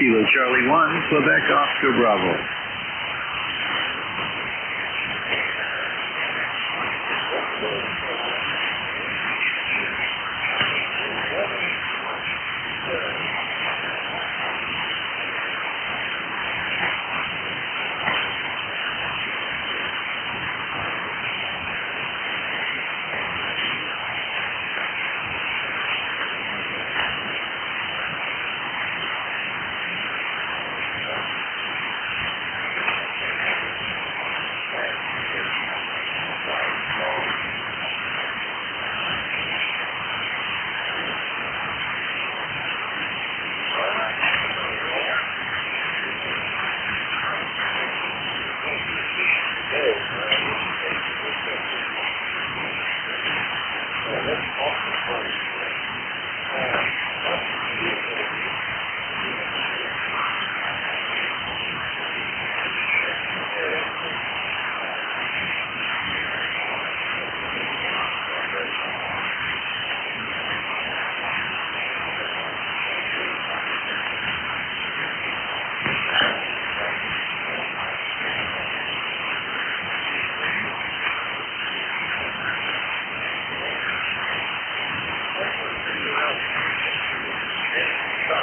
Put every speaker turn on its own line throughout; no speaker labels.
Kilo Charlie 1, Quebec Oscar Bravo.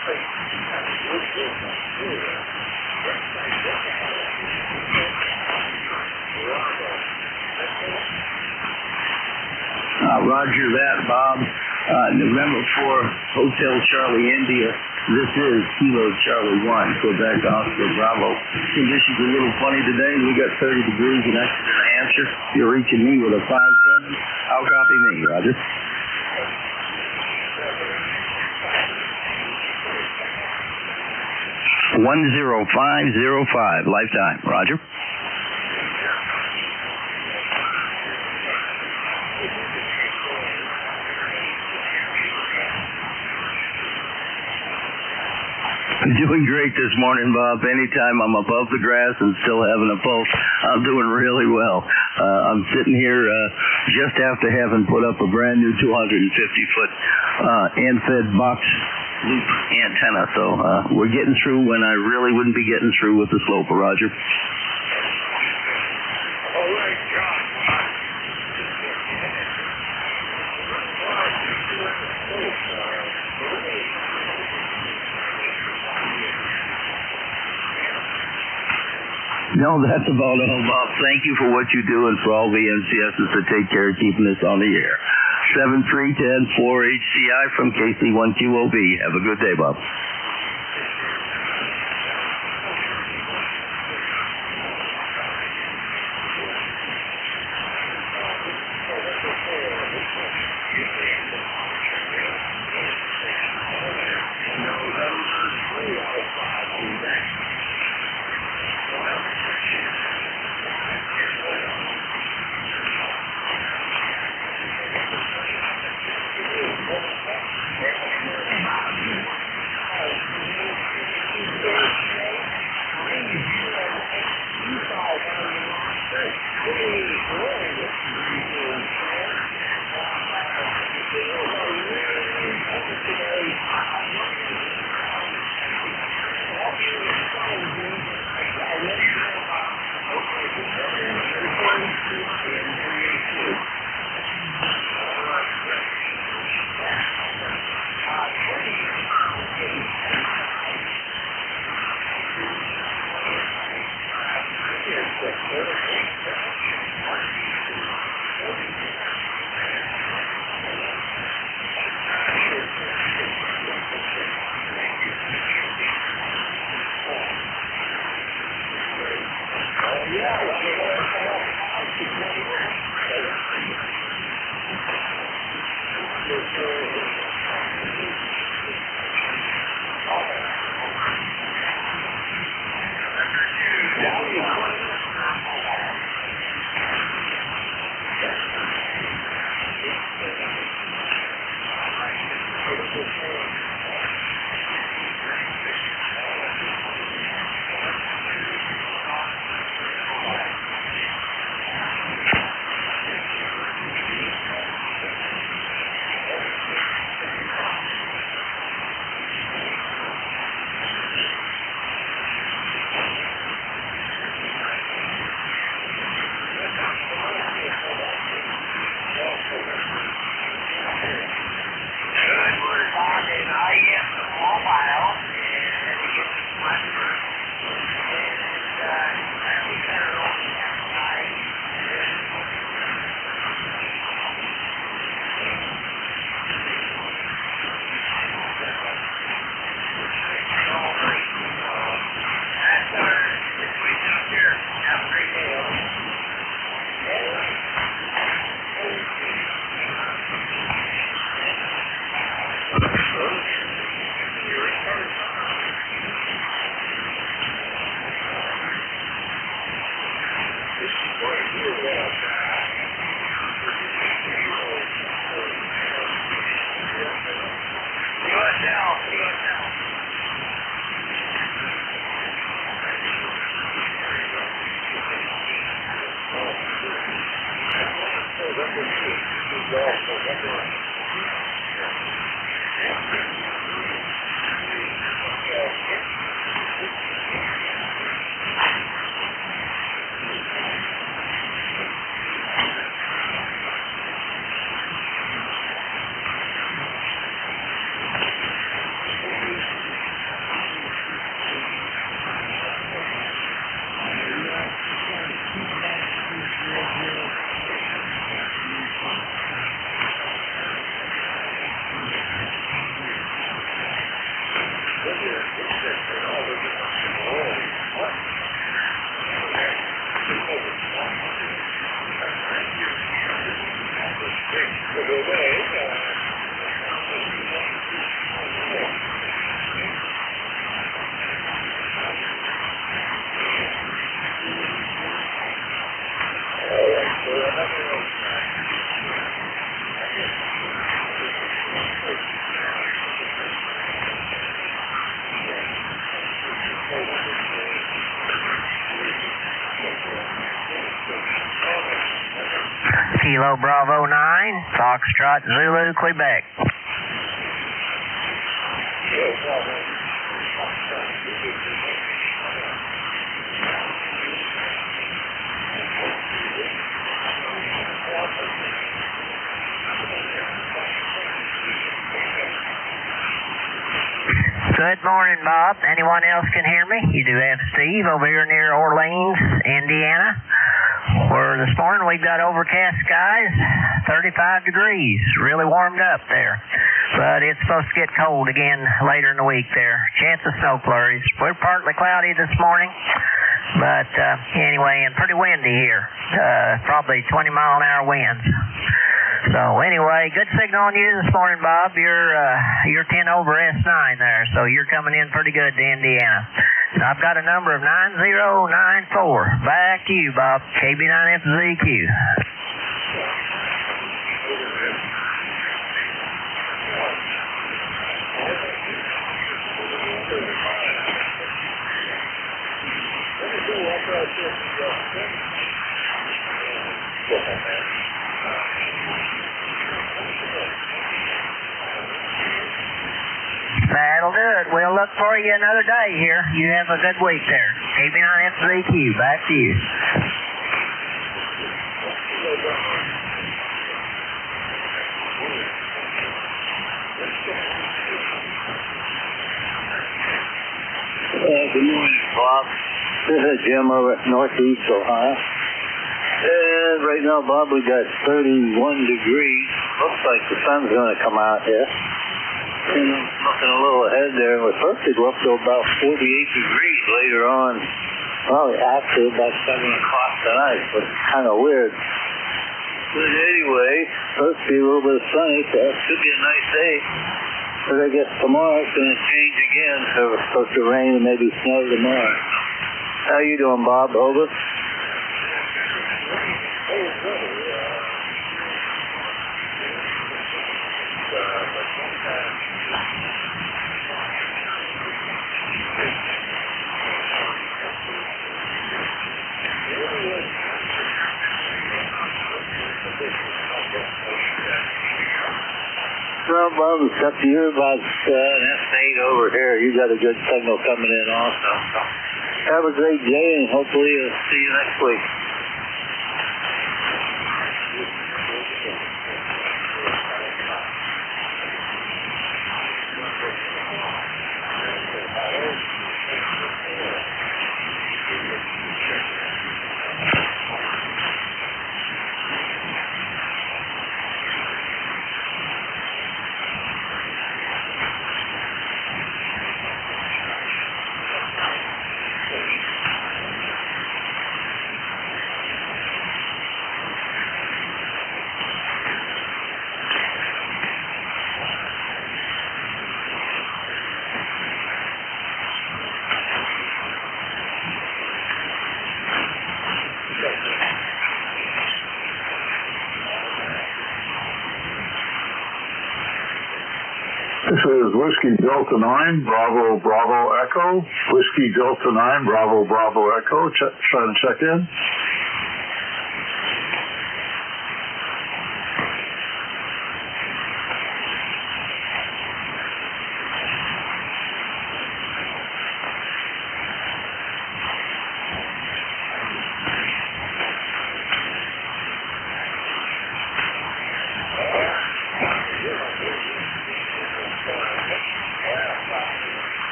Roger that, Bob. November 4, Hotel Charlie, India. This is Kilo Charlie 1, Quebec, Oscar, Bravo. Conditions a little funny today. We got 30 degrees in Exeter, New Hampshire. You're reaching me with a 5-7. I'll copy me, Roger. 10505, lifetime. Roger. I'm doing great this morning, Bob. Anytime I'm above the grass and still having a pulse, I'm doing really well. I'm sitting here just after having put up a brand new 250-foot end-fed box loop antenna. So we're getting through when I really wouldn't be getting through with the sloper, Roger. No, that's about all, Bob. Thank you for what you do and for all the NCSs that take care of keeping us on the air. 73104HCI from KC1QOB. Have a good day, Bob.
Kilo Bravo 9, Foxtrot Zulu, Quebec. Good morning, Bob. Anyone else can hear me? You do have Steve over here near Orleans, Indiana, where this morning we've got overcast skies, 35 degrees, really warmed up there. But it's supposed to get cold again later in the week there. Chance of snow flurries. We're partly cloudy this morning, but anyway, and pretty windy here. Probably 20-mile-an-hour winds. So anyway, good signal on you this morning, Bob. You're 10 over S9 there, so you're coming in pretty good to Indiana. And I've got a number of 9094. Back to you, Bob. KB9FZQ. That'll do it. We'll look for you another day here. You have a good week there. KB9FZQ, back to you.
Good morning, Bob. This is Jim over at Northeast Ohio. And right now, Bob, we got 31 degrees. Looks like the sun's going to come out here. And I'm looking a little ahead there. We're supposed to go up to about 48 degrees later on. Well, actually about 7 o'clock tonight, but it's kind of weird. But anyway, supposed to be a little bit of sunny, so it should be a nice day. But I guess tomorrow it's going to change again, so it's supposed to rain and maybe snow tomorrow. How you doing, Bob? Over? Well, Bob, it's up to you about an S8 over here. You got a good signal coming in also. Have a great day, and hopefully I'll see you next week.
This is Whiskey Delta 9, Bravo, Bravo, Echo. Whiskey Delta 9, Bravo, Bravo, Echo. Trying to check in.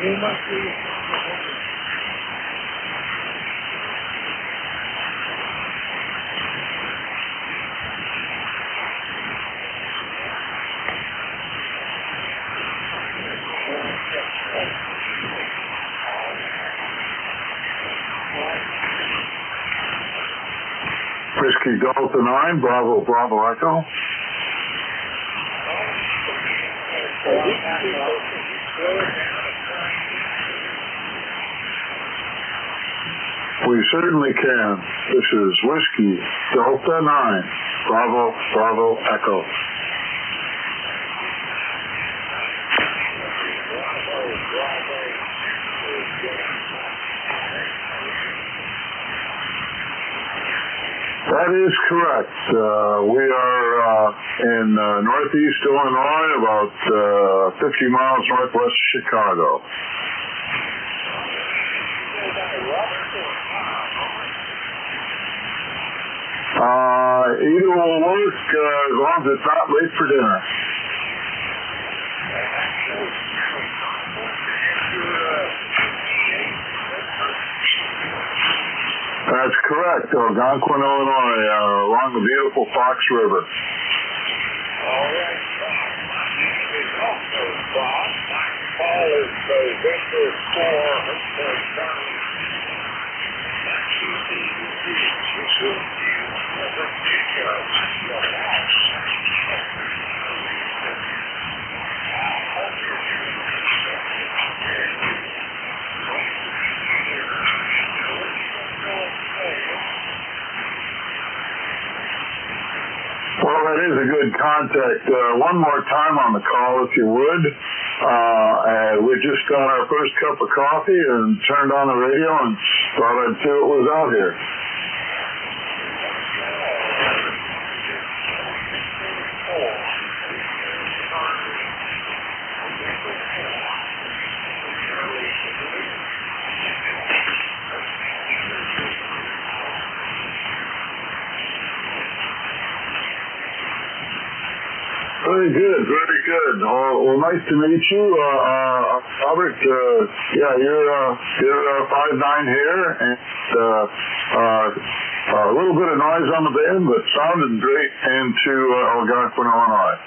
Whiskey Delta 9, Bravo, Bravo Echo. We certainly can. This is Whiskey Delta 9, Bravo, Bravo Echo. That is correct. We are in northeast Illinois, about 50 miles northwest of Chicago. Either will work as long as it's not late for dinner. That's correct, Algonquin, Illinois, along the beautiful Fox River.
All right. Paul is November 4.
Well, that is a good contact. One more time on the call, if you would. We just got our first cup of coffee and turned on the radio and thought I'd see what was out here. Very good, very good. Well, nice to meet you, Robert. Yeah, you're 5'9" here, and a little bit of noise on the band, but sounded great into Algonquin, Illinois.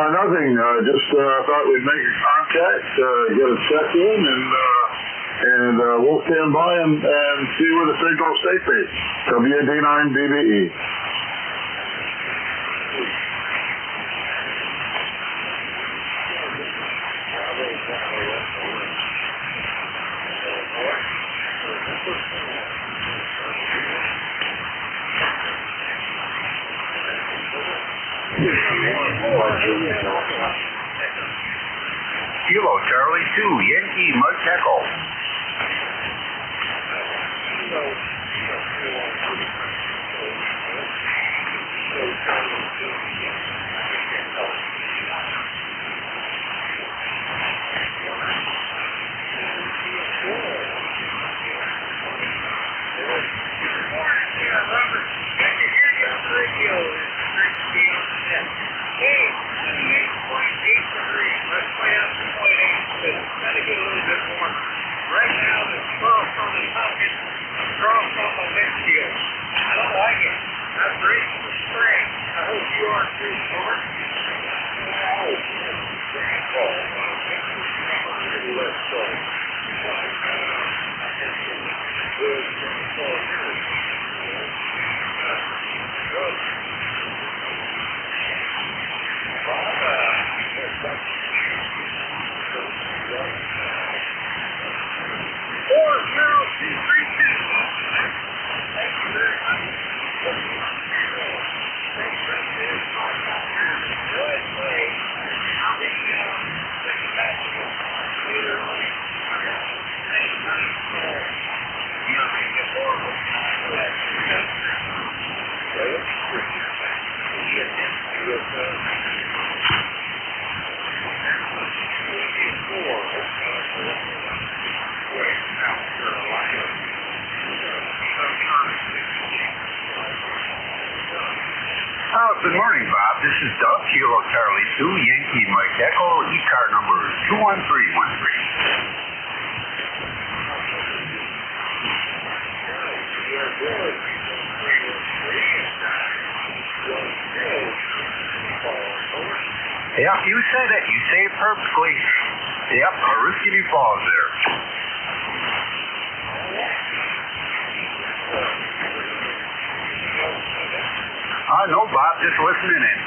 Nothing. Just thought we'd make a contact, get a check-in, and we'll stand by and see where the signals take me. WD9BBE.
Kilo Charlie 2, Yankee Mike Echo. Let's play out 2.8. Gotta get a little bit more. Right. Good morning, Bob. This is Doug, Kilo Charlie 2, Yankee Mike Echo, ECAR number 21313. Yep, you said it. You say it perfectly. Yep, a riskety falls there. No, Bob, just listening in.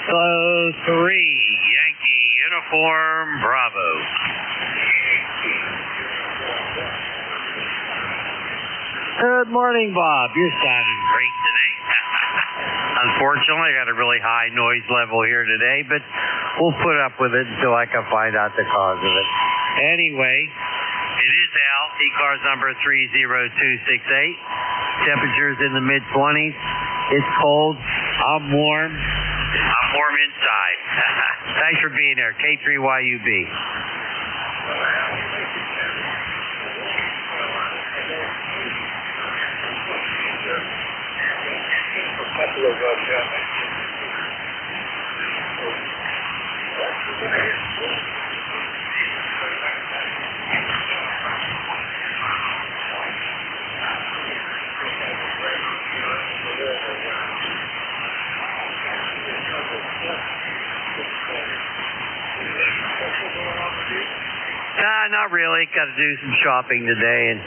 Hello, 3, Yankee Uniform, Bravo. Good morning, Bob. You're sounding great today. Unfortunately, I got a really high noise level here today, but we'll put up with it until I can find out the cause of it. Anyway, it is Al, ECARS number 30268. Temperatures in the mid-20s. It's cold. I'm warm. I'm warm inside. Thanks for being there. K3YUB. Not really. Got to do some shopping today, and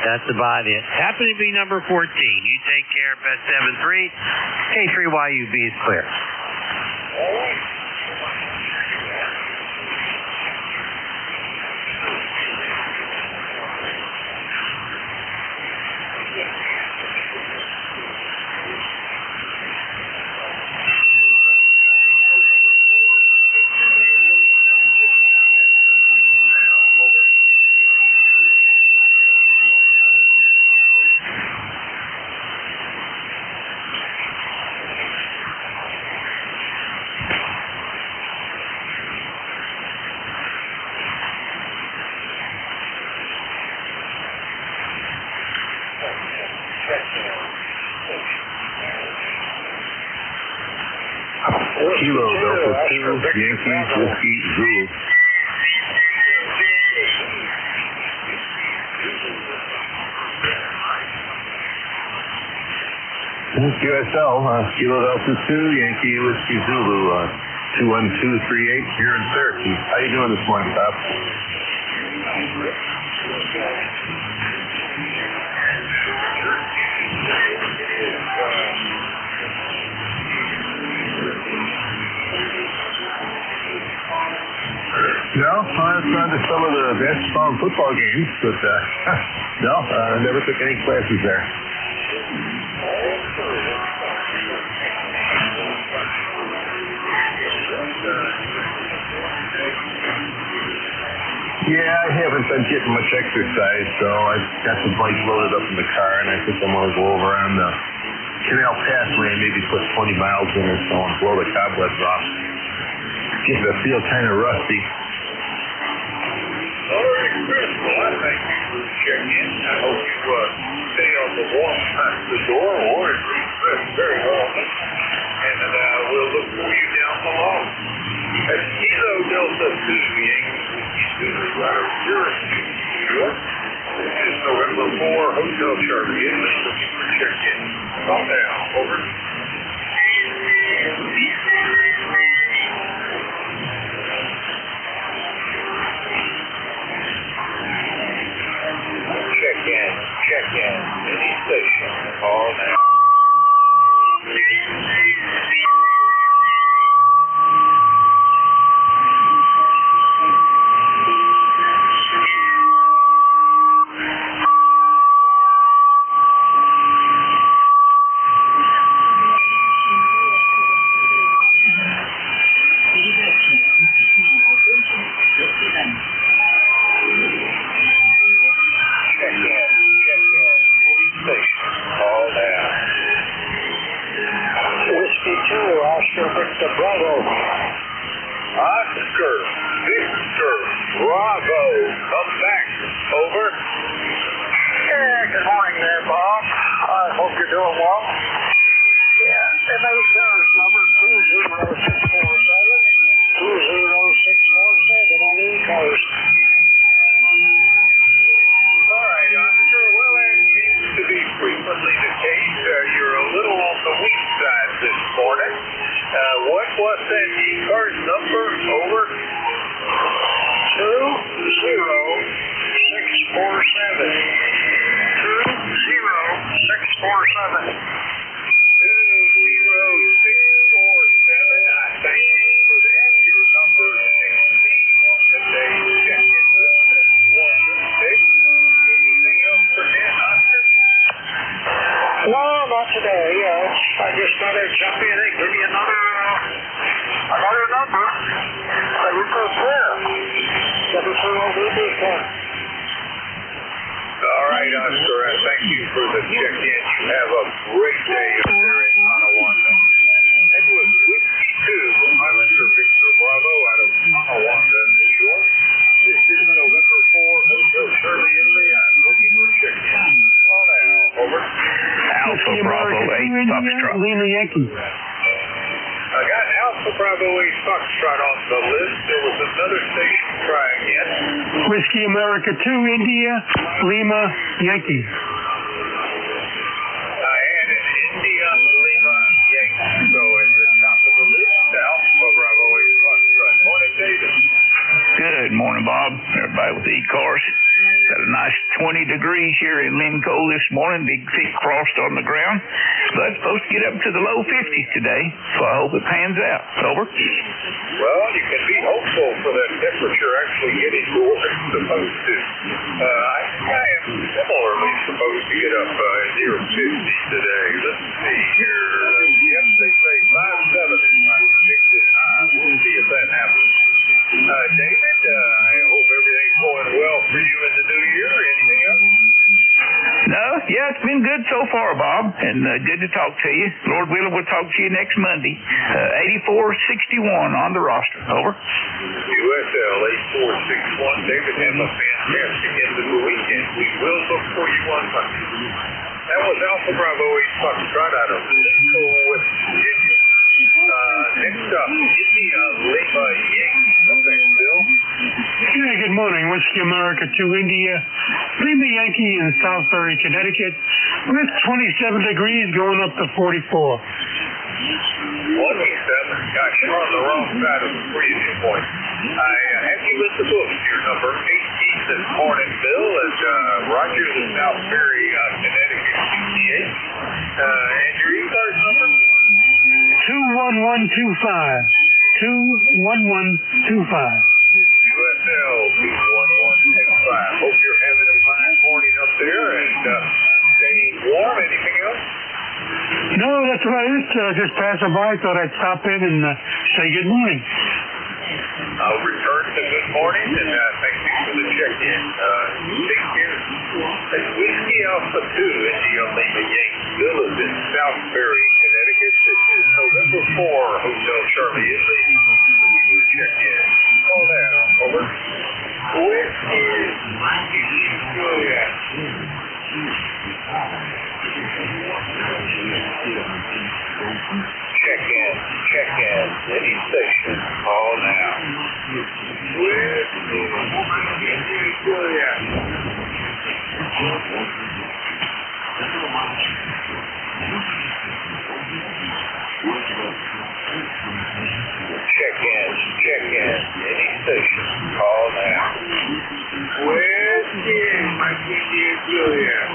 that's about it. Happen to be number 14. You take care. Best 7-3. K3YUB is clear.
Kilo Delta 2, Yankee Whiskey Zulu. QSL, Kilo Delta 2, Yankee Whiskey Zulu, 21238 here in Syracuse. How you doing this morning, Bob? No, I've gone to some of the best football games, but no, I never took any classes there. Yeah, I haven't been getting much exercise, so I've got the bike loaded up in the car, and I think I'm going to go over on the Canal Pathway and maybe put 20 miles in or so and blow the cobwebs off. Getting to feel kind of rusty.
All right, Chris. Well, I thank you for checking in. I hope you stay on the warm side of the door or dress very warmly. And we'll look for you down below. That's Kilo Delta 2, Yankee Scooter Rider 02. This is November 4, Hotel Charlie. Inland looking for check-in. Calm down. Over. Check-in. Any station. Call now. Oscar, Bravo, come back. Over.
Yeah, good morning there, Bob. I hope you're doing well. Yeah, and ECARS number 20647. 20647 on ECARS.
All right, Oscar. Well, that seems to be frequently the case. You're a little on the weak side this morning. What was that ECARS number? Over.
20647. 20647.
20647. I thank you for that. Your number 16 today's check-in list. Anything else for Dan, Oscar?
No, not today. I just thought I'd jump in and give you another number. I would prepare.
All right, Oscar. Thank you for the check-in. You have a great day up there in Tonawanda. That was Whiskey 2, Highlander Victor Bravo out of Tonawanda, New York. This is November 4, Hotel Shirley in Leon. Looking for check-in. Oh, now. Over.
Alpha Bravo 8 Foxtrot. Lima Yankee.
I got Alpha Bravo 8 Foxtrot on the list. There was another station trying again.
Whiskey America 2 India, Lima Yankee.
I had an India Lima Yankee. So at the top of the list, Alpha Bravo 8 Foxtrot. Morning, David.
Good morning, Bob. Everybody with ECARS. Got a nice 20 degrees here in Lincoln this morning. Big thick frost on the ground. But it's supposed to get up to the low 50s today, so I hope it pans out. Over.
Well, you can be hopeful for that temperature actually getting to where it's supposed to. I think I am similarly supposed to get up near 50 today. Let's see here. Yep, they say 5-7 is my predicted high. We'll see if that happens. David, I hope everything's going well for you in the new year. Anything else?
No, yeah, it's been good so far, Bob, and good to talk to you. Lord willing, we'll talk to you next Monday. 8461 on the roster. Over.
USL 8461. David, have a fantastic end of the weekend. We will look for you on Monday. That was Alpha Bravo 8 Foxtrot out of Lincoln, West Virginia. Next up, India Lima Yankee. Something, Bill.
Yeah, good morning. Whiskey America 2 India, Lima Yankee in Southbury, Connecticut, with 27 degrees going up to 44.
27. Gosh, you're on the wrong side of the freezing point. I have you in the books. Your number 18 this morning, Bill, Southbury, Connecticut, 68. And your ECARS number?
21125. 21125.
USL 21125. Hope you're having a fine morning up there and staying warm. Anything else?
No, that's about it. Just passing by. Thought I'd stop in and say good morning.
I'll return to good morning and thank you for the check-in. Take care. That's Whiskey Alpha 2 India Lima Yankee Villas in Southbury, Connecticut. This is November 4, Hotel Charlie Italy. Check-in. Call now. Over. Whiskey. Juliet. Check-in. Any station. Call now. Whiskey. Juliet. Check-in. Any station. Call now. Whiskey. Juliet.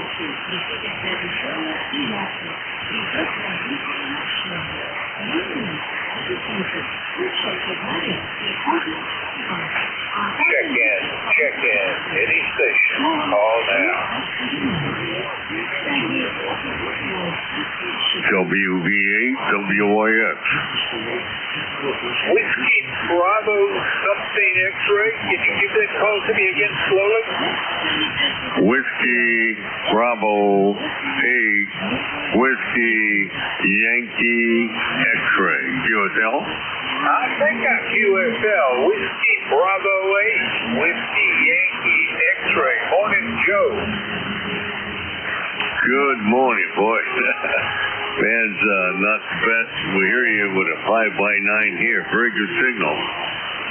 Check-in. Any station. Call now.
WV8, WYX.
Whiskey Bravo something X-ray. Can you give that call to me again slowly?
Whiskey Bravo 8, Whiskey Yankee X-ray. QSL?
I think I'm QSL. Whiskey Bravo 8, Whiskey Yankee X-ray. Morning, Joe.
Good morning, boys. Man's not the best. We hear you with a 5x9 here. Very good signal.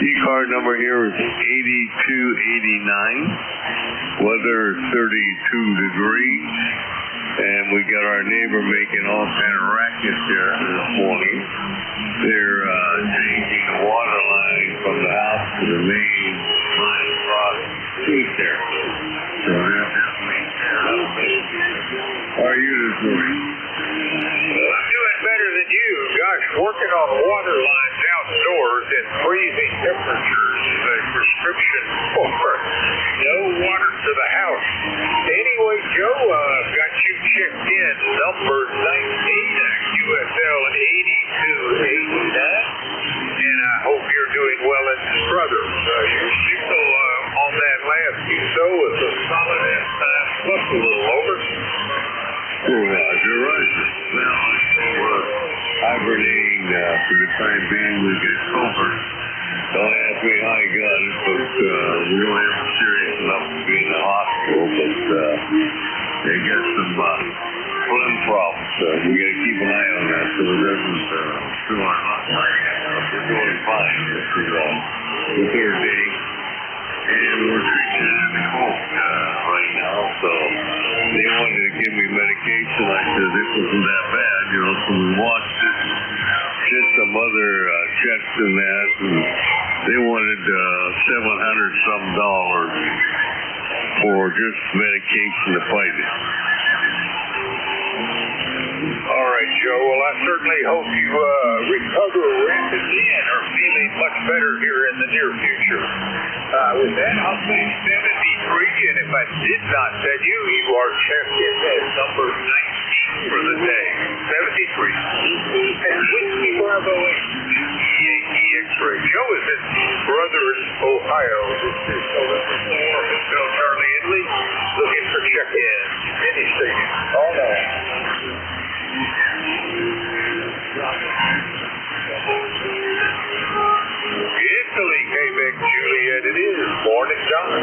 E-card number here is 8289. Weather 32 degrees. And we got our neighbor making all kind of rackets here this morning. They're changing the water line from the house to the main line across the street there. So they're definitely tearing up. How are you this morning?
I'm doing better than you. Gosh, working on water lines outdoors in freezing temperatures is a prescription for no water to the house. Anyway, Joe, I've got you checked in. Number 19 at QSL 8289. And I hope you're doing well at Struthers. Your signal on that last QSO was a solid as time plus a little over.
Roger. Well, we're hibernating for the time being. We get over. Don't ask me how I got it, but we don't have it serious enough to be in the hospital. But they got some phlegm problems. We got to keep an eye on that so it doesn't do our hot night. We're doing fine. This is the third day. And we're treating it in the cold right now, so they wanted to give me medication. I said this wasn't that bad, so we watched it, did some other checks and that, and they wanted $700-some for just medication to fight it.
All right, Joe. Well, I certainly hope you recover rapidly and are feeling much better here in the near future. With that, I'll say 73, and if I did not tell you, you are checked in at number 19 for the day. 73. And Whiskey Bravo 8, Yankee X-ray. Joe is in Struthers, Ohio. This is November 4, Hotel Charlie Italy. Looking for check-in. Any station. All that. Italy, Quebec, Juliet, it is. Morning, John.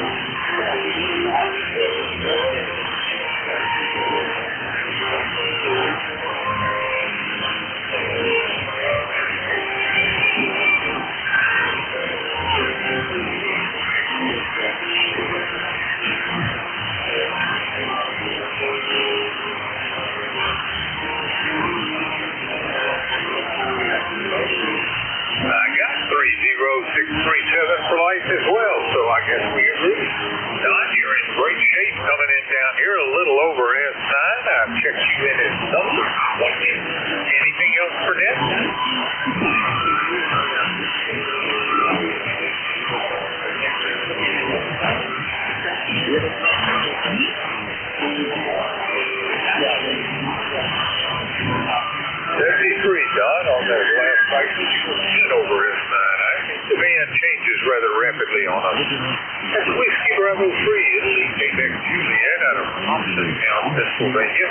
That's Whiskey Bravo 3, Italy, Quebec, Juliet, out of Thompsontown, Pennsylvania.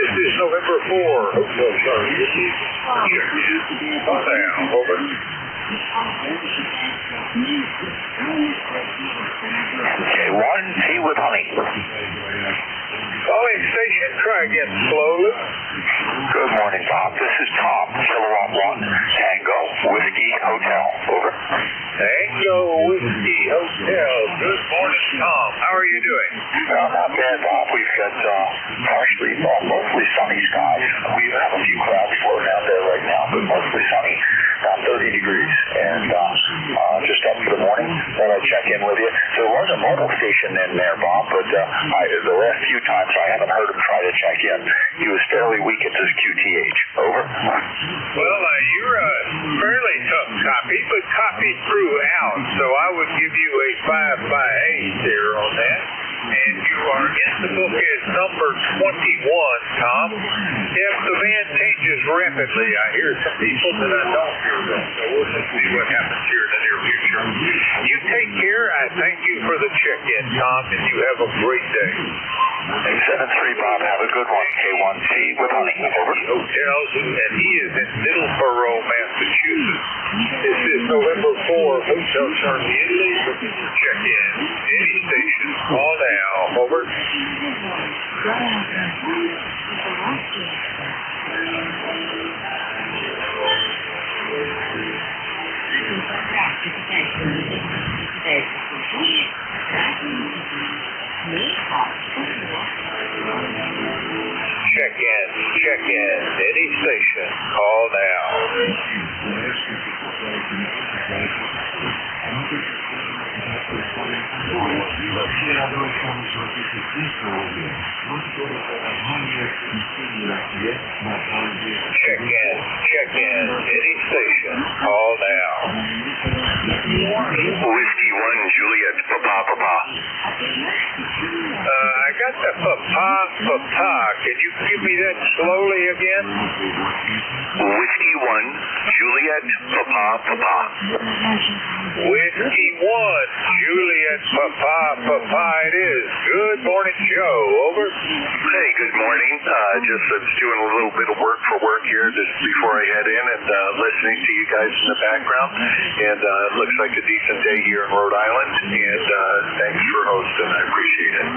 This is November 4, Hotel Charlie, Italy. Calm down, over.
NJ1, tea with honey.
Calling station, try again slowly.
Good morning, Bob. This is Tom, Kilowatt 1, Tango, Whiskey Hotel. Over.
Tango Whiskey Hotel. Good morning, Tom. How are you doing?
Well, not bad, Bob. We've got partially, mostly sunny skies. We have a few clouds floating out there right now, but mostly sunny. About 30 degrees. And just up for the morning, thought I'd check in with you. There was a mobile station in there, Bob, but the last few times I haven't heard him try to check in. He was fairly weak at this QTH. Over.
Well, you're a fairly tough copy, but copied throughout, so I would give you a 5 by 8 there on that. And you are in the book as number 21, Tom. If the van changes rapidly, I hear some people that I don't hear them, so we'll just see what happens here in the near future. You take care. I thank you for the check-in, Tom, and you have a great day.
873, Bob. Have a good one. K1C with honey. Over.
Hotels, and he is in Middleborough, Massachusetts. This is November 4, Hotel Charlie, Italy. Check in. Any station. Call now. Over. Check in. Any station. Call now. Check in. Any station. Call now.
Whiskey 1, Juliet, Papa.
I got the papa. Can you give me that slowly again?
Whiskey 1, Juliet, Papa.
Whiskey 1, Juliet, Papa it is. Good morning, Joe. Over.
Hey, good morning. Just doing a little bit of work here just before I head in and listening to you guys in the background. And it looks like a decent day here in Rhode Island. And thanks for hosting. I appreciate it.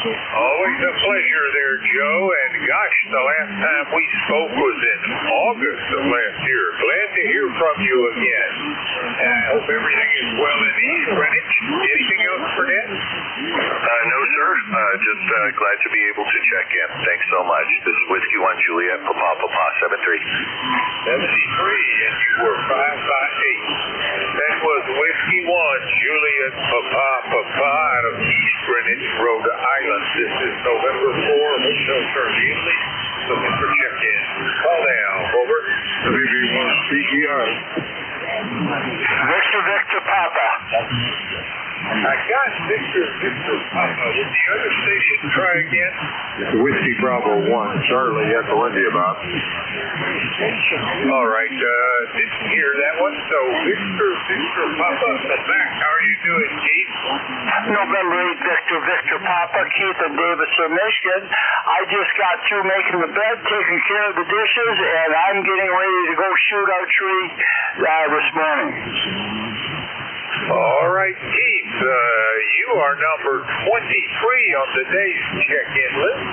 Always a pleasure there, Joe. And gosh, the last time we spoke was in August of last year. Glad to hear from you again. I hope everything is well in East Greenwich. Anything else for that?
No, sir. Just glad to be able to check in. Thanks so much. This is Whiskey 1, Juliet, Papa, 73.
73, and you were 5 by 8. That was Whiskey 1, Juliet, Papa, out of East Greenwich, Rhode Island. This is November 4, Hotel Charlie, Italy. Looking for check-in. Call now. Over.
WB1 ECARS.
Victor Papa.
I got Victor Papa. With the other station, try again.
Whiskey Bravo 1, Charlie, Echo India, Bob.
All right, didn't hear that one. So Victor Papa in the back. How are you doing, Keith?
November 8, Victor Papa, Keith in Davidson, Michigan. I just got through making the bed, taking care of the dishes, and I'm getting ready to go shoot archery this morning.
All right, Keith, you are number 23 on today's check-in list.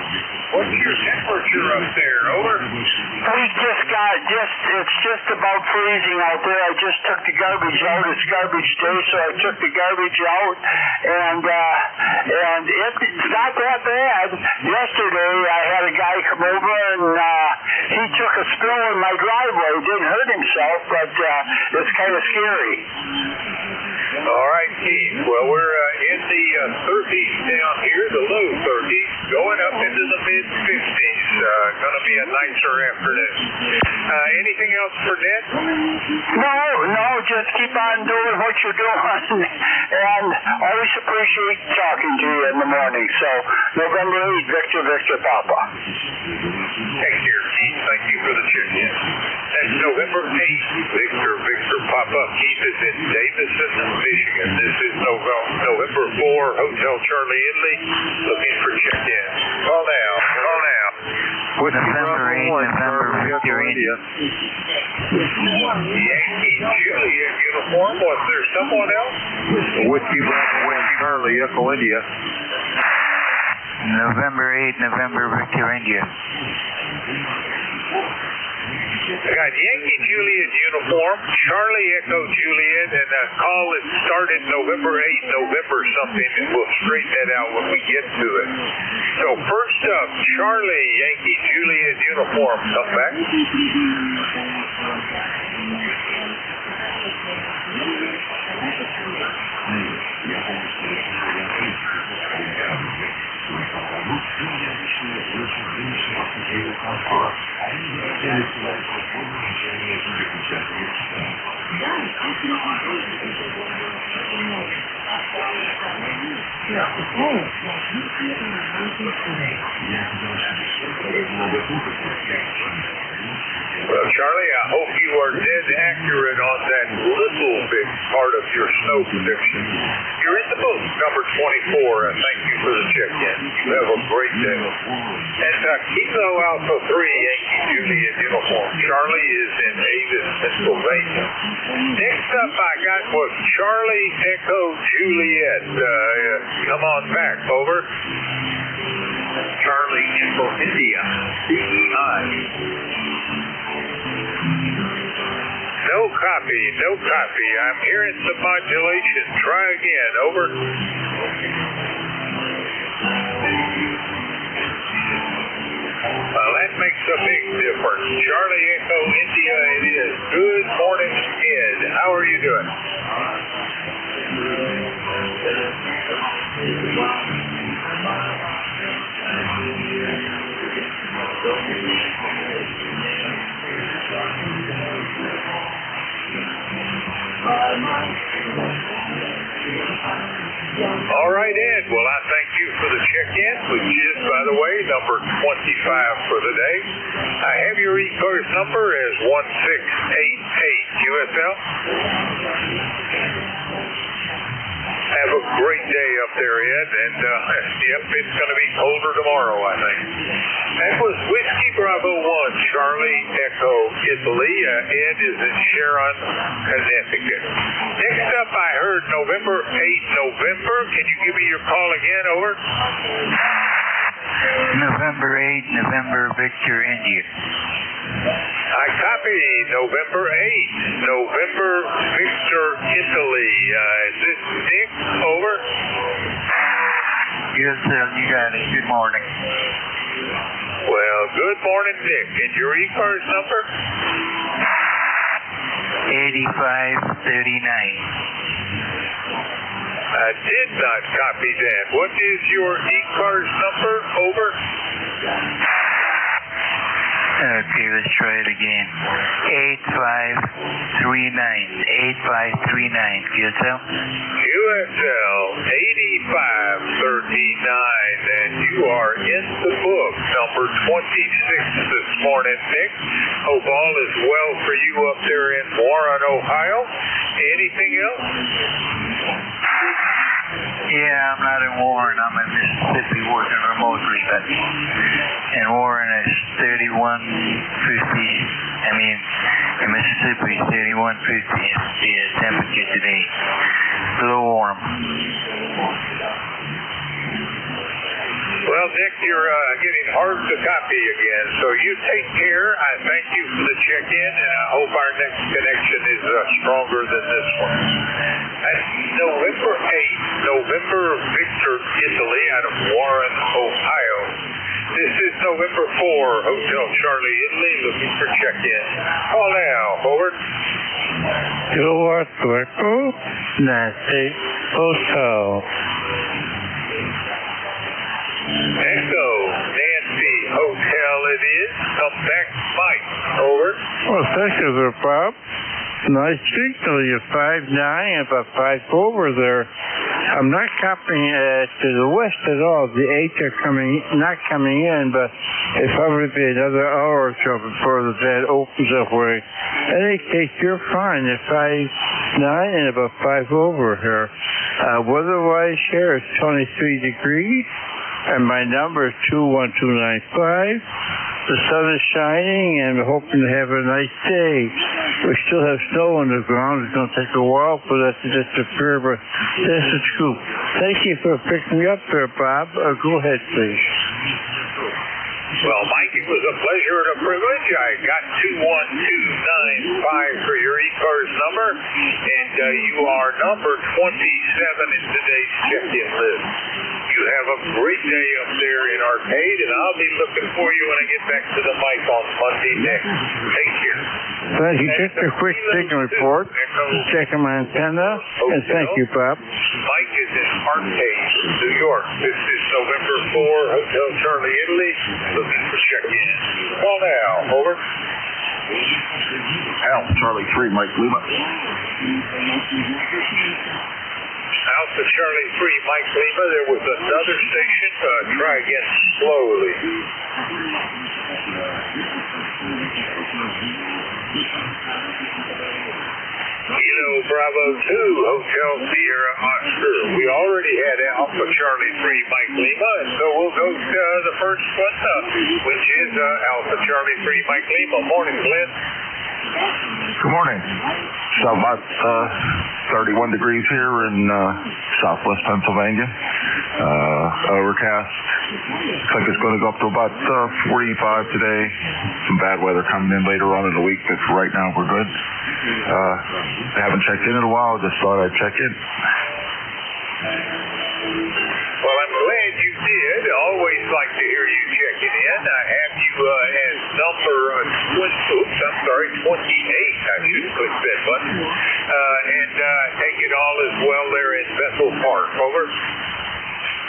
What's your temperature up there? Over.
We it's just about freezing out there. I just took the garbage out. It's garbage day, so I took the garbage out, and it's not that bad. Yesterday, I had a guy come over, and he took a spill in my driveway. Didn't hurt himself, but it's kind of scary.
All right, Keith. Well, we're in the 30s down here, the low 30s, going up into the mid-50s. Going to be a nicer afternoon. Anything else for Ned?
No, just keep on doing what you're doing, and always appreciate talking to you in the morning. So, November 8, Victor Papa.
Take care, Keith. Thank you for the check-in. That's November 8, Victor Papa. Keith is in Davison, Michigan. This is November November 4, Hotel Charlie Italy, looking for check-in. Call now.
November 8, November Victor India.
Yankee Juliet uniform. Was there someone else?
Whiskey Bravo 1 Charlie Echo India.
November 8, November Victor India.
I got Yankee Juliet uniform, Charlie Echo Juliet, and a call that started November 8, November something, and we'll straighten that out when we get to it. So first up, Charlie Yankee Juliet uniform, come back. Well, Charlie, I hope you are dead accurate on that little bit part of your snow prediction. You're in the book, number 24, and thank you for the check-in. You have a great day. And Kilo Alpha 3, Yankee Juliet uniform. Charlie is in Avis, Pennsylvania. Next up I got was Charlie Echo Juliet. Come on back, over.
Charlie Echo India. CEI.
No copy. I'm hearing some modulation. Try again, over. Well, that makes a big difference. Charlie Echo India it is. Good morning, Ed. How are you doing? All right, Ed. Well, I thank you for the check-in, which is, by the way, number 25 for the day. I have your ECARS number as 1688 USL. Have a great day up there, Ed, and yep, it's going to be colder tomorrow, I think. That was Whiskey Bravo 1, Charlie Echo Italy. Ed is in Sharon, Connecticut. Next up, I heard November 8, November. Can you give me your call again, over?
November 8, November Victor India.
I copy November 8, November Victor Italy. Is this Nick, over?
Yes, sir, you got it. Good morning.
Well, good morning, Nick. And your ECARS number?
8539.
I did not copy that. What is your ECARS number, over?
Okay, let's try it again. 8539. 8539. QSL?
QSL 8539. And you are in the book, number 26 this morning, Nick. Hope all is well for you up there in Warren, Ohio. Anything else?
Yeah, I'm not in Warren. I'm in Mississippi working remotely, but in Warren it's 3150. In Mississippi it's 3150 the temperature today. A little warm.
Well, Nick, you're getting hard to copy again, so you take care. I thank you for the check-in, and I hope our next connection is stronger than this one. That's November 8th, November Victor Italy out of Warren, Ohio. This is November 4, Hotel Charlie Italy, looking for check-in. Call now, over.
Stewart Echo, Nancy Hotel.
Echo, Nancy Hotel it is. Come back, Mike. Over.
Well, thank you, Bob. Nice signal. You're 5'9", about 5 over there. I'm not copying to the west at all. The 8 are not coming in, but it probably be another hour or so before the bed opens up. Where, in any case, you're fine. You're 5'9" and about 5 over here. Weather-wise here is 23 degrees, and my number is 21295. The sun is shining, and we're hoping to have a nice day. We still have snow on the ground. It's going to take a while for that to disappear, but that's the scoop. Thank you for picking me up there, Bob. Go ahead, please.
Well, Mike, it was a pleasure and a privilege. I got 21295 for your ECARS number, and you are number 27 in today's check-in list. You have a great day up there in Arcade, and I'll be looking for you when I get back to the mic on Monday next. Take care.
Thank you. Just a quick signal report. Checking my antenna, and thank you, Bob.
Mike is in Arcade, New York. This is November 4, Hotel Charlie, Italy, looking for check-in. Call now. Over.
Alpha Charlie 3, Mike Lima.
Alpha Charlie 3, Mike Lima. There was another station. Try again slowly. Kilo Bravo 2, Hotel Sierra Oscar. We already had Alpha Charlie 3, Mike Lima, and so we'll go to the first one, which is Alpha Charlie 3, Mike Lima. Morning, Glenn.
Good morning. It's about 31 degrees here in southwest Pennsylvania. Overcast. Looks like it's going to go up to about 45 today. Some bad weather coming in later on in the week, but for right now we're good. I haven't checked in a while. Just thought I'd check in.
Well, I'm glad you did. Always like to hear you checking in. I have you as number 28. I should click that button. And take it all as well there in Bethel Park. Over.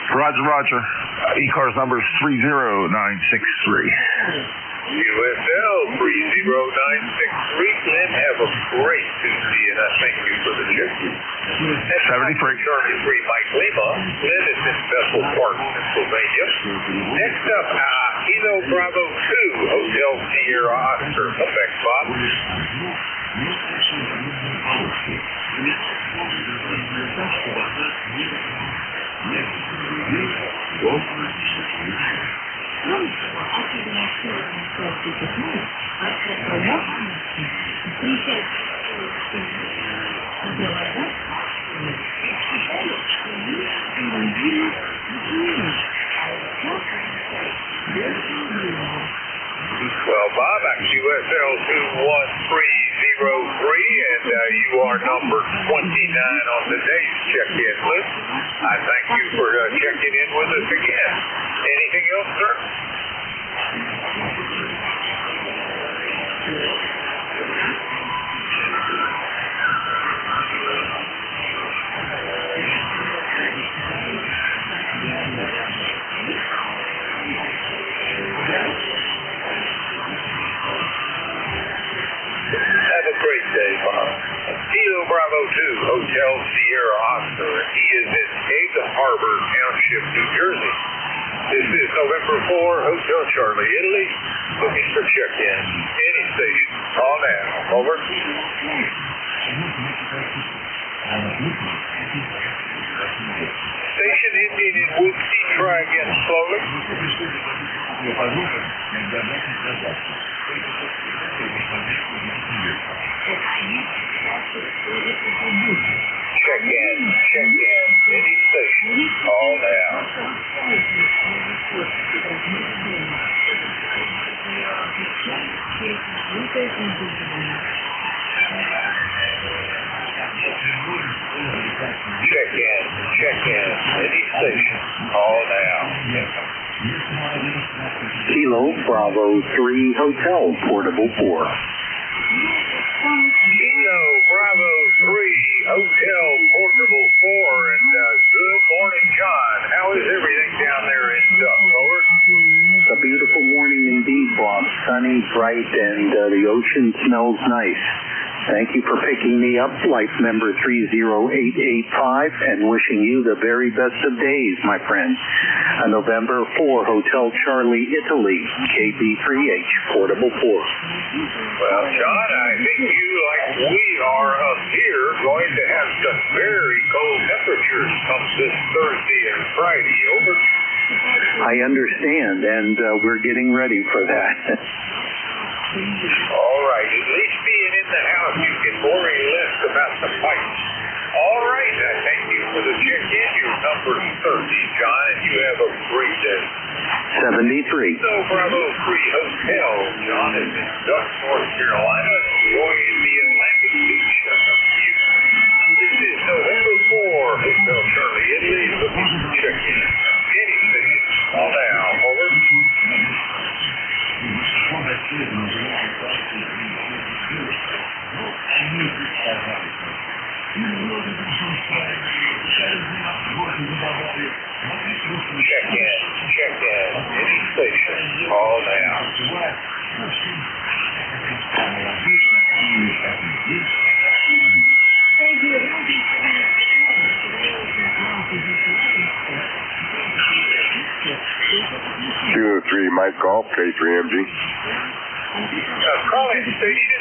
Roger. ECARS number is 30963.
USL 30963. Glenn, have a great Tuesday, and I thank you for the check.
73.
Charlie 3, Mike Lima. Glenn is in Bethel Park, Pennsylvania. Next up, Kilo Bravo 2, Hotel Sierra Oscar. Come back, Bob. Well, Bob, that's USL 21303, and you are number 29 on today's check-in list. I thank you for checking in with us again. Anything else, sir? Have a great day, Bob. Kilo Bravo 2, Hotel Sierra Oscar. He is in Egg Harbor Township, New Jersey. This is November 4, Hotel Charlie, Italy. Looking for check-in. Any station. Call now. Over. Station ending in Woodsy. Try again slowly. Check in. Any station. Call now. Check in. Any station. Call now.
Kilo Bravo 3 Hotel Portable 4.
Kilo Bravo 3 Hotel Portable 4, and good morning, John. How is everything down there in Duck? Over.
It's a beautiful morning indeed, Bob. Sunny, bright, and the ocean smells nice. Thank you for picking me up, flight member 30885, and wishing you the very best of days, my friend. November 4, Hotel Charlie, Italy, KB3H, portable 4.
Well, John, I think you, like we are up here, going to have some very cold temperatures come this Thursday and Friday. Over.
I understand, and we're getting ready for that.
All right. At least being in the house, you can worry less about the pipes. All right. I thank you for the check-in. Your number's 30, John, and you have a great day.
73.
So Bravo 3 Hotel, John, is in Duck, North Carolina, enjoying the Atlantic Beach. This is November 4, Hotel Charlie, Italy, looking for check-in. Anything, call now, over. Check-in, any station, call now.
203 Mike Golf, K3MG.
Calling station,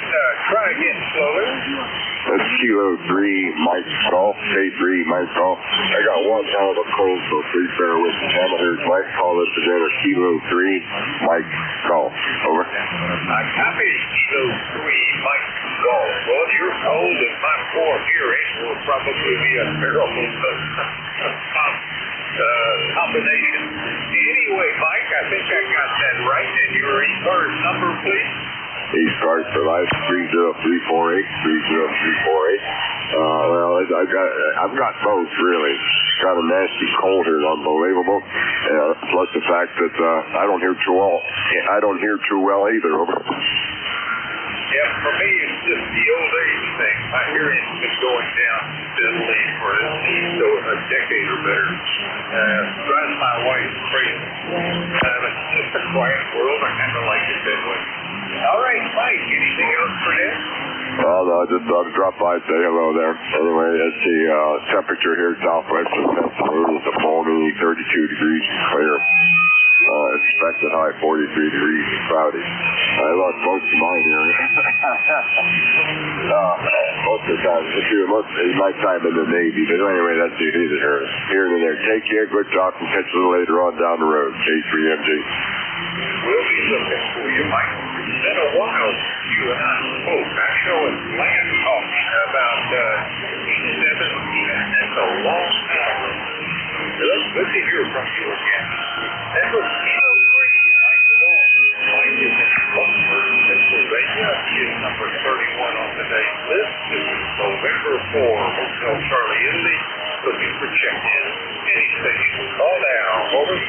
try again slowly.
That's Kilo 3 Mike Golf, K3 Mike Golf. I got one hell of a cold, so please bear with me. Amateurs might call this again a Kilo 3 Mike Golf. Over.
I copy Kilo 3 Mike Golf. Well, if you're cold and my poor hearing will probably be a terrible combination. Anyway, Mike, I think I got that right. And your ECARS number, please?
ECARS for life 30348. 30348. Well, I've got both really. Got a nasty cold here, unbelievable. Plus the fact that I don't hear too well. I don't hear too well either. Over.
Yeah, for me, it's just the old age thing. My hearing's been going down steadily for at least a decade or better. Drives my wife crazy. It's just a quiet world. I kind of like it that way. All right, Mike, anything else for this?
Well, no, I just thought I'd drop by and say hello there. Anyway, it's the temperature here southwest of Pennsylvania. It's a balmy 32 degrees clear. Expected high 43 degrees cloudy. I lost most of mine here. Most of the time. It's my time in the Navy. But anyway, that's neither here. Here and there. Take care. Good talk. And catch you later on down the road. K3MG.
We'll be looking for you, Mike. It's been a while since you and I spoke. I know it's Lance talking about 17. That's a long time. It's good to hear from you again. That was Kilo 3, Mike Golf. Mike is in Buckford, Pennsylvania. He is number 31 on today's list. This is November 4, Hotel Charlie, Italy. Looking for check-in. Any station. Call now. Over.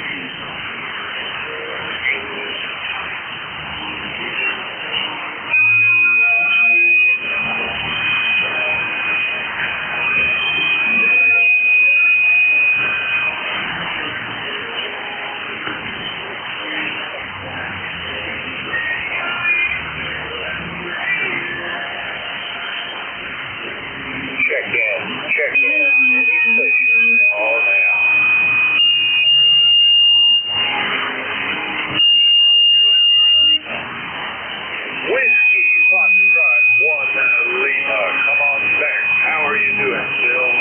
Check-in. Any station. Call now. Whiskey Foxtrot 1 Lima. Come on back. How are you doing, Bill?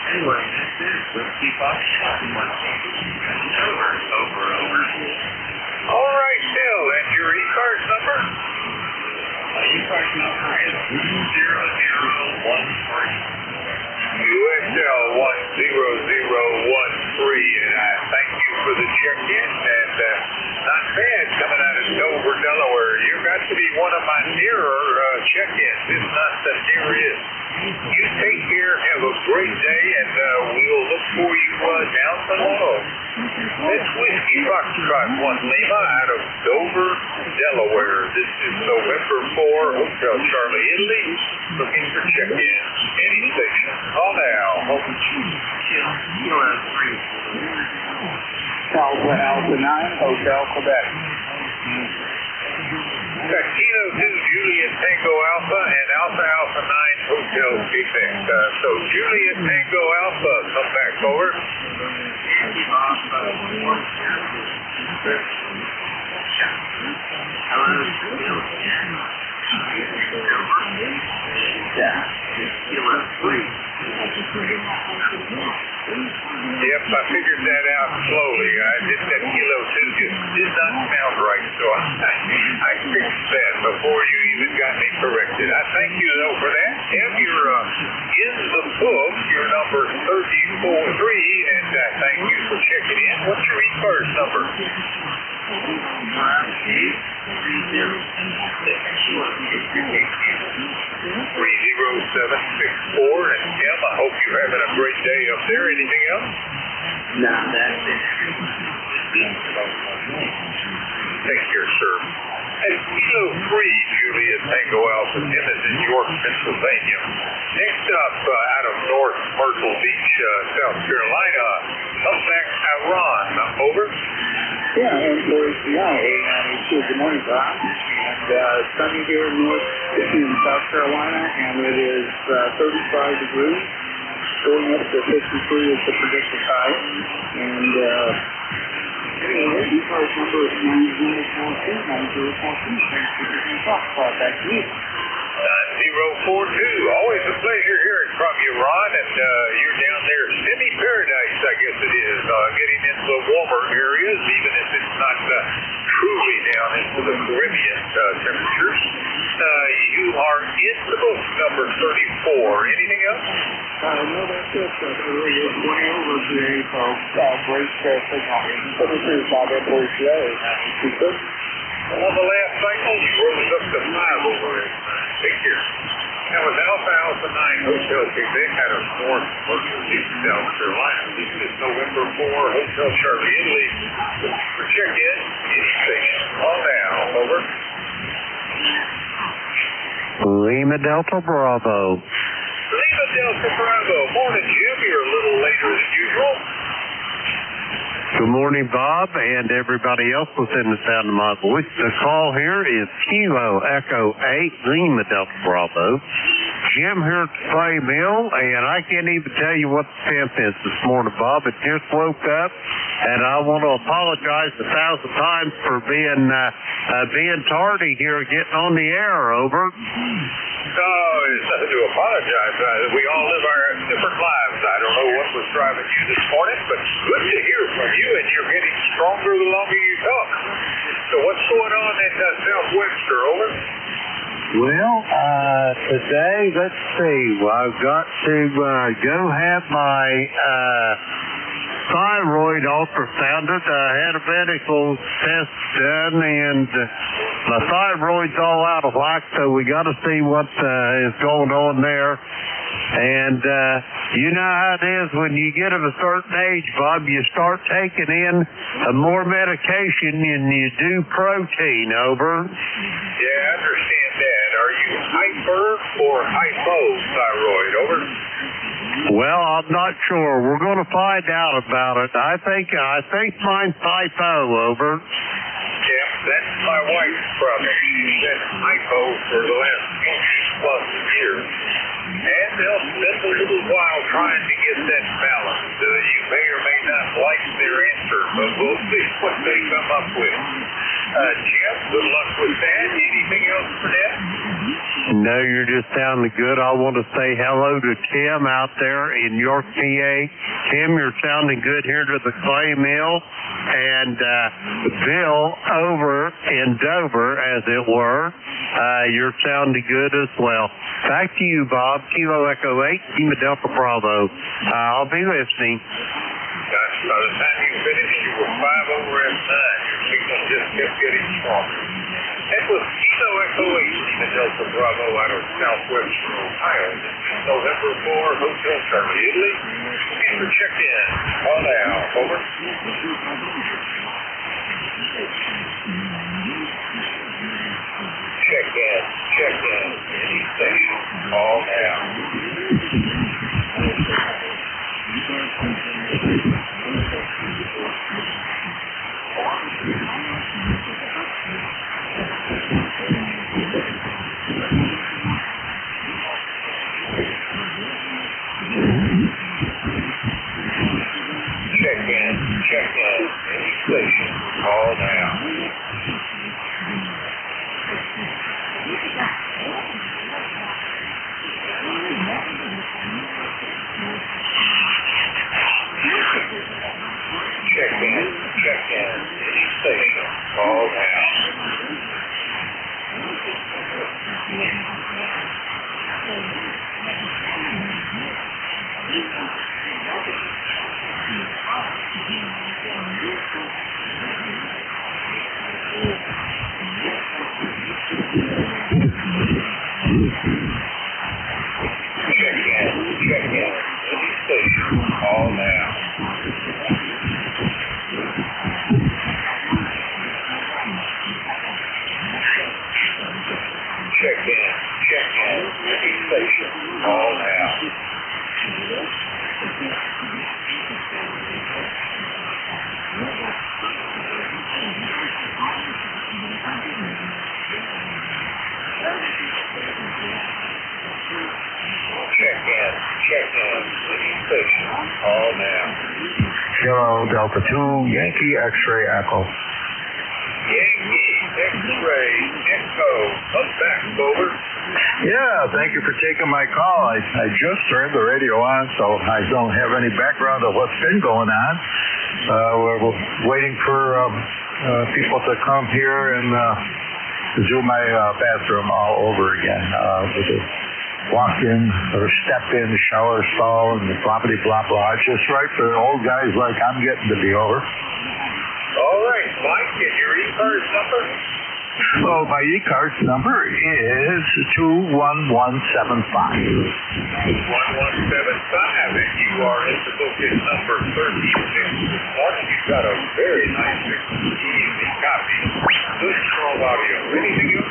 Anyway, this is Whiskey Foxtrot 1 great day, and we'll look for you down below. That's Whiskey Foxtrot 1 Lima out of Dover, Delaware. This is November 4, Hotel Charlie, Italy. Looking for check-in. Any station. Call now.
Alpha Alpha 9, Hotel Quebec.
Kilo 2, Juliet Tango Alpha, and Alpha Alpha 9, Hotel Quebec. So Juliet Tango Alpha, come back over. Yep, I figured that out slowly. That Kilo 2 just did not sound right, so I fixed that before you even got me corrected. I thank you, though, for that. Have your in the book, your number 343, and thank you for checking in. What's your ECARS number? 30764, and Tim, I hope you're having a great day up there. Anything else?
No, that's it.
Take care, sir. At Kilo 3, Juliet Tango Alpha, Tim is in York, Pennsylvania. Next up, out of North Myrtle Beach, South Carolina, Humpback Iran. Over.
Yeah, good morning, Bob. And sunny here in South Carolina, and it is 35 degrees. Going up to 53 is the predicted high. And anyway, ECARS number is 9042. Thanks for giving me a talk about that to you.
9042. Always a pleasure hearing from you, Ron. And you're down there, semi-paradise, I guess it is, getting into the warmer areas, even if it's not truly down into the Caribbean temperatures. You are in the book, number 34. Anything else?
No, that's it. We're going over today, so great signal. So this is Bob Edwards,
on the last cycle, you rose up to 5 over it. Take care. That was Alpha Alpha 9 Hotel Quebec out of North Myrtle Beach, South Carolina. This is November 4, Hotel Charlie, Italy. For check-in, any station. Call now. Over.
Lima Delta Bravo.
Lima Delta Bravo. Morning, Jim. You're a little later than usual.
Good morning, Bob, and everybody else within the sound of my voice. The call here is Kilo Echo 8, Lima Delta Bravo. Jim here at the Clay Mill, and I can't even tell you what the temp is this morning, Bob. I just woke up, and I want to apologize 1,000 times for being tardy here, getting on the air. Over.
Oh, it's nothing to apologize. We all live our different lives. I don't know what was driving you this morning, but good to hear from you, and you're getting stronger the longer you talk. So what's going on at Southwestern, over?
Well, today, let's see. Well, I've got to go have my thyroid ultrasounded. I had a medical test done, and my thyroid's all out of whack, so we got to see what is going on there. And you know how it is when you get of a certain age, Bob, you start taking in more medication than you do protein. Over.
Yeah, I understand that. Are you hyper or hypothyroid? Over.
Well, I'm not sure. We're going to find out about it. I think mine's hypo. Over.
Yeah, that's my wife's problem. She's been hypo for the last 20+ years. And they'll spend a little while trying to get that balance. You may or may not like their answer, but we'll see what they come up with. Jim, good luck with that. Anything else for that?
No, you're just sounding good. I want to say hello to Tim out there in York, PA. Tim, you're sounding good here to the Clay Mill. And Bill over in Dover, as it were, you're sounding good as well. Back to you, Bob. Kilo Echo 8, Lima Delta Bravo. I'll be listening.
Gosh, by the time you finished, you were 5 over at 9. Your signal just kept getting stronger. That was Kilo Echo 8, Lima Delta Alpha Bravo out of southwestern Ohio. This is November 4, Hotel Charlie, Italy. And for check-in. Call now. Over. Check-in. Check-in. Any station. Call now. Check-in. Check-in. Any station. Call now. Check-in. Check-in. Any station. Call now. Check-in. Check-in. Any station. Call now. Check-in. Check-in. Any station. Call now. Check-in. Check-in. Any station. Call now.
Kilo Delta 2, Yankee X-ray Echo.
Yankee X-ray Echo. Come back, over.
Yeah, thank you for taking my call. I just turned the radio on, so I don't have any background of what's been going on. We're waiting for people to come here and do my bathroom all over again. With a walk-in or step-in shower stall and blah, blah, blah, blah. It's just right for old guys like I'm getting to be over.
All right, Mike, and your ECARS number?
Well, my ECARS number is 21175.
1175, and you are in the book at number 36 this morning. You've got a very nice, easy copy. Good, strong audio. Anything else?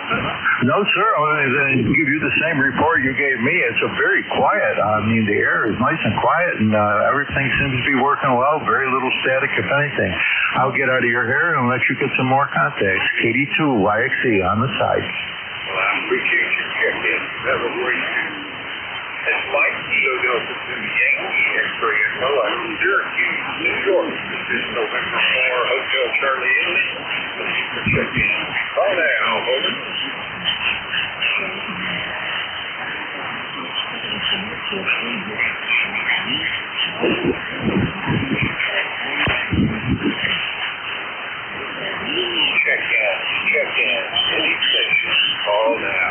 No, sir. Other than give you the same report you gave me. It's a very quiet. I mean, the air is nice and quiet, and everything seems to be working well. Very little static, if anything. I'll get out of your hair and let you get some more contacts. KD2YXE on the side.
Well, I appreciate your check-in. Have a great day. That's Mike, Kilo Delta 2, Yankee X-ray Echo out of Syracuse, New York. This is November 4, Hotel Charlie, Italy. Thank you for check-in. Call now, over. Check-in. Check-in. Any station. Call now.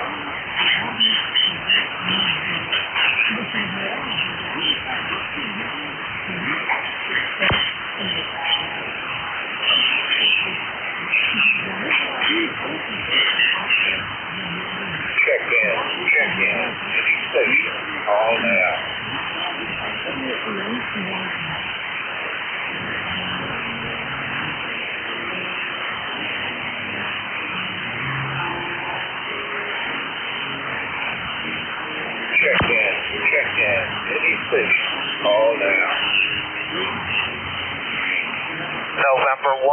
Check-in. Check-in. Any station. Call now. Check-in. Check-in. Any station. Call now.
November 1,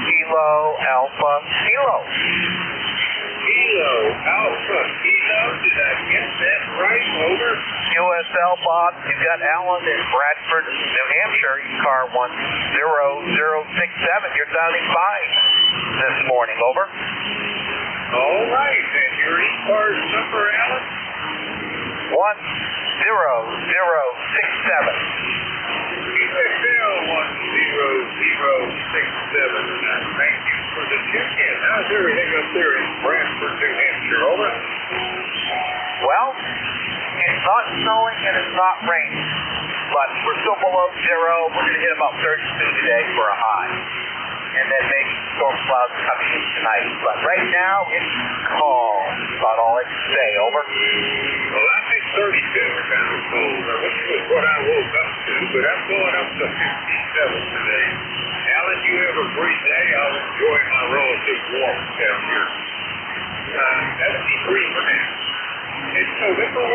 Kilo Alpha Kilo.
Kilo Alpha Kilo. Did I get that right? Over.
USL Bob, you've got Alan in Bradford, New Hampshire, car 10067. You're sounding fine this morning. Over.
All right. And your ECARS number, Alan?
10067.
USL 10067. Thank you for the check-in. How's everything up there in Bradford, New Hampshire? Over.
Well, it's not snowing and it's not raining, but we're still below zero. We're going to hit about 32 today for a high. And then maybe storm clouds coming in tonight. But right now, it's calm. about all it can say. Over.
Well, I think 32 is kind of cold, which was what I woke up to, but I'm going up to 57 today. Alan, you have a great day. I'll enjoy my relative warmth down here. 73 minutes. It's November 1,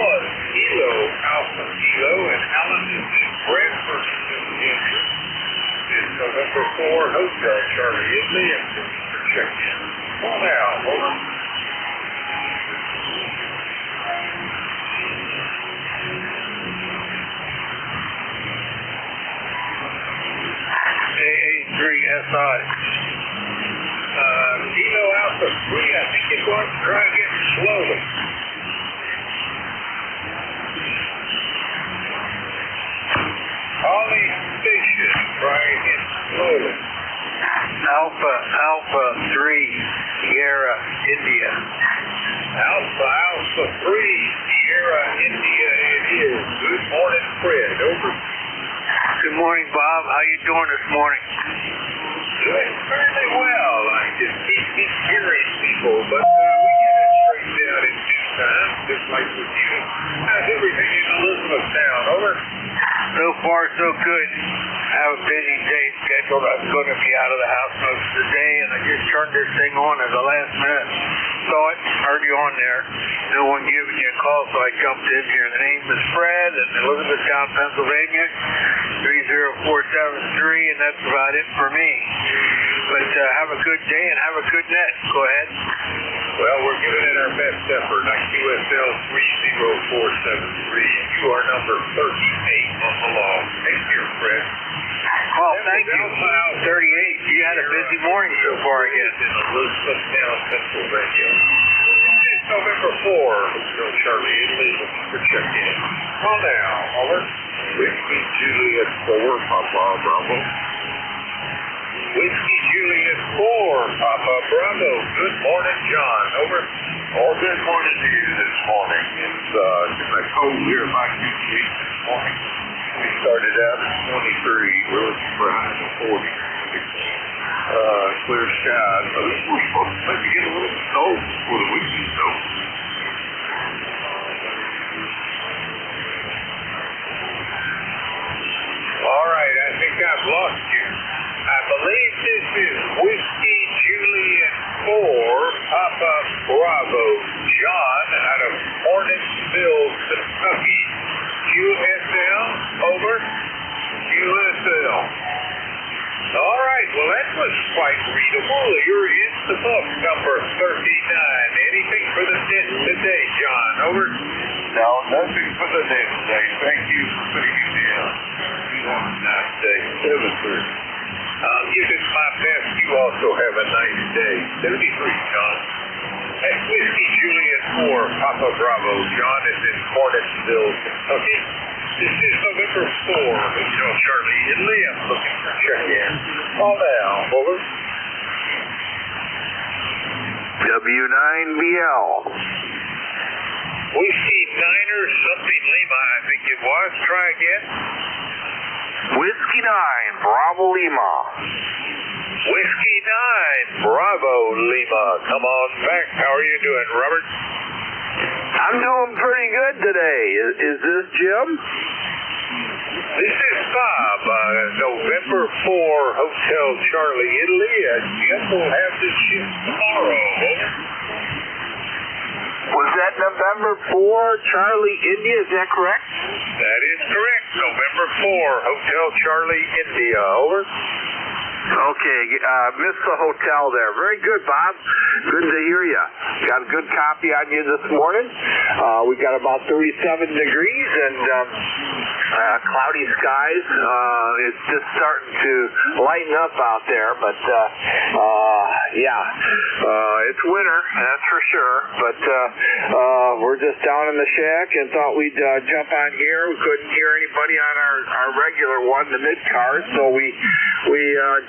Kilo, Alpha Kilo, and Alan is in Bradford, Virginia. It's November 4, Hotel Charlie Italy, and check-in. Come on out, over.
AA3SI.
Kilo Alpha 3, I think it's going to try again slowly. Holly Station, try again slowly.
Alpha 3, Sierra, India.
Alpha 3, Sierra, India, it is. Good morning, Fred, over.
Good morning, Bob. How you doing this morning?
Doing fairly well. I just keep hearing people, but we get it straightened out in due time, just like with you. How's everything in Elizabethtown, over?
So far, so good. I have a busy day scheduled. I'm going to be out of the house most of the day, and I just turned this thing on at the last minute. Saw it, heard you on there. No one giving you a call, so I jumped in here. The name is Fred, and Elizabethtown, Pennsylvania, 30473, and that's about it for me. But have a good day and have a good net. Go ahead.
Well, we're giving it our best effort. QSL 30473, and you are number 38 on the log. Take care, Fred.
Well, thank you. 38. You had a busy morning so far, I guess.
In Elizabethtown, Pennsylvania. It's November 4, Hotel Charlie Italy, looking for check-in. Call now, over. Whiskey Juliet 4, Papa Bravo. Whiskey Juliet 4, Papa Bravo. Good morning, John. Over.
Oh, good morning to you this morning. It's kind of cold here by QT this morning. We started out at 23. We're looking for a high of 40. Clear skies. So we're supposed to maybe get a little snow before the weekend, though.
All right, I think I've lost you. I believe this is Whiskey Juliet 4, Papa Bravo, John, out of Hornetsville, Kentucky. QSL, over. QSL. All right, well, that was quite readable. You're in the book, number 39. Anything for the net today, John? Over.
No, nothing for the net today. Thank you for putting it in.
You have a nice day. 7:30. I'll give it my best. You also have a nice day. 73, John. Hey, Whiskey Juliet 4, Papa Bravo. John is in Hornetsville, Kentucky. This is November 4, Hotel Charlie Italy. I'm looking for check-in. Call now, over.
W9BL.
Whiskey Niner, something Lima, I think it was. Try again.
Whiskey 9, Bravo Lima.
Whiskey 9, Bravo Lima. Come on back. How are you doing, Robert?
I'm doing pretty good today. Is this Jim?
This is Bob. November 4, Hotel Charlie Italy. Jim will have the ship tomorrow.
Was that November 4, Charlie India? Is that correct?
That is correct. November 4, Hotel Charlie India. Over.
Okay, missed the hotel there. Very good, Bob. Good to hear you. Got a good copy on you this morning. We got about 37 degrees and cloudy skies. It's just starting to lighten up out there, but it's winter, that's for sure. But we're just down in the shack and thought we'd jump on here. We couldn't hear anybody on our regular one, the mid-cars, so we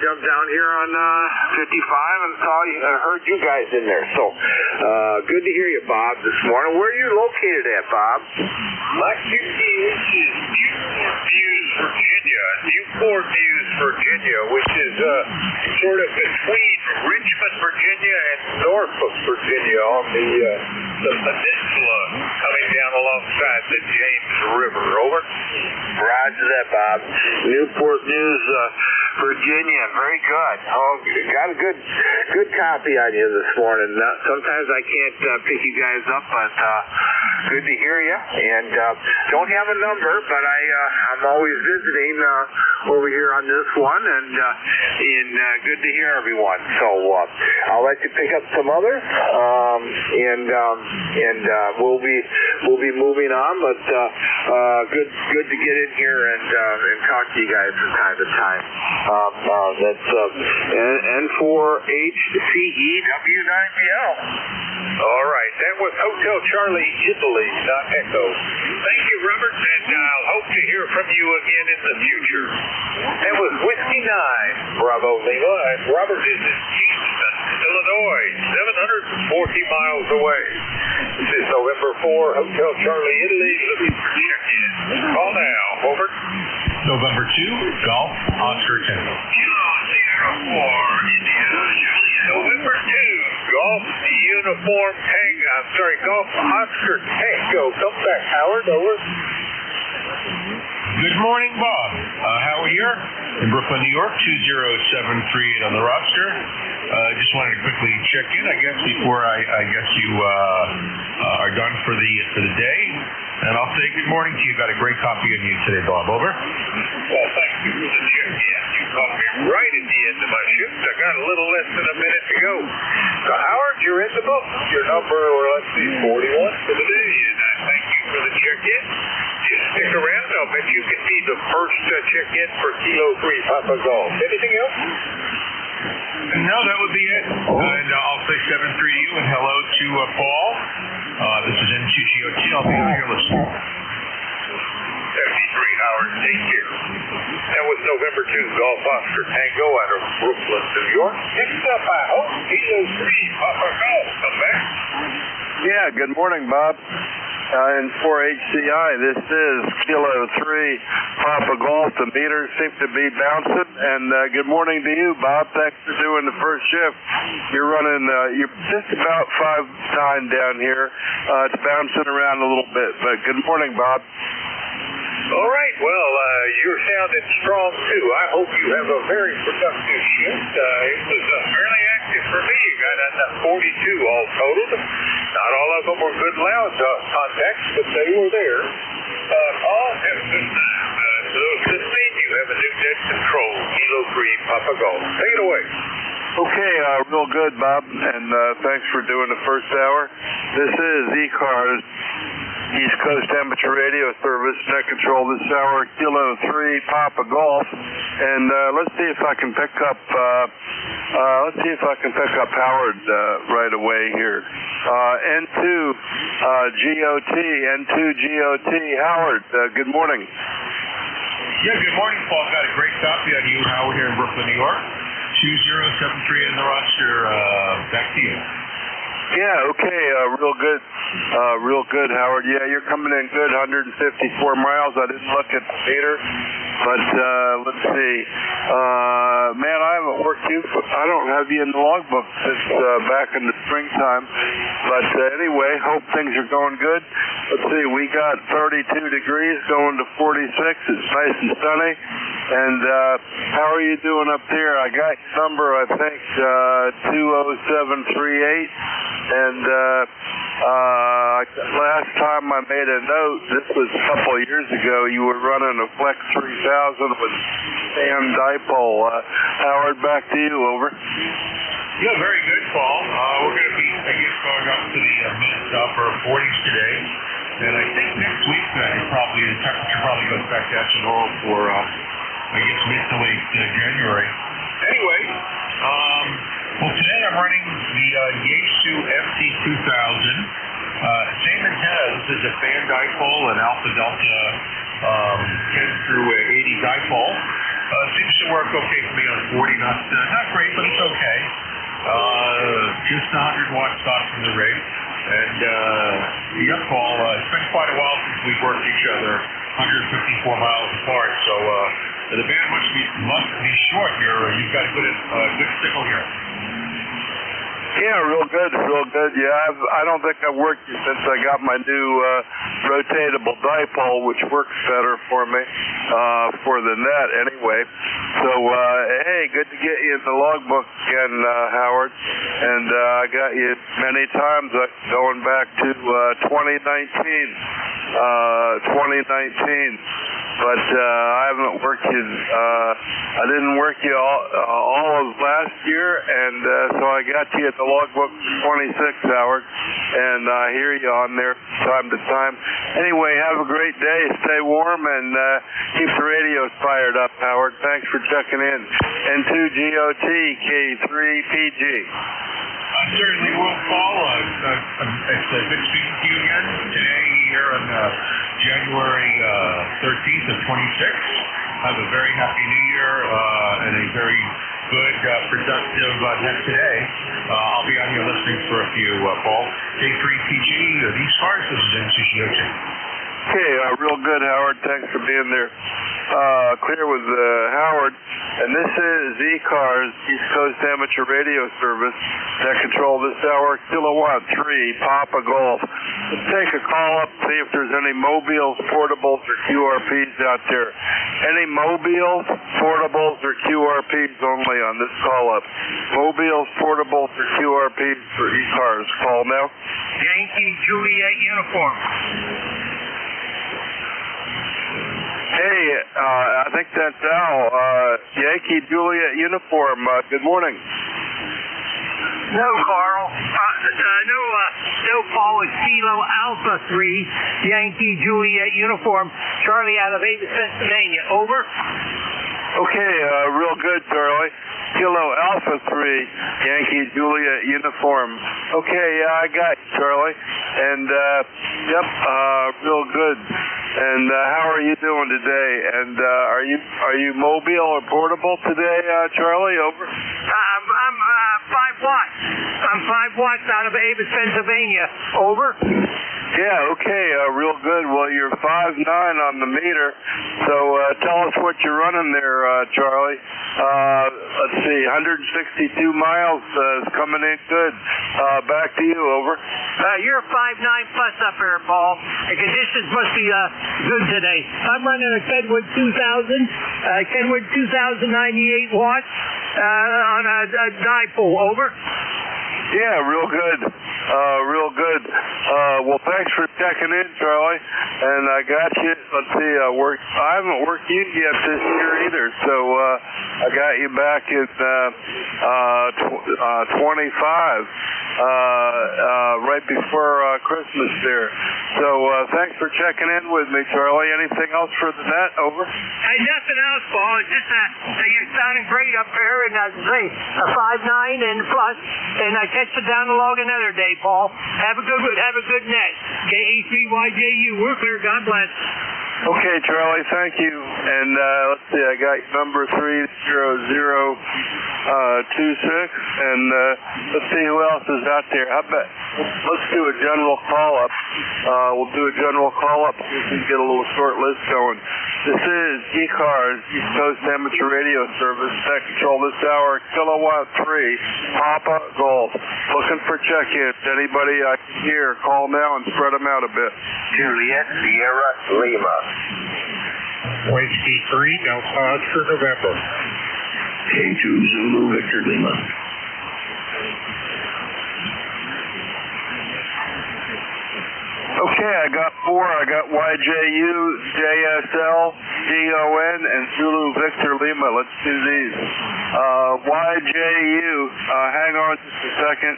jumped down here on 55 and heard you guys in there. So good to hear you, Bob, this morning. Where are you located at, Bob?
My QTH is Newport News, Virginia. Newport News, Virginia, which is sort of between Richmond, Virginia and Norfolk, Virginia on the the peninsula coming down alongside the James River. Over.
Roger that, Bob. Newport News, Virginia. Very good. Oh, got a good copy on you this morning. Sometimes I can't pick you guys up, but good to hear you. And don't have a number, but I'm always visiting over here on this one, and good to hear everyone. So I'll let you pick up some others, and we'll be moving on. But good to get in here and talk to you guys from time to time. That's N4HCEW9BL.
All right, that was Hotel Charlie, Italy, not Echo. Thank you, Robert, and I'll hope to hear from you again in the future. That was Whiskey 9, Bravo Lima, and Robert is in Kingston, Illinois, 740 miles away. This is November 4, Hotel Charlie, Italy, looking for check-in. Call now, over.
November 2, Golf, Oscar Tango.
Kilo Sierra 4, India, Juliet. November 2, Golf, Uniform Tango, Golf, Oscar Tango. Come back, Howard, over.
Good morning, Bob. Howard here in Brooklyn, New York, 20738 on the roster. Just wanted to quickly check in, I guess, before I guess you are done for the day. And I'll say good morning to you. Got a great copy of you today, Bob. Over.
Well, thank you for the check-in. You caught me right at the end of my shift. I got a little less than a minute to go. So, Howard, you're in the book. Your number, let's see, 41 for the day. And I thank you for the check-in. Just stick around. I'll bet you can be the first check-in for Kilo 3 Papa Golf. Anything else?
No, that would be it. And I'll say 7-3 to you and hello to Paul. This is N2GOT. I'll be here listening.
73, Howard. Take care. That was November 2, Golf Oscar Tango out of Brooklyn, New York. Next up, I hope, Kilo 3 Papa Golf. Come back.
Yeah, good morning, Bob. In 4HCI, this is Kilo 3 Papa Golf. The meters seem to be bouncing. And good morning to you, Bob. Thanks for doing the first shift. You're running, you're just about 5'9" down here. It's bouncing around a little bit. But good morning, Bob.
All right. Well, you're sounding strong, too. I hope you have a very productive shift. It was fairly active for me. You got 42 all totaled. Not all of them were good loud contacts, but they were there. Paul, have a good time. To those listening, you have a new dead control, Kilo 3 Papa Golf. Take it away.
Okay, real good, Bob, and thanks for doing the first hour. This is ECARS, East Coast Amateur Radio Service, net control this hour, Kilo 3 Papa Golf, and let's see if I can pick up Howard right away here. N2GOT, Howard, good morning.
Yeah, good morning, Paul. Got a great copy on you, Howard, here in Brooklyn, New York. 2073 in the roster. Back to you.
Yeah, okay, real good, Howard. Yeah, you're coming in good, 154 miles. I didn't look at the meter, but let's see. Man, I haven't worked I don't have you in the logbook since back in the springtime. But anyway, hope things are going good. Let's see, we got 32 degrees going to 46. It's nice and sunny. And how are you doing up there? I got your number, I think, 20738. And last time I made a note, this was a couple of years ago, you were running a Flex 3000 with Sam Dipole. Howard, back to you, over.
Yeah, very good, Paul. We're going to be, I guess, going up to the mid-upper 40s today. And I think next week the temperature probably goes back down to normal for, I guess, mid to late January. Anyway, well, today I'm running the Yaesu FT2000. Same antenna. This is a fan dipole, an Alpha Delta 10 through 80 dipole. Seems to work okay for me on 40. Not great, but it's okay. Just 100 watts off from the rig. And yeah, Paul, it's been quite a while since we've worked each other 154 miles apart. So the band must be short here. You've got a good signal here.
Yeah, real good, real good. Yeah, I don't think I've worked you since I got my new rotatable dipole, which works better for me, for the net anyway. So, hey, good to get you in the logbook again, Howard. And I got you many times going back to 2019. But I haven't worked you, I didn't work you all of last year, and so I got you at the logbook 26, Howard, and I hear you on there time to time. Anyway, have a great day, stay warm, and keep the radios fired up, Howard. Thanks for checking in. N2GOT, K3PG.
Certainly will, Paul. It's good speaking to you again today here on January 13th of 26. Have a very happy New Year and a very good, productive net today. I'll be on here listening for a few, Paul. K3PG, ECARS, this is NJ2US.
Okay, real good, Howard. Thanks for being there. Clear with Howard, and this is ECARS, East Coast Amateur Radio Service, that control this hour, Kilowatt 3, Papa Golf. Let's take a call up, see if there's any mobiles, portables, or QRPs out there. Any mobiles, portables, or QRPs only on this call up. Mobiles, portables, or QRPs for ECARS. Call now.
Yankee Juliet uniform.
Hey, I think that's Al. Yankee Juliet uniform. Good morning.
No, Carl. No, Paul. It's Kilo Alpha 3, Yankee Juliet uniform. Charlie out of Avis, Pennsylvania. Over.
Okay, real good, Charlie. Kilo Alpha 3, Yankee Juliet uniform. Okay, yeah, I got you, Charlie. And, yep, real good. And how are you doing today? And are you mobile or portable today, Charlie? Over.
I'm 5 watts. I'm 5 watts out of Avis, Pennsylvania. Over.
Yeah, okay, real good. Well, you're 5'9" on the meter, so tell us what you're running there, Charlie. Let's see, 162 miles is coming in good. Back to you, over.
You're 5'9" plus up here, Paul. The conditions must be good today. I'm running a Kenwood 2098 watts on a dipole. Over.
Yeah, real good. Real good. Well, thanks for checking in, Charlie. And I got you. Let's see, I haven't worked you yet this year either, so I got you back in 25, right before Christmas there. So thanks for checking in with me, Charlie. Anything else for the net? Over.
Hey, nothing else, Paul. It's just you're sounding great up here, and I say a 5'9" and plus, and I catch you down the log another day, Paul. Have a good net. KE3YJU. We're clear. God bless.
Okay, Charlie, thank you. And let's see, I got number 30026, and let's see who else is out there. How about let's do a general call-up. We'll do a general call-up so we can get a little short list going. This is ECARS, East Coast Amateur Radio Service, that control this hour, Kilowatt 3, Papa Golf. Looking for check-ins. Anybody I can hear, call now and spread them out a bit.
Juliet Sierra Lima.
Whiskey 3, Delta Oscar November.
K2 Zulu Victor Lima.
Okay, I got 4. I got YJU, JSL, DON, and Zulu Victor Lima. Let's do these. YJU, hang on just a second.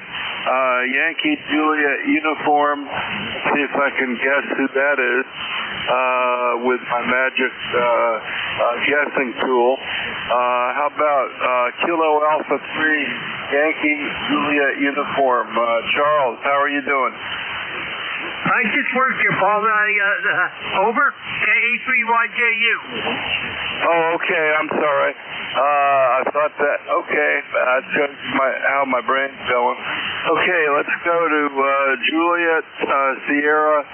Yankee Juliet uniform. Let's see if I can guess who that is with my magic guessing tool. How about Kilo Alpha 3, Yankee Juliet uniform. Charles, how are you doing?
I just worked here, Paul. Over. KE3YJU.
Oh, okay. I'm sorry. I thought that. Okay. That shows how my brain's going. Okay, let's go to Juliet Sierra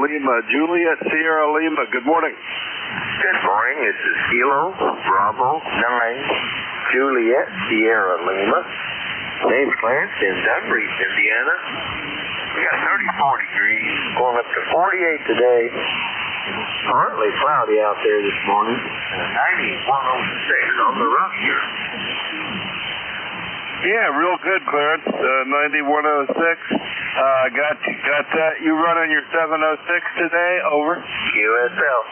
Lima. Juliet Sierra Lima. Good morning.
Good morning. This is Kilo Bravo 9 Juliet Sierra Lima. Name's Clarence in Dunbury, Indiana. We got 34 degrees, going up to 48 today. Partly cloudy out there this morning. 9106 on the rough here.
Yeah, real good, Clarence. 9106. Got that. You running your 706 today? Over.
QSL.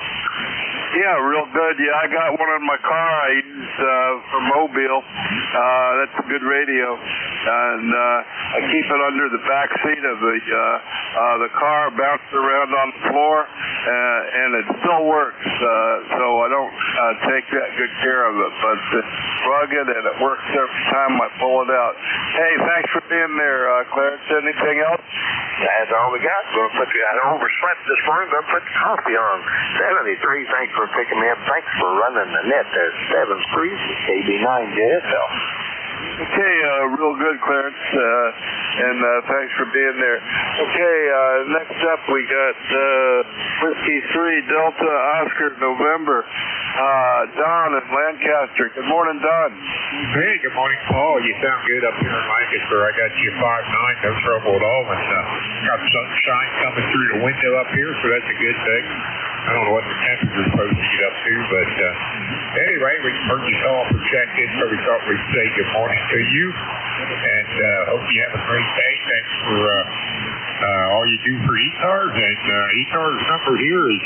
Yeah, real good. Yeah, I got one in my car I use for Mobile. That's a good radio. And I keep it under the back seat of the car, bounces around on the floor, and it still works. So I don't take that good care of it, but it's rugged and it works every time I pull it out. Hey, thanks for being there, Clarence. Anything else?
That's all we got. I overslept this morning. Gonna put the coffee on. 73. Thanks for picking me up. Thanks for running the net there. 7-3 KB9JSL.
Okay, real good, Clarence, and thanks for being there. Okay, next up we got Whiskey 3 Delta Oscar November. Don in Lancaster. Good morning, Don.
Hey, good morning, Paul. You sound good up here in Lancaster. I got you 5'9", no trouble at all, and got sunshine coming through the window up here, so that's a good thing. I don't know what the temperature's supposed to get up to, but anyway, we heard you call for check-in, so we thought we'd say good morning to you, and hope you have a great day. Thanks for all you do for ECARS, and ECARS number here is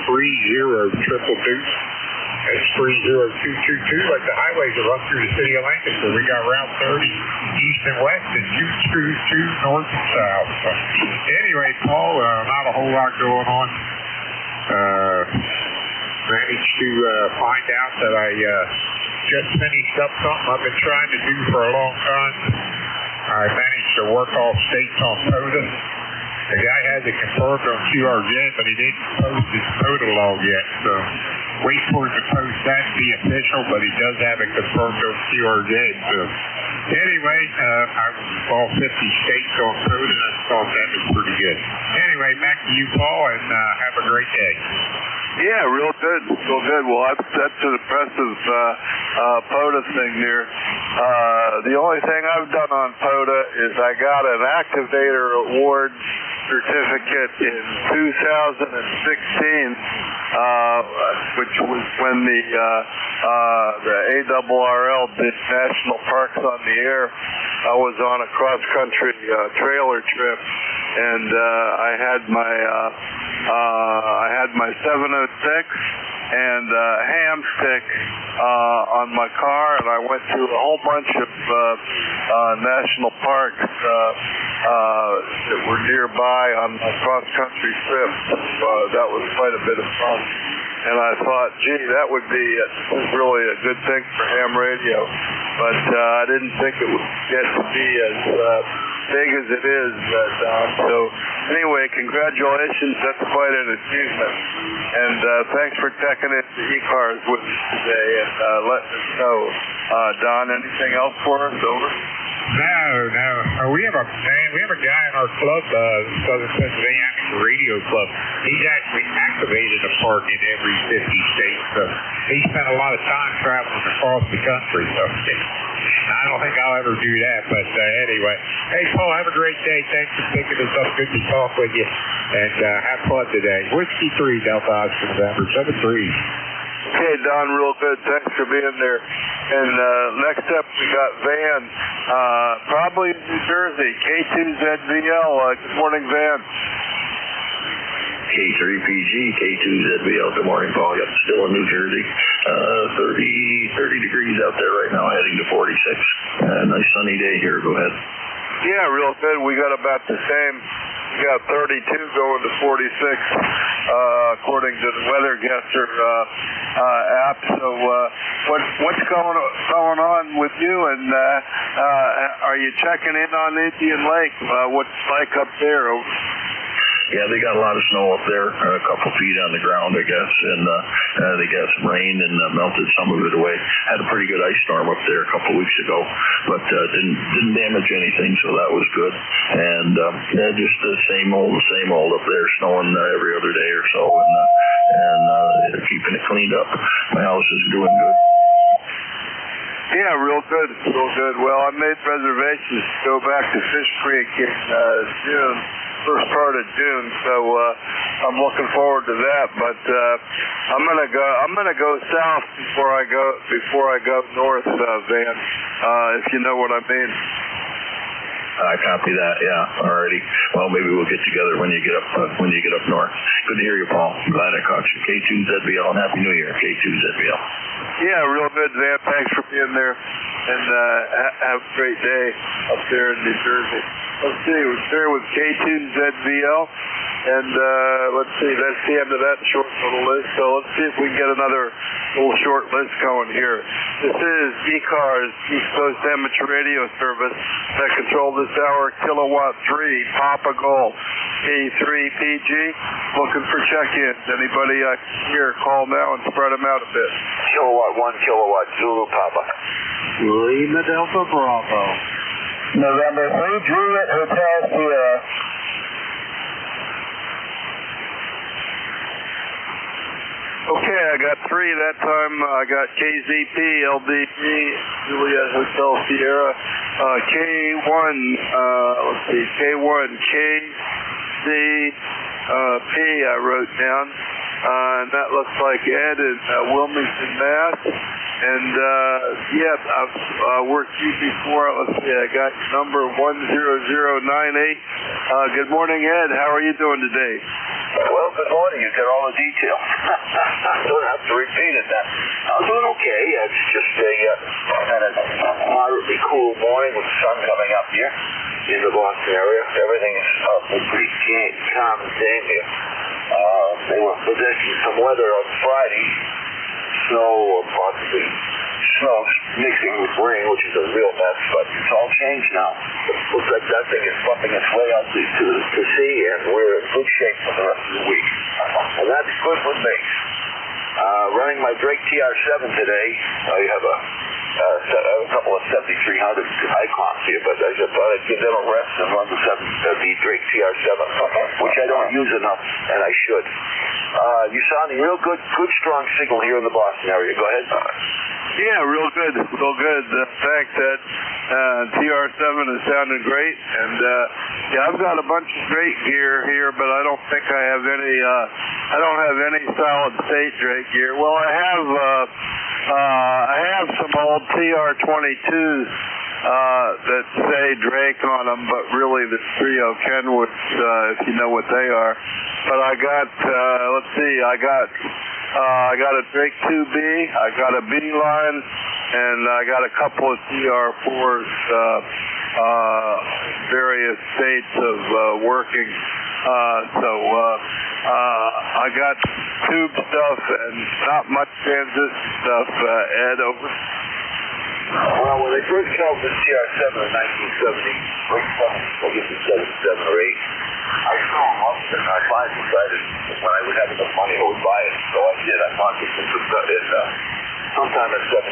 3022. It's 30222. Like the highways that run through the city of Lancaster, we got Route 30 east and west, and 222 north and south. So, anyway, Paul, not a whole lot going on. Managed to find out that I just finished up something I've been trying to do for a long time. I managed to work off states on POTA. The guy has it confirmed on QRZ, but he didn't post his POTA log yet, so wait for him to post that and be official, but he does have it confirmed on QRZ. So anyway, I all 50 states on POTA, and I thought that was pretty good. Anyway, back to you, Paul, and have a great day.
Yeah, real good, real good. Well, that's an impressive POTA thing there. The only thing I've done on POTA is I got an Activator Award certificate in 2016, which was when the ARRL did National Parks on the Air. I was on a cross-country trailer trip, and I had my 706 and ham stick on my car, and I went to a whole bunch of national parks that were nearby on my cross-country trip. That was quite a bit of fun. And I thought, gee, that would be really a good thing for ham radio. But I didn't think it would get to be as big as it is, Don. So anyway, congratulations. That's quite an achievement. And thanks for checking in the ECARS with us today and letting us know. Don, anything else for us? Over?
No. We have a guy in our club, Southern Pennsylvania Radio Club. He's actually activated a park in every 50 states. So he spent a lot of time traveling across the country. So I don't think I'll ever do that. But anyway, hey, Paul, have a great day. Thanks for picking us up. Good to talk with you. And have fun today. Whiskey 3, Delta Oscar November 73.
Okay, Don, real good. Thanks for being there. And next up, we got Van, probably in New Jersey, K2ZVL. Good morning, Van.
K3PG, K2ZVL. Good morning, Paul. Yep, still in New Jersey. 30 degrees out there right now, heading to 46. Nice sunny day here. Go ahead.
Yeah, real good. We got about the same. We got 32 going to 46, according to the Weather Guesser app. So, what's going on with you? And are you checking in on Indian Lake? What's like up there?
Yeah, they got a lot of snow up there, a couple feet on the ground, I guess, and they got some rain and melted some of it away. Had a pretty good ice storm up there a couple weeks ago, but didn't damage anything, so that was good. And just the same old up there, snowing every other day or so, and they're keeping it cleaned up. My house is doing good.
Yeah, real good, real good. Well, I made reservations to go back to Fish Creek in June, first part of June, so I'm looking forward to that. But I'm gonna go south before I go north, Van. If you know what I mean.
I copy that. Yeah, alrighty. Well, maybe we'll get together when you get up north. Good to hear you, Paul. Glad I caught you. K2ZBL and Happy New Year, K2ZBL.
Yeah, real good, Van. Thanks for being there, and have a great day up there in New Jersey. Let's see, we're there with K2ZBL, and let's see, that's the end of that short little list. So let's see if we can get another little short list going here. This is ECARS, East Coast Amateur Radio Service, that control this hour, Kilowatt 3, Papa Golf, K3PG. Looking for check-ins. Anybody here, call now and spread them out a bit.
Kilowatt 1, Kilowatt Zulu, Papa.
Lima Delta Bravo.
November 3, Juliet Hotel Sierra.
Okay, I got 3 that time. I got KZP, LDP, Juliet Hotel Sierra, K1, let's see, K1, KZP I wrote down, and that looks like Ed in Wilmington, Mass. And, yeah, I've worked you before. Let's see, I got number 10098. Good morning, Ed. How are you doing today?
Well, good morning. You got all the detail. Don't have to repeat it then. I'm doing okay. It's just a kind of moderately cool morning with the sun coming up here in the Boston area. Everything is pretty calm and tame here. They were predicting some weather on Friday. Snow or possibly snow mixing with rain, which is a real mess, but it's all changed now. It looks like that thing is bumping its way out to sea, and we're in good shape for the rest of the week. And that's good with me. Running my Drake TR7 today. I have a couple of 7300 icons here, but I just thought I'd give them a rest and run the Drake TR7, which I don't use enough, and I should. You're sounding real good strong signal here in the Boston area. Go ahead.
Yeah, real good, real good. The fact that TR7 is sounding great, and yeah, I've got a bunch of great gear here, but I don't think I have any. I don't have any solid state Drake gear. Well, I have some old TR22s that say Drake on them, but really the Trio Kenwoods, if you know what they are. But I got, let's see, I got a Drake 2B, I got a B-line, and I got a couple of TR4s, various states of working. I got tube stuff and not much transistor stuff. Ed, over.
Well, when they first came out with this TR7 in 1970, I guess it's 77 or 8, I saw them up and I finally decided when I would have enough money I would buy it. So I did. I bought this sometime in 78,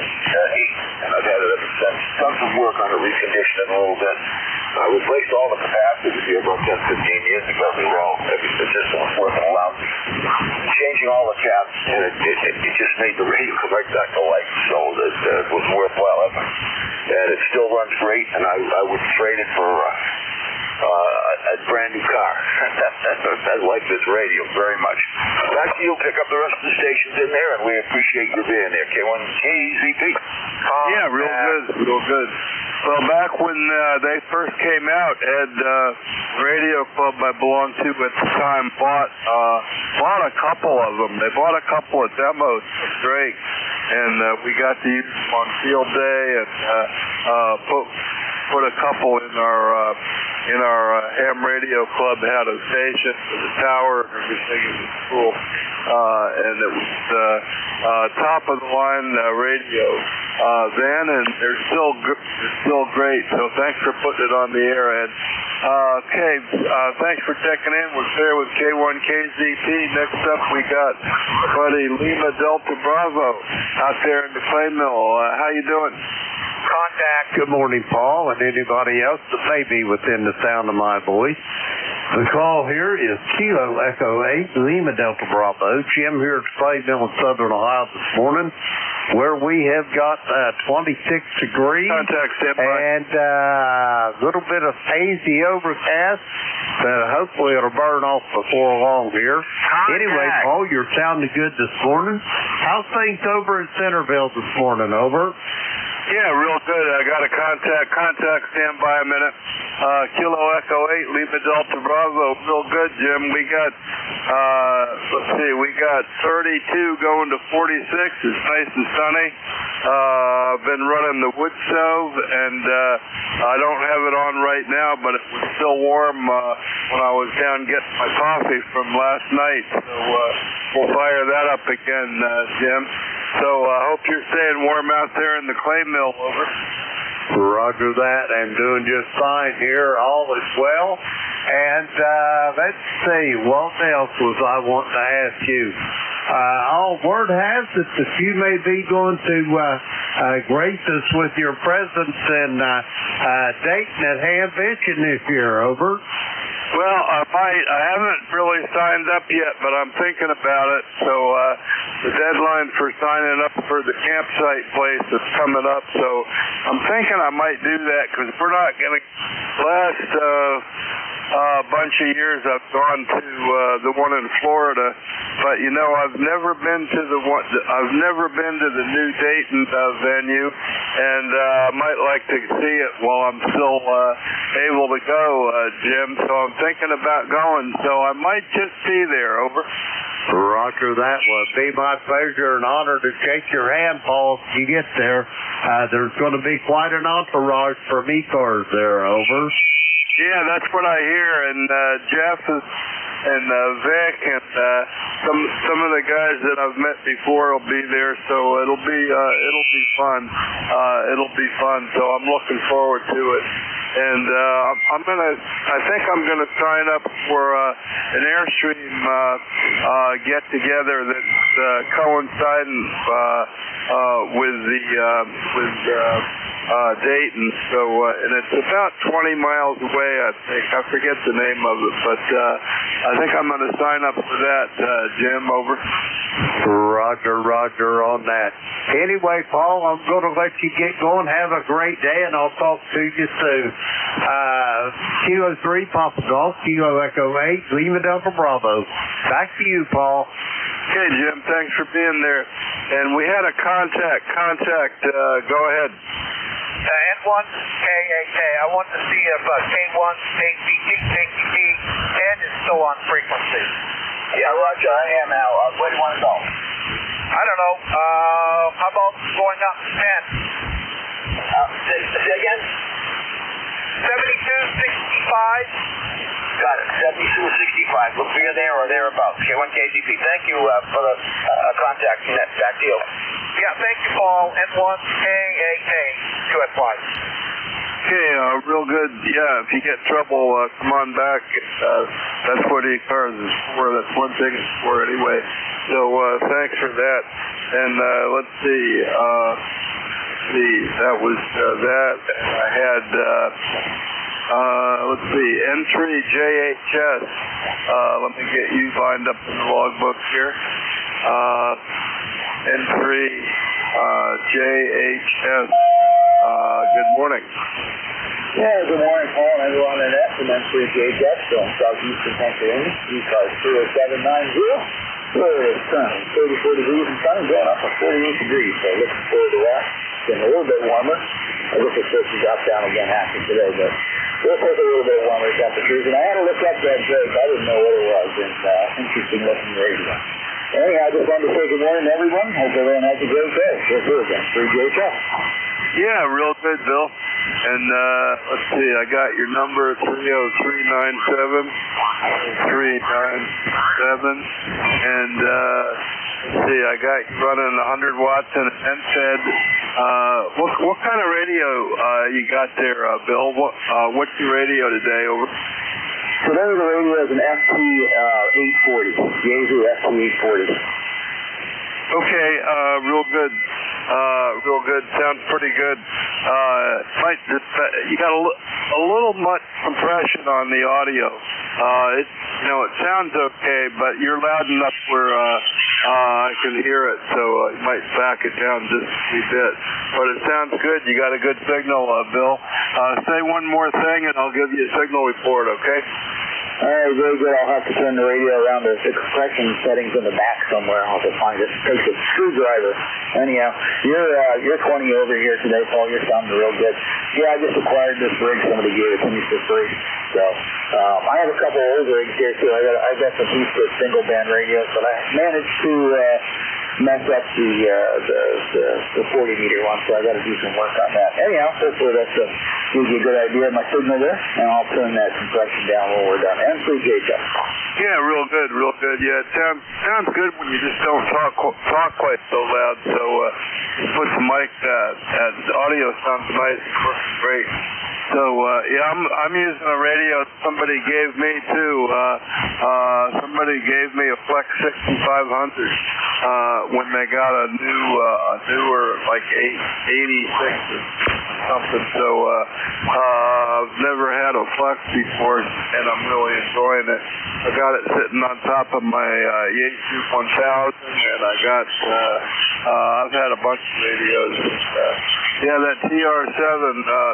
and I've had it ever since. Done some work on it, reconditioned it a little bit. I replaced all the capacitors here about 10, 15 years ago. The system was working lousy. Changing all the caps, and it just made the radio come right back to life, so that it was worthwhile effort. And it still runs great, and I would trade it for a brand new car. I like this radio very much. Back to you. Pick up the rest of the stations in there, and we appreciate your being there. K1 KZP.
Yeah, real good, real good. Well, back when they first came out, Ed, radio club I belonged to at the time bought a couple of them. They bought a couple of demos of Drake, and we got to use them on field day and put a couple in our ham radio club. Had a station for the tower and everything. It was cool, and it was top of the line radio then, and they're still great. So thanks for putting it on the air, Ed. Okay, thanks for checking in. We're there with K1KZP. Next up, we got buddy Lima Delta Bravo out there in the clay mill. How you doing?
Contact. Good morning, Paul, and anybody else that may be within the sound of my voice. The call here is Kilo Echo 8, Lima Delta Bravo. Jim here at the Clay Mill in Southern Ohio this morning. where we have got 26 degrees and a little bit of hazy overcast, but hopefully it'll burn off before long here. Anyway, Paul, you're sounding good this morning. How's things over in Centerville this morning? Over.
Yeah, real good. I got a contact, stand by a minute. Kilo Echo 8, Lima Delta Bravo, real good, Jim. We got, let's see, we got 32 going to 46. It's nice and sunny. I've been running the wood stove, and I don't have it on right now, but it was still warm when I was down getting my coffee from last night. So we'll fire that up again, Jim. So I hope you're staying warm out there in the clay mill, over.
Roger that. I'm doing just fine here. All is well. And let's see, what else was I wanting to ask you? Word has it that you may be going to grace us with your presence in Dayton at Hamvention this year, over.
Well, I haven't really signed up yet, but I'm thinking about it. So the deadline for signing up for the campsite place is coming up. So I'm thinking I might do that because we're not going to last bunch of years I've gone to the one in Florida, but you know I've never been to the new Dayton venue, and I might like to see it while I'm still able to go, Jim. So I'm thinking about going. So I might just be there, over.
Roger that. Well, it'd be my pleasure and honor to shake your hand, Paul, if you get there. There's going to be quite an entourage from ECARS there, over.
Yeah, that's what I hear, and Jeff and Vic and some of the guys that I've met before will be there, so it'll be fun. It'll be fun. So I'm looking forward to it. And I think I'm gonna sign up for an Airstream get together that's coinciding with Dayton. So and it's about 20 miles away, I think. I forget the name of it, but I think I'm gonna sign up for that, Jim, over.
Roger on that. Anyway, Paul, I'm going to let you get going. Have a great day, and I'll talk to you soon. Kilo 3, Papa Golf, Kilo Echo 8, Lima Delta Bravo. Back to you, Paul.
Okay, Jim, thanks for being there. And we had a contact. Go ahead.
N1KAK. I want to see if K1 KPP 10 is still on frequency.
Yeah, Roger, I am now. Where do you want to go?
I don't know. How about going up to 10?
Say again?
7265.
Got it. 7265. Look for you there or thereabouts. K1 KGP. Thank you for the contact. Back to you.
Yeah, thank you, Paul. N1KAK. Go ahead, fly.
Okay, real good. Yeah, if you get trouble, come on back. That's what ECARS is for. That's one thing it's for anyway. So thanks for that. And let's see. That was that. I had, let's see, N3JHS. Let me get you lined up in the logbook here. N3JHS. Good morning.
Yeah, good morning, Paul, and everyone in that. And N3JHS from southeastern Pennsylvania. ECARS 30790. It's sunny, 34 degrees and sunny, going up to 48 degrees. So looking forward to that. It's getting a little bit warmer. I guess it's supposed to drop down again after today, but we'll take a little bit warmer temperatures. And I had to look up that break. I didn't know what it was. And interesting looking radio. Anyhow, I just wanted to say good morning to everyone. Hope everyone has a great day. We'll do it again. 3JHS.
Yeah, real good, Bill. And let's see, I got your number 30397 and let's see, I got you running 100 watts and an NFED. What kind of radio you got there, Bill? What's your radio today, over?
Today the radio is an FT840, Yaesu FT840.
Okay, real good. Real good. Sounds pretty good. You got a a little much compression on the audio. It sounds okay, but you're loud enough where I can hear it, so you might back it down just a wee bit. But it sounds good. You got a good signal, Bill. Say one more thing, and I'll give you a signal report, okay?
All right, very good. I'll have to turn the radio around. There's the compression settings in the back somewhere. I'll have to find it. Take the screwdriver. Anyhow, you're 20 over here today, Paul. You're sounding real good. Yeah, I just acquired this rig. Somebody gave it to me for free. So I have a couple of old rigs here too. I got some Eastwood single band radios, but I managed to mess up the 40 meter one, so I got to do some work on that. Anyhow, hopefully that gives you a good idea of my signal there, and I'll turn that compression down when we're done. And free J-Chuck.
Yeah, real good, real good. Yeah, it sounds good when you just don't talk quite so loud. So put the mic, the audio sounds nice, works great. So I'm using a radio somebody gave me too. Somebody gave me a Flex 6500 when they got a newer like 86 or something. So I've never had a Flex before, and I'm really enjoying it. I got it sitting on top of my Yates 1000, and I've had a bunch of radios. That TR7,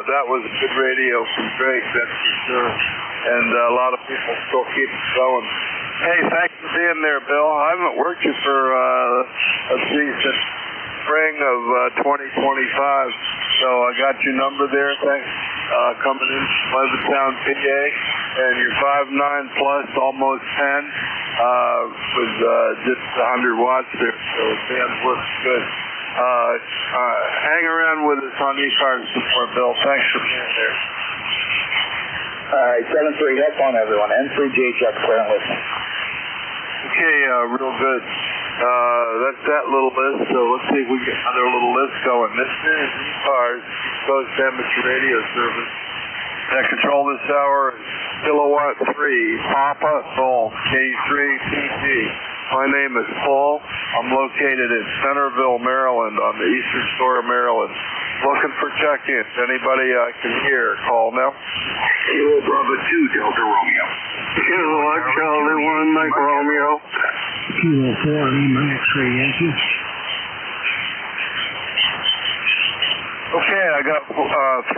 that was a good radio from Drake, that's for sure. And a lot of people still keep it going. Hey, thanks for being there, Bill. I haven't worked you for, since spring of 2025. So I got your number there. Thanks. Coming in from Levittown, PA. And you're 5'9 plus, almost 10, with just 100 watts there. So the band works good. Hang around with us on ECARS support, Bill. Thanks for being there.
All right, 7-3, have fun, everyone. And free J-Chuck, clear and listening.
Okay, real good. That's that little list, so let's see if we get another little list going. This is ECARS, Coast Amateur Radio Service. That control this hour is Kilowatt 3, Papa, Sol, K3TG. My name is Paul. I'm located in Centerville, Maryland, on the Eastern Shore of Maryland. Looking for check-ins. Anybody I can hear, call now.
Kilo Bravo 2, Delta Romeo.
Kilo Charlie 1, Mike Romeo.
Kilo 4, Lima X-ray Yankee.
Okay, I got 3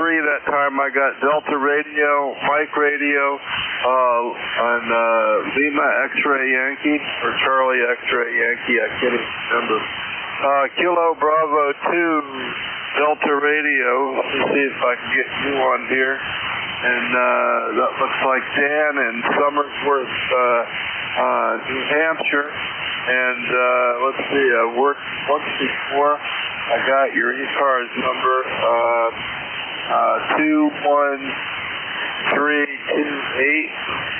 that time. I got Delta Radio, Mike Radio, and Lima X-ray Yankee, or Charlie X-ray Yankee, I can't even remember. Kilo Bravo 2, Delta Radio. Let me see if I can get you on here. And that looks like Dan in Somersworth, New Hampshire. And let's see, I worked once before. I got your ECARS number, 21328,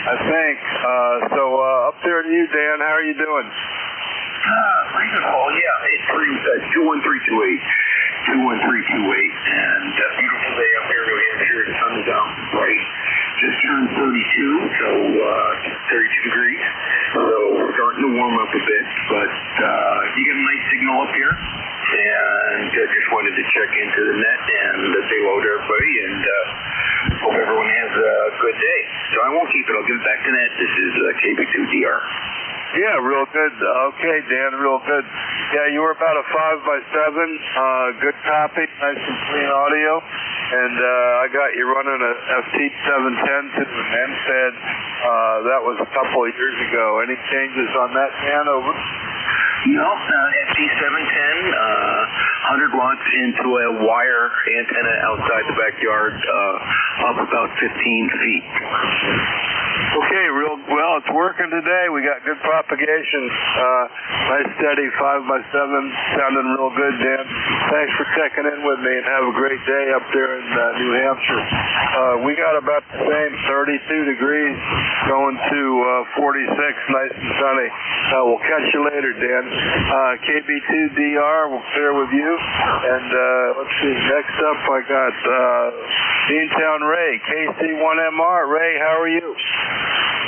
I think. So up there to you, Dan. How are you doing?
Pretty good, Paul. Yeah, it's 21328. 21328, and beautiful day up here in New Hampshire. The sun is out bright. Just turned 32, so 32 degrees. So we're starting to warm up a bit, but you get a nice signal up here. And just wanted to check into the net and say hello to everybody, and hope everyone has a good day. So I won't keep it. I'll give it back to Ned. This is KB2DR.
Yeah, real good. Okay, Dan, real good. Yeah, you were about a 5x7. Good copy, nice and clean audio. And I got you running a FT710 to the NSAID. That was a couple of years ago. Any changes on that, Dan? Over?
No, FT710, 100 watts into a wire antenna outside the backyard, up about 15 feet.
Okay, well, it's working today. We got good propagation. Nice steady 5x7, sounding real good, Dan. Thanks for checking in with me, and have a great day up there in New Hampshire. We got about the same 32 degrees going to 46, nice and sunny. We'll catch you later, Dan. KB2DR, we'll share with you. And let's see, next up I got Beantown Ray, KC1MR. Ray, how are you?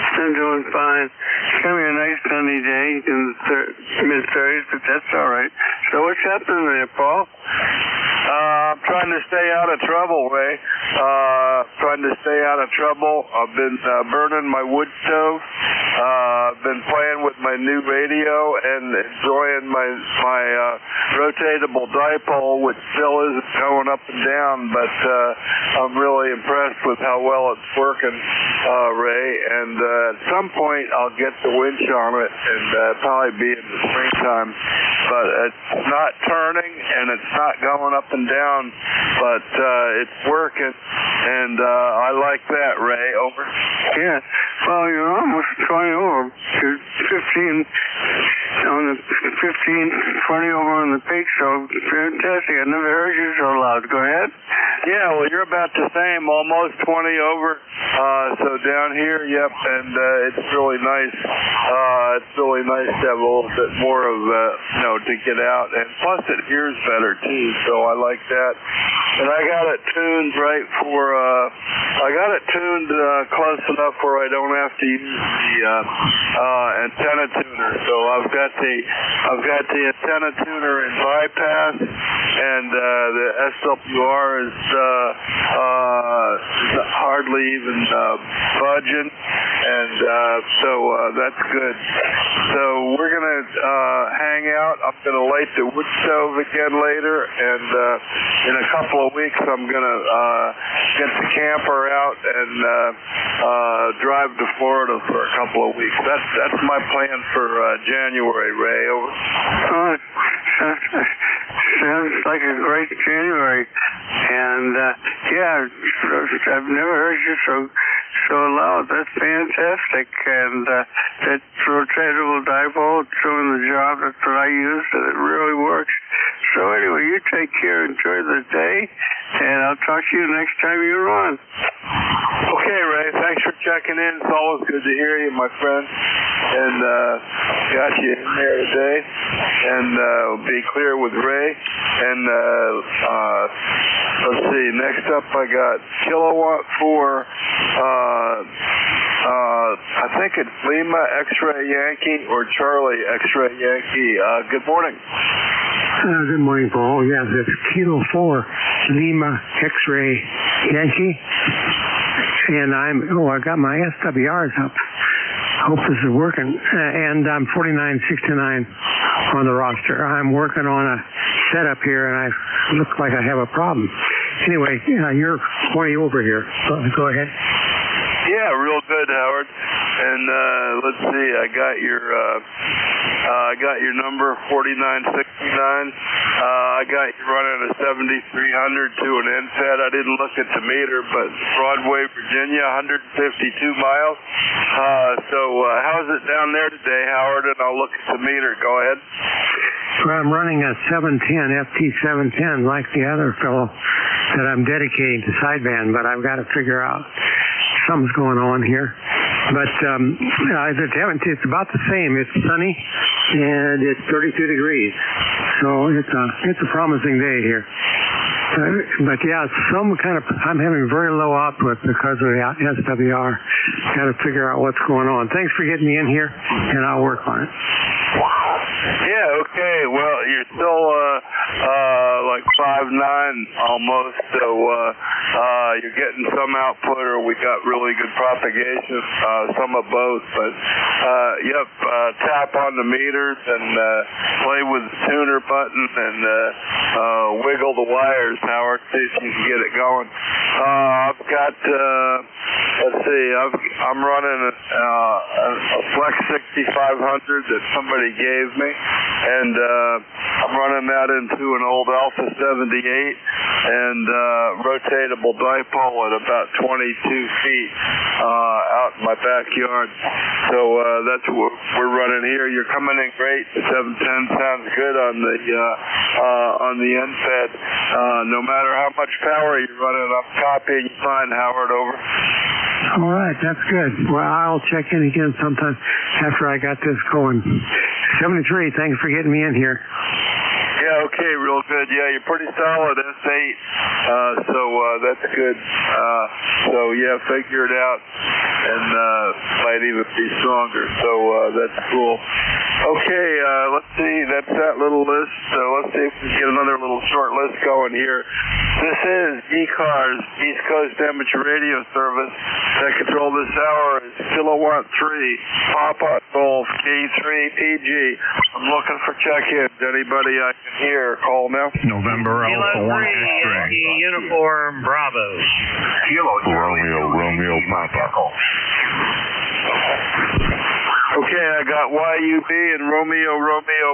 I'm doing fine. It's going to be a nice sunny day in the mid-30s, but that's all right. So what's happening there, Paul?
I'm trying to stay out of trouble, Ray. Trying trying to stay out of trouble. I've been burning my wood stove. I've been playing with my new radio and enjoying my rotatable dipole, which still isn't going up and down, but I'm really impressed with how well it's working, Ray. And at some point, I'll get the winch on it, and probably be in the springtime. But it's not turning, and it's not going up and down, but it's working, and I like that, Ray. Over.
Yeah. Well, you're almost 20 over. You're 15 on the 20 over on the peak, so fantastic. I never heard you so loud. Go ahead.
Yeah, well, you're about the same, almost 20 over. So down here, yep, and it's really nice. It's really nice to have a little bit more of, to get out, and plus it hears better too. So I like that. And I got it tuned right for. I got it tuned close enough where I don't have to use the antenna tuner. So I've got the antenna tuner in bypass, and the SWR is hardly even budging, and so that's good. So we're gonna hang out. I'm gonna light the wood stove again later, and in a couple of weeks I'm gonna get the camper out and drive to Florida for a couple of weeks. That's my plan for January, Ray. Over.
Sounds like a great January, and I've never heard you so loud. That's fantastic, and that rotatable dipole doing the job. That's what I use, and it really works. So anyway, you take care, enjoy the day, and I'll talk to you next time you're on.
Okay, Ray, thanks for checking in. It's always good to hear you, my friend. And got you in there today. And be clear with Ray. And let's see, next up I got Kilowatt 4. I think it's Lima X-Ray Yankee or Charlie X-Ray Yankee. Good morning.
Good morning, Paul. Yeah, it's Kilo 4 Lima X-Ray Yankee. And I got my SWRs up. Hope this is working. And I'm 4969 on the roster. I'm working on a setup here, and I look like I have a problem. Anyway, you're 20 over here. Go ahead.
Yeah, real good, Howard. And let's see, I got your number 4969. I got you running a 7300 to an NFED. I didn't look at the meter, but Broadway, Virginia, 152 miles. So how's it down there today, Howard? And I'll look at the meter. Go ahead.
Well, I'm running a 710, FT710, like the other fellow that I'm dedicating to sideband, but I've got to figure out something's going on here. But it's about the same. It's sunny, and it's 32 degrees. So it's a promising day here. But yeah, I'm having very low output because of the SWR. Got to figure out what's going on. Thanks for getting me in here, and I'll work on it.
Yeah, okay. Well, you're still like 5'9" almost, so you're getting some output, or we got really good propagation, some of both. But tap on the meters and play with the tuner button and wiggle the wires, Howard, see if you can get it going. I've got I'm running a Flex 6500 that somebody gave me, and I'm running that into an old Alpha 78 and rotatable dipole at about 22 feet out in my backyard. So that's what we're running here. You're coming in great. The 710 sounds good on the NFED. No matter how much power you're running, I'm copying you fine, Howard. Over.
All right, that's good. Well, I'll check in again sometime after I got this going. 73, thanks for getting me in here.
Yeah, okay, real good. Yeah, you're pretty solid, S8. So that's good. So yeah, figure it out, and might even be stronger. So that's cool. Okay, let's see. That's that little list. So let's see if we can get another little short list going here. This is ECARS, East Coast Amateur Radio Service. That control this hour is Kilowatt 3, Papa Golf, K3PG. I'm looking for check-ins. Anybody I can hear, call now.
November Alpha 1 X-ray.
Uniform Bravo.
Romeo Papa.
Okay, I got YUB and Romeo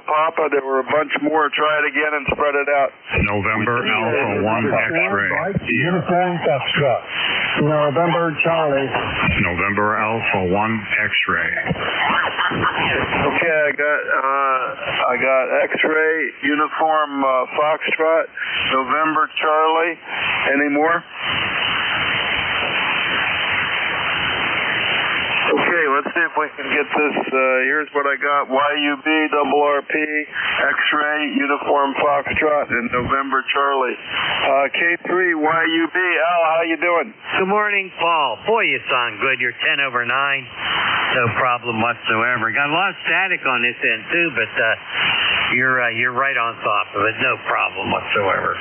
Papa. There were a bunch more. Try it again and spread it out.
November Alpha 1 X-ray.
Uniform Foxtrot. November Charlie.
November Alpha 1 X-ray.
Okay, I got X-ray, Uniform Foxtrot, November Charlie. Any more? Okay, let's see if we can get this. Here's what I got. YUB, RRP, X-ray, Uniform Foxtrot, and November Charlie. K3, YUB. Al, how you doing?
Good morning, Paul. Boy, you sound good. You're 10 over 9. No problem whatsoever. Got a lot of static on this end, too, but you're right on top of it. No problem whatsoever.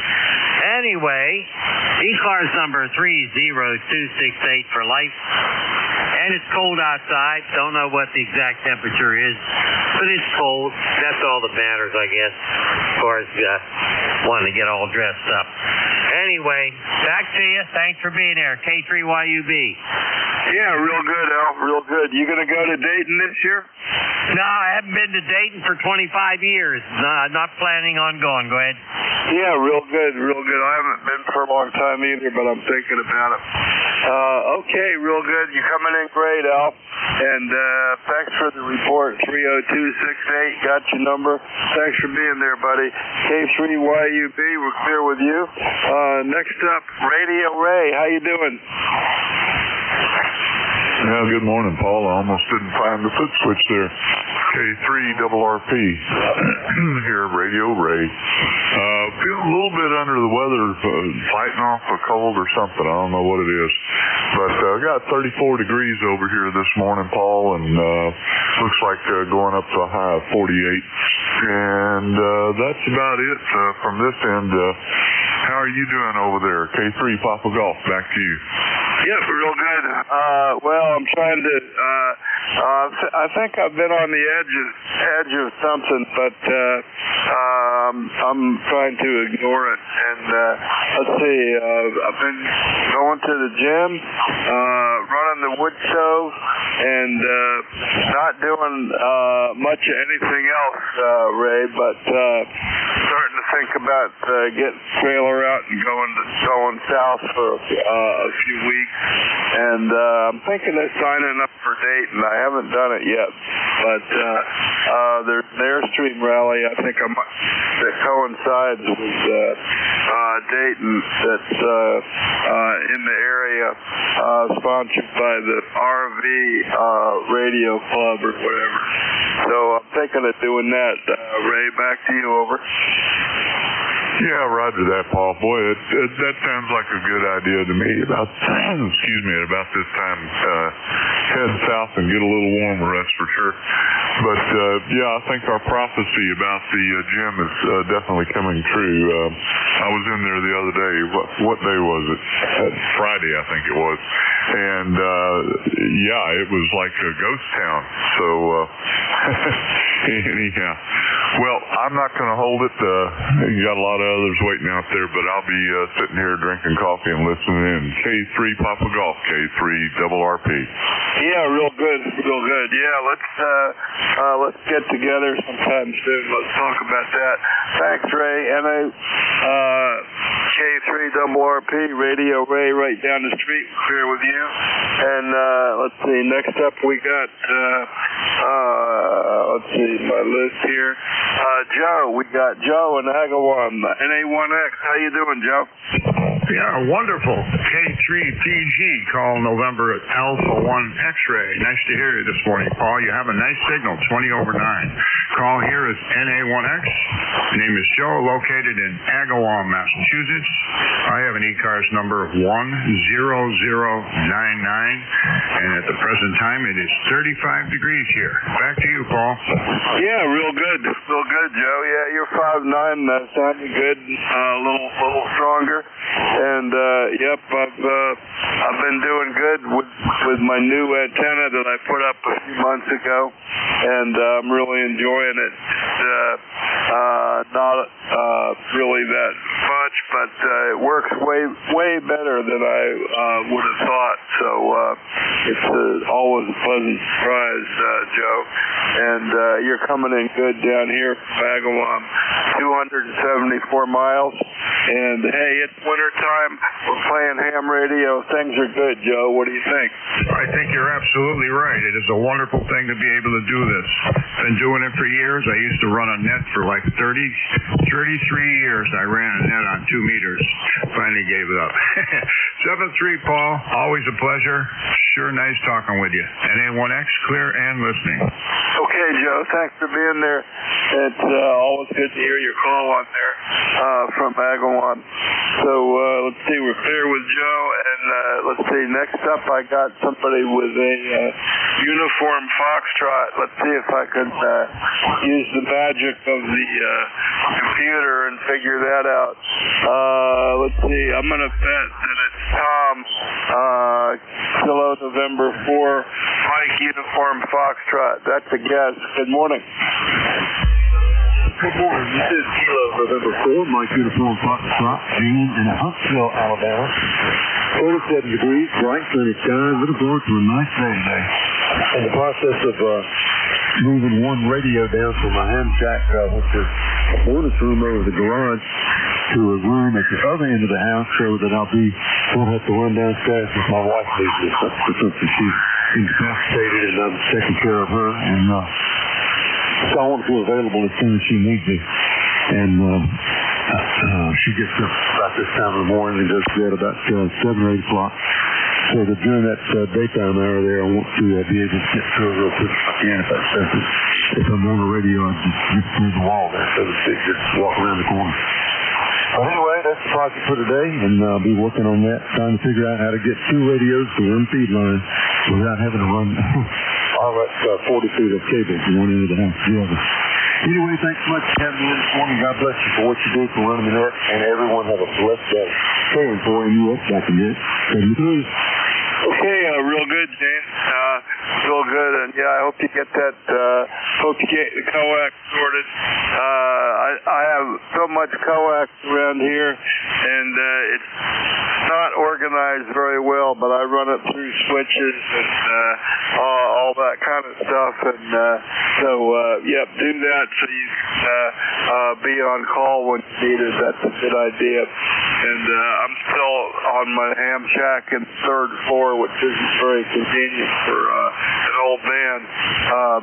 Anyway, ECARS number 30268 for life. And it's cold outside. Don't know what the exact temperature is, but it's cold. That's all that matters, I guess, as far as wanting to get all dressed up. Anyway, back to you. Thanks for being there. K3YUB.
Yeah, real good, Al. Real good. You going to go to Dayton this year?
No, I haven't been to Dayton for 25 years. No, not planning on going. Go ahead.
Yeah, real good, real good. I haven't been for a long time either, but I'm thinking about it. Okay, real good. You're coming in great, Al. And thanks for the report. 30268, got your number. Thanks for being there, buddy. K3YUB, we're clear with you. Next up, Radio Ray. How you doing?
Yeah, good morning, Paul. I almost didn't find the foot switch there. K3RRP here, Radio Ray. Feeling a little bit under the weather, fighting off a cold or something. I don't know what it is. But I got 34 degrees over here this morning, Paul, and looks like going up to a high of 48. And that's about it from this end. How are you doing over there? K3 Papa Golf, back to you.
Yep, real good. Well, I'm trying to. I think I've been on the edge of something, but I'm trying to ignore it. And let's see. I've been going to the gym, running the wood stove, and not doing much of anything else, Ray. But starting to think about getting the trailer out and going south for a few weeks. And I'm thinking of signing up for Dayton. I haven't done it yet, but there's an Airstream rally I think that coincides with Dayton that's in the area, sponsored by the RV Radio Club or whatever. So I'm thinking of doing that. Ray, back to you. Over.
Yeah, roger that, Paul. Boy, that sounds like a good idea to me. About this time, head south and get a little warmer, that's for sure. But yeah, I think our prophecy about the gym is definitely coming true. I was in there the other day. What day was it? Friday, I think it was. And yeah, it was like a ghost town. So anyhow, well, I'm not going to hold it. You got a lot of others waiting out there, but I'll be sitting here drinking coffee and listening in. K3 Papa Golf, K3RRP.
Yeah, real good, real good. Yeah, let's get together sometime soon. Let's talk about that. Thanks, Ray. And K3RRP, Radio Ray, right down the street, clear with you. And let's see, next up we got, let's see, my list here. Joe, we got Joe in Agawam, NA1X. How you doing, Joe?
Yeah, wonderful. K3PG, call November Alpha 1 X-ray. Nice to hear you this morning, Paul. You have a nice signal, 20 over 9. Call here is NA1X. Name is Joe, located in Agawam, Massachusetts. I have an ECARS number of 10099, and at the present time it is 35 degrees here. Back to you, Paul.
Yeah, real good, Joe. Yeah, you're 5'9", sounding good, a little stronger, and yep, I've been doing good with my new antenna that I put up a few months ago, and I'm really enjoying it. Not really that much, but it works way better than I would have thought. So it's always a pleasant surprise, Joe. And you're coming in good down here from Agawam, 274 miles. And hey, it's wintertime. We're playing ham radio. Things are good, Joe. What do you think?
I think you're absolutely right. It is a wonderful thing to be able to do this. Been doing it for years. I used to run a net for like 33 years. I ran a net on 2 meters. Finally gave it up. 7-3, Paul. Always a pleasure. Sure nice talking with you. NA1X, clear and listening.
Okay, Joe. Thanks for being there. It's always good to hear your call on there from Agawam. So let's see. We're clear with Joe. And let's see. Next up, I got somebody with a uniform foxtrot. Let's see if I could use the magic of the computer and figure that out. Let's see. I'm going to bet that it's Tom, Kilo November 4, Mike Uniform Foxtrot. That's a guess. Good morning.
Good morning. This is Kilo November 4, Mike Uniform Foxtrot, June in Huntsville, Alabama. 47 degrees, bright sunny skies. Looking forward to a nice day today. In the process of moving one radio down from my ham shack, which is a bonus room over the garage, to a room at the other end of the house so that won't have to run downstairs with my wife leaves this up since she's incapacitated and I'm taking care of her. And so I want to be available as soon as she needs me. And she gets up about this time of the morning and goes to bed about 7 or 8 o'clock. So that during that daytime hour there, I want to be able to get to her real quick if I can. If I'm on the radio, I just get through the wall there, so to speak, just walk around the corner. But anyway, that's the project for today, and I'll be working on that, trying to figure out how to get 2 radios to one feed line without having to run all that 40 feet of cable from one end of the house to the other. Anyway, thanks so much for having me this morning. God bless you for what you do for running the net, and everyone have a blessed day. Praying for NUS back in there.
Okay, real good, Jane. Real good, and yeah, I hope you get that. Hope you get the coax sorted. I have so much coax around here, and it's not organized very well. But I run it through switches and all that kind of stuff. And so, yep, do that so you can be on call when you need it. That's a good idea. And I'm still on my ham shack in the 3rd floor, which isn't very convenient for an old man,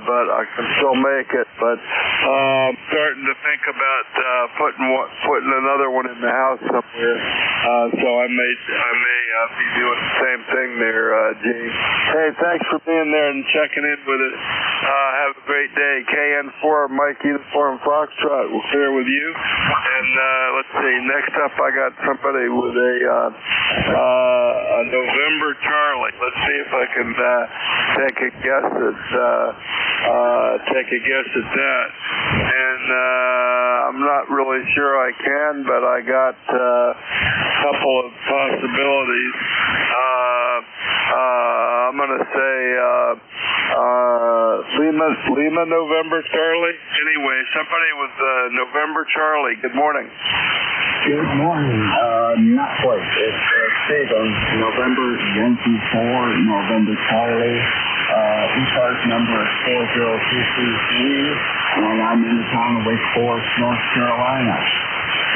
but I can still make it. But I'm starting to think about putting another one in the house somewhere. So I may be doing the same thing there, Gene. Hey, thanks for being there and checking in with us. Have a great day. KN4, Mike Uniform Foxtrot. We'll clear with you. And let's see. Next up, I got somebody with a November Charlie. Let's see if I can take a guess at that. And I'm not really sure I can, but I got a couple of possibilities. I'm going to say Lima November Charlie. Anyway, somebody with November Charlie. Good morning.
Good morning. Not quite. It's Stephen, November Yankee 4, November Charlie. ECARS number is 40233, and I'm in the town of Wake Forest, North Carolina.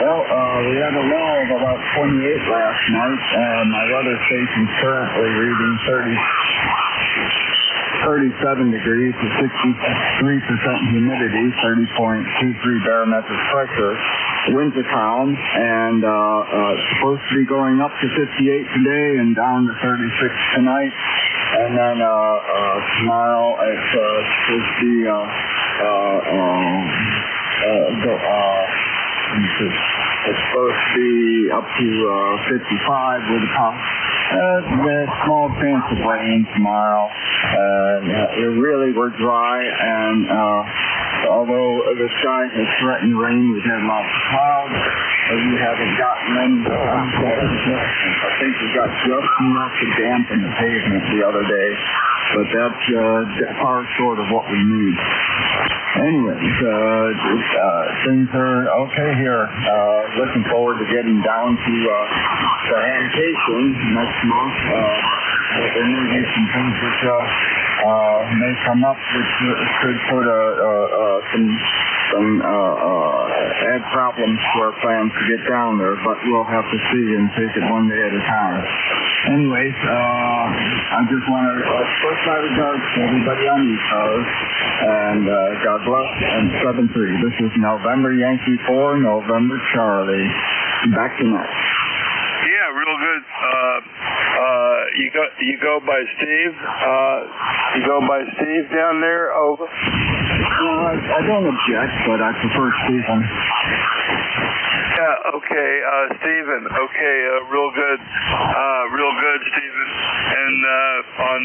Well, we had a low of about 28 last night, and my weather station's currently reading 37 degrees to 63% humidity, 30.23 barometric pressure. Winds a pound, and it's supposed to be going up to 58 today and down to 36 tonight. And then tomorrow it's supposed to be
It's supposed to be up to 55 with a top. There's small chance of rain tomorrow. We're dry, and although the sky has threatened rain, we've had lots of clouds. We haven't gotten any. I think we got just enough to dampen the pavement the other day, but that's far short of what we need. Anyways, things are okay here. Looking forward to getting down to the Hancation next month. There may be some things which may come up which could put some add problems to our plans to get down there, but we'll have to see and take it one day at a time. Anyways, I just want to express my regards to everybody on ECARS, and God bless, and 7-3. This is November Yankee 4, November Charlie. Back to next.
Yeah, real good. You go by Steve. You go by Steve down there. Over.
I don't object, but I prefer Stephen.
Yeah. Okay, Stephen. Okay, real good. Real good, Stephen. And on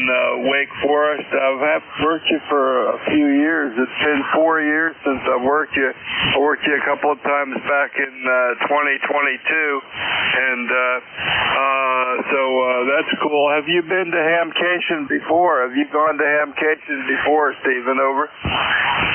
Wake Forest, I've worked you for a few years. It's been 4 years since I've worked you. I worked you a couple of times back in 2022, and so that's cool. Have you been to Hamcation before? Have you gone to Hamcation before, Stephen? Over.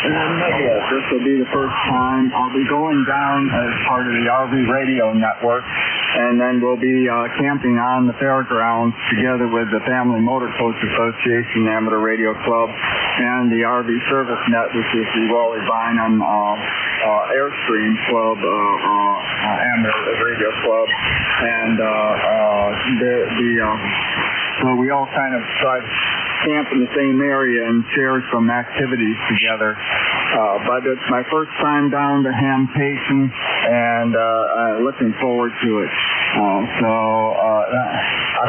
Yes, this will be the first time. I'll be going down as part of the RV radio network, and then we'll be camping on the fairgrounds together with the Family Motor Coach Association, Amateur Radio Club, and the RV Service Net, which is the Wally Bynum Airstream Club, Amateur Radio Club, and so we all kind of try to camp in the same area and share some activities together. But it's my first time down to Hamcation, and looking forward to it. I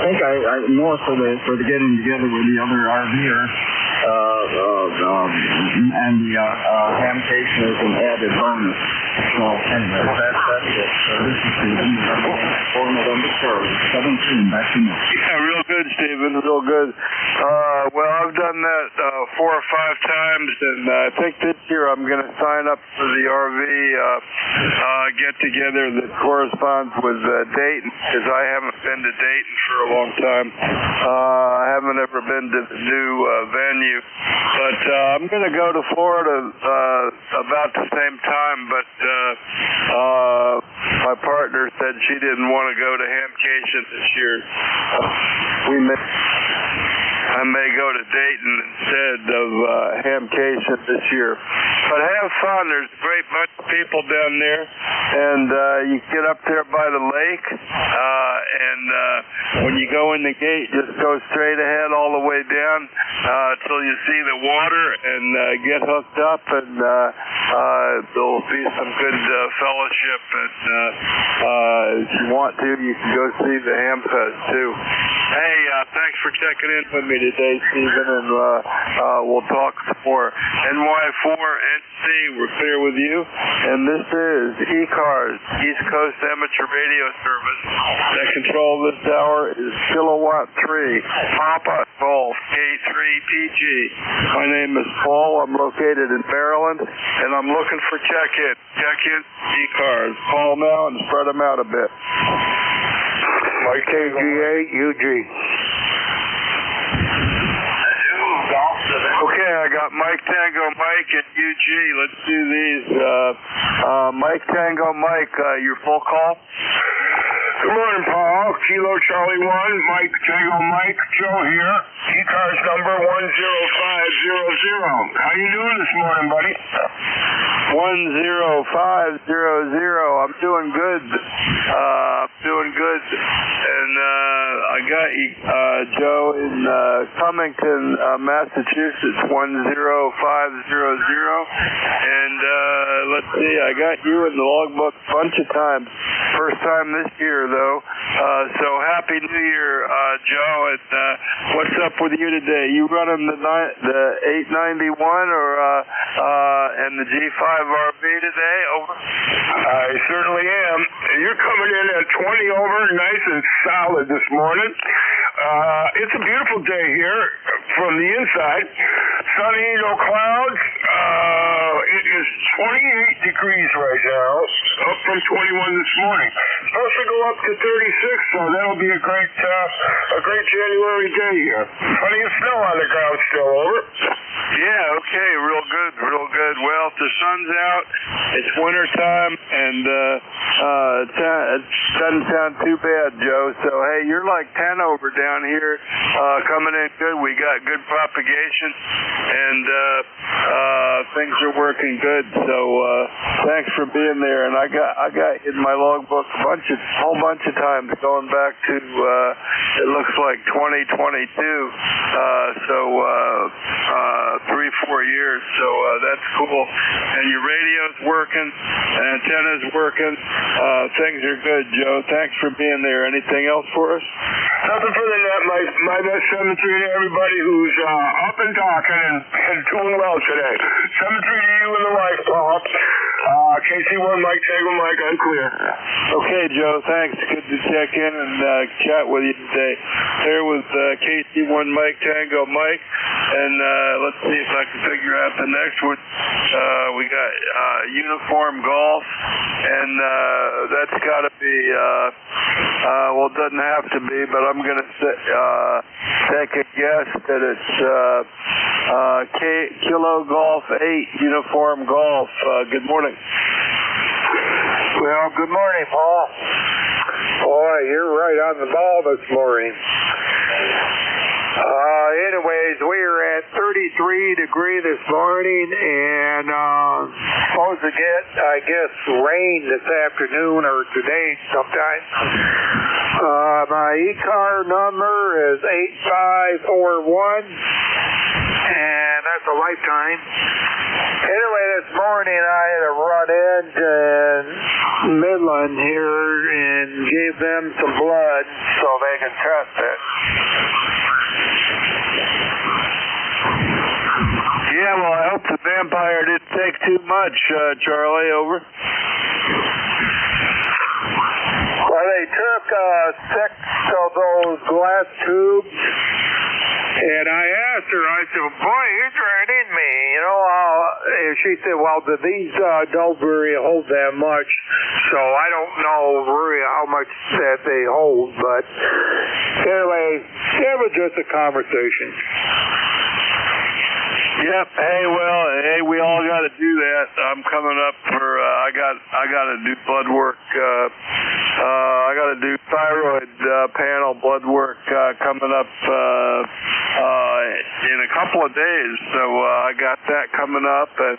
think I more for the getting together with the other RVers, and the Hamcation is an added bonus. So anyway, that's it. So this is Stephen, for November 3rd, 17, back to me.
Yeah, real good, Stephen, real good. Well, I've done that 4 or 5 times, and I think this year I'm going to sign up for the RV get-together that corresponds with Dayton, because I haven't been to Dayton for a long time. I haven't ever been to the new venue, but I'm going to go to Florida about the same time, but my partner said she didn't want to go to Hamcation this year. I may go to Dayton instead of Hamcation this year. But have fun. There's a great bunch of people down there, and you get up there by the lake, and when you go in the gate, just go straight ahead all the way down till you see the water, and get hooked up, and there'll be some good fellowship, and if you want to, you can go see the Hamfest too. Hey, thanks for checking in with me today, Stephen, and we'll talk some more. NY4NC, we're clear with you, and this is ECARS, East Coast Amateur Radio Service. That control this hour is Kilowatt 3, Papa Golf K3PG. My name is Paul. I'm located in Maryland, and I'm looking for check-in. Check-in, ECARS. Call now and spread them out a bit. Mike KG8, UG. Okay, I got Mike Tango Mike and UG. Let's do these. Mike Tango Mike, your full call?
Good morning, Paul. Kilo Charlie 1, Mike Tango Mike, Joe here. ECARS number 10500. How you doing this morning, buddy?
10500. I'm doing good. doing good. And I got you, Joe, in Cummington, Massachusetts, 10500. And let's see, I got you in the logbook a bunch of times. First time this year, though. So happy New Year, Joe. And what's up with you today? You running the 891 or and the G5 RV today? Over.
I certainly am. You're coming in at 20 over, nice and solid this morning. It's a beautiful day here from the inside. Sunny, no clouds. It is 28 degrees right now, up from 21 this morning. Supposed to go up to 36, so that'll be a great January day here. Plenty of snow on the ground still, over.
Yeah, okay, real good, real good. Well, if the sun's out, it's winter time, and it doesn't sound too bad, Joe. So, hey, you're like 10 over down here, coming in good. We got good propagation, and things are working good. So, thanks for being there. And I got in my logbook a whole bunch of times going back to it looks like 2022. So 3-4 years. So that's cool. And your radio's working, antenna's working. Things are good, Joe. Thanks for being there. Anything else for us?
Nothing further than that. My best cemetery to everybody who's up and talking and doing well today. Cemetery to you and the wife, Paul. KC1 Mike Tango Mike, I'm clear.
Okay, Joe, thanks. Good to check in and chat with you today. There was KC1 Mike Tango Mike, and let's see if I can figure out the next one. We got Uniform Golf, and that's got to be, well, it doesn't have to be, but I'm going to take a guess that it's Kilo Golf 8 Uniform Golf. Good morning.
Well, good morning, Paul. Boy, you're right on the ball this morning. Anyways, we are at 33 degrees this morning, and supposed to get, I guess, rain this afternoon or today sometime. My ECAR number is 8541, and that's a lifetime. Anyway, this morning I had a run into Midland here and gave them some blood so they can test it.
Yeah, well, I hope the vampire didn't take too much, Charlie, over.
Well, they took 6 of those glass tubes, and I asked her, I said, boy, you're draining me, you know. And she said, well, these don't really hold that much, so I don't know really how much that they hold, but anyway, it was just a conversation.
Yep. Hey, well, we all got to do that. I'm coming up for. I got to do blood work. I got to do thyroid panel blood work coming up in a couple of days. So I got that coming up, and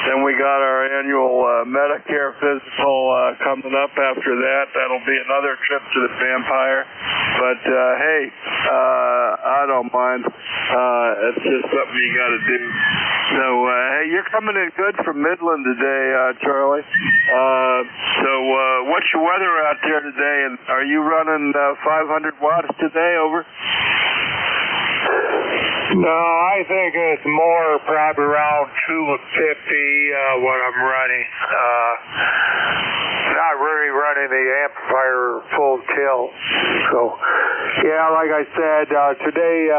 then we got our annual Medicare physical coming up after that. That'll be another trip to the vampire. But hey, I don't mind. It's just something you got to do. So hey, you're coming in good from Midland today, Charlie. So what's your weather out there today? And are you running 500 watts today? Over.
No, I think it's more probably around 250 what I'm running. Not really running the amplifier full tilt. So, yeah, like I said, today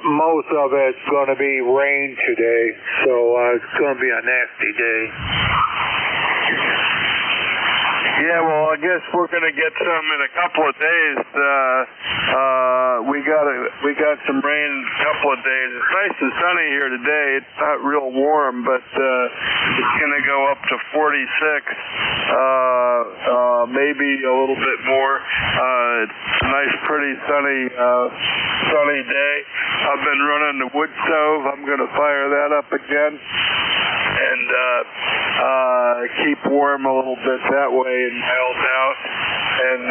most of it's going to be rain today. So it's going to be a nasty day.
Yeah, well, I guess we're going to get some in a couple of days. We got some rain in a couple of days. It's nice and sunny here today. It's not real warm, but it's going to go up to 46, maybe a little bit more. It's a nice, pretty sunny day. I've been running the wood stove. I'm going to fire that up again and keep warm a little bit that way and miles out. and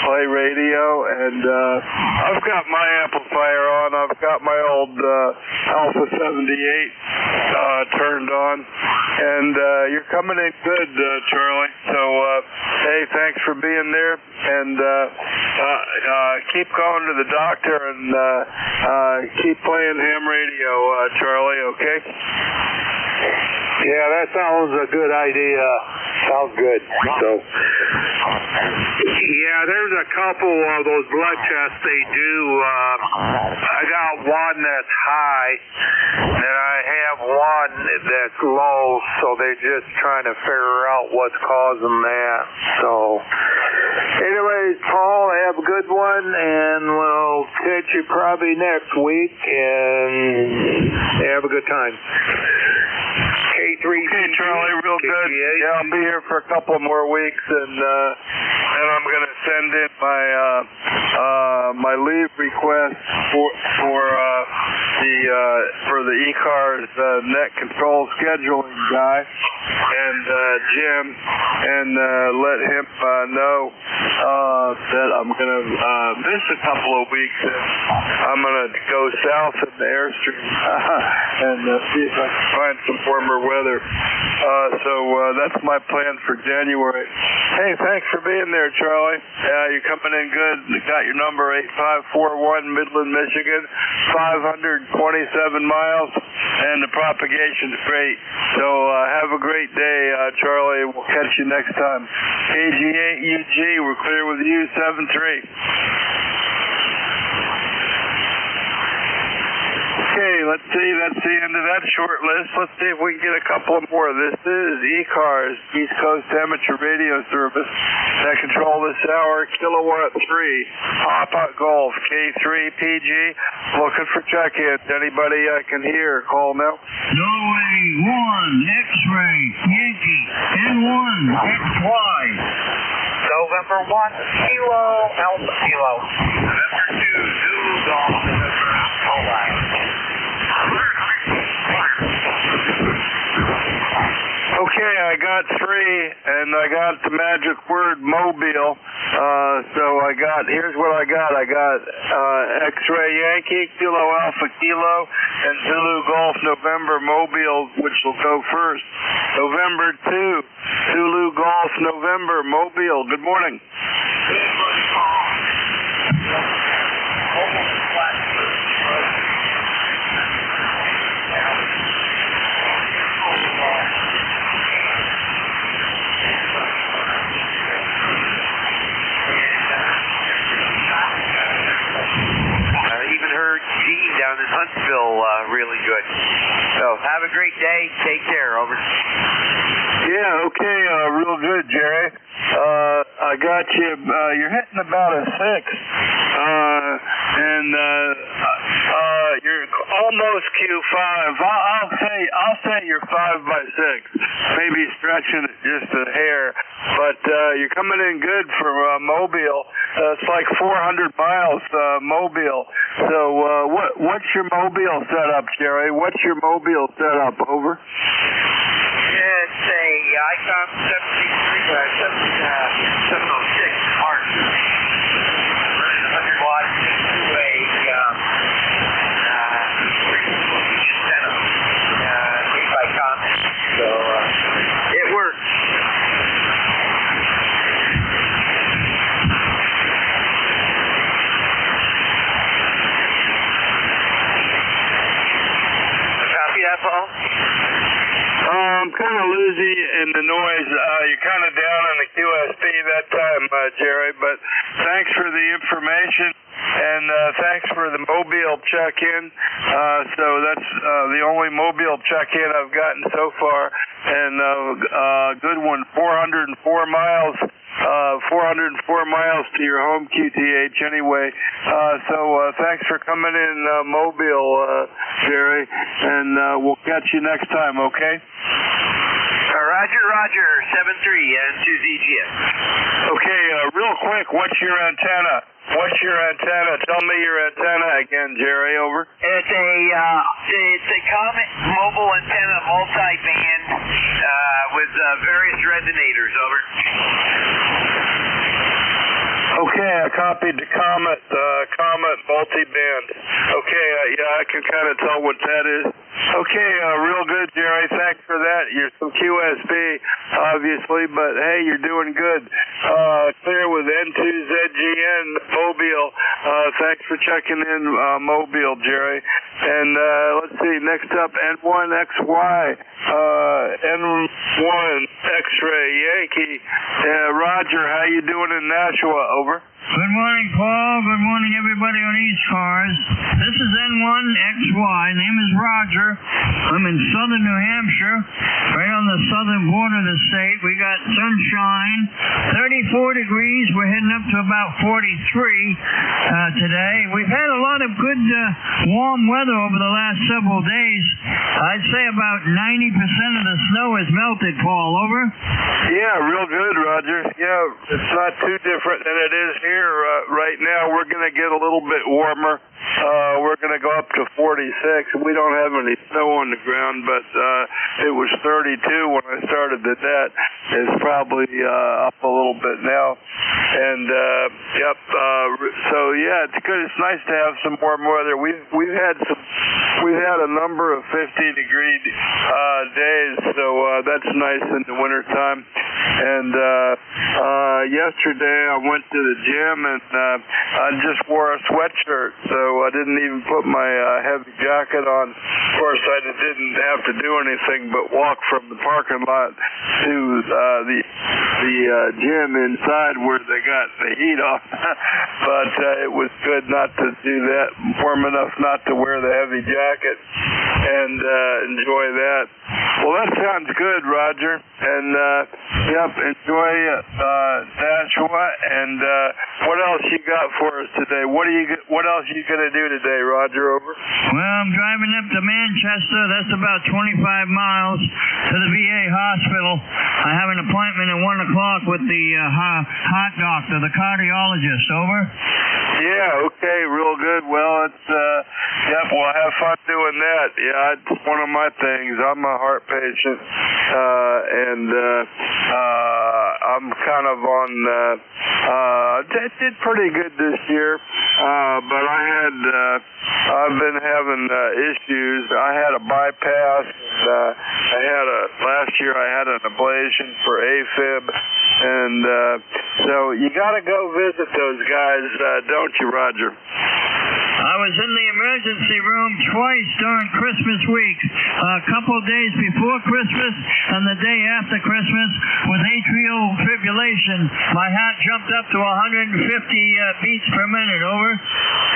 play radio. And I've got my amplifier on. I've got my old Alpha 78 turned on. And you're coming in good, Charlie. So, hey, thanks for being there. And keep going to the doctor and keep playing ham radio, Charlie, okay?
Yeah, that sounds a good idea. Sounds good. So, yeah, there's a couple of those blood tests they do. I got one that's high, and I have one that's low, so they're just trying to figure out what's causing that. So, anyways, Paul, have a good one, and we'll catch you probably next week, and have a good time. K3.
Okay, Charlie, real good. Yeah, I'll be here for a couple more weeks, and then I'm going to send in my leave request for the ECARS net control scheduling guy, and Jim, and let him know that I'm going to miss a couple of weeks. I'm going to go south in the airstream and see if I can find some warmer weather. So that's my plan for January. Hey, thanks for being there, Charlie. You're coming in good. Got your number, 8541 Midland, Michigan, 527 miles, and the propagation's great. So have a great day, Charlie. We'll catch you next time. KG8UG, we're clear with you, 73. Okay, let's see. That's the end of that short list. Let's see if we can get a couple more. This is ECARS, East Coast Amateur Radio Service, that control this hour, Kilowatt 3, Papa Golf, K3PG, looking for check-ins. Anybody I can hear, call now.
Norway 1, X-ray, Yankee, N1, XY.
November 1, Kilo, Alpha Kilo.
November 2, Zulu Golf, November Alpha.
Okay, I got 3, and I got the magic word Mobile. So here's what I got. I got X-Ray Yankee, Kilo Alpha Kilo, and Zulu Golf November Mobile, which will go first. November 2, Zulu Golf November Mobile. Good morning.
Good morning, Paul.
Even heard Gene down in Huntsville really good. So have a great day. Take care. Over.
Yeah, okay, real good, Jerry. I got you. You're hitting about a 6, and you're almost Q5. I'll say you're 5 by 6, maybe stretching it just a hair. But you're coming in good for Mobile. It's like 400 miles, Mobile. So what's your Mobile setup, Jerry? What's your Mobile setup? Over.
It's a ICOM 706 Mark. Running 100 watts into a setup. Made by comment. So it works. Copy that, Paul?
I'm kind of losing in the noise. You're kind of down in the QSP that time, Jerry, but thanks for the information, and thanks for the Mobile check-in. So that's the only Mobile check-in I've gotten so far, and good one, 404 miles. 404 miles to your home QTH anyway. So thanks for coming in, Mobile, Jerry, and we'll catch you next time, okay?
Roger, 7-3 and 2ZGS.
Okay, real quick, what's your antenna? Tell me your antenna again, Jerry, over.
It's a Comet mobile antenna multi-band with various resonators, over.
Okay, I copied the Comet multi-band. Okay, yeah, I can kind of tell what that is. Okay, real good, Jerry. Thanks for that. You're some QSB, obviously, but hey, you're doing good. Clear with N2ZGN Mobile. Thanks for checking in, Mobile, Jerry. And let's see, next up, N1XY, N1 X-Ray Yankee. Roger, how you doing in Nashua? Over.
Good morning, Paul. Good morning, everybody on ECARS. This is N1XY. Name is Roger. I'm in southern New Hampshire, right on the southern border of the state. We got sunshine, 34 degrees. We're heading up to about 43 today. We've had a lot of good warm weather over the last several days. I'd say about 90% of the snow has melted, Paul. Over?
Yeah, real good, Roger. Yeah, it's not too different than it is here. Right now, we're going to get a little bit warmer. We're going to go up to 46. We don't have any snow on the ground, but it was 32 when I started the net. It's probably up a little bit now. And yep. So yeah, it's good. It's nice to have some warm weather. We've had a number of 50-degree days, so that's nice in the wintertime. And yesterday I went to the gym and I just wore a sweatshirt, so I didn't even put my heavy jacket on. Of course, I didn't have to do anything but walk from the parking lot to the gym inside where they got the heat on. But it was good not to do that, warm enough not to wear the heavy jacket and enjoy that. Well, that sounds good, Roger. And yep, enjoy Nashua. And what else you got for us today? What else you gonna do today, Roger? Over.
Well, I'm driving up to Manchester. That's about 25 miles to the VA hospital. I have an appointment at 1 o'clock with the heart doctor, the cardiologist. Over.
Yeah. Okay. Real good. Well, it's yep. Well, have fun doing that. Yeah, it's one of my things. I'm a heart patient, and I'm kind of on. Did pretty good this year, but I've been having issues. I had a bypass. Last year I had an ablation for AFib, and so you got to go visit those guys, don't you, Roger?
I was in the emergency room twice during Christmas week, a couple of days before Christmas and the day after Christmas with atrial fibrillation. My heart jumped up to 150 beats per minute. Over.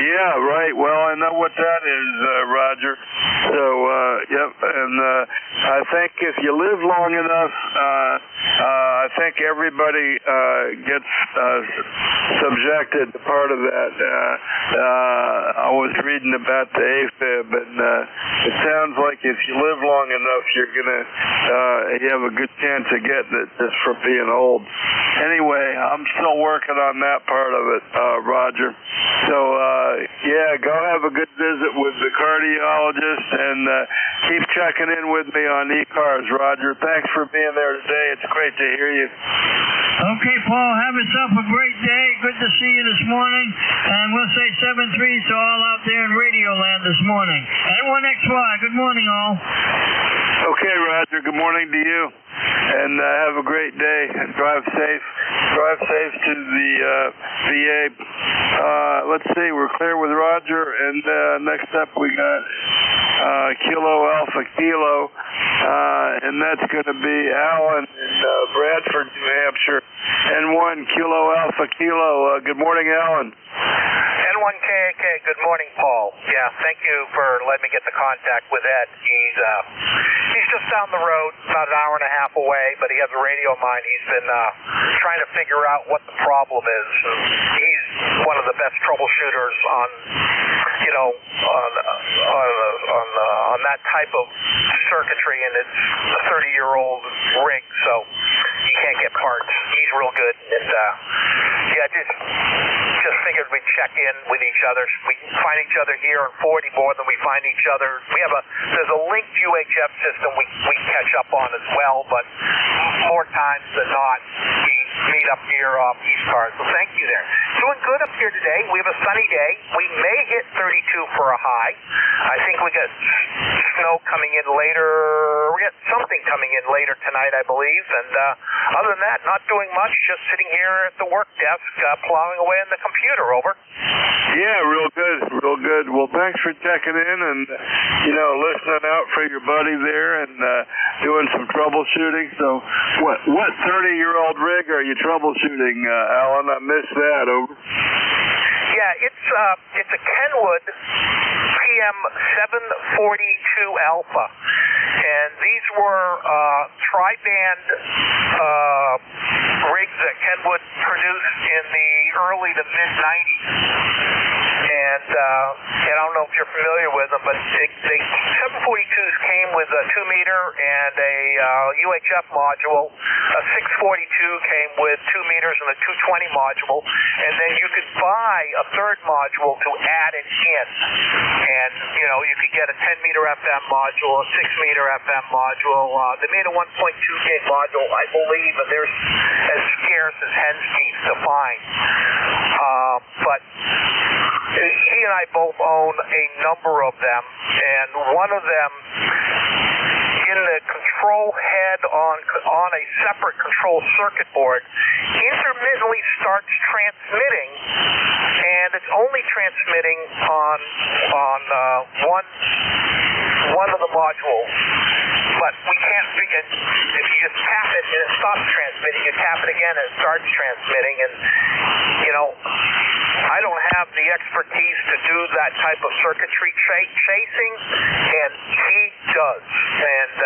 Yeah, right. Well, I know what that is, Roger. So, yep. And I think if you live long enough, I think everybody gets subjected to part of that. I was reading about the AFib, and it sounds like if you live long enough, you're gonna you have a good chance of getting it just from being old. Anyway, I'm still working on that part of it, Roger. So yeah, go have a good visit with the cardiologist, and keep checking in with me on ECARS, Roger. Thanks for being there today. It's great to hear you.
Okay, Paul, have yourself a great day. Good to see you this morning. And we'll say 7-3 to all out there in Radio Land this morning. N1XY, good morning, all.
Okay, Roger, good morning to you. And have a great day. And drive safe. Drive safe to the VA. Let's see, we're clear with Roger. And next up we got Kilo Alpha Kilo. And that's going to be Alan in Bradford, New Hampshire. N1 Kilo Alpha Kilo. Good morning, Alan.
N1KK, good morning, Paul. Yeah, thank you for letting me get the contact with Ed. He's just down the road, about an hour and a half away, but he has a radio mine. He's been trying to figure out what the problem is. He's one of the best troubleshooters on that type of circuitry, and it's a 30-year-old rig, so you can't get parts. He's real good, and yeah, just figured we'd check in with each other. We find each other here in 40 more than we find each other. There's a linked UHF system we catch up on as well, but more times than not, we meet up here off ECARS. So thank you there. Doing good up here today. We have a sunny day. We may hit 32 for a high. I think we got snow coming in later. We got something coming in later tonight, I believe. And other than that, not doing much. Just sitting here at the work desk, plowing away on the computer. Over.
Yeah, real good, real good. Well, thanks for checking in and, listening out for your buddy there and doing some troubleshooting. So what 30-year-old rig are you troubleshooting, Alan? I missed that. Over.
Yeah, it's a Kenwood PM742 Alpha. And these were tri-band rigs that Kenwood produced in the early to mid-90s. And I don't know if you're familiar with them, but the 742s came with a 2-meter and a UHF module. A 642 came with 2 meters and a 220 module. And then you could buy a third module to add it in. And, you could get a 10-meter FM module, a 6-meter FM module. They made a 1.2 gig module, I believe, and they're as scarce as hen's teeth to find. But he and I both own a number of them, and one of them in the control head on a separate control circuit board intermittently starts transmitting, and it's only transmitting on one of the modules. But we can't figure, if you just tap it and it stops transmitting, you tap it again and it starts transmitting. And, I don't have the expertise to do that type of circuitry chasing, and he does. And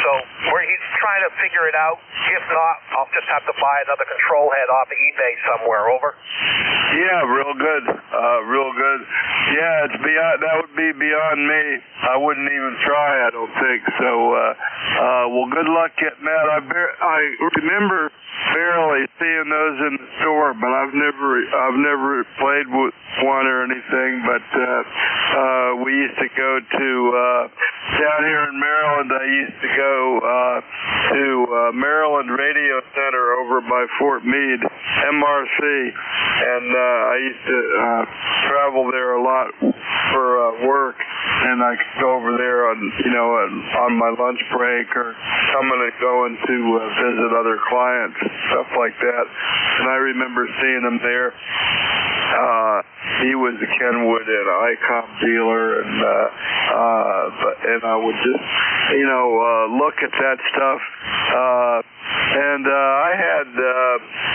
so he's trying to figure it out. If not, I'll just have to buy another control head off of eBay somewhere. Over.
Yeah, real good. Real good. Yeah, that would be beyond me. I wouldn't even try, I don't think. So, well, good luck getting that. I remember barely seeing those in the store, but I've never played with one or anything. But we used to go to down here in Maryland. I used to go to Maryland Radio Center over by Fort Meade, MRC, and I used to travel there a lot for work. And I could go over there on my lunch break or coming and going to visit other clients, stuff like that. And I remember seeing him there. He was a Kenwood and ICOM dealer, and I would just look at that stuff. And I had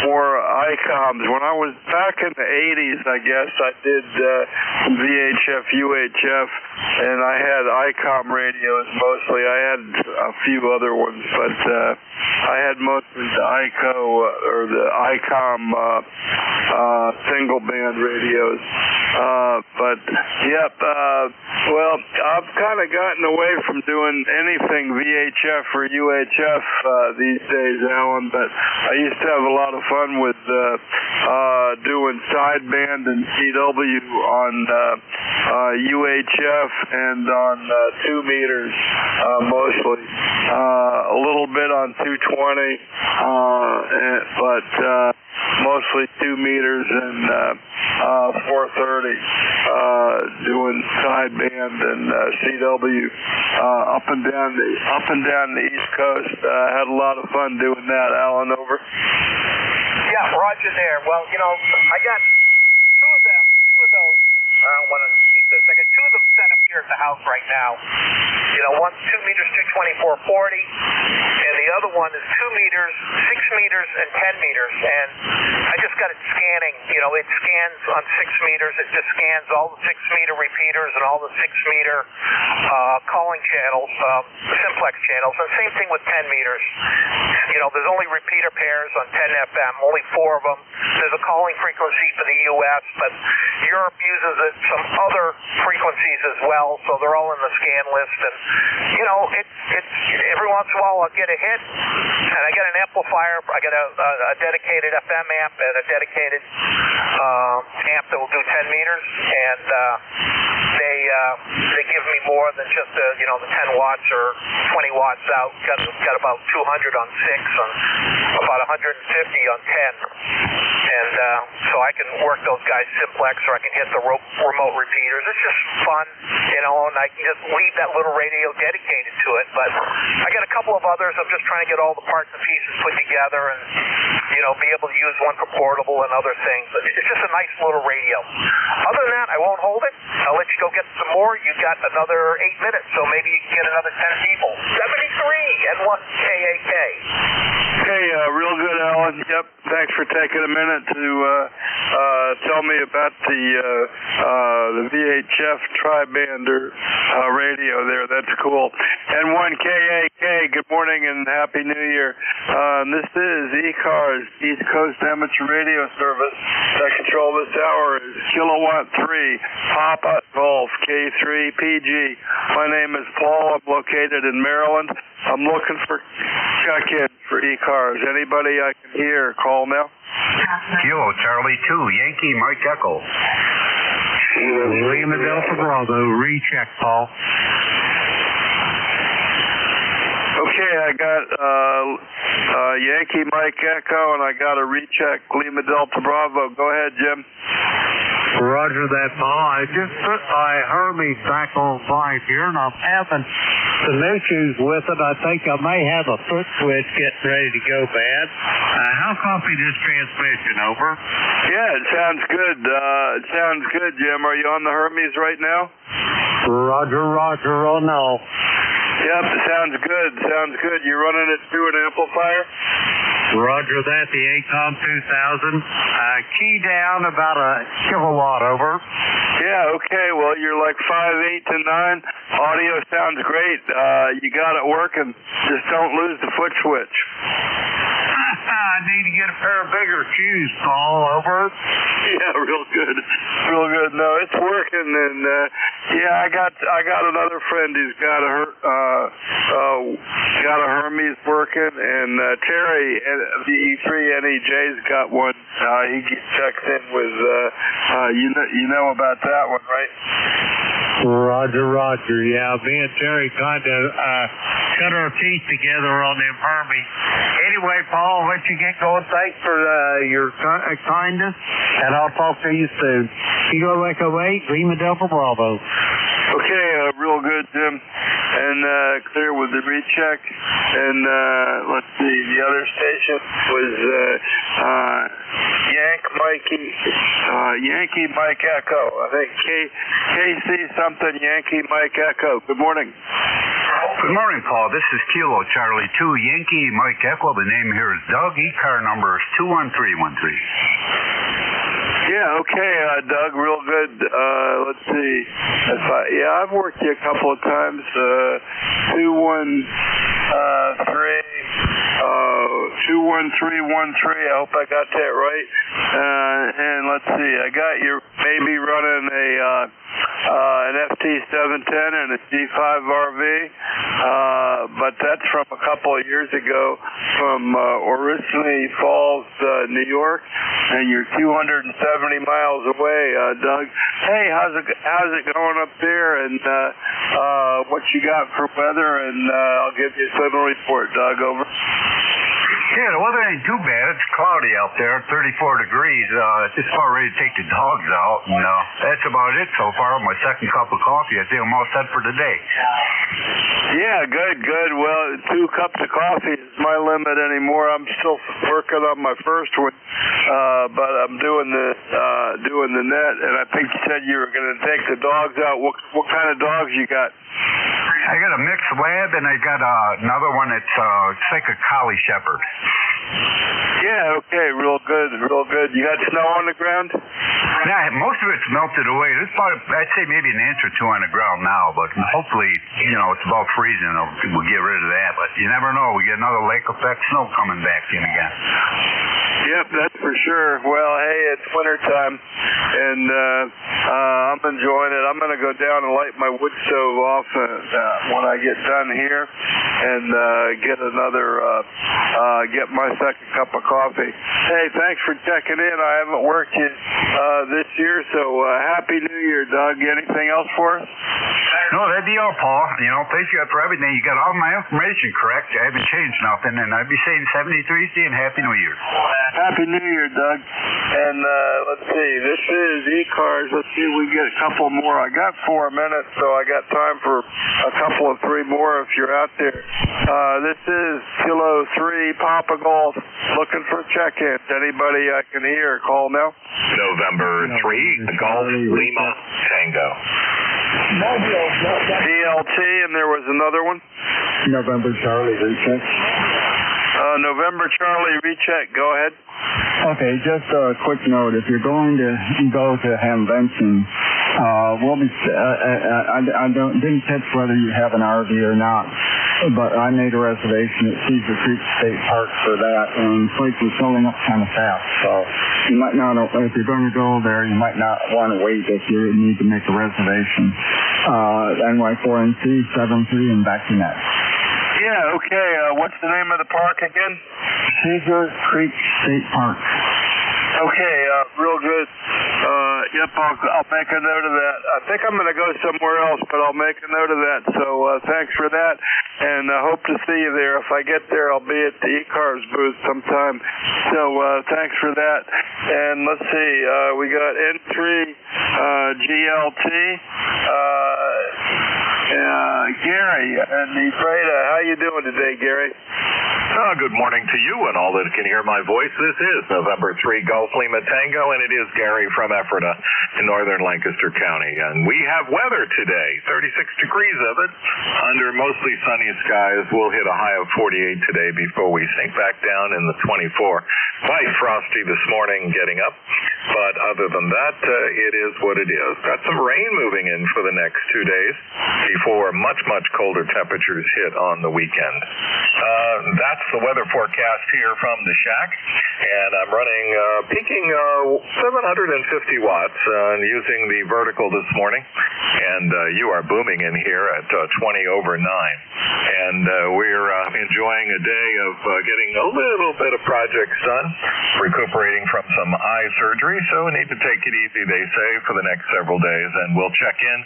more ICOMs. When I was back in the 80s, I guess, I did VHF, UHF, and I had ICOM radios mostly. I had a few other ones, but I had mostly the ICOM single band radios. Well, I've kind of gotten away from doing anything VHF or UHF these days, Alan, but I used to have a lot of fun with doing sideband and CW on UHF and on 2 meters mostly. A little bit on 220, but mostly 2 meters and 430 doing sideband and CW up and down the East Coast. Had a lot of fun doing that. Alan, over.
Yeah, Roger there. Well, I got two of those. I don't want to keep this. I got two of them set up here at the house right now. One's 2 meters, 224, 40, and the other one is 2 meters, 6 meters, and 10 meters. And I just got it scanning. It scans on 6 meters. It just scans all the 6-meter repeaters and all the 6-meter calling channels, simplex channels. And same thing with 10 meters. There's only repeater pairs on 10 FM, only 4 of them. There's a calling frequency for the U.S., but Europe uses some other frequencies guys as well, so they're all in the scan list. And you know, it's every once in a while I'll get a hit, and I get an amplifier. I get a dedicated FM amp and a dedicated amp that will do 10 meters, and they give me more than just the 10 watts or 20 watts out. Got about 200 on 6 and about 150 on 10. And so I can work those guys simplex, or I can hit the remote repeaters. It's just fun, and I can just leave that little radio dedicated to it. But I got a couple of others. I'm just trying to get all the parts and pieces put together and, be able to use one for portable and other things. But it's just a nice little radio. Other than that, I won't hold it. I'll let you go get some more. You got another 8 minutes, so maybe you can get another 10 people. 73 and 1 KAK.
Okay, real good, Alan. Yep. Thanks for taking a minute to tell me about the VHF tri-bander radio there. That's cool. And 1 KAK, good morning and Happy New Year. This is ECARS, East Coast Amateur Radio Service. That control this hour is Kilowatt 3, Papa Golf, K3 PG. My name is Paul. I'm located in Maryland. I'm looking for check-in for ECARS. Anybody I can hear, call now.
Kilo Charlie 2, Yankee Mike Echo.
Lima Delta Bravo, recheck, Paul.
Okay, I got Yankee Mike Echo, and I got a recheck Lima Delta Bravo. Go ahead, Jim.
Roger that, Paul. I just put my Hermes back on 5 here, and I'm having some issues with it. I think I may have a foot switch getting ready to go bad. How copy this transmission, over?
Yeah, it sounds good. Jim. Are you on the Hermes right now?
Roger. Oh, no.
Yep, sounds good. You running it through an amplifier?
Roger that, the ACOM 2000. Key down about a kilowatt, over.
Yeah, okay, well, you're like 5, 8 to 9. Audio sounds great. You got it working. Just don't lose the foot switch.
I need to get a pair of bigger shoes, Paul, over.
Yeah, real good. No, it's working, and yeah, I got another friend who's got a Hermes working, and Terry at the E3NEJ's got one. He checks in with you know about that one, right?
Roger. Yeah, me and Terry kind of cut our teeth together on them Hermes. Anyway, Paul, let you get going. Thanks for your kindness, and I'll talk to you soon. Kilo Echo 8, Lima Delta Bravo.
Okay, real good, Jim. And clear with the recheck. And let's see, the other station was Yankee Mike Echo. I think KC something Yankee Mike Echo. Good morning.
Good morning, Paul. This is Kilo Charlie 2, Yankee Mike Echo. The name here is Doug. ECAR number is 21313.
Yeah, okay, Doug, real good. Let's see. I've worked you a couple of times. 21313. I hope I got that right. And let's see. I got you maybe running an FT710 and a G5RV, but that's from a couple of years ago from Oriskany Falls, New York, and you're 270 miles away, Doug. Hey, how's it going up there, and what you got for weather, and I'll give you a sudden report, Doug, over.
Yeah, the weather ain't too bad. It's cloudy out there, 34 degrees. Just about ready to take the dogs out, and that's about it so far. My second cup of coffee, I think I'm all set for today.
Yeah, good. Well, 2 cups of coffee is my limit anymore. I'm still working on my first one, but I'm doing the net, and I think you said you were going to take the dogs out. What kind of dogs you got?
I got a mixed lab, and I got another one that's it's like a collie shepherd.
Yeah, okay, real good. You got snow on the ground?
Yeah, most of it's melted away. There's about, I'd say maybe an inch or 2 on the ground now, but hopefully, it's about freezing. We'll get rid of that, but you never know. We get another lake effect snow coming back in again.
Yep, that's for sure. Well, hey, it's wintertime, and I'm enjoying it. I'm going to go down and light my wood stove off when I get done here, and get my second cup of coffee. Hey, thanks for checking in. I haven't worked this year, so Happy New Year, Doug. Anything else for us?
No, that'd be all, Paul. You know, thank you for everything. You got all my information correct. I haven't changed nothing, and I'd be saying 73 and Happy New Year.
Happy New Year, Doug. And let's see, this is ECARS. Let's see if we get a couple more. I got 4 minutes, so I got time for a couple of 3 more if you're out there. This is Kilo 3 Papa Golf, looking for check-ins. Anybody I can hear, call now.
November 3, Golf Lima Tango.
DLT, and there was another one.
November Charlie recheck.
November Charlie recheck. Go ahead.
Okay, just a quick note. If you're going to go to Hamvention, we'll be. I didn't catch whether you have an RV or not, but I made a reservation at Cedar Creek State Park for that, and the place was filling up kind of fast. So you might not, if you're going to go there, you might not want to wait if you need to make a reservation. NY4NC 73 and back to net.
Yeah, okay. What's the name of the park again?
Cedar Creek State Park.
Okay, real good. Yep, I'll make a note of that. I think I'm going to go somewhere else, but I'll make a note of that. So thanks for that, and I hope to see you there. If I get there, I'll be at the ECARS booth sometime. So thanks for that. And let's see, we got N3 GLT. Gary and the Freda, how you doing today, Gary?
Good morning to you and all that can hear my voice. This is November 3 Golf Lima Tango, and it is Gary from Ephrata in northern Lancaster County. And we have weather today, 36 degrees of it, under mostly sunny skies. We'll hit a high of 48 today before we sink back down in the 24. Quite frosty this morning getting up, but other than that, it is what it is. Got some rain moving in for the next 2 days before much colder temperatures hit on the weekend. That's the weather forecast here from the shack, and I'm running peaking 750 watts using the vertical this morning, and you are booming in here at 20 over 9, and we're enjoying a day of getting a little bit of projects done, recuperating from some eye surgery, so we need to take it easy, they say, for the next several days, and we'll check in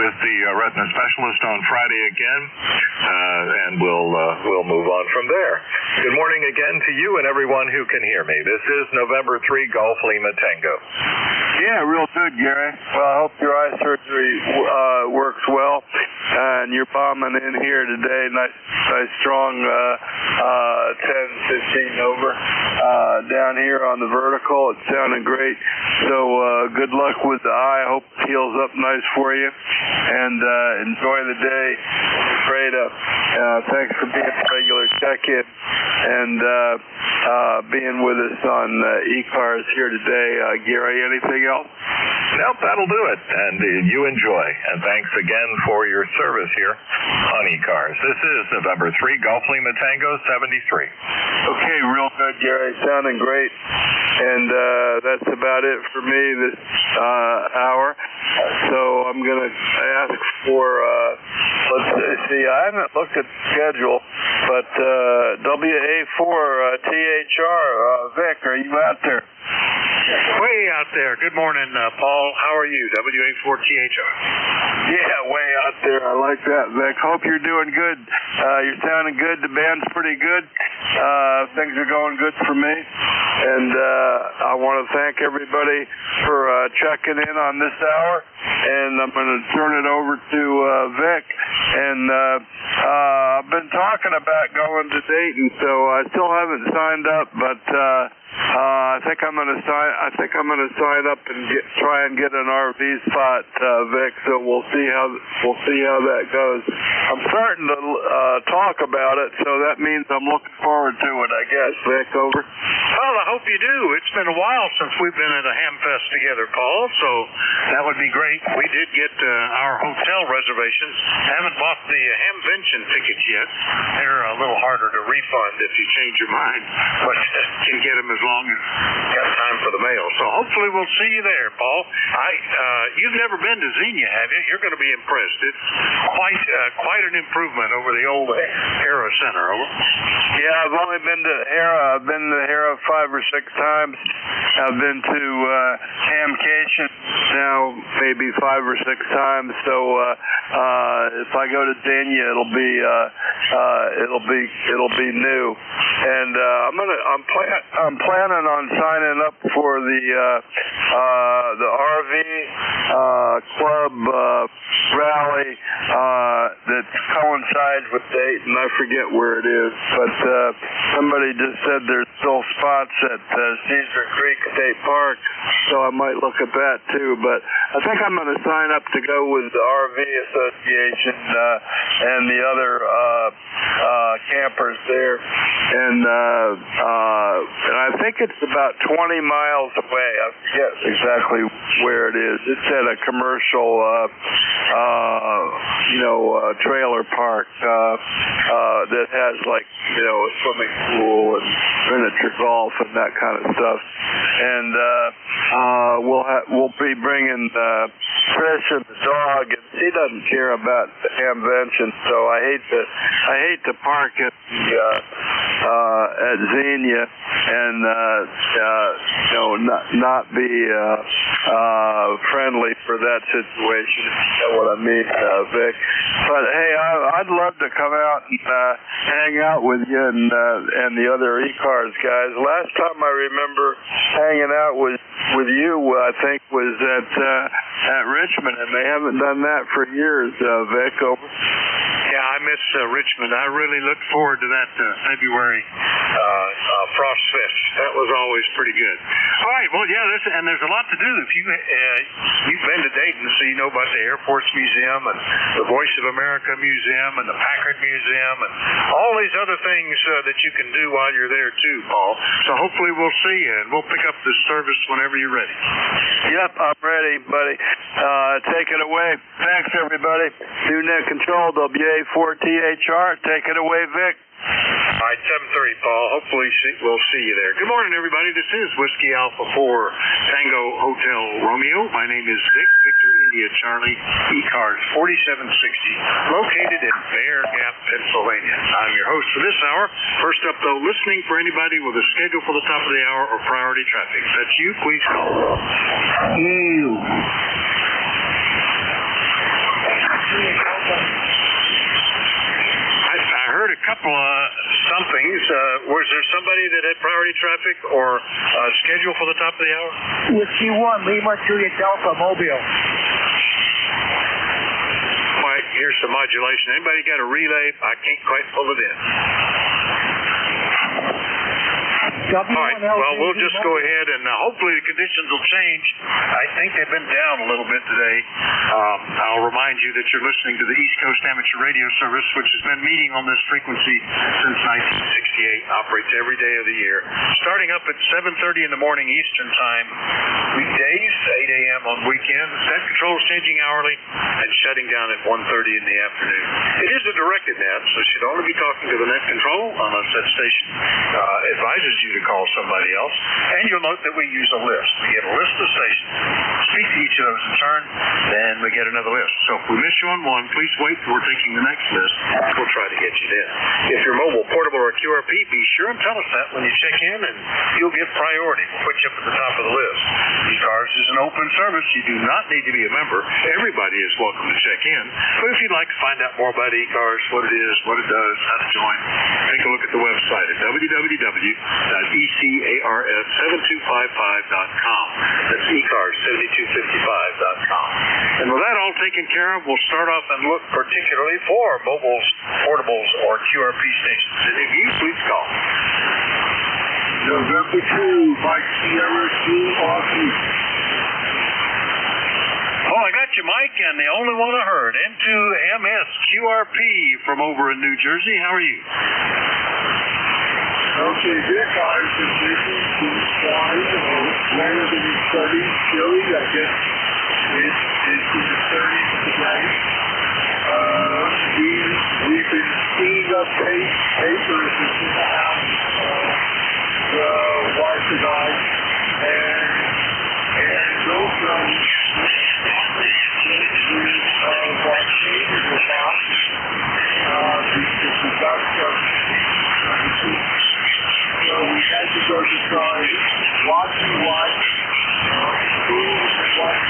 with the retina specialist on Friday again, and we'll move on from there. Good morning again to you and everyone who can hear me. This is November 3 Golf Lima Tango.
Yeah, real good, Gary. Well, I hope your eye surgery works well, and you're bombing in here today. Nice strong 10, 15 over down here on the vertical. It's sounding great. So good luck with the eye. I hope it heals up nice for you, and enjoy the day. Freda, thanks for being a regular check-in and being with us on ECARS here today. Gary, anything else?
Nope, that'll do it. And you enjoy. And thanks again for your service here on ECARS. This is November 3 Golf Lima Tango 73.
Okay, real good, Gary. Sounding great. And that's about it for me this hour. So I'm going to ask for, let's see, I haven't looked at the schedule, but WA4 THR, Vic, are you out there?
Way out there. Good morning, Paul. How are you? WA4THR.
Yeah, way out there. I like that, Vic. Hope you're doing good. You're sounding good. The band's pretty good. Things are going good for me. And I want to thank everybody for checking in on this hour. And I'm going to turn it over to Vic. And I've been talking about going to Dayton, so I still haven't signed up, but I think I'm going to sign up and try and get an RV spot, Vic. So we'll see how that goes. I'm starting to talk about it, so that means I'm looking forward to it, I guess. Vic, over.
Well, I hope you do. It's been a while since we've been at a Hamfest together, Paul. So that would be great. We did get our hotel reservations. Haven't bought the Hamvention tickets yet. They're a little harder to refund if you change your mind, but can get them as long long as got time for the mail. So hopefully we'll see you there, Paul. You've never been to Xenia, have you? You're going to be impressed. It's quite an improvement over the old Hera Center. Over.
Yeah, I've only been to Hera. I've been to Hera 5 or 6 times. I've been to Hamcation now maybe 5 or 6 times. So if I go to Xenia, it'll be new. And I'm planning on signing up for the RV club rally that coincides with Dayton. I forget where it is, but somebody just said there's still spots at Cedar Creek State Park, so I might look at that too. But I think I'm going to sign up to go with the RV Association and the other campers there, and I think it's about 20 miles away. I forget exactly where it is. It's at a commercial, trailer park that has like, a swimming pool and miniature golf and that kind of stuff. And we'll be bringing Trish and the dog, and she doesn't care about the Hamvention, so I hate to park at Xenia and not be friendly for that situation, if you know what I mean, Vic. But hey, I'd love to come out and hang out with you and the other ECARS guys. Last time I remember hanging out with you, I think, was at Richmond, and they haven't done that for years, Vic. Over.
Yeah, I miss Richmond. I really look forward to that February Frost Fest. That was always pretty good. All right, well, yeah, there's a lot to do. If you've been to Dayton, so you know about the Air Force Museum and the Voice of America Museum and the Packard Museum and all these other things that you can do while you're there too, Paul. So hopefully we'll see you, and we'll pick up the service whenever you're ready.
Yep, I'm ready, buddy. Take it away. Thanks, everybody. New net control, WA4THR. Take it away, Vic.
All right, 7:30, Paul. Hopefully we'll see you there. Good morning, everybody. This is Whiskey Alpha 4 Tango Hotel Romeo. My name is Vic, Victor India Charlie, ECARS 4760, located in Bear Gap, Pennsylvania. I'm your host for this hour. First up, though, listening for anybody with a schedule for the top of the hour or priority traffic. If that's you, please call.
You.
I heard a couple of somethings. Was there somebody that had priority traffic or schedule for the top of the hour?
Whiskey 1, Lima Julia Delta, Mobile.
Right, here's some modulation. Anybody got a relay? I can't quite pull it in. All right, well, we'll just go ahead and hopefully the conditions will change. I think they've been down a little bit today. I'll remind you that you're listening to the East Coast Amateur Radio Service, which has been meeting on this frequency since 1968, operates every day of the year, starting up at 7:30 in the morning Eastern Time, weekdays, 8 a.m. on weekends. Net control is changing hourly and shutting down at 1:30 in the afternoon. It is a directed net, so you should only be talking to the net control unless that station advises you to call somebody else. And you'll note that we use a list. We get a list of stations, speak to each of those in turn, then we get another list. So if we miss you on one, please wait till we're taking the next list. We'll try to get you there. If you're mobile, portable, or QRP, be sure and tell us that when you check in, and you'll get priority. We'll put you up at the top of the list. ECARS is an open service. You do not need to be a member. Everybody is welcome to check in. But if you'd like to find out more about ECARS, what it is, what it does, how to join, take a look at the website at www.ECARS7255.com. That's ECARS7255.com. And with that all taken care of, we'll start off and look particularly for mobiles, portables, or QRP stations. And if you, please call.
November 2, Mike Sierra 2 Austin.
Oh, I got you, Mike, and the only one I heard, N2US QRP from over in New Jersey. How are you?
Okay, Vic, I've been listening to flying longer than you studied. Chili, I guess it's in the 30s today. We've been seeing up papers in the house. twice a night, and go from what changes the box, because we got some, so we had to go to try watch and watch, food and watch,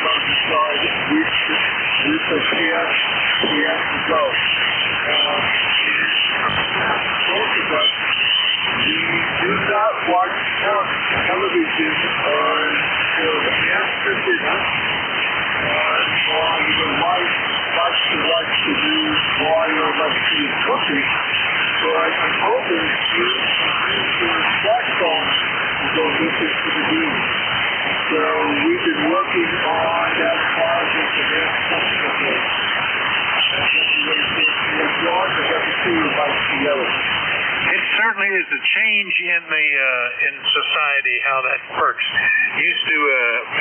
go to try with the chance to go. Both of us, we do not watch television until after dinner. Or the wife likes to watch the news while she is cooking. But I'm hoping you use your smartphone to go listen to the news. So we've been working on that project the last couple of days.
It certainly is a change in society how that works. You used to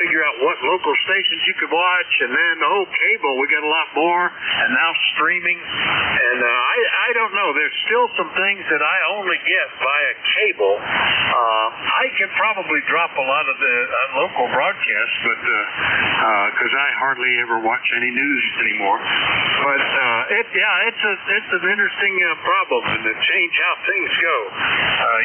figure out what local stations you could watch, and then cable, we got a lot more, and now streaming. And I don't know. There's still some things that I only get via cable. I can probably drop a lot of the local broadcasts, but because I hardly ever watch any news anymore. But it's an interesting problem, and to change how things go.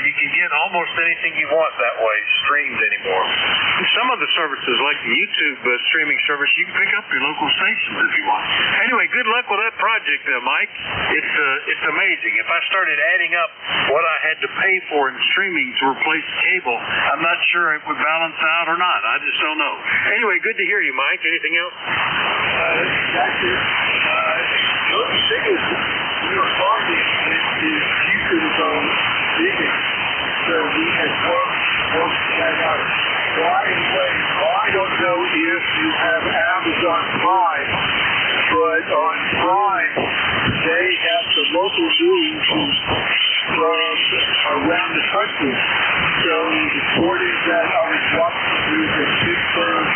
You can get almost anything you want that way streamed anymore. And some of the services, like the YouTube streaming service, you can pick up your local stations if you want. Anyway, good luck with that project, Mike. It's amazing. If I started adding up what I had to pay for in streaming to replace cable, I'm not sure it would balance out or not. I just don't know. Anyway, good to hear you, Mike. Anything else?
That's it. The other thing is, we were talking is you could have gone vegan. So we had worked that out. I don't know if you have Amazon Prime, but on Prime, they have the local news from around the country. So this morning that I was watching the news in Pittsburgh,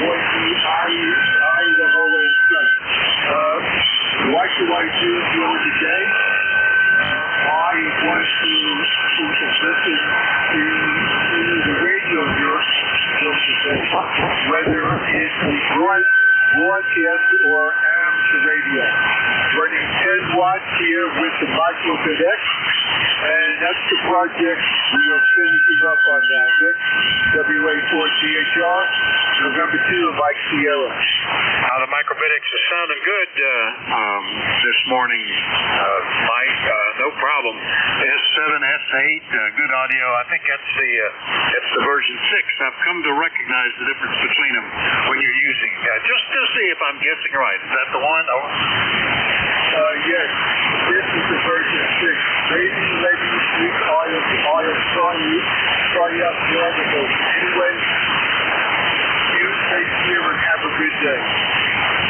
Boise, Idaho, and what should I do during the day? I want to listen to the radio here, whether it's broadcast or amateur radio. Running 10 watts here with the micro connect, and that's the project we are finishing up on now. WA4THR, November 2, Mike Sierra.
The microbitics is sounding good this morning, Mike. No problem. S7, S8, good audio. I think that's the version 6. I've come to recognize the difference between them when you're using. Just to see if I'm guessing right. Is that the one?
Yes. This is the version 6. Maybe this audio try out the article. Anyway, you take care and have a good day.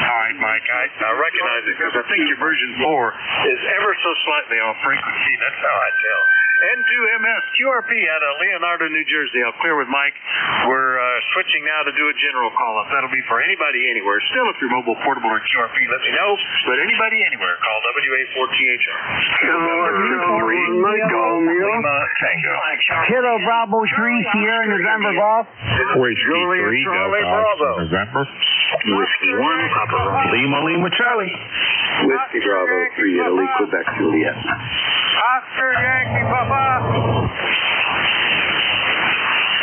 All right, Mike. I recognize it because I think your version 4 is ever so slightly off frequency. That's how I tell. N2US QRP out of Leonardo, New Jersey. I'll clear with Mike. We're switching now to do a general call-up. That'll be for anybody anywhere. Still, if you're mobile, portable, or QRP, let me know. But anybody anywhere, call WA4THR.
Kilo Bravo 3, Sierra November Golf.
Whiskey 3, Delta November.
Whiskey 1, Papa
Lima Charlie.
Whiskey Bravo 3, Italy, Quebec, Juliet.
Oscar Yankee, Papa.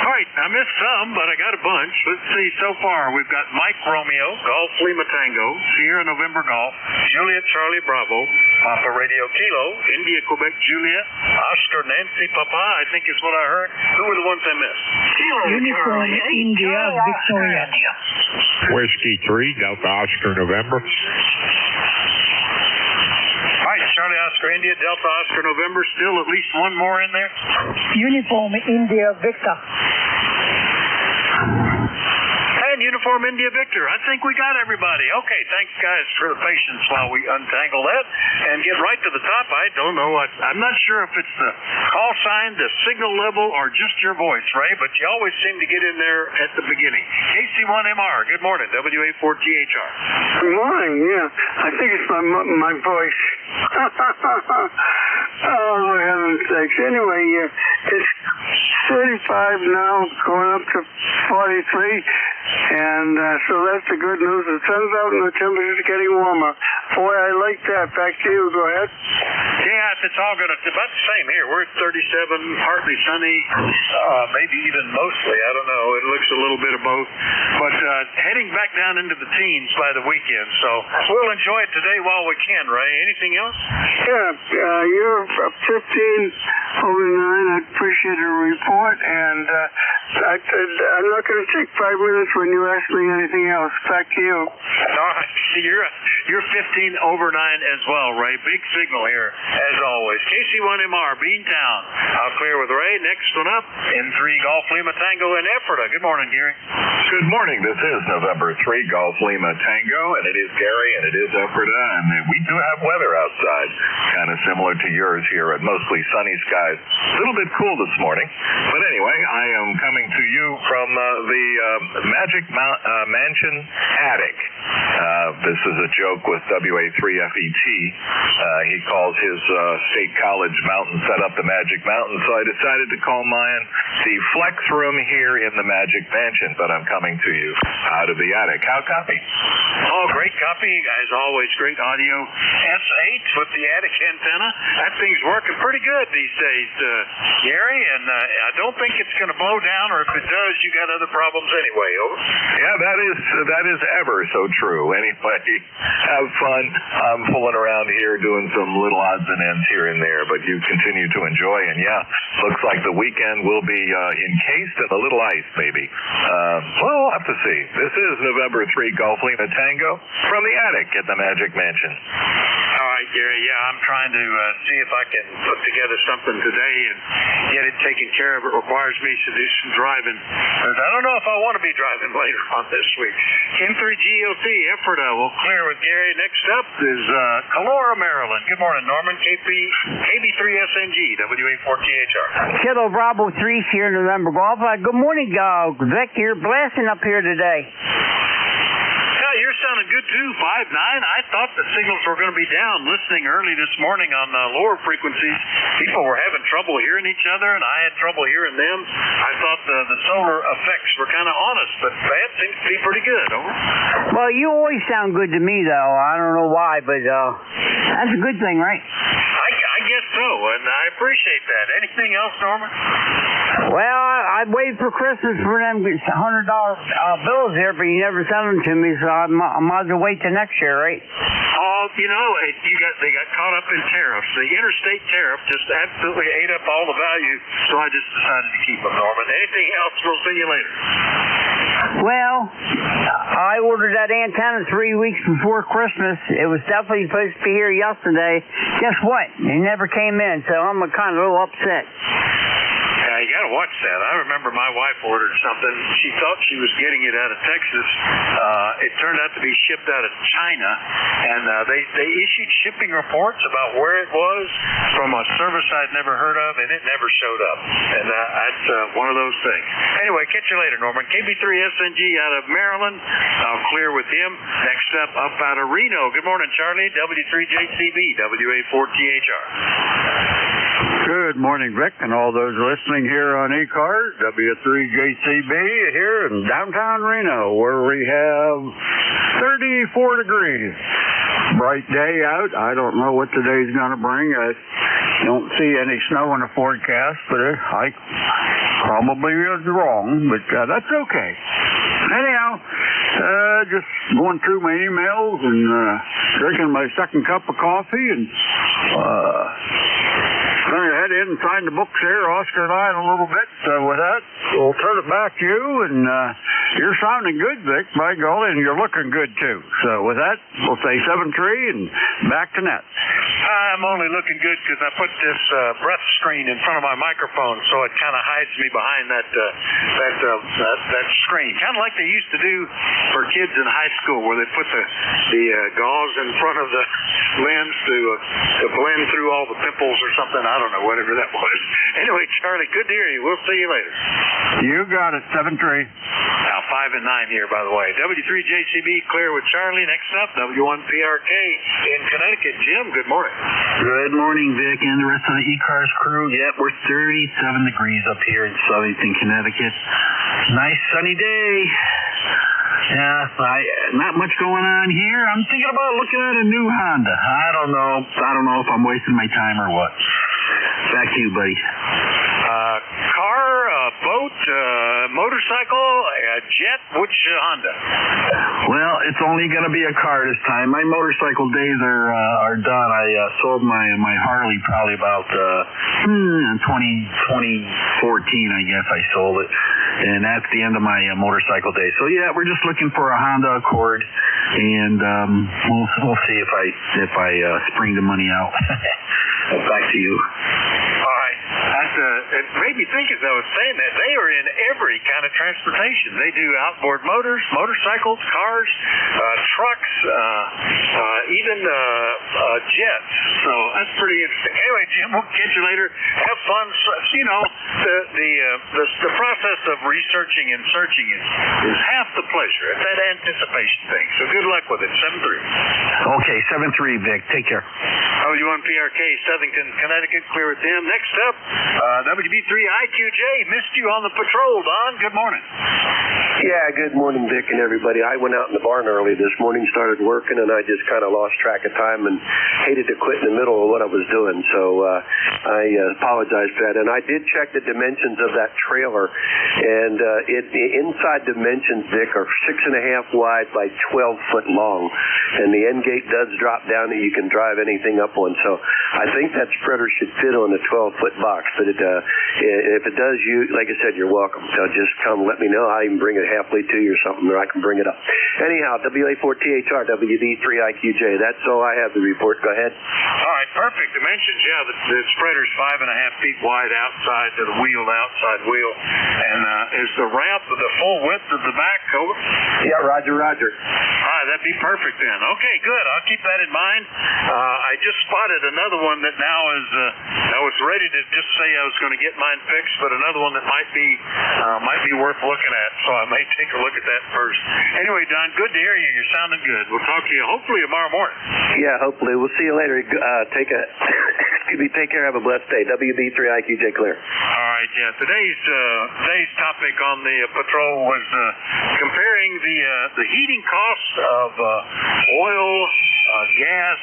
All right, I missed some, but I got a bunch. Let's see. So far, we've got Mike Romeo, Golf Lima Tango, Sierra November Golf, Juliet Charlie Bravo, Papa Radio Kilo, India Quebec Juliet, Oscar Nancy Papa, I think is what I heard. Who were the ones I missed?
Uniform India Victoria.
Whiskey 3, Delta Oscar November.
All right, Charlie Oscar India, Delta Oscar November. Still at least one more in there?
Uniform India Victor.
And Uniform India Victor. I think we got everybody. Okay, thanks, guys, for the patience while we untangle that and get right to the top. I don't know. I'm not sure if it's the call sign, the signal level, or just your voice, Ray, but you always seem to get in there at the beginning. KC1MR, good morning. WA4THR.
Good morning, yeah. I think it's my voice. Oh, for heaven's sakes. Anyway, it's 35 now, going up to 43. And so that's the good news. The sun's out and the temperature's getting warmer. Boy, I like that. Back to you. Go ahead.
Yeah, it's all good. It's about the same here. We're at 37, partly sunny, maybe even mostly. I don't know. It looks a little bit of both. But heading back down into the teens by the weekend. So we'll enjoy it today while we can, Ray. Anything else?
Yeah, you're 15 over 9. I appreciate the report. And I'm not going to take 5 minutes when you ask me anything else. Back to you.
All right. You're 15 over 9 as well, Ray. Big signal here, as always. KC1MR, Beantown. I'll clear with Ray. Next one up, N3 Golf Lima Tango in Ephrata. Good morning, Gary.
Good morning. This is November 3 Golf Lima Tango, and it is Gary, and it is Ephrata, and we do have weather outside, kind of similar to yours here at mostly sunny skies. A little bit cool this morning, but anyway, I am coming to you from the Magic Mansion attic. This is a joke with WA3FET. He calls his state college mountain set up the Magic Mountain, so I decided to call mine the Flex Room here in the Magic Mansion, but I'm coming to you out of the attic. How copy?
Oh, great copy. As always, great audio. S8 with the attic antenna. That thing's working pretty good these days, Gary, and I don't think it's going to blow down, or if it does, you got other problems anyway. Over.
Yeah, that is ever so true. Anyway, have fun. I'm fooling around here doing some little odds and ends here and there, but you continue to enjoy, and yeah, looks like the weekend will be encased in a little ice, maybe. Well, we'll have to see. This is November 3 Golf Lima Tango from the attic at the Magic Mansion.
All right, Gary. Yeah, I'm trying to see if I can put together something today and get it taken care of. It requires me to do some driving. I don't know if I want to be driving later on this week. N3GOT, Ephrata. We'll clear with Gary. Next up is Calora, Maryland. Good morning, Norman. KB3SNG, WA4THR.
Kilo Bravo 3 here in November Golf. Good morning, Vic. You're blasting up here today.
Yeah, you're sounding good too, 5.9. I thought the signals were going to be down. Listening early this morning on lower frequencies, people were having trouble hearing each other, and I had trouble hearing them. I thought the solar effects were kind of on us, but that seems to be pretty good. Over.
Well, you always sound good to me, though. I don't know why, but that's a good thing, right?
I guess so, and I appreciate that. Anything else, Norman?
Well, I waited for Christmas for them $100 bills here, but you never sent them to me, so I might as well wait till next year, right?
Oh, you know, they got caught up in tariffs. The interstate tariff just absolutely ate up all the value, so I just decided to keep them, Norman. Anything else, we'll see you later.
Well, I ordered that antenna 3 weeks before Christmas. It was definitely supposed to be here yesterday. Guess what? It never came in, so I'm kind of a little upset.
Yeah, you got to watch that. I remember my wife ordered something. She thought she was getting it out of Texas. It turned out to be shipped out of China, and they issued shipping reports about where it was from a service I'd never heard of, and it never showed up. And that's one of those things. Anyway, catch you later, Norman. KB3SNG out of Maryland. I'll clear with him. Next up out of Reno. Good morning, Charlie. W3JCB, WA4THR.
Good morning, Vic, and all those listening here on ECARS, W3JCB here in downtown Reno, where we have 34 degrees. Bright day out. I don't know what today's going to bring. I don't see any snow in the forecast, but I probably is wrong, but that's okay. Anyhow, just going through my emails and drinking my second cup of coffee and going to head in and sign the books here, Oscar and I, in a little bit. With that, we'll turn it back to you, and you're sounding good, Vic, by golly, and you're looking good, too. So with that, we'll say 7-3 and back to net.
I'm only looking good because I put this breath screen in front of my microphone, so it kind of hides me behind that screen. Kind of like they used to do for kids in high school, where they put the gauze in front of the lens to blend through all the pimples or something. I don't know, whatever that was. Anyway, Charlie, good to hear you. We'll see you later.
You got it. 7-3.
Now, 5 and 9 here, by the way. W3JCB clear with Charlie. Next up, W1PRK in Connecticut. Jim, good morning.
Good morning, Vic, and the rest of the ECARS crew. Yep, we're 37 degrees up here in Southington, Connecticut. Nice sunny day. Yeah, not much going on here. I'm thinking about looking at a new Honda. I don't know if I'm wasting my time or what. Back to you, buddy.
Car, boat, motorcycle, jet, which Honda?
Well, it's only going to be a car this time. My motorcycle days are done. I sold my Harley probably about 2014, I guess I sold it. And that's the end of my motorcycle days. So yeah, we're just looking for a Honda Accord, and we'll see if I spring the money out. Back to you.
All right. It made me think as I was saying that they are in every kind of transportation. They do outboard motors, motorcycles, cars, trucks, even jets. So that's pretty interesting. Anyway, Jim, we'll catch you later. Have fun. You know, the process of researching and searching is half the pleasure. It's that anticipation thing. So good luck with it. 7-3.
Okay, 7-3, Vic. Take care.
W1PRK, Southington, Connecticut. Clear with them. Next up, WB3IQJ. Missed you on the patrol, Don. Good morning.
Yeah, good morning, Vic and everybody. I went out in the barn early this morning, started working, and I just kind of lost track of time and hated to quit in the middle of what I was doing. So I apologize for that. And I did check the dimensions of that trailer, and the inside dimensions, Vic, are 6.5 wide by 12 foot long. And the end gate does drop down that you can drive anything up on. So I think that spreader should fit on a 12-foot box. But if it does, like I said, you're welcome. So just come let me know. I can bring it halfway to you or something, or I can bring it up. Anyhow, WA4THR, WD3IQJ. That's all I have to report. Go ahead.
All right, perfect dimensions. Yeah, the spreader's 5.5 feet wide outside to the outside wheel. And is the ramp the full width of the back over?
Yeah, roger.
All right, that'd be perfect then. Okay, good. I'll keep that in mind. I just spotted another one that now is, I was ready to just say I was going to get mine fixed, but another one that might be worth looking at, so I may take a look at that first. Anyway, Don, good to hear you. You're sounding good. We'll talk to you hopefully tomorrow morning.
Yeah, hopefully. We'll see you later. Take care. Have a blessed day. WB3IQJ clear.
All right, yeah. Today's topic on the patrol was comparing the heating cost of oil, gas,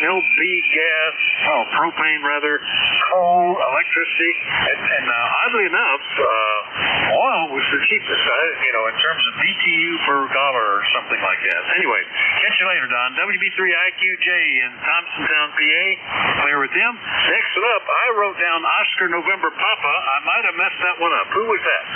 LP gas, propane rather, coal, electricity, and oddly enough, oil was the cheapest, in terms of BTU per dollar or something like that. Anyway, catch you later, Don. WB3IQJ in Thompsontown, PA. Clear with them. Next up, I wrote down Oscar November Papa. I might have messed that one up. Who was that?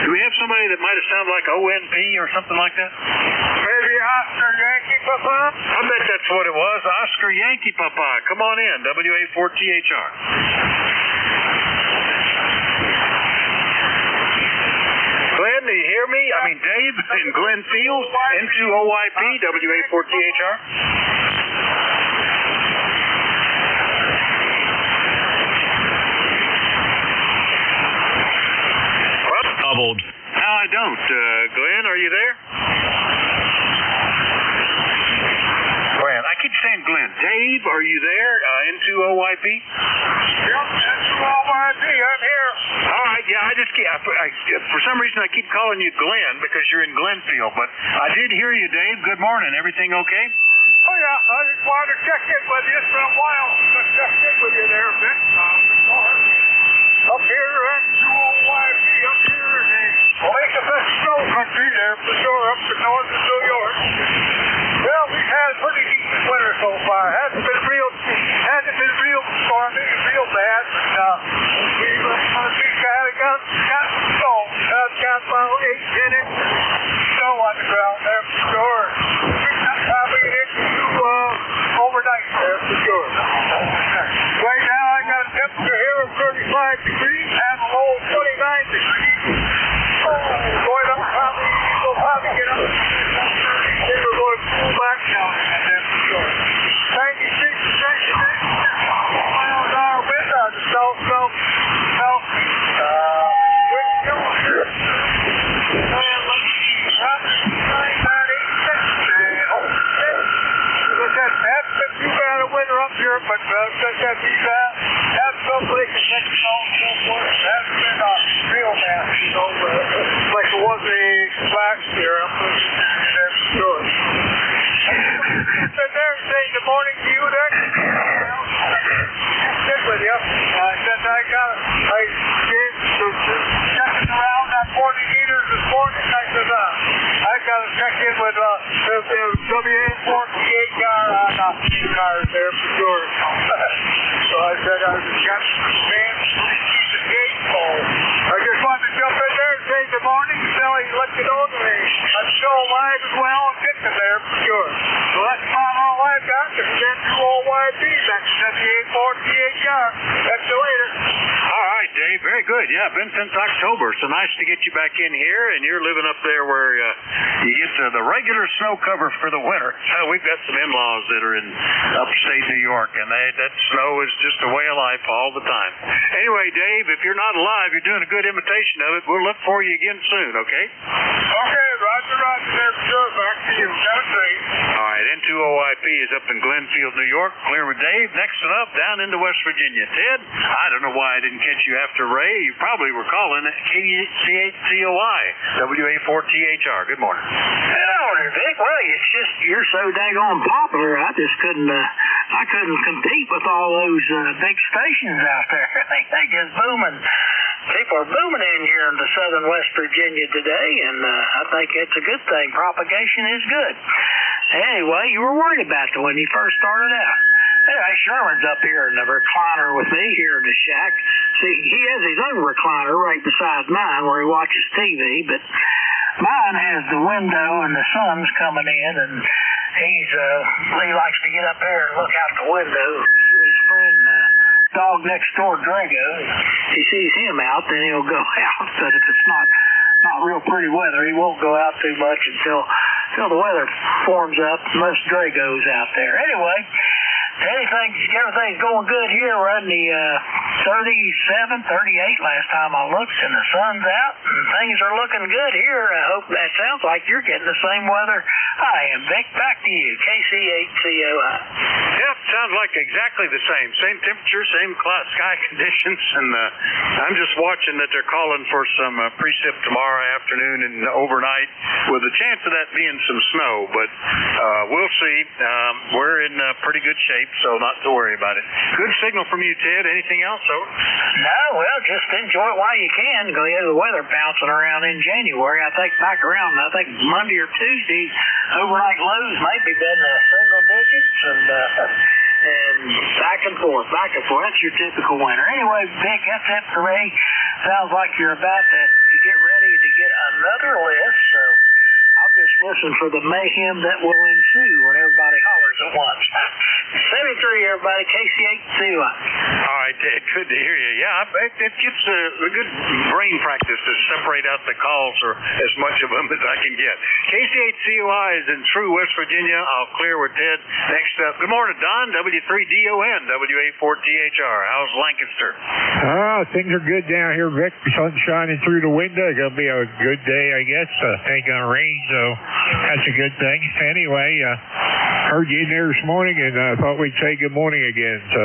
Do we have somebody that might have sounded like ONP or something like that?
Maybe Oscar Yankee Papa?
I bet that's what it was. Oscar Yankee Papa. Come on in. WA4THR. Glenn, do you hear me? I mean, Dave in Glen Field, N2OYP, WA4THR.
Doubled.
Now I don't. Glenn, are you there? Glenn, I keep saying Glenn. Dave, are you there? N2OYP?
Yep, N2OYP, I'm here.
All right, yeah, I just for some reason I keep calling you Glenn because you're in Glenfield, but I did hear you, Dave. Good morning. Everything okay?
Oh, yeah, I just wanted to check in with you. It's been a while since I checked in with you there, Vic. Up here at N2OYP, up here in the Lake Effect Snow Country there, for sure, up to northern New York. Well, we've had a pretty decent winter so far. Hasn't been real stormy, real bad, but we've got some snow. Got about 8-10 inches of snow on the ground there for sure. We've got probably an inch or two overnight there for sure. Right now I got a temperature here of 35 degrees and a low of 29 degrees. Going up we'll probably get up last year. I'm going to be there for sure. Sit there and say good morning to you there. Sit with you. I said I gave checking around that 40 meters this morning. I said I got to check in with the WA48 car on ECARS there for sure. So I said I was got some fans to keep the gate full. I just wanted to jump in there and say good morning and tell you let you know that I'm still alive and well and getting there for sure. So that's about all I've got. It's N2OYP. That's WA48 car. Catch you later.
All right, Dave. Very good. Yeah, been since October. So nice to get you back in here, and you're living up there where you get the regular snow cover for the winter. We've got some in-laws that are in upstate New York, and that snow is just a way of life all the time. Anyway, Dave, if you're not alive, you're doing a good imitation of it. We'll look for you again soon, okay?
Okay, Roger there for sure. Back to you. Have a great.
All right, N2OYP is up in Glenfield, New York. Clear with Dave. Next one up, down into West Virginia. Ted, I don't know why I didn't catch you after Ray. You probably were calling KCHCOI, WA4THR. Good morning.
Good morning, Vic. Well, it's just you're so daggone popular. I just couldn't compete with all those big stations out there. They just booming. People are booming in here into southern West Virginia today, and I think it's a good thing. Propagation is good. Anyway, you were worried about it when you first started out. Anyway, Sherman's up here in the recliner with me here in the shack. See, he has his own recliner right beside mine where he watches TV, but mine has the window and the sun's coming in, and he likes to get up there and look out the window. His friend, dog next door, Drago, he sees him out, then he'll go out. But if it's not real pretty weather, he won't go out too much until the weather forms up. Most Dragos out there. Anyway, everything's going good here. We're in the 37, 38 last time I looked, and the sun's out, and things are looking good here. I hope that sounds like you're getting the same weather I am. Vic, back to you. KCHCOI.
Yep, sounds like exactly the same. Same temperature, same sky conditions, and I'm just watching that they're calling for some precip tomorrow afternoon and overnight, with a chance of that being some snow, but we'll see. We're in pretty good shape, so not to worry about it. Good signal from you, Ted. Anything else, over?
No, well, just enjoy it while you can. Go ahead, the weather bouncing around in January. I think back around, Monday or Tuesday, overnight lows might be been single digits, and back and forth. That's your typical winter. Anyway, Vic, that's it for me. Sounds like you're about to get ready to get another list, so I'll just listen for the mayhem that will ensue when everybody hollers at once. 73, everybody, KCHCOI.
All right, Ted, good to hear you. Yeah, it gets a good brain practice to separate out the calls, or as much of them as I can get. KCHCOI is in True, West Virginia. I'll clear with Ted. Next up, good morning, Don, W3DON, WA4THR. How's Lancaster?
Things are good down here, Vic. Sun's shining through the window. It's going to be a good day, I guess. Ain't going to rain, so that's a good thing. Anyway, heard you in there this morning, and thought we'd say good morning again. So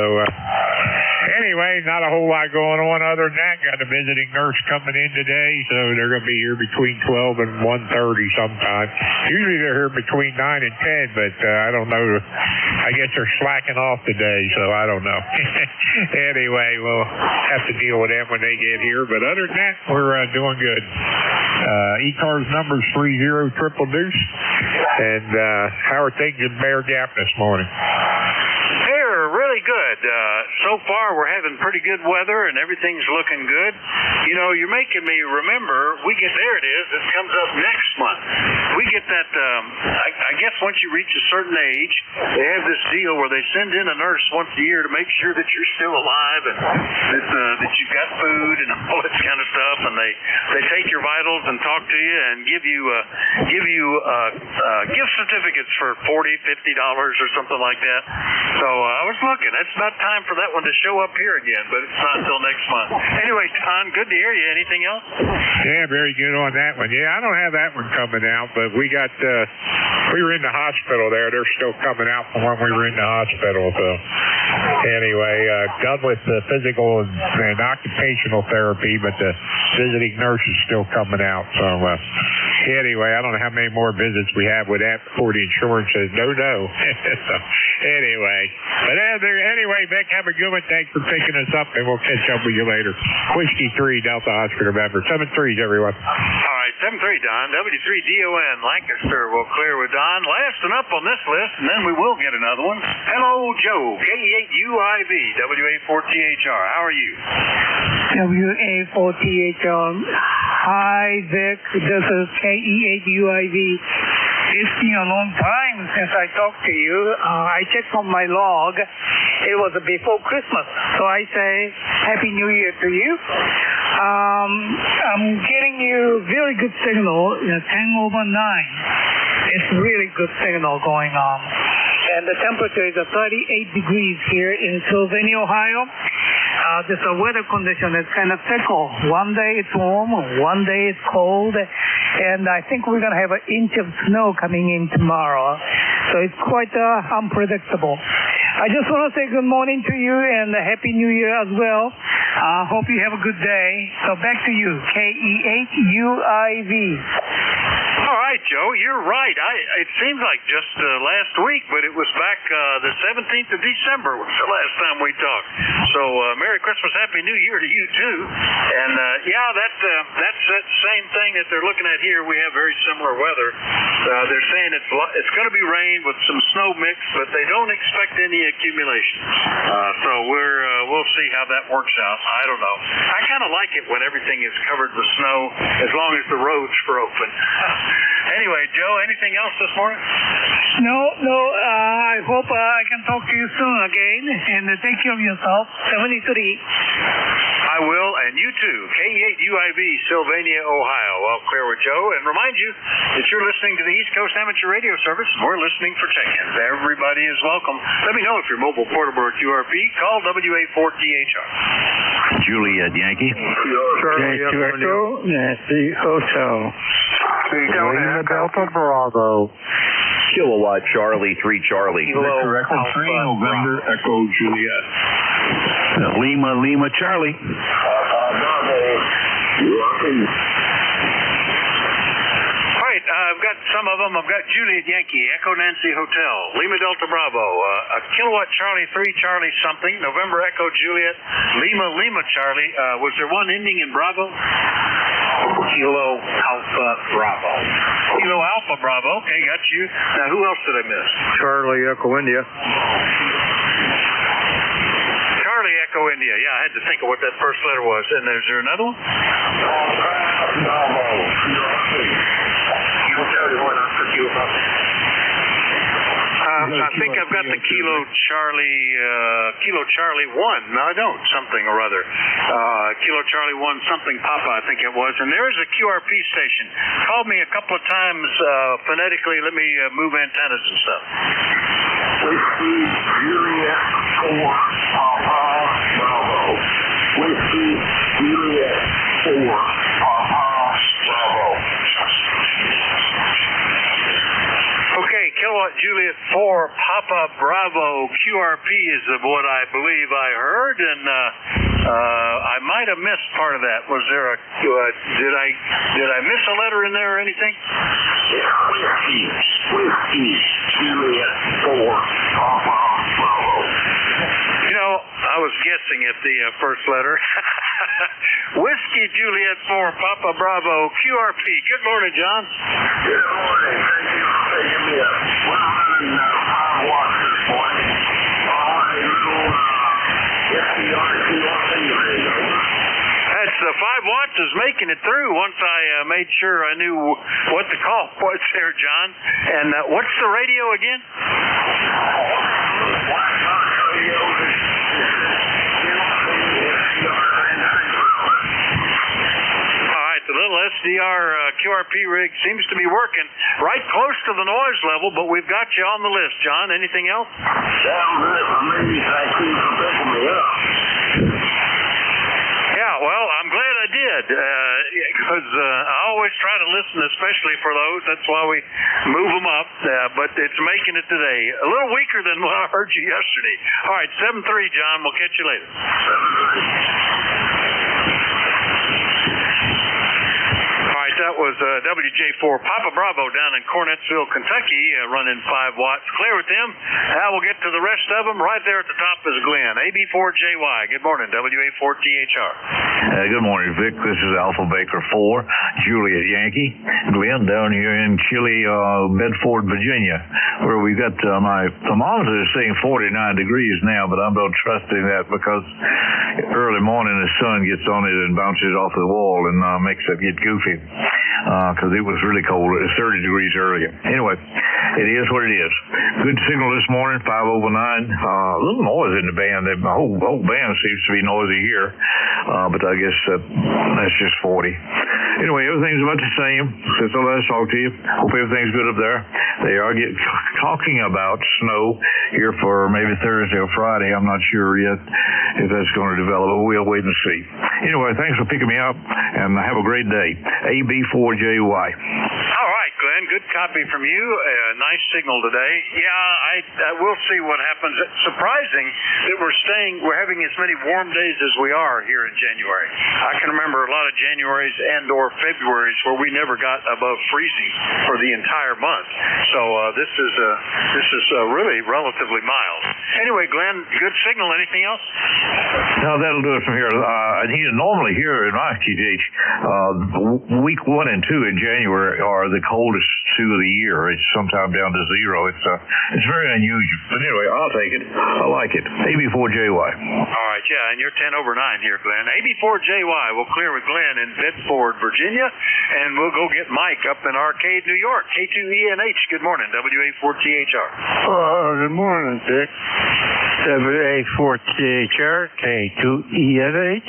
anyway, not a whole lot going on other than that. Got a visiting nurse coming in today, so they're going to be here between 12 and 1:30 sometime. Usually they're here between 9 and 10, but I don't know. I guess they're slacking off today, so I don't know. Anyway, we'll have to deal with them when they get here. But other than that, we're doing good. ECARS number's 30 triple deuce. And how are things in Bear Gap this morning?
They're really good. So far, we're having pretty good weather, and everything's looking good. You know, you're making me remember, there it is. It comes up next month. We get that, I guess once you reach a certain age, they have this deal where they send in a nurse once a year to make sure that you're still alive and that you've got food and all that kind of stuff, and they take your vitals and talk to you and give you gift certificates for $40, $50 or something like that. So I was looking. It's not time for that one to show up here again, but it's not until next month. Anyway, Don, good to hear you. Anything else?
Yeah, very good on that one. Yeah, I don't have that one coming out, but we were in the hospital there. They're still coming out from when we were in the hospital. So anyway, done with the physical and occupational therapy, but the visiting nurse is still coming out. So anyway, I don't know how many more visits we have with that before the insurance says no. So anyway, but anyway, Vic, have a good one. Thanks for picking us up, and we'll catch up with you later. Whiskey 3, Delta Oscar November. 7-3s, everyone.
All right, 7-3, Don. W3DON, Lancaster will clear with Don. Last and up on this list, and then we will get another one. Hello, Joe. KE8UIV, WA4THR. How are you?
WA4THR. Hi, Vic. This is KE8UIV. It's been a long time since I talked to you. I checked on my log. It was before Christmas. So I say Happy New Year to you. I'm getting you very good signal, 10/9. It's really good signal going on. And the temperature is 38 degrees here in Sylvania, Ohio. This weather condition is kind of fickle. One day it's warm, one day it's cold, and I think we're going to have an inch of snow coming in tomorrow. So it's quite unpredictable. I just want to say good morning to you and a Happy New Year as well. Hope you have a good day. So back to you, KE8UIV.
All right, Joe, you're right. It seems like just last week, but it was back the 17th of December was the last time we talked. So Merry Christmas, Happy New Year to you, too. And, that's that same thing that they're looking at here. We have very similar weather. They're saying it's going to be rain with some snow mix, but they don't expect any accumulation. So we'll see how that works out. I don't know. I kind of like it when everything is covered with snow, as long as the roads are open. Anyway, Joe, anything else this morning?
No. I hope I can talk to you soon again. And take care of yourself. 73.
I will, and you too. KE8UIV, Sylvania, Ohio. Well, clear with Joe. And remind you that you're listening to the East Coast Amateur Radio Service. We're listening for check-ins. Everybody is welcome. Let me know if you're mobile, portable, or QRP. Call WA4THR.
Juliet Yankee.
Charlie Echo, Nancy Hotel.
Lima Delta Bravo. Kilowatt Charlie 3 Charlie.
Victor Echo 3, November Echo Juliet.
Lima Charlie.
All right, I've got some of them. I've got Juliet Yankee, Echo Nancy Hotel, Lima Delta Bravo, a Kilowatt Charlie 3 Charlie something, November Echo Juliet, Lima Charlie. Was there one ending in Bravo? Kilo Alpha Bravo. Kilo Alpha Bravo. Okay, got you. Now, who else did I miss?
Charlie Echo India.
Charlie Echo India. Yeah, I had to think of what that first letter was. And is there another one? I think I've got the Kilo Charlie 1. No, I don't. Something or other. Kilo Charlie 1 something Papa, I think it was. And there is a QRP station. Called me a couple of times phonetically. Let me move antennas and stuff.
Whiskey Juliet 4 Papa Bravo. Whiskey Juliet 4 Papa Bravo.
Okay, Kilowatt Juliet 4 Papa Bravo QRP is what I believe I heard, and I might have missed part of that. Was there did I miss a letter in there or anything?
Whiskey Juliet 4 Papa Bravo.
You know, I was guessing at the first letter. Whiskey Juliet 4 Papa Bravo QRP. Good morning, John.
Good morning. Thank you for taking me up. Well, I'm in watch this morning.
That's 5 watts is making it through once I made sure I knew what the call was there, John. And what's the radio again? The little SDR QRP rig seems to be working right close to the noise level, but we've got you on the list, John. Anything else?
Sounds good for me. Thank you for picking me up.
Yeah, well, I'm glad I did. because I always try to listen, especially for those. That's why we move them up. But it's making it today. A little weaker than when I heard you yesterday. All right, 7-3, John. We'll catch you later. That was WJ4 Papa Bravo down in Cornettsville, Kentucky, running 5 watts. Clear with them. Now we'll get to the rest of them. Right there at the top is Glenn, AB4JY. Good morning, WA4THR.
Good morning, Vic. This is Alpha Baker 4, Juliet Yankee. Glenn down here in chilly Bedford, Virginia, where we've got my thermometer is saying 49 degrees now, but I'm not trusting that because early morning the sun gets on it and bounces off the wall and makes it get goofy. Because it was really cold. It was 30 degrees earlier. Anyway, it is what it is. Good signal this morning, 5 over 9. A little noise in the band. The whole band seems to be noisy here. But I guess that's just 40. Anyway, everything's about the same since I last talked to you. Hope everything's good up there. They are talking about snow here for maybe Thursday or Friday. I'm not sure yet if that's going to develop, but we'll wait and see. Anyway, thanks for picking me up, and have a great day. AB4JY.
All right, Glenn. Good copy from you. Nice signal today. Yeah, I will see what happens. It's surprising that we're having as many warm days as we are here in January. I can remember a lot of Januaries and or Februaries where we never got above freezing for the entire month. So this is really relatively mild. Anyway, Glenn, good signal. Anything else?
No, that'll do it from here. Normally here in my QTH, week 1 and 2 in January are the coldest 2 of the year. It's sometime down to 0. It's very unusual. But anyway, I'll take it. I like it. AB4JY.
All right, yeah, and you're 10 over 9 here, Glenn. AB4JY. We'll clear with Glenn in Bedford, Virginia, and we'll go get Mike up in Arcade, New York. K2ENH. Good morning, WA4THR.
Good morning, Dick. WA4THR, K2ENH.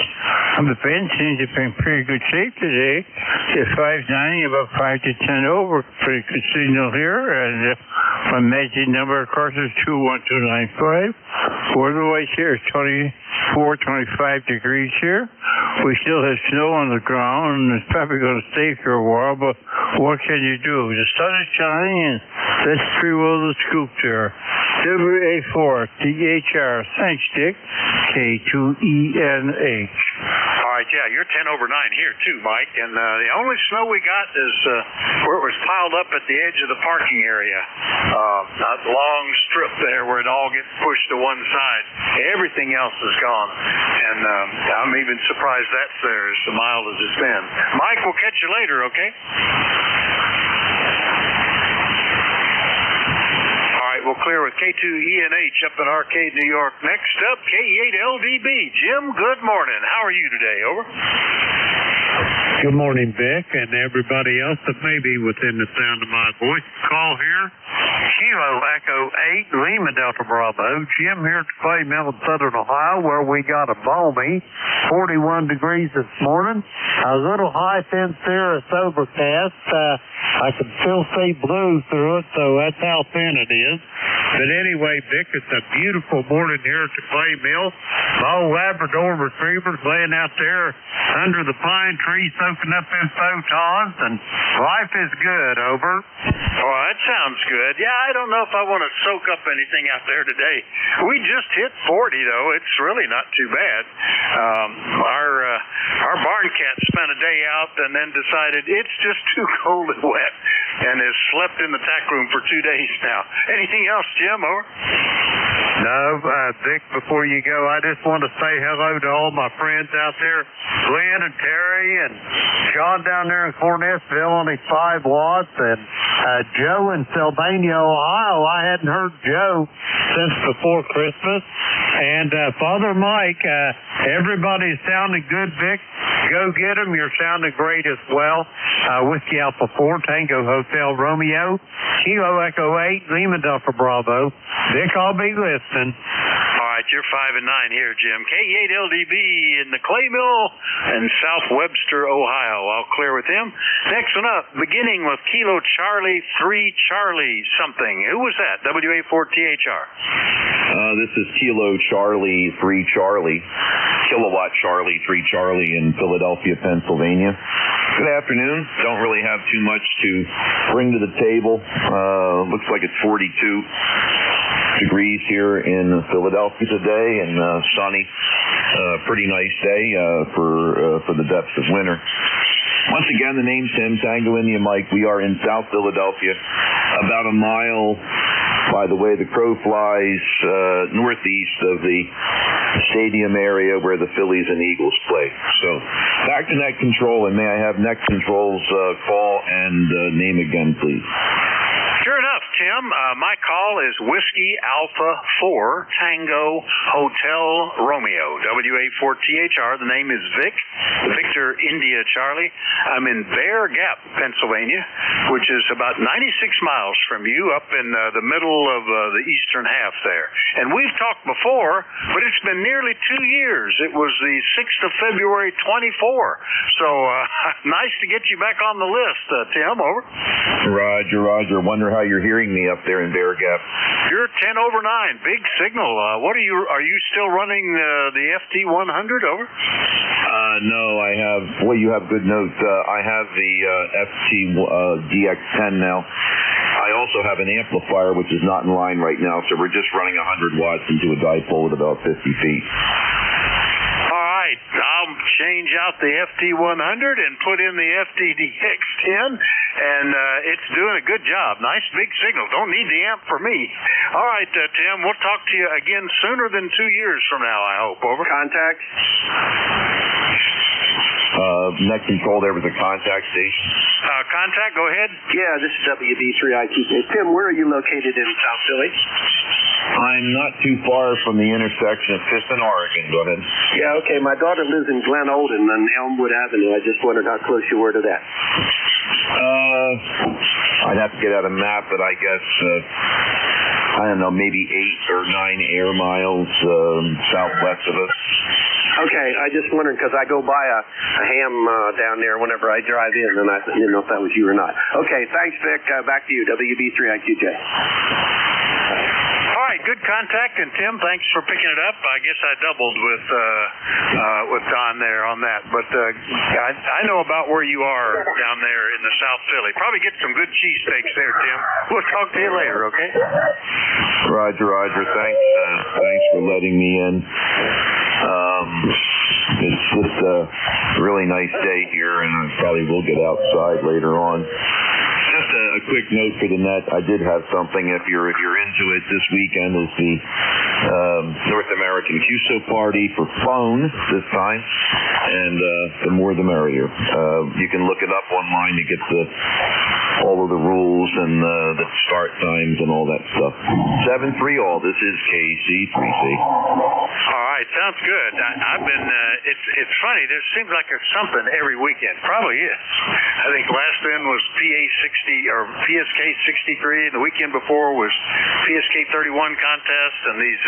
The band seems to be in pretty good shape today. It's 590, about 5 to 10 over. Pretty good signal here. And my magic number, of course, is 21295. Weather-wise here is 24, 25 degrees here. We still have snow on the ground, and it's probably going to stay for a while, but what can you do? The sun is shining, and that's pretty well the scoop there. WA4THR. Thanks, Dick. K2ENH.
All right, yeah, you're 10 over 9 here too, Mike. And the only snow we got is where it was piled up at the edge of the parking area. That long strip there where it all gets pushed to one side. Everything else is gone. And I'm even surprised that's there as mild as it's been. Mike, we'll catch you later, okay? We'll clear with K2ENH up in Arcade, New York. Next up, K8LDB. Jim, good morning. How are you today? Over.
Good morning, Vic, and everybody else that may be within the sound of my voice. Call here. Kilo Echo 8, Lima Delta Bravo. Jim here at the Clay Mill in Southern Ohio, where we got a balmy 41 degrees this morning. A little high fence there, it's overcast. I can still see blue through it, so that's how thin it is. But anyway, Vic, it's a beautiful morning here at the Clay Mill. My old Labrador Retriever's laying out there under the pine tree soaking up them photons, and life is good, over.
Oh, that sounds good. Yeah, I don't know if I want to soak up anything out there today. We just hit 40, though. It's really not too bad. Our barn cat spent a day out and then decided it's just too cold and wet and has slept in the tack room for 2 days now. Anything else, Jim, over?
No, Vic, before you go, I just want to say hello to all my friends out there, Glenn and Terry and Sean down there in Cornettsville, only 5 watts, and Joe in Sylvania, Ohio. I hadn't heard Joe since before Christmas. And Father Mike, everybody's sounding good, Vic. Go get them. You're sounding great as well. Whiskey Alpha 4, Tango Hotel Romeo, Kilo Echo 8, Lima Delta Bravo. Vic, I'll be listening.
All right, you're 5 and 9 here, Jim. K8LDB in the Clay Mill in South Webster, Ohio. I'll clear with him. Next one up, beginning with Kilo Charlie 3 Charlie something. Who was that? WA4THR.
This is Kilo Charlie 3 Charlie, Kilowatt Charlie 3 Charlie in Philadelphia, Pennsylvania. Good afternoon. Don't really have too much to bring to the table. Looks like it's 42 degrees here in Philadelphia today, and sunny. Pretty nice day for the depths of winter. Once again, the name's Tim, Tango India Mike. We are in South Philadelphia, about a mile, by the way the crow flies, northeast of the stadium area where the Phillies and Eagles play. So, back to net control, and may I have net control's call and name again, please?
Sure enough, Tim. My call is Whiskey Alpha 4 Tango Hotel Romeo, WA4THR. The name is Vic, Victor India Charlie. I'm in Bear Gap, Pennsylvania, which is about 96 miles from you, up in the middle of the eastern half there. And we've talked before, but it's been nearly 2 years. It was the 6th of February, 24. So nice to get you back on the list, Tim. Over.
Roger. Wonder how you're hearing me up there in Bear Gap.
You're 10 over 9. Big signal. What are you still running the FT100? Over?
No, I have. Well, you have good notes. I have the FT DX10 now. I also have an amplifier which is not in line right now, so we're just running 100 watts into a dipole at about 50 feet.
All right, I'll change out the FT100 and put in the FTDX10, and it's doing a good job. Nice big signal. Don't need the amp for me. All right, Tim, we'll talk to you again sooner than 2 years from now, I hope. Over.
Contact?
Net control, there was a contact station.
Contact, go ahead.
Yeah, this is WB3ITK. Tim, where are you located in South Philly?
I'm not too far from the intersection of 5th and Oregon. Go ahead.
Yeah, okay. My daughter lives in Glen Olden on Elmwood Avenue. I just wondered how close you were to that.
I'd have to get out a map, but I guess, I don't know, maybe 8 or 9 air miles southwest of us.
Okay, I just wondered because I go by a ham down there whenever I drive in, and I didn't know if that was you or not. Okay, thanks, Vic. Back to you, WB3IQJ.
All right, good contact, and Tim, thanks for picking it up. I guess I doubled with Don there on that, but I know about where you are down there in the South Philly. Probably get some good cheesesteaks there, Tim. We'll talk to you later, okay?
Roger. Thanks for letting me in. It's just a really nice day here, and I probably will get outside later on. Just a quick note for the net. I did have something. If you're into it, this weekend is the North American QSO party for phone this time, and the more the merrier. You can look it up online to get all of the rules and the start times and all that stuff. 7-3 all. This is KC3C.
All right, sounds good. I've been. It's funny. There seems like there's something every weekend. Probably is. I think last then was PSK 63. The weekend before was PSK 31 contest, and these.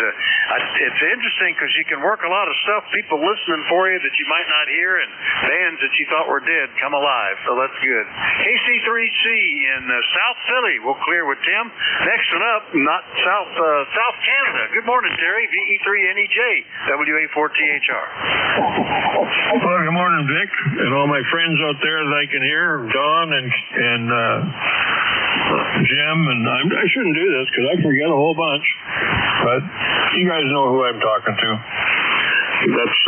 It's interesting because you can work a lot of stuff. People listening for you that you might not hear, and bands that you thought were dead come alive. So that's good. KC3C in South Philly. We'll clear with Tim. Next one up, not South Canada. Good morning, Terry. VE3NEJ, WA4THR.
Well, good morning, Vic, and all my friends out there that I can hear, Don and Jim, and I shouldn't do this because I forget a whole bunch, but you guys know who I'm talking to. That's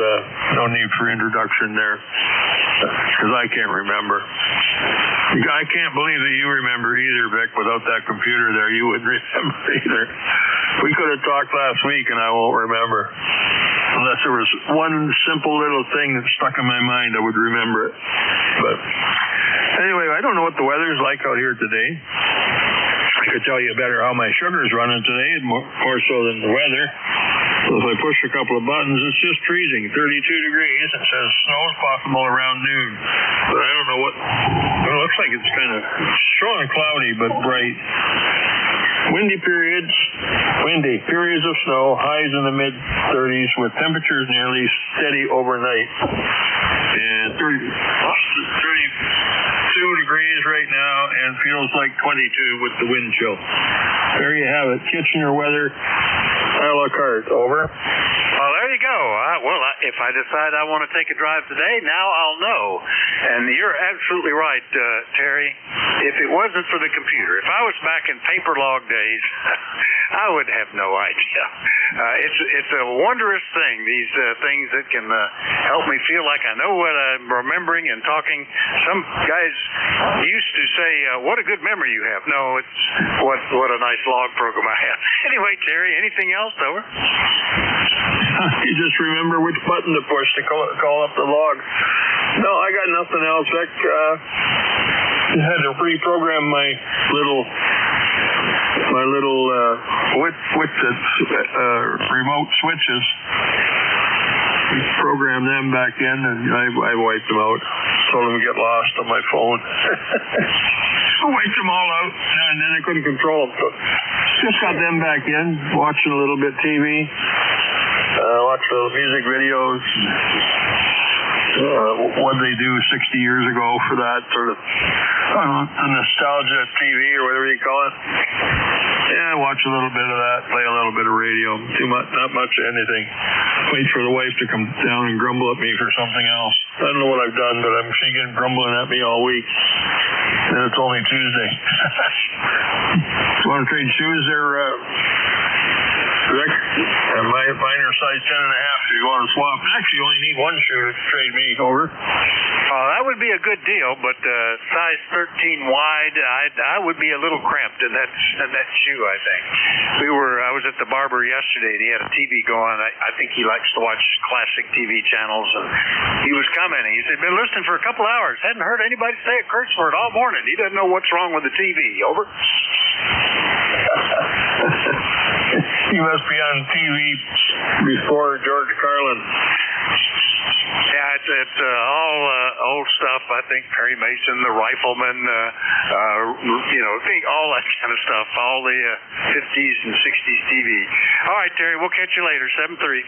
no need for introduction there, because I can't remember. I can't believe that you remember either, Vic. Without that computer there, you wouldn't remember either. We could have talked last week, and I won't remember. Unless there was one simple little thing that stuck in my mind, I would remember it. But anyway, I don't know what the weather's like out here today. I could tell you better how my sugar's running today, more so than the weather. So if I push a couple of buttons, it's just freezing, 32 degrees. It says snow's possible around noon. But I don't know what. It looks like it's kind of showing cloudy, but bright. Windy periods of snow, highs in the mid-30s with temperatures nearly steady overnight. And 32 degrees right now and feels like 22 with the wind chill. There you have it, Kitchener weather.
a la carte. Over.
Well, there you go. If I decide I want to take a drive today, now I'll know. And you're absolutely right, Terry. If it wasn't for the computer, if I was back in paper log days, I would have no idea. It's a wondrous thing, these things that can help me feel like I know what I'm remembering and talking. Some guys used to say, what a good memory you have. No, it's what a nice log program I have. Anyway, Terry, anything else, over?
You just remember which button to push to call up the log. No, I got nothing else. Vic, had to reprogram my little remote switches. Programmed them back in, and I wiped them out. Told them to get lost on my phone. I wiped them all out, and then I couldn't control them. So just got them back in, watching a little bit TV, watch those music videos. What they do 60 years ago for that sort of a nostalgia TV or whatever you call it. Yeah, watch a little bit of that, play a little bit of radio. Too much, not much of anything. Wait for the wife to come down and grumble at me for something else. I don't know what I've done, but she's been grumbling at me all week. And it's only Tuesday. You want to trade shoes there, Rick? Mine are size 10 and a half if you want to swap. Actually, you only need one shoe to trade me. Over.
That would be a good deal, but size 13 wide, I would be a little cramped in that shoe, I think. I was at the barber yesterday, and he had a TV going. I think he likes to watch classic TV channels, and he was commenting. He said, been listening for a couple hours. Hadn't heard anybody say a curse word all morning. He doesn't know what's wrong with the TV. Over.
He must be on TV before George Carlin.
Yeah, it's all old stuff. I think Perry Mason, the Rifleman, all that kind of stuff. All the 50s and 60s TV. All right, Terry, we'll catch you later. 7-3.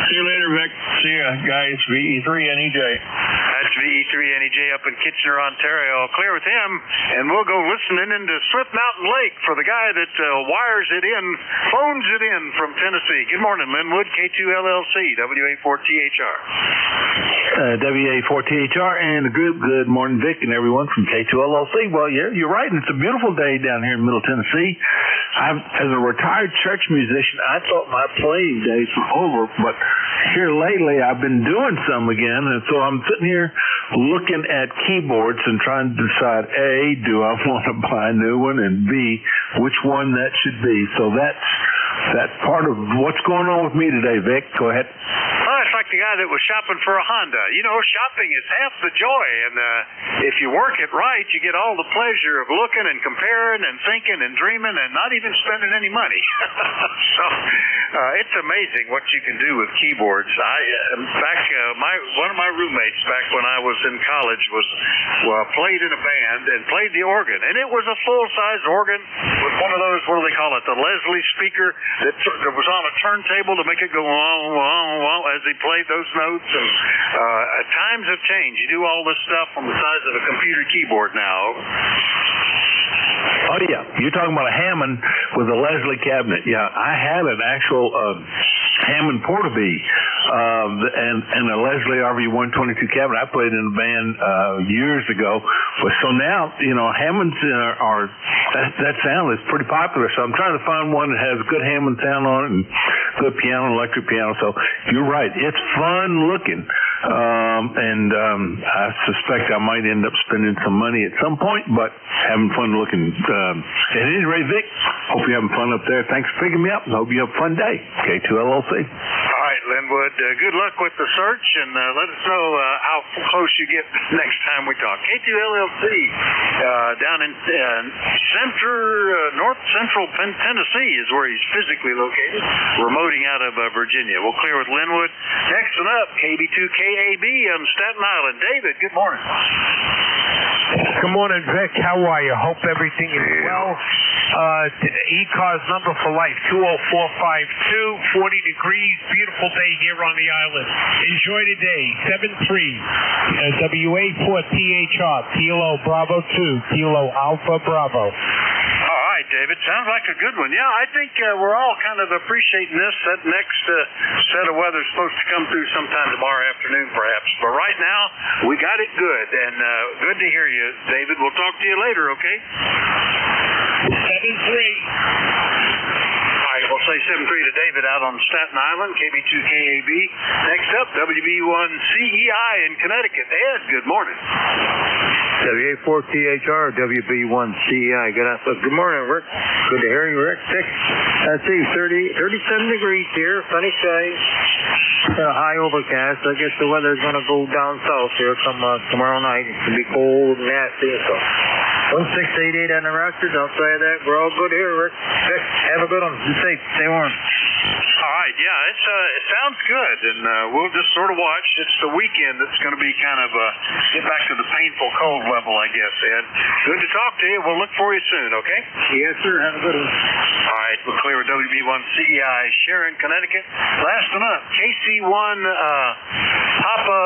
See you later, Vic. See ya, guys. VE3 NEJ.
That's VE3 NEJ up in Kitchener, Ontario. Clear with him, and we'll go listening into Slip Mountain Lake for the guy that wires it in, phones it in from Tennessee. Good morning, Linwood, K2LLC, WA4THR.
WA4THR, and good morning, Vic, and everyone from K2LLC. Well, yeah, you're right. It's a beautiful day down here in Middle Tennessee. As a retired church musician, I thought my playing days were over, but here lately I've been doing some again, and so I'm sitting here looking at keyboards and trying to decide, A, do I want to buy a new one, and B, which one that should be. So that's part of what's going on with me today, Vic. Go ahead.
Well, it's like the guy that was shopping for a Honda. You know, shopping is half the joy, and if you work it right, you get all the pleasure of looking and comparing and thinking and dreaming and not even spending any money. So it's amazing what you can do with keyboards. One of my roommates back when I was in college played in a band and played the organ, and it was a full-size organ with one of those, what do they call it, the Leslie speaker that was on a turntable to make it go as he played those notes. And times have changed. You do all this stuff on the size of a computer keyboard now.
Oh, yeah. You're talking about a Hammond with a Leslie cabinet. Yeah, I had an actual Hammond Portabee and a Leslie RV-122 cabinet. I played in a band years ago. But so now, Hammonds that sound is pretty popular. So I'm trying to find one that has good Hammond sound on it and good piano, electric piano. So you're right. It's fun looking. I suspect I might end up spending some money at some point, but having fun looking. At any rate, Vic, hope you're having fun up there. Thanks for picking me up, and hope you have a fun day. K2LLC.
All right, Linwood, good luck with the search, and let us know how close you get next time we talk. K2LLC down in north central Tennessee is where he's physically located, remoting out of Virginia. We'll clear with Linwood. Next one up, KB2KAB on Staten Island. David, good morning.
Good morning, Vic. How are you? Hope everything is well. ECARS number for life, 20452, 40 degrees, beautiful day here on the island. Enjoy the day. 7-3, WA4THR, Kilo Bravo 2, Kilo Alpha Bravo.
All right, David. Sounds like a good one. Yeah, I think we're all kind of appreciating this. That next set of weather is supposed to come through sometime tomorrow afternoon, perhaps. But right now, we got it good. And good to hear you, David. We'll talk to you later, okay?
7-3.
All right, we'll say 7-3 to David out on Staten Island, KB2KAB. Next up, WB1CEI in Connecticut. Ed, good morning.
WA4THR, WB1CEI. Good morning, Rick. Good to hear you, Rick. Let's see, 37 degrees here, sunny skies, high overcast. I guess the weather's going to go down south here come tomorrow night. It's going to be cold and nasty. So 1688 on the rockers. Outside of that, we're all good here, Rick. Have a good one. Be safe. Stay warm.
All right, yeah, it sounds good, and we'll just sort of watch. It's the weekend that's going to be kind of get back to the painful cold level, I guess, Ed. Good to talk to you. We'll look for you soon, okay?
Yes, sir. Have a good one.
All right, we're clear with WB1CEI, Sharon, Connecticut. Last one up, KC1 Papa,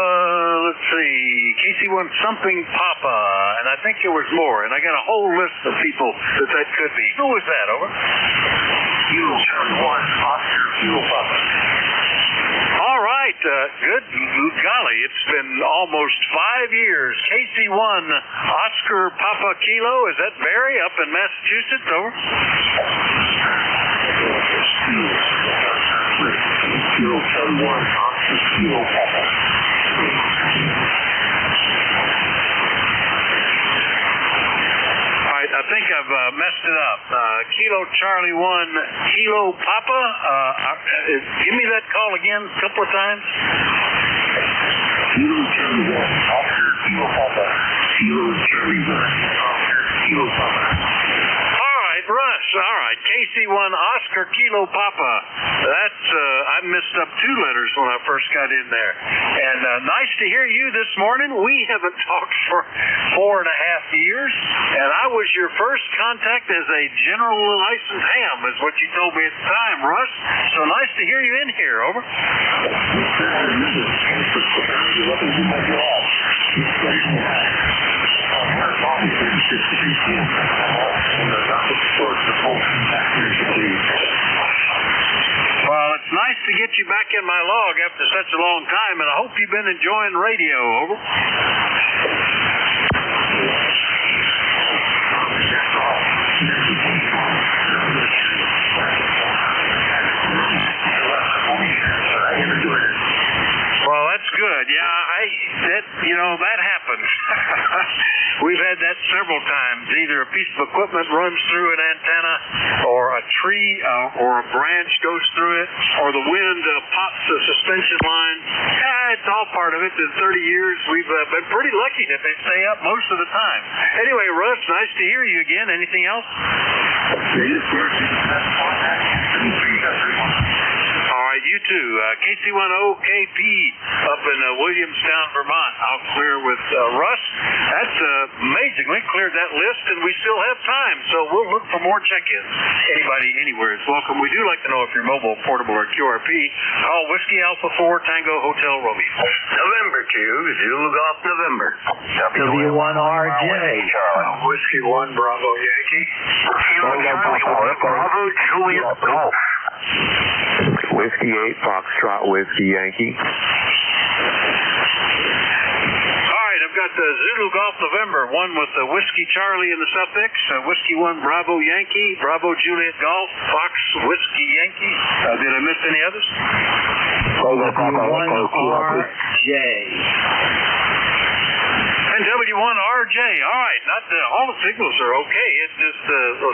let's see, KC1 something Papa, and I think there was more, and I got a whole list of people that could be. Who was that, over?
Fuel Sharon 1, Oscar Fuel Papa.
All right, good golly, it's been almost 5 years. KC1 Oscar Papa Kilo, is that Barry up in Massachusetts, over?
Fuel Sharon 1, Oscar Fuel Papa.
I think I've messed it up. Kilo Charlie 1, Kilo Papa. Give me that call again a couple of times.
Kilo Charlie 1, Oscar Kilo Papa. Kilo Charlie 1, Oscar Kilo Papa.
All right, Russ. All right, KC1 Oscar Kilo Papa. That's I messed up 2 letters when I first got in there. And nice to hear you this morning. We haven't talked for 4.5 years, and I was your first contact as a general licensed ham, is what you told me at the time, Russ. So nice to hear you in here. Over. Well, it's nice to get you back in my log after such a long time, and I hope you've been enjoying radio. Over. Well, that's good. Yeah, that happens. We've had that several times. Either a piece of equipment runs through an antenna, or a tree or a branch goes through it, or the wind pops the suspension line. It's all part of it. In 30 years, we've been pretty lucky that they stay up most of the time. Anyway, Russ, nice to hear you again. Anything else? All right, you too. KC1OKP up in Williamstown, Vermont. I'll clear with Russ. That's amazingly cleared that list, and we still have time, so we'll look for more check-ins. Anybody anywhere is welcome. We do like to know if you're mobile, portable, or QRP. Call Whiskey Alpha 4 Tango Hotel Romeo.
November 2, Zulu Golf November.
W1RJ.
Whiskey 1, Bravo Yankee. Bravo Juliet Golf.
Whiskey 8, Foxtrot Whiskey Yankee.
All right, I've got the Zulu Golf November, one with the Whiskey Charlie in the suffix, Whiskey 1 Bravo Yankee, Bravo Juliet Golf, Fox Whiskey Yankee. Did I miss any others?
W1RJ.
And W1RJ, all right, all the signals are okay. It's just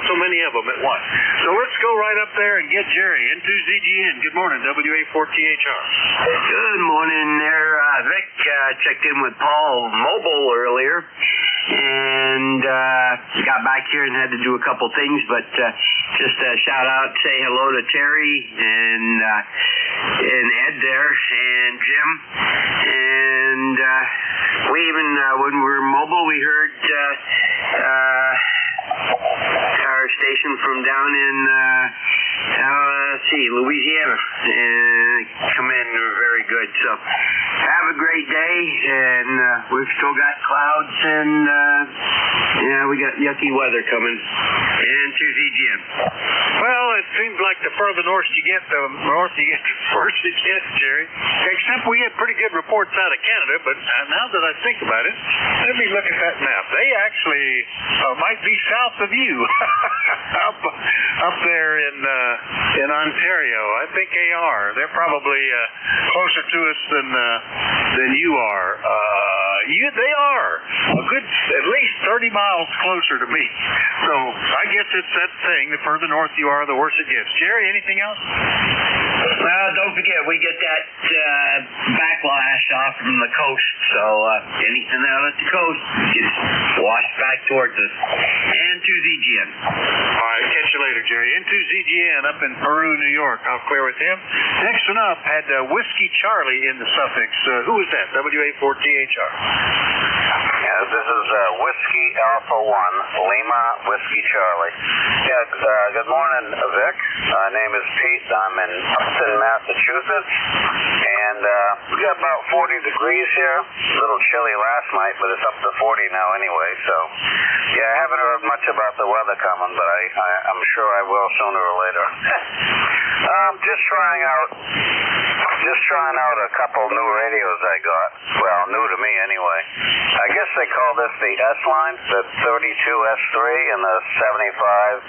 so many of them at once. So let's go right up there and get Jerry, N2ZGN. Good morning, WA4THR.
Good morning there, Vic. Checked in with Paul Mobile earlier, and got back here and had to do a couple things, but just a shout out, say hello to Terry and Ed there, and Jim, and we even when we were mobile, we heard our station from down in let's see, Louisiana come in very good. So have a great day, and we've still got clouds, and we got yucky weather coming into ZGM.
Well, it seems like the further north you get, the worse it gets, Jerry. Except we had pretty good reports out of Canada, but now that I think about it, let me look at that map. They actually might be south of you, up there in Ontario. I think they are. They're probably closer to us than you are. They are a good, at least 30 miles closer to me. So I guess it's that thing. The further north you are, the worse it gets. Jerry, anything else?
Don't forget, we get that backlash off from the coast. So anything out at the coast gets washed back towards us and to ZGN.
All right, catch you later, Jerry. Into ZGN up in Peru, New York. I'll clear with him. Next one up had Whiskey Charlie in the suffix. Who was that? WA4THR.
Yeah, this is Whiskey Alpha 1, Lima Whiskey Charlie. Yeah, good morning, Vic. My name is Pete. I'm in Upton, Massachusetts, and we got about 40 degrees here. A little chilly last night, but it's up to 40 now anyway. So, yeah, I haven't heard much about the weather coming, but I'm sure I will sooner or later. Just trying out a couple new radios I got. Well, new to me anyway. I guess they call this the S line, the 32S3 and the 75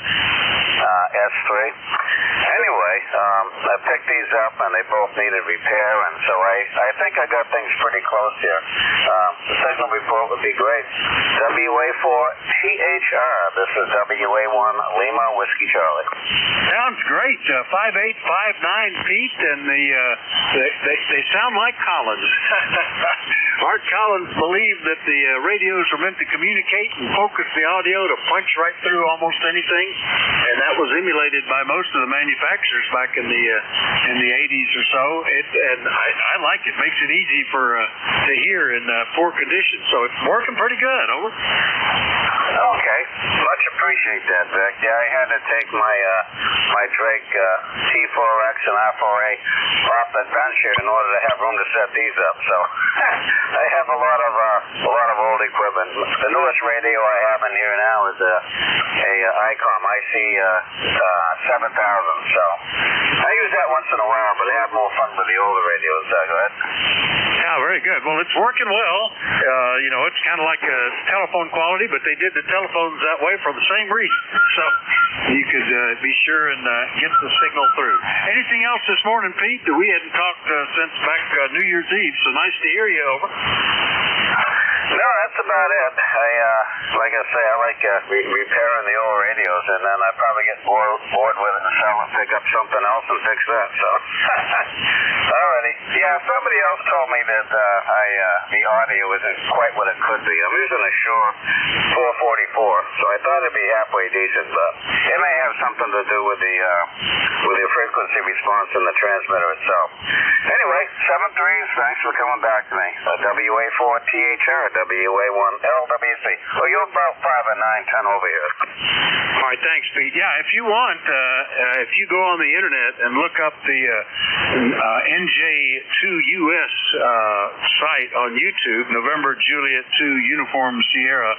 S3. Anyway, I picked these up and they both needed repair, and so I think I got things pretty close here. The signal report would be great. WA4THR. This is WA1 Lima Whiskey Charlie.
Sounds great. 5859 Pete, and they sound like Collins. Art Collins believed that the radios were meant to communicate and focus the audio to punch right through almost anything, and that was emulated by most of the manufacturers back in the 80s or so. And I like it. Makes it easy to hear in poor conditions. So it's working pretty good. Over.
Okay, much appreciate that, Vic. Yeah, I had to take my Drake T4X and R4A off the bench here in order to have room to set these up. So I have a lot of old equipment. The newest radio I have in here now is a ICOM IC 7000. So I use that once in a while, but I have more fun with the older radios. Go ahead.
Yeah, very good. Well, it's working well. It's kind of like a telephone quality, but they did the telephones that way for the same reason. So you could be sure and get the signal through. Anything else this morning, Pete? We hadn't talked since back New Year's Eve, so nice to hear you. Over.
No, that's about it. Like I say, I like repairing the old radios, and then I probably get bored with it and sell and pick up something else and fix that. So, alrighty. Yeah, somebody else told me that the audio isn't quite what it could be. I'm using a Shure 444, so I thought it'd be halfway decent, but it may have something to do with the frequency response in the transmitter itself. Anyway, 7-3s. Thanks for coming back to me. WA4THR. WA1LWC. Well, you're about 5 and 9, 10 over here.
All right, thanks, Pete. Yeah, if you want, if you go on the internet and look up the NJ2US site on YouTube, November Juliet 2 Uniform Sierra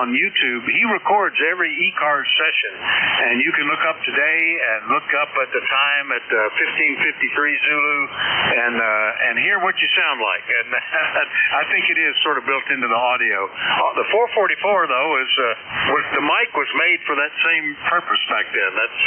on YouTube, he records every ECARS session, and you can look up today and look up at the time at 1553 Zulu and hear what you sound like. And I think it is sort of built into the audio. The 444 though was the mic was made for that same purpose back then. That's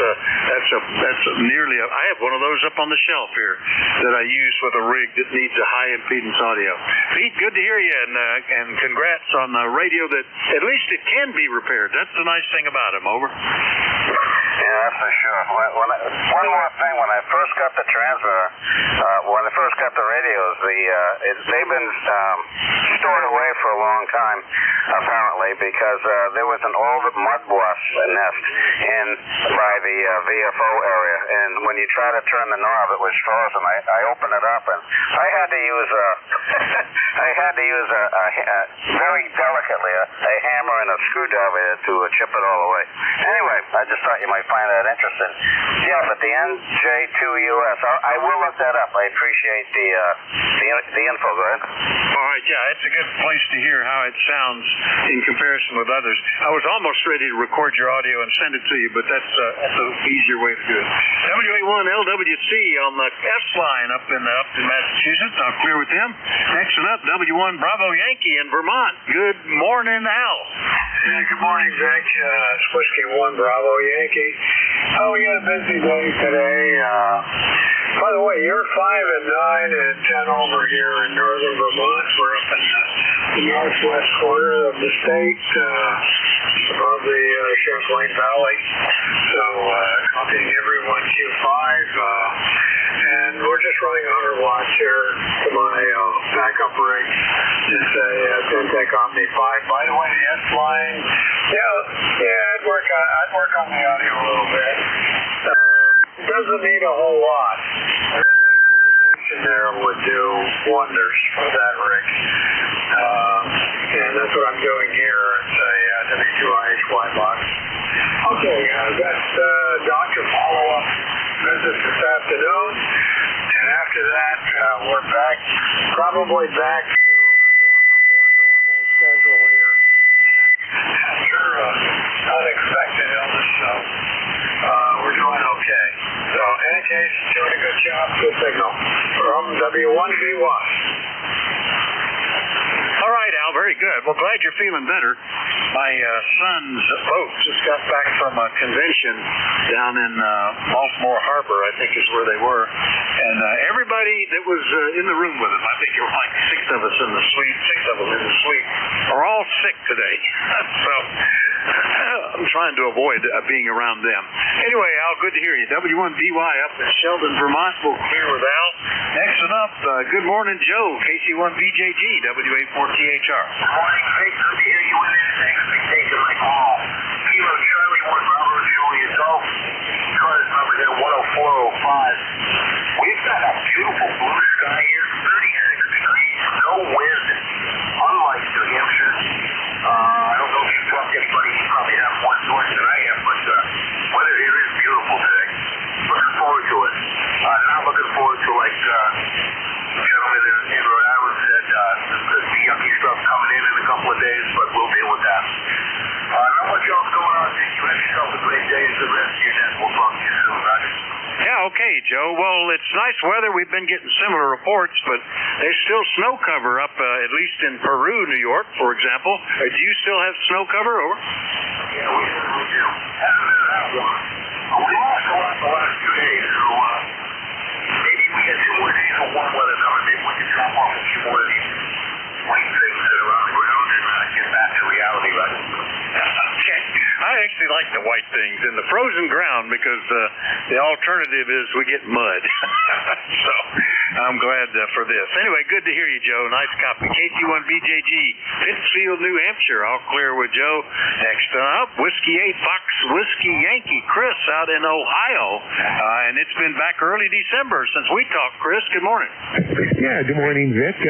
nearly I have one of those up on the shelf here that I use with a rig that needs a high impedance audio. Pete, good to hear you, and congrats on the radio that at least it can be repaired. That's the nice thing about them. Over.
Yeah, that's for sure. One more thing, when I first got the transmitter, when I first got the radios, they've been stored away for a long time, apparently, because there was an old mud wasp nest in by the VFO area, and when you try to turn the knob, it was frozen. I opened it up, and I had to use very delicately a hammer and a screwdriver to chip it all away. Anyway, I just thought you might find that interesting. Yeah, but the NJ2US, I will look that up. I appreciate the info. Go ahead.
All right, yeah, it's a good place to hear how it sounds in comparison with others. I was almost ready to record your audio and send it to you, but that's an easier way to do it. WA1 LWC on the S line up in Massachusetts. I'm clear with them. Next one up, W1 Bravo Yankee in Vermont. Good morning, Al.
Yeah, good morning, Vic. It's Whiskey 1 Bravo Yankee. We got a busy day today. By the way, you're 5 and 9 and 10 over here in northern Vermont. We're up in the northwest corner of the state, above the Champlain Valley. So, copying everyone Q5. And we're just running hunter watch here to my backup rig. It's a Dentec Omni 5. By the way, the S line, I'd work on the audio a little bit. Doesn't need a whole lot. There would do wonders for that rig. And that's what I'm doing here. It's a W2IHY box. Okay, I've got doctor follow-up visits this afternoon. And after that, we're probably back to a more normal schedule here. After unexpected illness, so we're doing okay. So, in any case, doing a good job, good signal from W1BY.
All right, Al, very good. Well, glad you're feeling better. My son's boat just got back from a convention down in Baltimore Harbor, I think is where they were. And everybody that was in the room with him, I think there were like 6 of us in the suite, are all sick today. So I'm trying to avoid being around them. Anyway, Al, good to hear you. W1BY up in Sheldon, Vermont. We'll clear with Al. Next one up, good morning, Joe, KC1BJG, WA4THR.
Good morning, Vic. Good to hear you in there. Thanks for taking my call. Kilo Charlie 1 Bravo Juliet Golf. Car's number there, 10405. We've got a beautiful blue sky here, 36 degrees, no wind, unlike New Hampshire. I don't know if you've talked to anybody, you probably have more source than I am, but weather here is beautiful today. Looking forward to it. Not looking forward to like gentlemen in Rhode Island said, there's the yucky stuff coming in a couple of days, but we'll deal with that. Not much else going on. You have yourself a great day and good rest of your day. We'll talk to you soon, Roger.
Yeah, okay, Joe. Well, it's nice weather. We've been getting similar reports, but there's still snow cover up, at least in Peru, New York, for example. Do you still have snow cover? Over?
Yeah, we do. Haven't been that one. We lost a lot the last 2 days, so maybe we get 2 more days of warm weather coming. Maybe we can drop off a few more of these white things that are on the ground and get back to reality, right?
Okay. I actually like the white things and the frozen ground because the alternative is we get mud. So I'm glad for this. Anyway, good to hear you, Joe. Nice copy. KC1BJG, Pittsfield, New Hampshire. I'll clear with Joe. Next up, Whiskey 8 Fox Whiskey Yankee, Chris out in Ohio. And it's been back early December since we talked. Chris, good morning.
Yeah, good morning, Vic.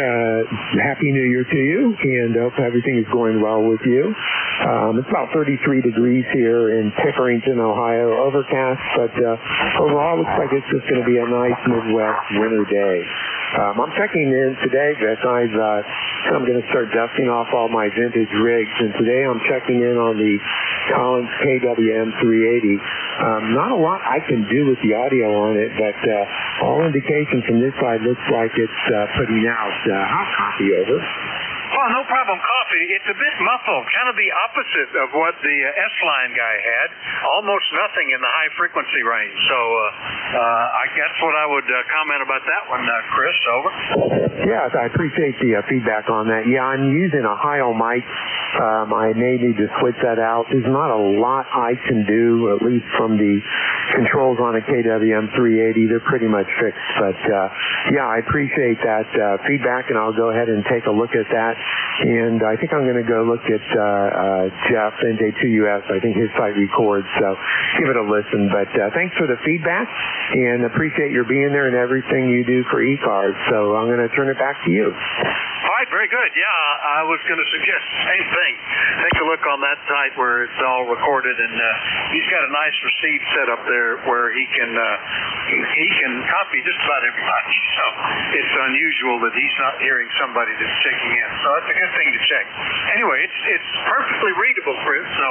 Happy New Year to you, and hope everything is going well with you. It's about 33 degrees here in Pickerington, Ohio. Overcast, but overall looks like it's just going to be a nice Midwest winter day. I'm checking in today, Vic. I'm going to start dusting off all my vintage rigs, and today I'm checking in on the Collins KWM 380. Not a lot I can do with the audio on it, but all indications from this side looks like it's putting out hot copy over.
Oh, no problem. Coffee. It's a bit muffled, kind of the opposite of what the S-Line guy had. Almost nothing in the high frequency range. So I guess what I would comment about that one, Chris. Over.
Yeah, I appreciate the feedback on that. Yeah, I'm using a Hio mic. I may need to switch that out. There's not a lot I can do, at least from the controls on a KWM 380. They're pretty much fixed. But yeah, I appreciate that feedback, and I'll go ahead and take a look at that. And I think think I'm going to go look at Jeff, NJ2US. I think his site records, so give it a listen. But thanks for the feedback, and appreciate your being there and everything you do for ECARS. So I'm going to turn it back to you.
All right, very good. Yeah, I was going to suggest the same thing. Take a look on that site where it's all recorded, and he's got a nice receipt set up there where he can copy just about everybody. So it's unusual that he's not hearing somebody that's checking in. So that's a good thing to check. Anyway, it's perfectly readable, Chris. So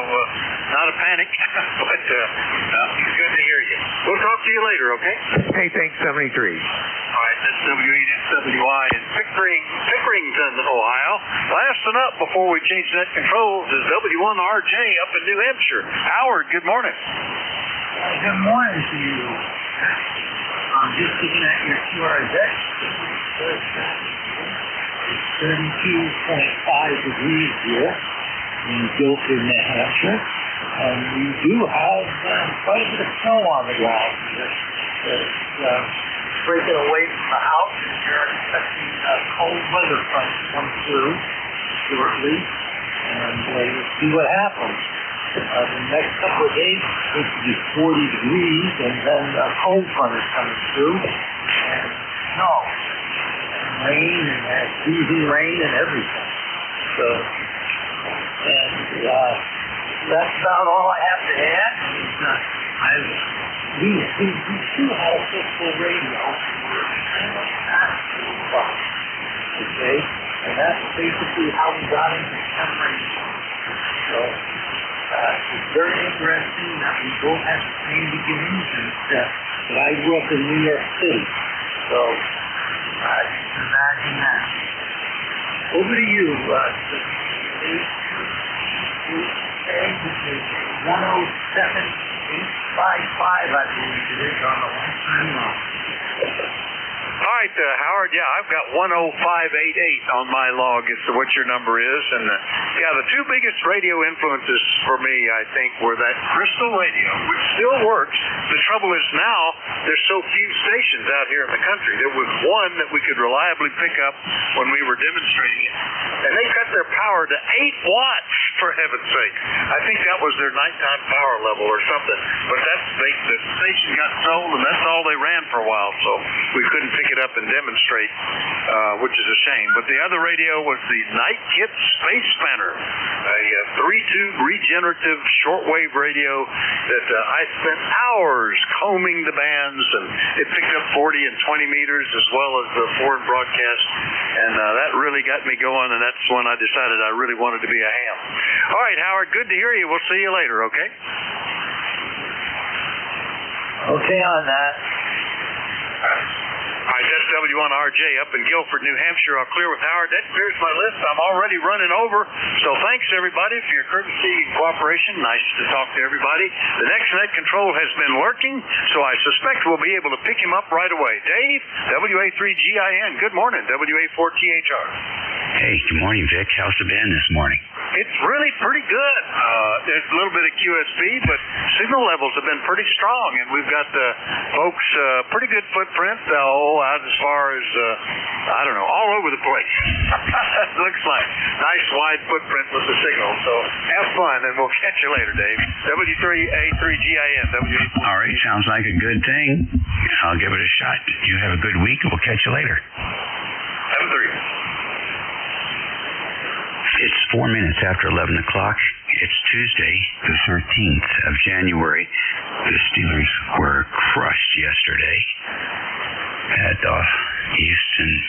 not a panic, but it's good to hear you. We'll talk to you later, okay?
Hey, thanks, 73.
All right, that's W8SWI in Pickerington, Ohio. Lasting up before we change net controls is W1RJ up in New Hampshire. Howard, good morning.
Good morning to you. I'm just looking at your QRZ. It's 32.5 degrees here in Guilford, New Hampshire. And we do have quite a bit of snow on the ground here. It's breaking away from the house, and you're expecting a cold weather front to come through shortly, and we'll see what happens. The next couple of days it's supposed to be 40 degrees, and then a cold front is coming through, and snow, and rain, and freezing rain, and everything. So, and that's about all I have to add. We do have a physical radio. Okay, and that's basically how we got into STEM radio. So it's very interesting that we both have the same beginnings, and that I grew up in New York City. So you can imagine that. Over to you, 107.855, I believe it is, on the one-time line.
All right, Howard, yeah, I've got 10588 on my log as to what your number is. And, the two biggest radio influences for me, I think, were that crystal radio, which still works. The trouble is now there's so few stations out here in the country. There was one that we could reliably pick up when we were demonstrating it. And they cut their power to 8 watts, for heaven's sake. I think that was their nighttime power level or something. But the station got sold, and that's all they ran for a while. So we couldn't pick it up and demonstrate, which is a shame. But the other radio was the Night Kit Space Spanner, a 3-tube regenerative shortwave radio that I spent hours combing the bands, and it picked up 40 and 20 meters as well as the foreign broadcast, and that really got me going, and that's when I decided I really wanted to be a ham. All right, Howard, good to hear you. We'll see you later, okay?
Okay on that.
All right, that's W1RJ up in Guilford, New Hampshire. I'll clear with Howard. That clears my list. I'm already running over. So thanks, everybody, for your courtesy and cooperation. Nice to talk to everybody. The next net control has been lurking, so I suspect we'll be able to pick him up right away. Dave, WA3GIN. Good morning, WA4THR.
Hey, good morning, Vic. How's the band this morning?
It's really pretty good. There's a little bit of QSB, but signal levels have been pretty strong, and we've got folks pretty good footprint, out as far as, all over the place. Looks like nice wide footprint with the signal. So have fun, and we'll catch you later, Dave. W3A3GIN.
All right, sounds like a good thing. I'll give it a shot. You have a good week, and we'll catch you later.
7-3.
It's 4 minutes after 11 o'clock. It's Tuesday, the 13th of January. The Steelers were crushed yesterday at Houston.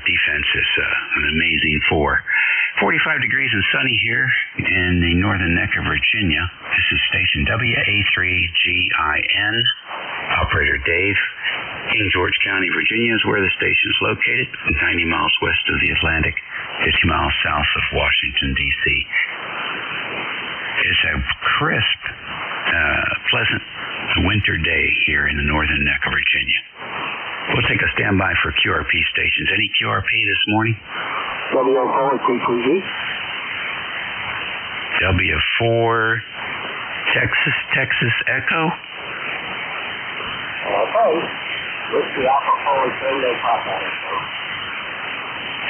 Defense is an amazing 45 degrees and sunny here in the northern neck of Virginia. This is station WA3GIN. Operator Dave. King George County, Virginia is where the station is located, 90 miles west of the Atlantic, 50 miles south of Washington, D.C. It's a crisp, pleasant winter day here in the northern neck of Virginia. We'll take a standby for QRP stations. Any QRP this morning? W4 Texas Echo.
Whiskey Alpha Polo Zulu Papa.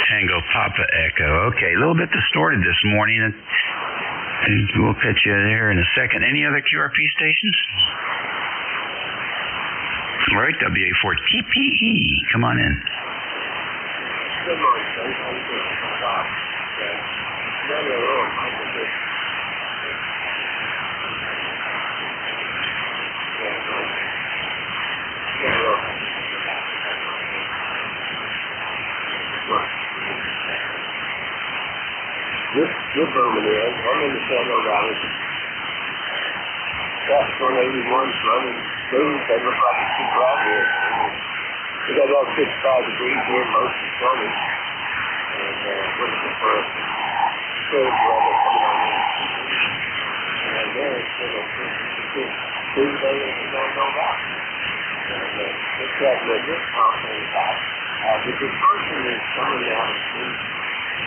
Tango Papa Echo. Okay, a little bit distorted this morning. And we'll catch you there in a second. Any other QRP stations? All right, WA4 TPE. Come on in.
Good morning, sir. This Birmingham, I'm in the San Diego Valley. That's 181's running smooth. They look like it's super out here. We got about 65 degrees here, most is sunny. And looking for a good weather coming on in. And then it's going to Tuesday and don't know about. And it's got a discount on the back. The dispersion is coming out of the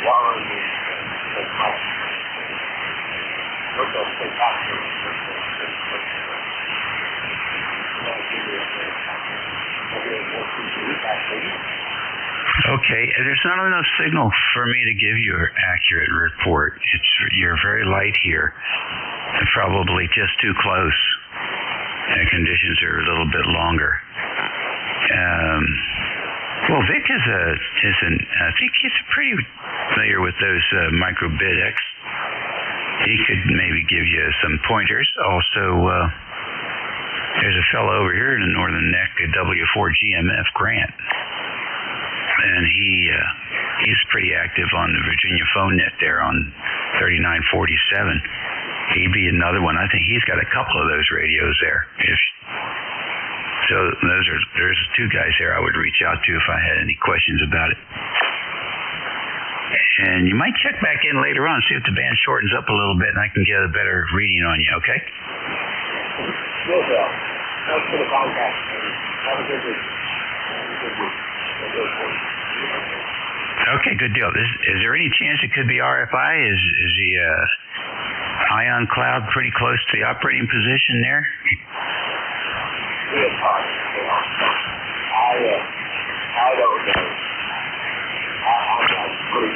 while in the house. Look up the doctor.
Okay, there's not enough signal for me to give you an accurate report. You're very light here, and probably just too close. And conditions are a little bit longer. Well, Vic I think he's pretty familiar with those microbit X. He could maybe give you some pointers. Also, there's a fellow over here in the northern neck, a W4GMF Grant. And he's pretty active on the Virginia phone net there on 3947. He'd be another one. I think he's got a couple of those radios there. So there's two guys there I would reach out to if I had any questions about it. And you might check back in later on, see if the band shortens up a little bit, and I can get a better reading on you, okay?
Will do. Thanks for the contact. Have a good week.
Okay, good deal. Is there any chance it could be RFI? Is the ion cloud pretty close to the operating position there?
I don't know. I'm pretty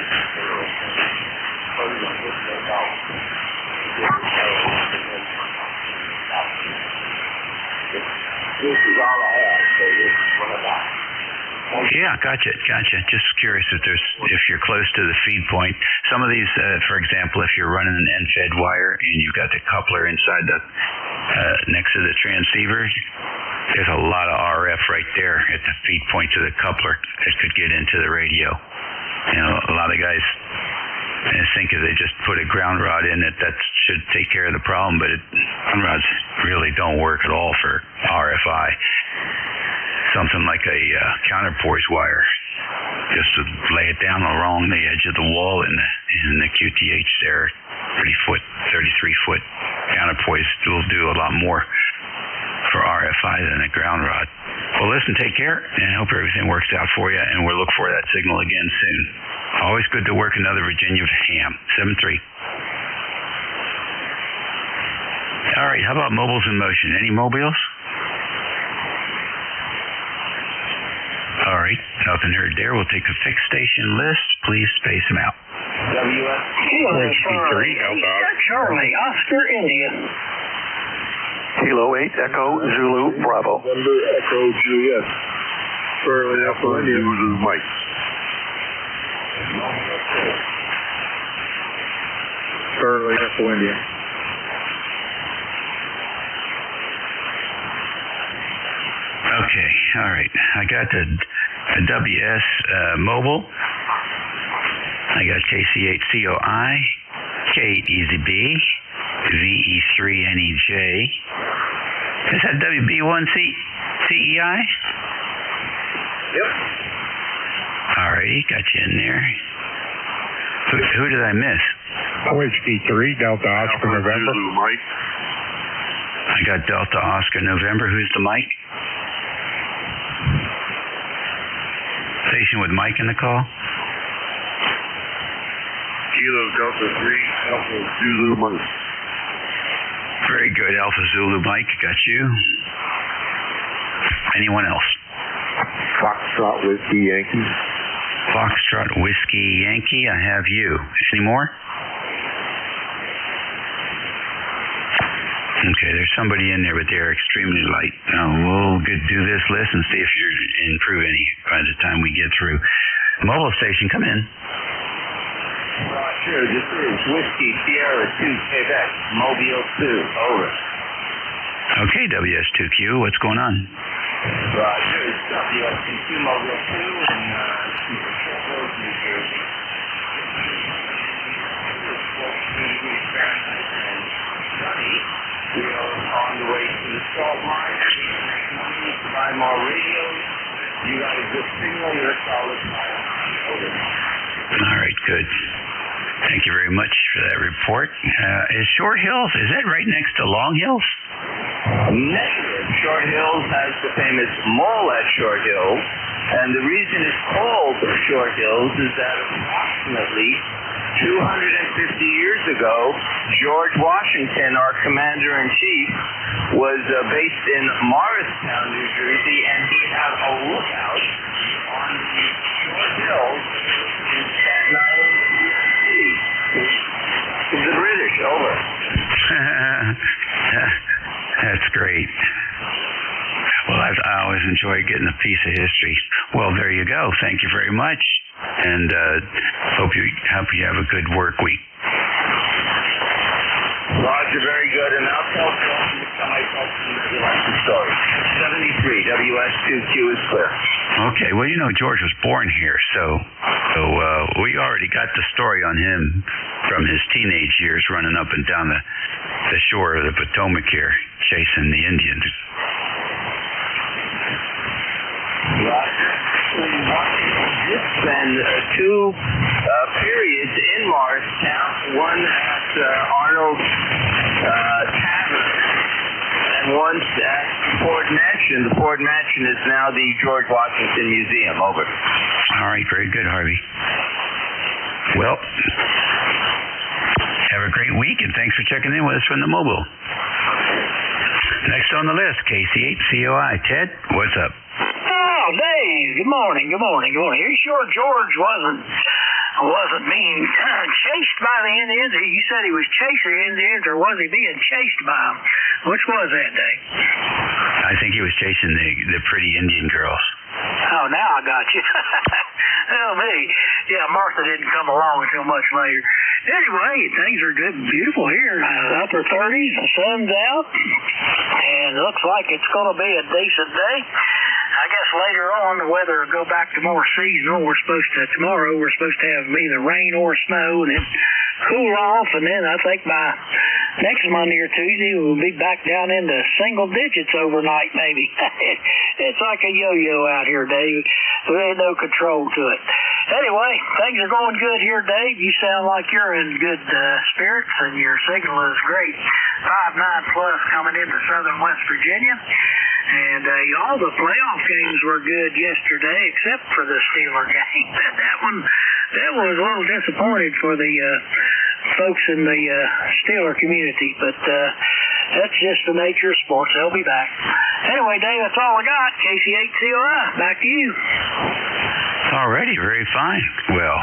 This is all I have, so this is what I got.
Yeah, gotcha. Just curious if you're close to the feed point. Some of these, for example, if you're running an NFED wire and you've got the coupler inside the next to the transceiver, there's a lot of RF right there at the feed point to the coupler that could get into the radio. You know, a lot of guys think if they just put a ground rod in it, that should take care of the problem, but ground rods really don't work at all for RFI. Something like a counterpoise wire, just to lay it down along the edge of the wall in the QTH there, 33-foot counterpoise will do a lot more for RFI than a ground rod. Well, listen, take care, and hope everything works out for you, and we'll look for that signal again soon. Always good to work another Virginia ham. 7-3. All right, how about mobiles in motion? Any mobiles? All right, nothing heard there. We'll take a fixed station list. Please space them out.
WS.
Charlie, Oscar, India.
Kilo 8, Echo, Zulu, Bravo.
November, Echo, Juliet. Charlie, Alpha, India. Zulu, Mike. Charlie, Alpha, India.
Okay, all right. I got the WS mobile. I got KC8COI, K8EZB, VE3NEJ. Is that WB1CEI?
Yep.
All righty, got you in there. Who did I miss?
OHD3, Delta Oscar November.
Zulu, Mike.
I got Delta Oscar November. Who's the Mike? Station with Mike in the call?
Kilo Delta 3, Alpha Zulu Mike.
Very good, Alpha Zulu Mike. Got you. Anyone else?
Foxtrot Whiskey Yankee.
Foxtrot Whiskey Yankee, I have you. Any more? Okay, there's somebody in there, but they're extremely light. We'll do this list and see if you improve any by the time we get through. Mobile station, come in.
Roger, this is Whiskey Sierra 2 Quebec, Mobile 2, over.
Okay, WS2Q, what's going on?
Roger, it's WS2Q, Mobile 2, in Short Hills, New Jersey. 14 degrees Fahrenheit and sunny. We are on the way to the salt mine. Next morning, provide more radios. You got a good signal. You're a solid pilot. Over.
All right, good. Thank you very much for that report. Is Short Hills, is that right next to Long Hills?
Negative. Short Hills has the famous mall at Short Hills. And the reason it's called Short Hills is that approximately 250 years ago, George Washington, our commander-in-chief, was based in Morristown, New Jersey, and he had a lookout on the Short Hills in Staten Island, New Jersey. The British, over.
That's great. Well, I always enjoy getting a piece of history. Well, there you go. Thank you very much. And hope you have a good work week.
Roger, very good. And I'll tell my folks that you like the story. 73, WS2Q is clear.
Okay, well, George was born here, so we already got the story on him from his teenage years running up and down the shore of the Potomac here, chasing the Indians.
This spend two periods in Morristown, one at Arnold Tavern and one at Ford Mansion. The Ford Mansion is now the George Washington Museum. Over.
All right, very good, Harvey. Well, have a great week, and thanks for checking in with us from the mobile. Next on the list, KC8COI. Ted, what's up?
Oh, Dave, good morning. Are you sure George wasn't being chased by the Indians? You said he was chasing Indians, or was he being chased by them? Which was that, Dave?
I think he was chasing the pretty Indian girls.
Oh, now I got you. Oh, me. Yeah, Martha didn't come along until much later. Anyway, things are good, beautiful here. Upper 30s, the sun's out, and it looks like it's going to be a decent day. I guess later on the weather will go back to more seasonal. Tomorrow we're supposed to have either rain or snow, and then cool off, and then I think by next Monday or Tuesday we'll be back down into single digits overnight maybe. It's like a yo-yo out here, Dave. There ain't no control to it. Anyway, things are going good here, Dave. You sound like you're in good spirits, and your signal is great. 5.9 plus coming into southern West Virginia. And all the playoff games were good yesterday, except for the Steeler game. That was a little disappointed for the folks in the Steeler community, but that's just the nature of sports. They'll be back. Anyway, Dave, that's all I got. KC8COI, back to you.
Alrighty, very fine. Well,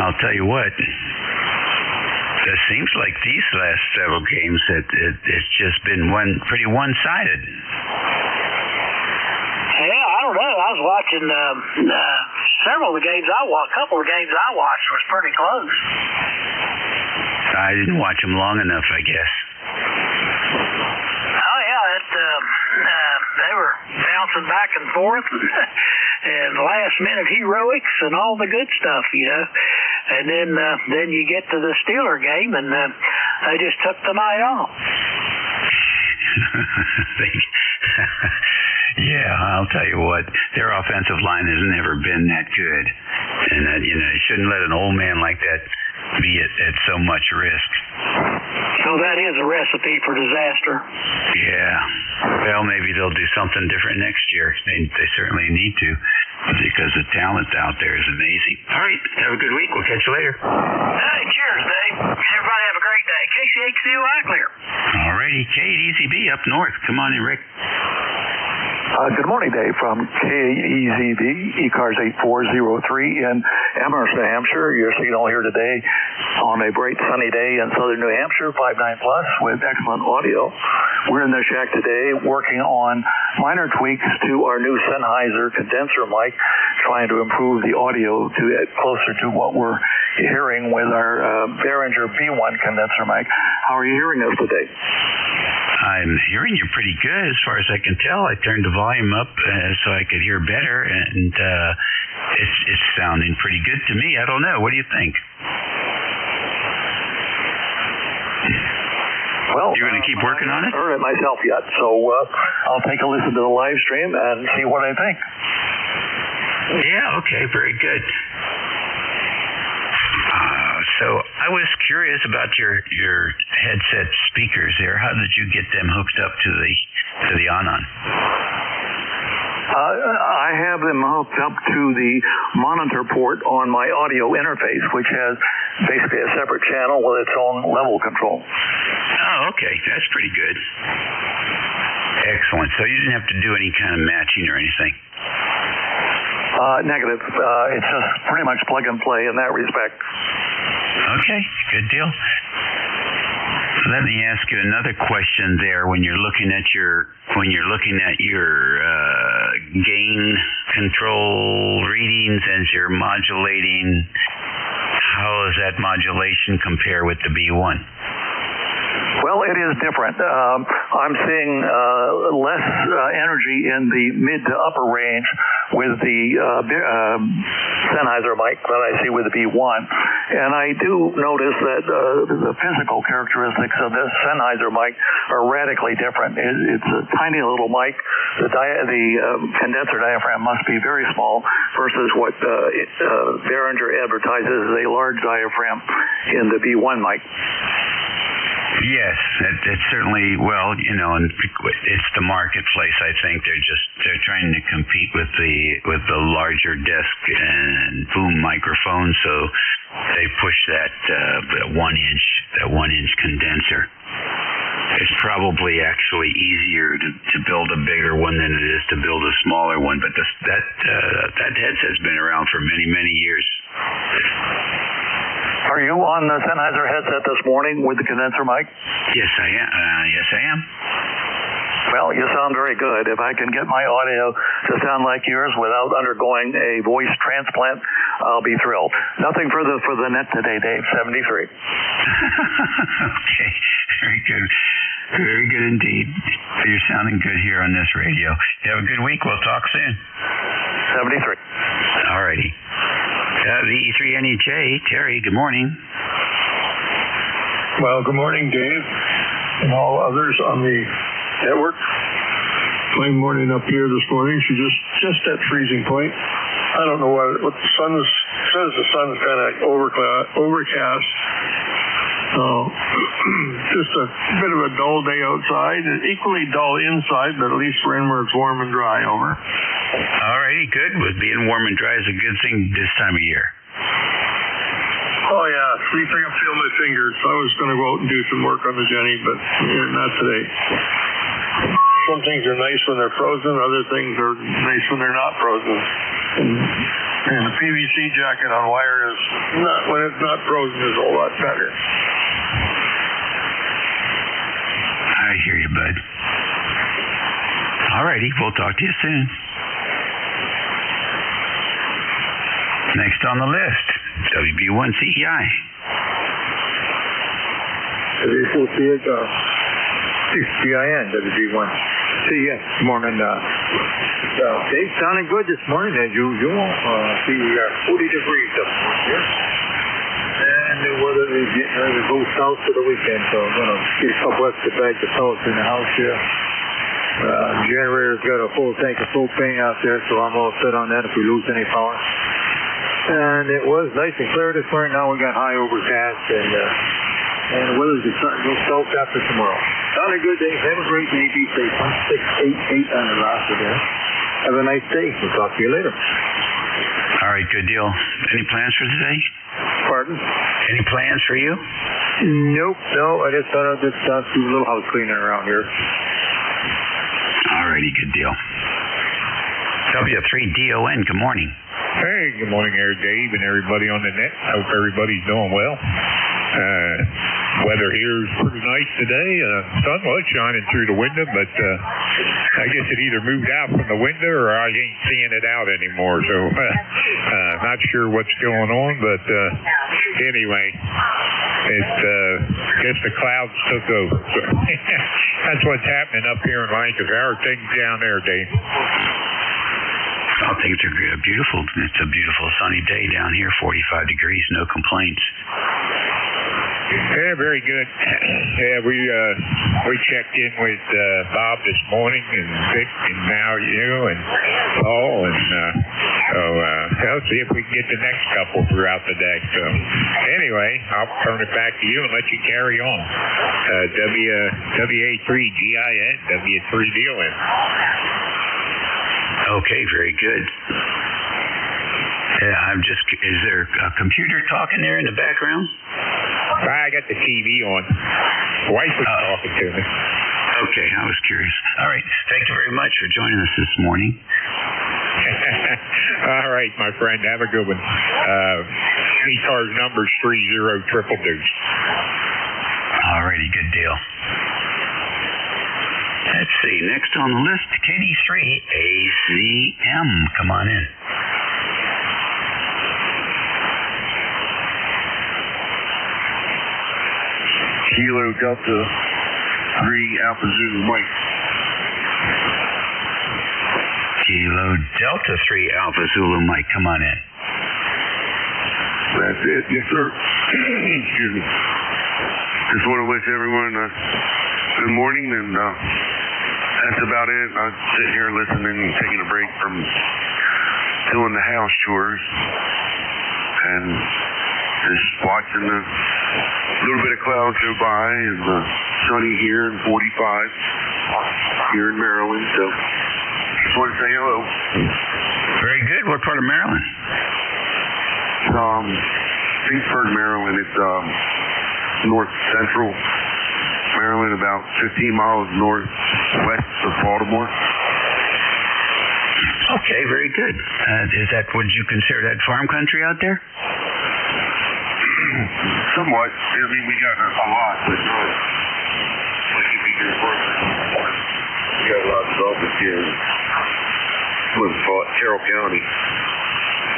I'll tell you what. It seems like these last several games it's just been pretty one-sided.
Yeah, I don't know. I was watching several of the games I watched. A couple of the games I watched was pretty close.
I didn't watch them long enough, I guess.
Oh yeah, they were bouncing back and forth, and last minute heroics and all the good stuff, And then you get to the Steeler game, and they just took the night off.
Yeah, I'll tell you what, their offensive line has never been that good, and you shouldn't let an old man like that be at so much risk.
So that is a recipe for disaster.
Yeah. Well, maybe they'll do something different next year. They certainly need to, because the talent out there is amazing. All right. Have a good week. We'll catch you later.
Hey, cheers, Dave. Everybody have a great day. KC8COI clear.
All righty. Kate, ECB up north. Come on in, Rick.
Good morning, Dave, from KEZB, ECARS 8403 in Amherst, New Hampshire. Your signal here today on a bright sunny day in southern New Hampshire, 59 plus, with excellent audio. We're in the shack today working on minor tweaks to our new Sennheiser condenser mic, trying to improve the audio to get closer to what we're hearing with our Behringer B1 condenser mic. How are you hearing us today?
I'm hearing you pretty good as far as I can tell. I turned the volume up so I could hear better, and it's sounding pretty good to me. I don't know. What do you think?
Well,
you're going to keep working on it?
I haven't heard it myself yet, so I'll take a listen to the live stream and see what I think.
Yeah, okay, very good. So I was curious about your headset speakers there. How did you get them hooked up to the Anon?
I have them hooked up to the monitor port on my audio interface, which has basically a separate channel with its own level control.
Oh, okay. That's pretty good. Excellent. So you didn't have to do any kind of matching or anything?
Negative. It's just pretty much plug and play in that respect.
Okay, good deal. Let me ask you another question there. When you're looking at your gain control readings as you're modulating, how does that modulation compare with the B1?
Well, it is different. I'm seeing less energy in the mid to upper range with the Sennheiser mic that I see with the B1. And I do notice that the physical characteristics of this Sennheiser mic are radically different. It's a tiny little mic. The condenser diaphragm must be very small versus what Behringer advertises as a large diaphragm in the B1 mic.
Yes, it's certainly, well, and it's the marketplace. I think they're trying to compete with the larger desk and boom microphone, so they push that 1 inch condenser. It's probably actually easier to build a bigger one than it is to build a smaller one, but that headset's been around for many, many years.
Are you on the Sennheiser headset this morning with the condenser mic?
Yes, I am. Yes, I am.
Well, you sound very good. If I can get my audio to sound like yours without undergoing a voice transplant, I'll be thrilled. Nothing further for the net today, Dave. 73.
Okay. Very good. Very good indeed. You're sounding good here on this radio. You have a good week. We'll talk soon.
73.
All righty. The E3NEJ, Terry, good morning.
Well, good morning, Dave, and all others on the network. Fine morning up here this morning. She's just at freezing point. I don't know what the sun says. The sun's kind of overcast. Just a bit of a dull day outside, and equally dull inside, but at least we're in where it's warm and dry. Over.
All righty, good. With being warm and dry is a good thing this time of year.
Oh, yeah. At least I can feel my fingers. I was going to go out and do some work on the Jenny, but not today. Some things are nice when they're frozen. Other things are nice when they're not frozen. And the PVC jacket on wire is not, when it's not frozen, is a whole lot better.
I hear you, bud. All righty, we'll talk to you soon. Next on the list, WB1CEI.
WB1CEI, WB1. CEI. Good morning. Dave, sounding good this morning as usual. See, we are 40 degrees up here. And the weather is getting ready to go south for the weekend, so I'm going to get a couple extra bags of salt in the house here. Generator's got a full tank of propane out there, so I'm all set on that if we lose any power. And it was nice and clear this morning. Now we got high overcast, and the weather's starting to go south after tomorrow. Sounded good, Dave. Have a great day. Be safe. 1688 on the roster there. Have a nice day. We'll talk to you later.
All right, good deal. Any plans for today?
Pardon?
Any plans for you?
Nope. No, I just thought I'd just do a little house cleaning around here.
All righty, good deal. W3DON, good morning.
Hey, good morning there, Dave, and everybody on the net. I hope everybody's doing well. Weather here is pretty nice today. Sun was shining through the window, but I guess it either moved out from the window or I ain't seeing it out anymore. So not sure what's going on, but anyway, I guess the clouds took over. So that's what's happening up here in Lancaster. How are things down there, Dave?
I think it's beautiful. It's a beautiful sunny day down here, 45 degrees, no complaints.
Yeah, very good. Yeah, we checked in with Bob this morning and Vic and now you and Paul and let's see if we can get the next couple throughout the day. So anyway, I'll turn it back to you and let you carry on. WA3GIN, W3DON.
Okay, very good. Is there a computer talking there in the background?
I got the TV on. Wife was talking to me.
Okay, I was curious. All right, thank you very much for joining us this morning.
All right, my friend, have a good one. ECARS number's 3022.
All righty, good deal. Let's see, next on the list, KD3 ACM. Come on in.
Kilo Delta 3 Alpha Zulu Mike.
Kilo Delta 3 Alpha Zulu Mike, come on in.
That's it, yes sir. Excuse me. Just want to wish everyone a good morning, and that's about it. I'm sitting here listening and taking a break from doing the house chores and just watching the little bit of clouds go by, and sunny here and 45 here in Maryland. So just want to say hello.
Very good. What part of Maryland?
Pittsburgh, Maryland. It's north central Maryland, about 15 miles northwest of Baltimore.
Okay, very good. Would you consider that farm country out there?
Somewhat. I mean, we got a lot, but not like if you can work. We got a lot of development here in Carroll County.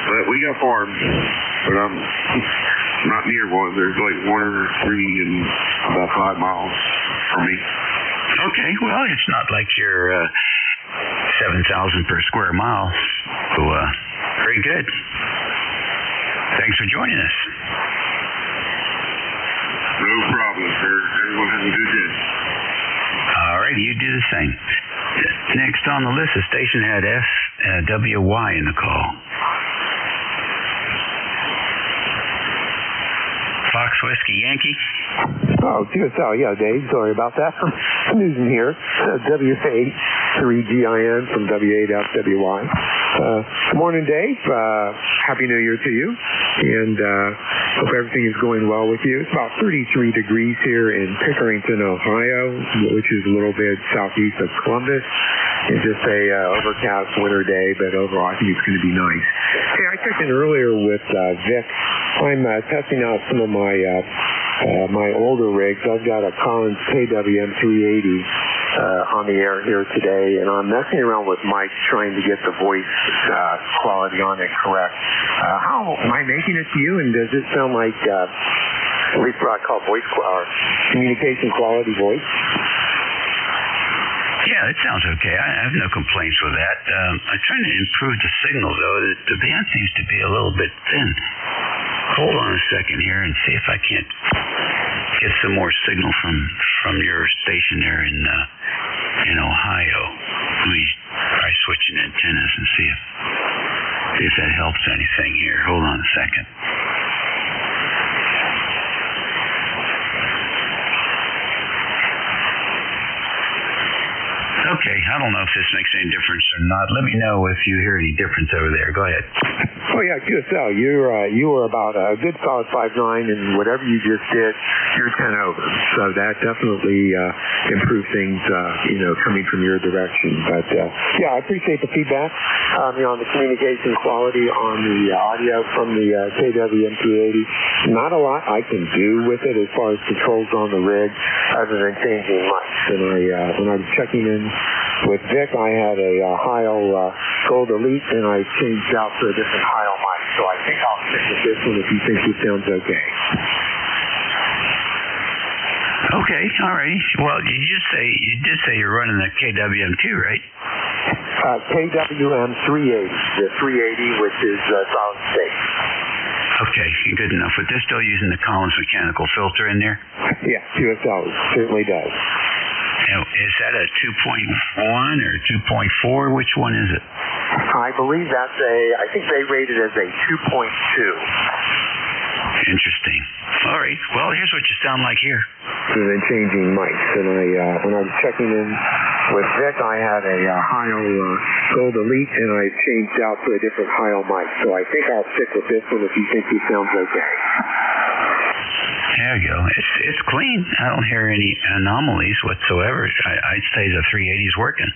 But we got farms, but I'm not near one. There's like one or three in about 5 miles from me.
Okay, well, it's not like you're 7,000 per square mile. So, very good. Thanks for joining us.
No problem, sir. Everyone has a good day.
All right, you do the same. Next on the list, the station had FWY in the call. Fox Whiskey Yankee.
Oh, QSL, yeah, Dave. Sorry about that. I'm losing here. WA3GIN from W8FWY. Good morning, Dave. Happy New Year to you. And hope everything is going well with you. It's about 33 degrees here in Pickerington, Ohio, which is a little bit southeast of Columbus. It's just a overcast winter day, but overall I think it's going to be nice. Hey, I checked in earlier with Vic. I'm testing out some of my my older rigs. I've got a Collins KWM 380 on the air here today, and I'm messing around with Mike trying to get the voice quality on it correct. How am I making it to you, and does it sound like at least what I call voice communication quality voice?
Yeah, it sounds okay. I have no complaints with that. I'm trying to improve the signal, though. The band seems to be a little bit thin. Hold on a second here and see if I can't get some more signal from your station there in Ohio. Let me try switching antennas and see if that helps anything here. Hold on a second. Okay, I don't know if this makes any difference or not. Let me know if you hear any difference over there. Go ahead.
Oh yeah, QSL, you were about a good solid 5.9, and whatever you just did, you're 10 over. So that definitely improved things, coming from your direction. But yeah, I appreciate the feedback, on the communication quality on the audio from the KWM280. Not a lot I can do with it as far as controls on the rig, other than changing mics. And when I was checking in with Vic, I had a Heil Gold Elite, and I changed out to a different Heil mic. So I think I'll stick with this one if you think it sounds okay.
Okay, all right. Well, you did say you're running the KWM2, right?
KWM 380, the 380, which is solid state.
Okay, good enough. But they're still using the Collins mechanical filter in there?
Yeah, QSL certainly does.
Now, is that a 2.1 or 2.4? Which one is it?
I believe I think they rate it as a 2.2.
Interesting. All right. Well, here's what you sound like here.
And then changing mics. And when I was checking in with Vic, I had a Heil Gold Elite, and I changed out to a different Heil mic. So I think I'll stick with this one if you think it sounds okay.
There you go. It's clean. I don't hear any anomalies whatsoever. I'd say the 380 is working.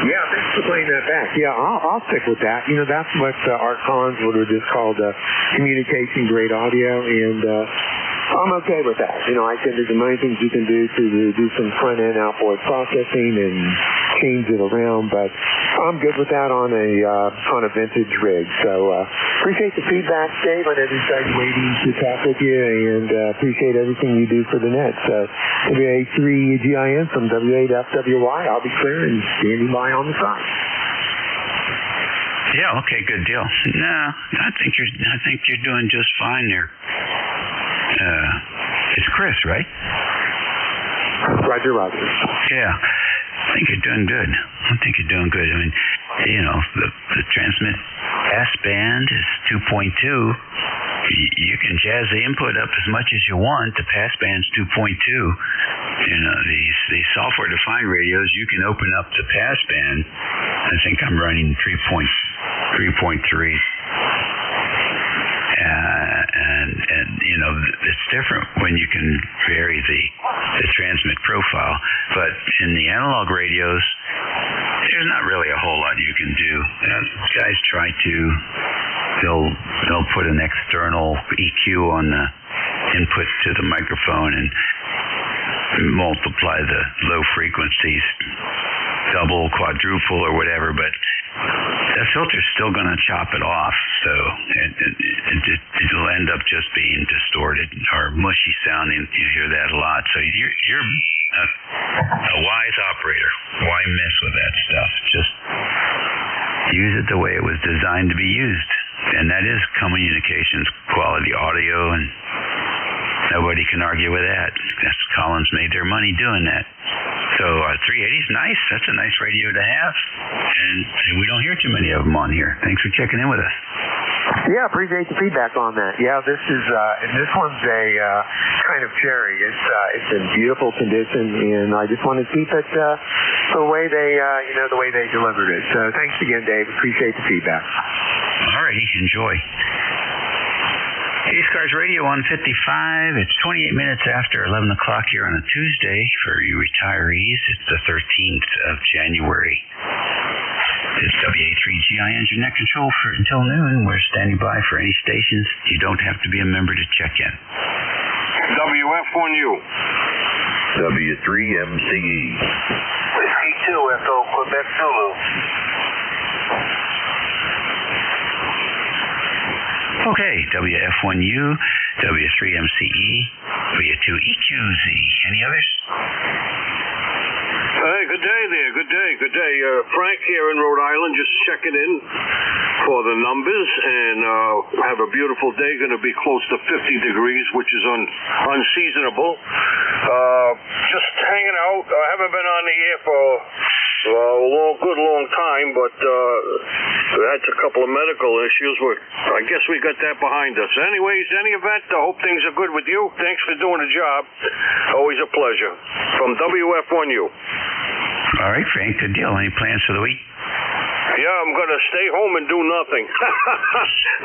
Yeah, thanks for playing that back. Yeah, I'll stick with that. That's what Art Collins would have just called communication grade audio, and I'm okay with that. There's a million things you can do to do some front-end outboard processing and change it around, but I'm good with that on a vintage rig. So appreciate the feedback, Dave. I know these guys waiting to talk with you, and appreciate everything you do for the net. So WA3GIN from W8FWY. I'll be clear and standing by on the side.
Yeah, okay, good deal. No, I think you're doing just fine there. It's Chris, right?
Roger.
Yeah. I think you're doing good. I mean, the transmit pass band is 2.2. You can jazz the input up as much as you want. The pass band's 2.2. These software-defined radios, you can open up the pass band. I think I'm running 3.3. And it's different when you can vary the transmit profile. But in the analog radios, there's not really a whole lot you can do. Guys try to, they'll put an external EQ on the input to the microphone and multiply the low frequencies, double, quadruple, or whatever, but that filter's still going to chop it off, so it'll end up just being distorted or mushy sounding. You hear that a lot. So you're a wise operator. Why mess with that stuff? Just use it the way it was designed to be used, and that is communications quality audio, and nobody can argue with that. That's Collins made their money doing that. So 380 is nice. That's a nice radio to have, and we don't hear too many of them on here. Thanks for checking in with us.
Yeah, appreciate the feedback on that. Yeah, this one's a kind of cherry. It's in beautiful condition, and I just want to keep it the way they delivered it. So thanks again, Dave. Appreciate the feedback.
All righty, enjoy. ECARS Radio 155. It's 28 minutes after 11 o'clock here on a Tuesday for you retirees. It's the 13th of January. It's WA3GIN, your net control for until noon. We're standing by for any stations. You don't have to be a member to check in.
WF1U.
W3MCE.
Whiskey 2 Echo Quebec Zulu.
Okay, WF1U, W3MCE, W2EQZ. Any others?
Hey, good day there. Good day. Frank here in Rhode Island, just checking in for the numbers, and have a beautiful day. Going to be close to 50 degrees, which is unseasonable. Just hanging out. I haven't been on the air for a long time, but we had a couple of medical issues. I guess we got that behind us. Anyways, any event, I hope things are good with you. Thanks for doing the job. Always a pleasure. From WF1U.
All right, Frank, good deal. Any plans for the week?
Yeah, I'm going to stay home and do nothing.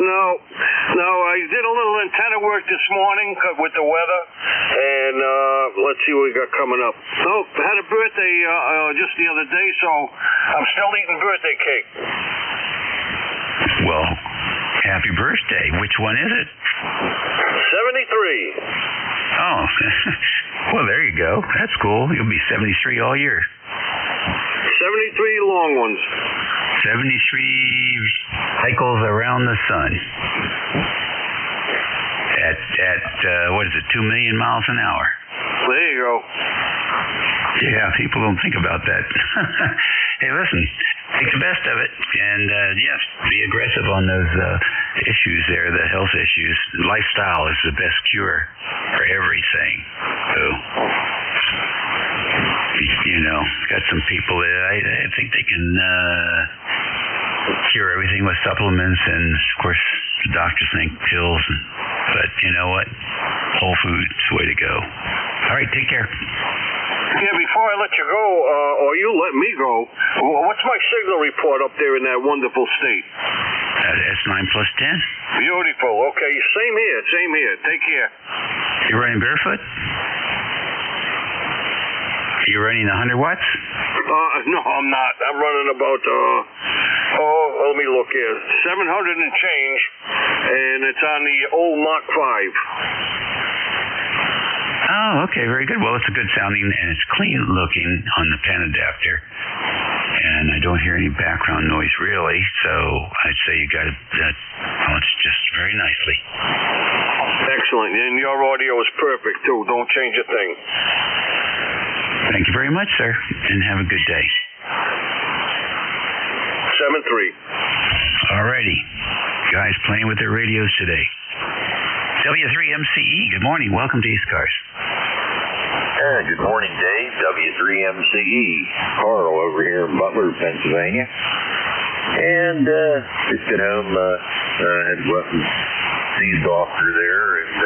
No, I did a little antenna work this morning with the weather, and let's see what we got coming up. Oh, I had a birthday just the other day, so I'm still eating birthday cake.
Well, happy birthday. Which one is it?
73.
Oh, well, there you go. That's cool. You'll be 73 all year.
73 long ones.
73 cycles around the sun. At what is it, 2 million miles an hour?
There you go.
Yeah, people don't think about that. Hey, listen, make the best of it. And, yes, be aggressive on those issues there, the health issues. Lifestyle is the best cure for everything. So, you know, got some people that I think they can cure everything with supplements, and, of course, the doctors think pills. But you know what? Whole food's the way to go. All right, take care.
Yeah, before I let you go, or you let me go, what's my signal report up there in that wonderful state?
That's 9 plus 10.
Beautiful. Okay, same here. Take care.
You running barefoot? You running 100 watts?
No, I'm not. I'm running about, let me look here, 700 and change, and it's on the old Mach 5.
Oh, okay, very good. Well, it's a good sounding, and it's clean looking on the pen adapter. And I don't hear any background noise, really, so I'd say you got it balanced just very nicely.
Excellent, and your audio is perfect, too. Don't change a thing.
Thank you very much, sir, and have a good day.
7-3.
All righty. Guys playing with their radios today. W3MCE, good morning. Welcome to ECARS.
Good morning, Dave. W3MCE. Carl over here in Butler, Pennsylvania. And just got home, had to go up and see the doctor there, and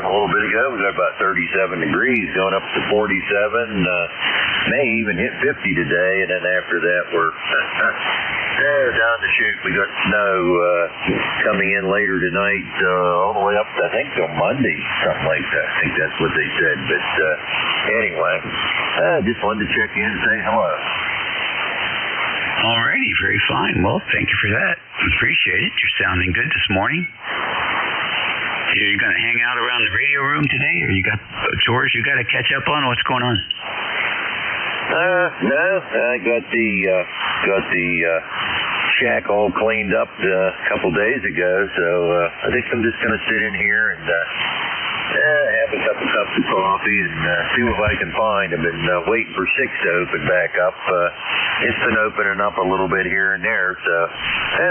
a little bit ago we got about 37 degrees, going up to 47. May even hit 50 today, and then after that we're down the chute. We got snow coming in later tonight, all the way up, I think, till Monday, something like that. I think that's what they said. But anyway, just wanted to check in and say hello.
All righty, very fine. Well, thank you for that. Appreciate it. You're sounding good this morning. Are you going to hang out around the radio room today, or you got chores you got to catch up on? What's going on?
No, I got the shack all cleaned up a couple days ago, so I think I'm just going to sit in here and have a couple cups of coffee and see what I can find. I've been waiting for 6 to open back up. It's been opening up a little bit here and there, so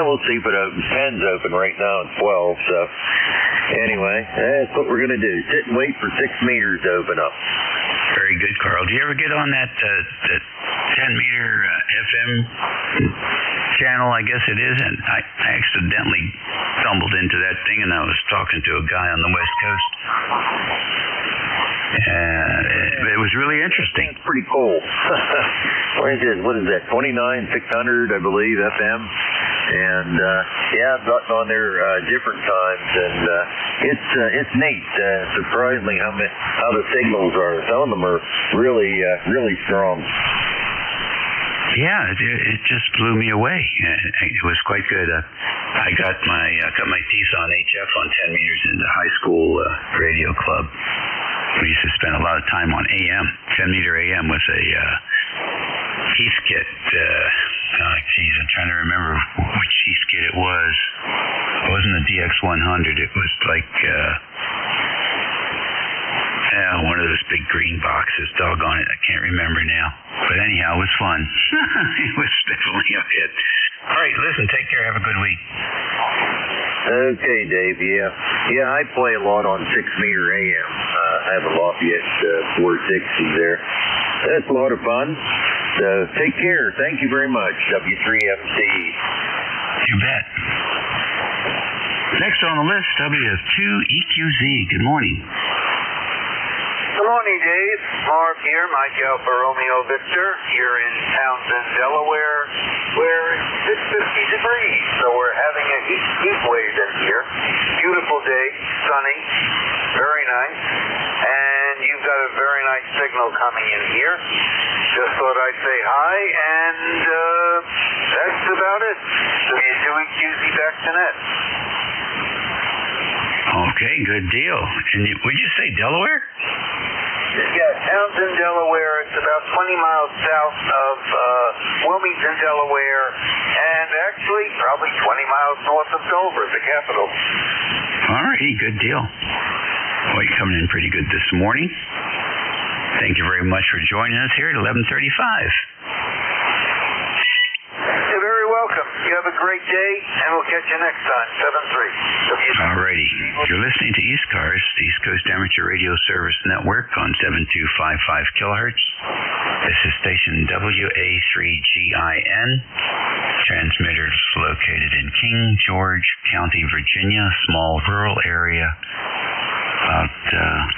we'll see if it opens. 10's open right now at 12, so anyway, that's what we're going to do. Sit and wait for 6 meters to open up.
Very good, Carl. Do you ever get on that 10-meter FM channel, I guess it is? And I accidentally stumbled into that thing, and I was talking to a guy on the West Coast. It was really interesting.
It's pretty cool. What is that, 29,600, I believe, FM? And, I've gotten on there different times, and it's neat. Surprisingly how the signals are. Some of them are really, really strong.
Yeah, it just blew me away. It was quite good. I cut my teeth on HF on 10 meters in the high school radio club. We used to spend a lot of time on AM. 10-meter AM was a Heathkit. I'm trying to remember which Heathkit it was. It wasn't a DX100. It was like one of those big green boxes. Doggone it, I can't remember now. But anyhow, it was fun. It was definitely a hit. All right, listen, take care. Have a good week.
Okay, Dave. Yeah, I play a lot on 6-meter AM. I have a Lafayette 460 there. That's a lot of fun. So take care. Thank you very much, W3MC.
You bet. Next on the list, W2EQZ. Good morning.
Good morning, Dave. Marv here, Mike Alpha Romeo Victor, here in Townsend, Delaware, where it's 50 degrees, so we're having a heat wave in here. Beautiful day, sunny, very nice, and you've got a very nice signal coming in here. Just thought I'd say hi, and that's about it. W2EQZ.net.
Okay, good deal. And would you say Delaware?
Yeah, Townsend, Delaware. It's about 20 miles south of Wilmington, Delaware, and actually probably 20 miles north of Dover, the capital.
All righty, good deal. Well, you're coming in pretty good this morning. Thank you very much for joining us here at 11:35.
You're very welcome. You have a great day, and we'll catch you next time, 7-3.
All righty. You're listening to ECARS, the East Coast Amateur Radio Service Network on 7255 kilohertz. This is station WA3GIN. Transmitters located in King George County, Virginia, small rural area, about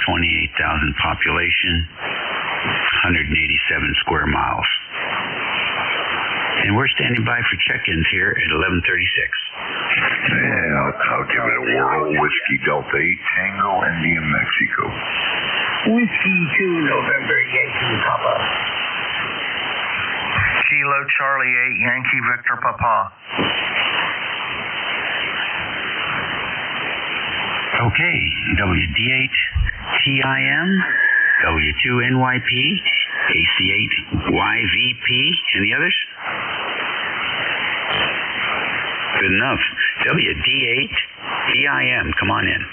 28,000 population, 187 square miles. And we're standing by for check-ins here at 11:36.
Yeah, I'll give it a whirl. Whiskey Delta 8 Tango, India, Mexico.
Whiskey 2 November, Yankee Papa.
Kilo Charlie 8 Yankee Victor Papa.
Okay, WD8 TIM, W2NYP, AC8YVP. Any others? Good enough. WD8 TIM. Come on in.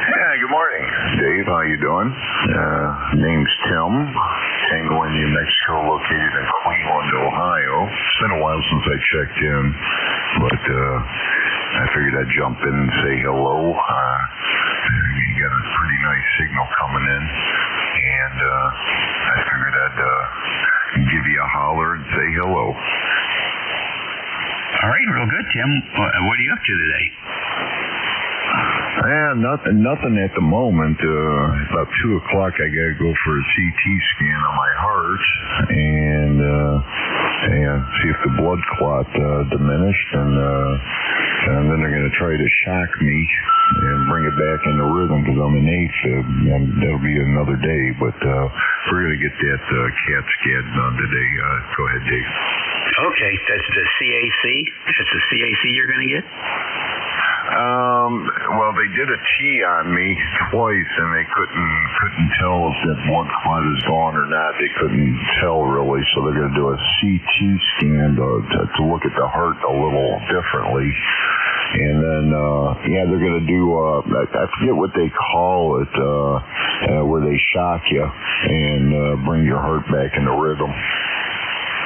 Yeah, good morning. Dave, how you doing? Name's Tim. Tango, New Mexico, located in Cleveland, Ohio. It's been a while since I checked in, but I figured I'd jump in and say hello. You got a pretty nice signal coming in, and I figured I'd give you a holler and say hello.
All right, real good, Tim. What are you up to today?
Yeah, nothing at the moment. About 2 o'clock, I gotta go for a CT scan on my heart and see if the blood clot diminished, and then they're gonna try to shock me and bring it back into rhythm because I'm an AFib, and that'll be another day. But we're gonna get that CAT scan done today. Go ahead, Dave.
Okay, that's the CAC. That's the CAC you're gonna get.
Well, they did a T on me twice, and they couldn't tell if that blood clot is gone or not. They couldn't tell really, so they're going to do a CT scan to look at the heart a little differently. And then, they're going to do, I forget what they call it, where they shock you and bring your heart back into rhythm.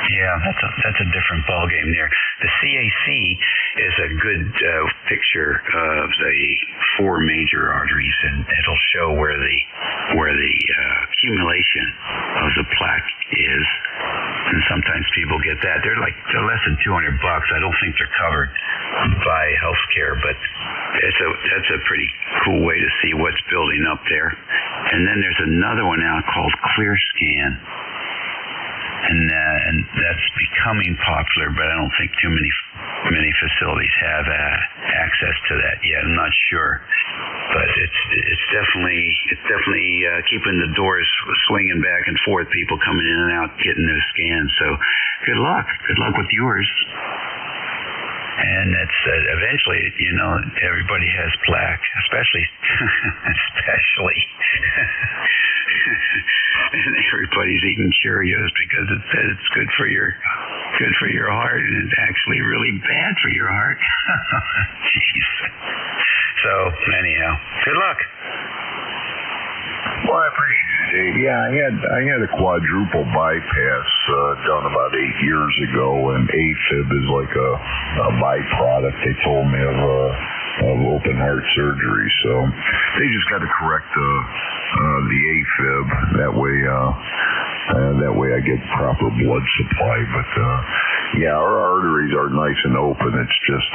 Yeah, that's a different ballgame there. The CAC is a good picture of the 4 major arteries, and it'll show where the accumulation of the plaque is. And sometimes people get that. They're less than $200. I don't think they're covered by healthcare, but that's a pretty cool way to see what's building up there. And then there's another one now called ClearScan. And that's becoming popular, but I don't think too many facilities have access to that yet. I'm not sure, but it's definitely keeping the doors swinging back and forth. People coming in and out, getting those scans. So good luck with yours. And it's eventually, everybody has plaque, especially. And everybody's eating Cheerios because it says it's good for your heart, and it's actually really bad for your heart. Jeez. So anyhow, good luck.
Well, I appreciate it, Dave. Yeah, I had a quadruple bypass done about 8 years ago, and AFib is like a byproduct, they told me, of open heart surgery. So they just got to correct the AFib. That way
That way I get proper blood supply. But yeah, our arteries are nice and open. It's just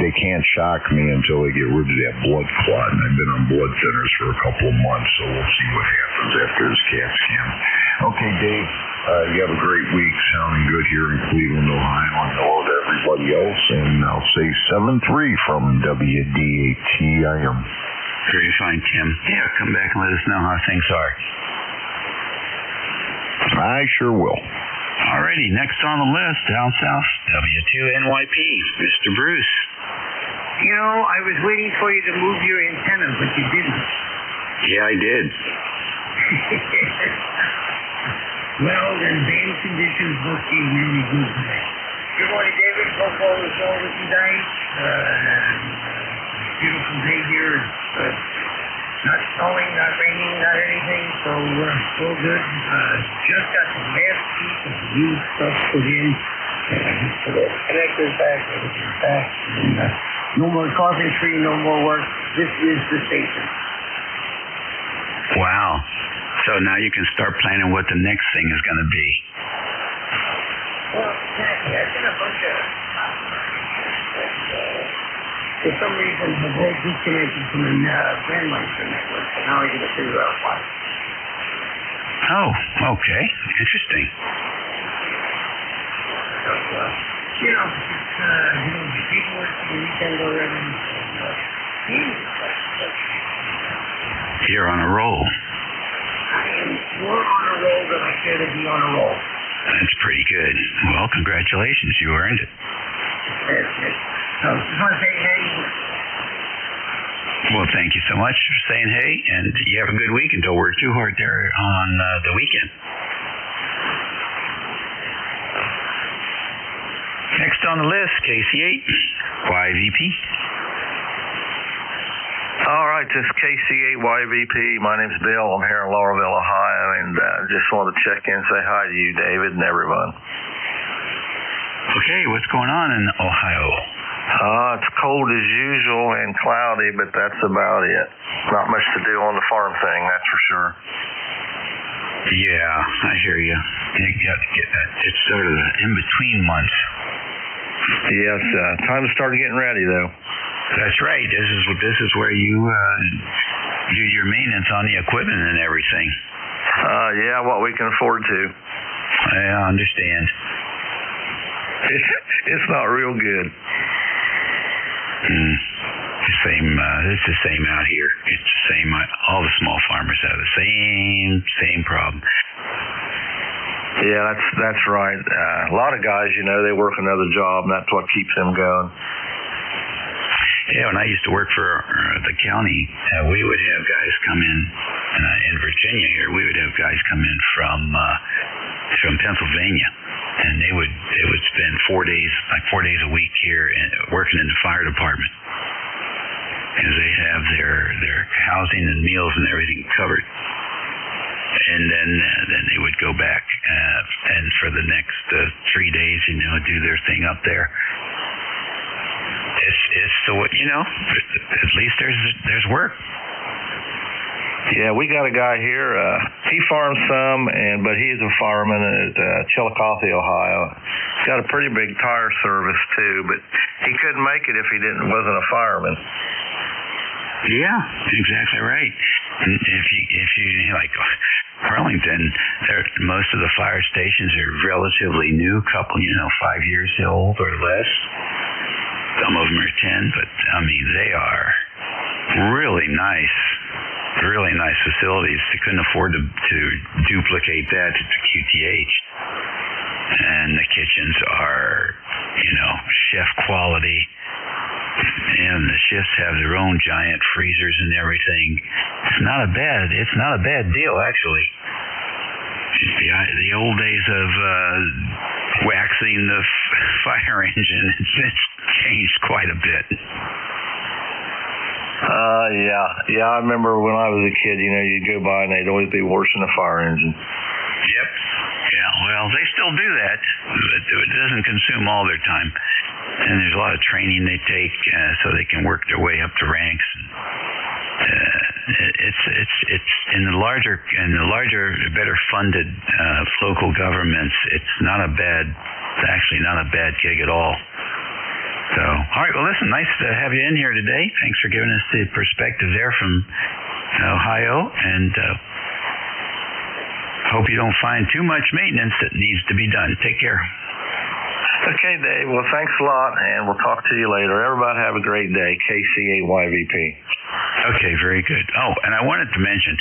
they can't shock me until they get rid of that blood clot. And I've been on blood thinners for a couple of months, so we'll see what happens after this CAT scan. Okay, Dave, you have a great week. Sounding good here in Cleveland, Ohio. And hello to everybody else. And I'll say 7-3 from WDATIM.
Very fine, Tim. Yeah, come back and let us know how things are.
I sure will.
Alrighty, next on the list, down south, W2NYP, Mr. Bruce.
You know, I was waiting for you to move your antenna, but you didn't.
Yeah, I did.
Well, then band conditions must be really good today. Good morning, David. Hope all is well with you guys. Beautiful day here. Not snowing, not raining, not anything, so all good. Just got the last piece of new stuff put in. Put the connectors back, everything's back. And, no more carpentry, no more work. This is the station.
Wow. So now you can start planning what the next thing is going to be.
Well, exactly. I've done a bunch of... for some reason, the whole disconnected from the Grandmeister network, so now I got to figure out why.
Oh, okay. Interesting.
So, you know, the paperwork for the weekend already.
You're on a roll.
I am more on a roll than I care to be on a roll.
That's pretty good. Well, congratulations. You earned it.
That's it. So, just want to say hey.
Well, thank you so much for saying hey, and you have a good week and don't work too hard there on the weekend. Next on the list, KC8, YVP.
All right, this is KC8YVP. My name's Bill. I'm here in Laurelville, Ohio, and just wanted to check in and say hi to you, David, and everyone.
Okay, what's going on in Ohio?
It's cold as usual and cloudy, but that's about it. Not much to do on the farm thing, that's for sure.
Yeah, I hear you. You got to get that. It's sort of the in-between months.
Yes, time to start getting ready, though.
That's right. This is where you do your maintenance on the equipment and everything.
Yeah, what we can afford to.
I understand.
It's not real good.
It's the same out here. It's the same. All the small farmers have the same problem.
Yeah, that's right. A lot of guys, they work another job, and that's what keeps them going.
Yeah, when I used to work for the county, we would have guys come in Virginia here. We would have guys come in from Pennsylvania, and they would spend 4 days a week here working in the fire department, because they have their housing and meals and everything covered. And then they would go back and for the next 3 days, do their thing up there. It's so at least there's work.
Yeah, we got a guy here. He farms some, but he's a fireman at Chillicothe, Ohio. He's got a pretty big tire service too, but he couldn't make it if he wasn't a fireman.
Yeah, exactly right. And if you like Arlington, most of the fire stations are relatively new, couple 5 years old or less. Some of them are 10, but they are really nice facilities. They couldn't afford to duplicate that at the QTH. And the kitchens are, chef quality. And the chefs have their own giant freezers and everything. It's not a bad deal, actually. The old days of waxing the fire engine, it's changed quite a bit.
Yeah, I remember when I was a kid, you'd go by and they'd always be washing the fire engine.
Yep. Yeah, well, they still do that, but it doesn't consume all their time. And there's a lot of training they take so they can work their way up the ranks. And, it's in the larger, better funded local governments. It's actually not a bad gig at all. So, all right. Well, listen, nice to have you in here today. Thanks for giving us the perspective there from Ohio, and hope you don't find too much maintenance that needs to be done. Take care.
Okay, Dave. Well, thanks a lot, and we'll talk to you later. Everybody have a great day. KC8YVP.
Okay, very good. Oh, and I wanted to mention,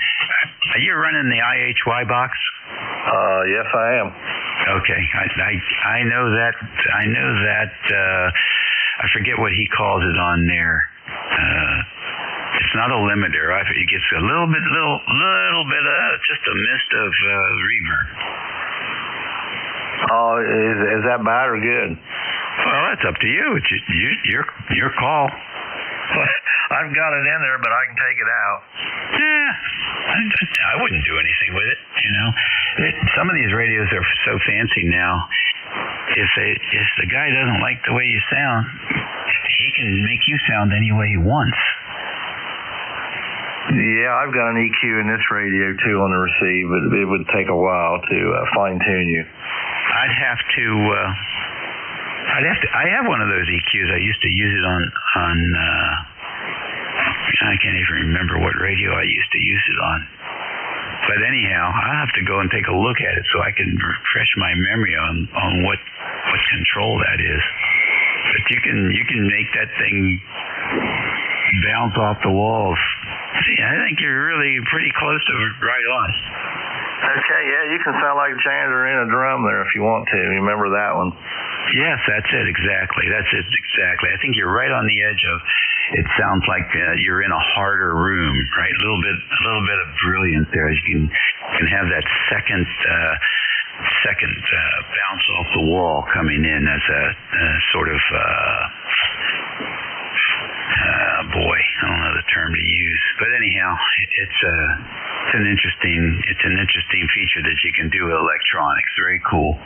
are you running the IHY box?
Yes, I am.
Okay, I know that. I forget what he calls it on there. It's not a limiter. It gets a little bit just a mist of reverb.
Oh, is that bad or good?
Well, that's up to you. It's your call.
I've got it in there, but I can take it out.
Yeah, I wouldn't do anything with it. Some of these radios are so fancy now. If the guy doesn't like the way you sound, he can make you sound any way he wants.
Yeah, I've got an EQ in this radio too on the receive, but it would take a while to fine tune you.
I have one of those EQs. I used to use it on I can't even remember what radio I used to use it on. But anyhow, I'll have to go and take a look at it so I can refresh my memory on what control that is. But you can make that thing bounce off the walls. See, I think you're really pretty close to right on.
Okay, yeah, you can sound like a janitor in a drum there if you want to. Remember that one?
Yes, that's it exactly. I think you're right on the edge of. It sounds like you're in a harder room, right? A little bit of brilliance there. You can have that second bounce off the wall coming in as a sort of boy, I don't know the term to use, but anyhow, it's an interesting feature that you can do with electronics. Very cool.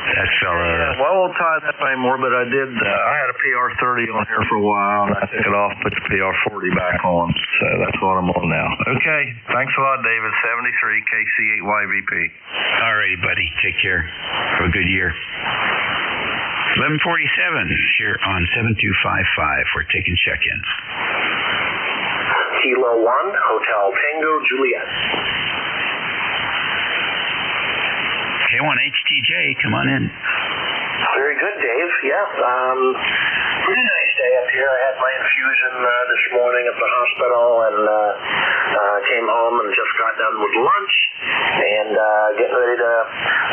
That fella.
Yeah, well, we'll tie that anymore, but I did. I had a PR30 on here for a while, and I took it off, put the PR40 back on. So that's what I'm on now. Okay, thanks a lot, David. 73 KC8YVP.
All righty, buddy. Take care. Have a good year. 11:47 here on 7255. We're taking check-ins.
Kilo 1, Hotel Tango Juliet.
K1HTJ, come on in.
Very good, Dave. Yeah, pretty nice day up here. I had my infusion this morning at the hospital and came home and just got done with lunch and getting ready to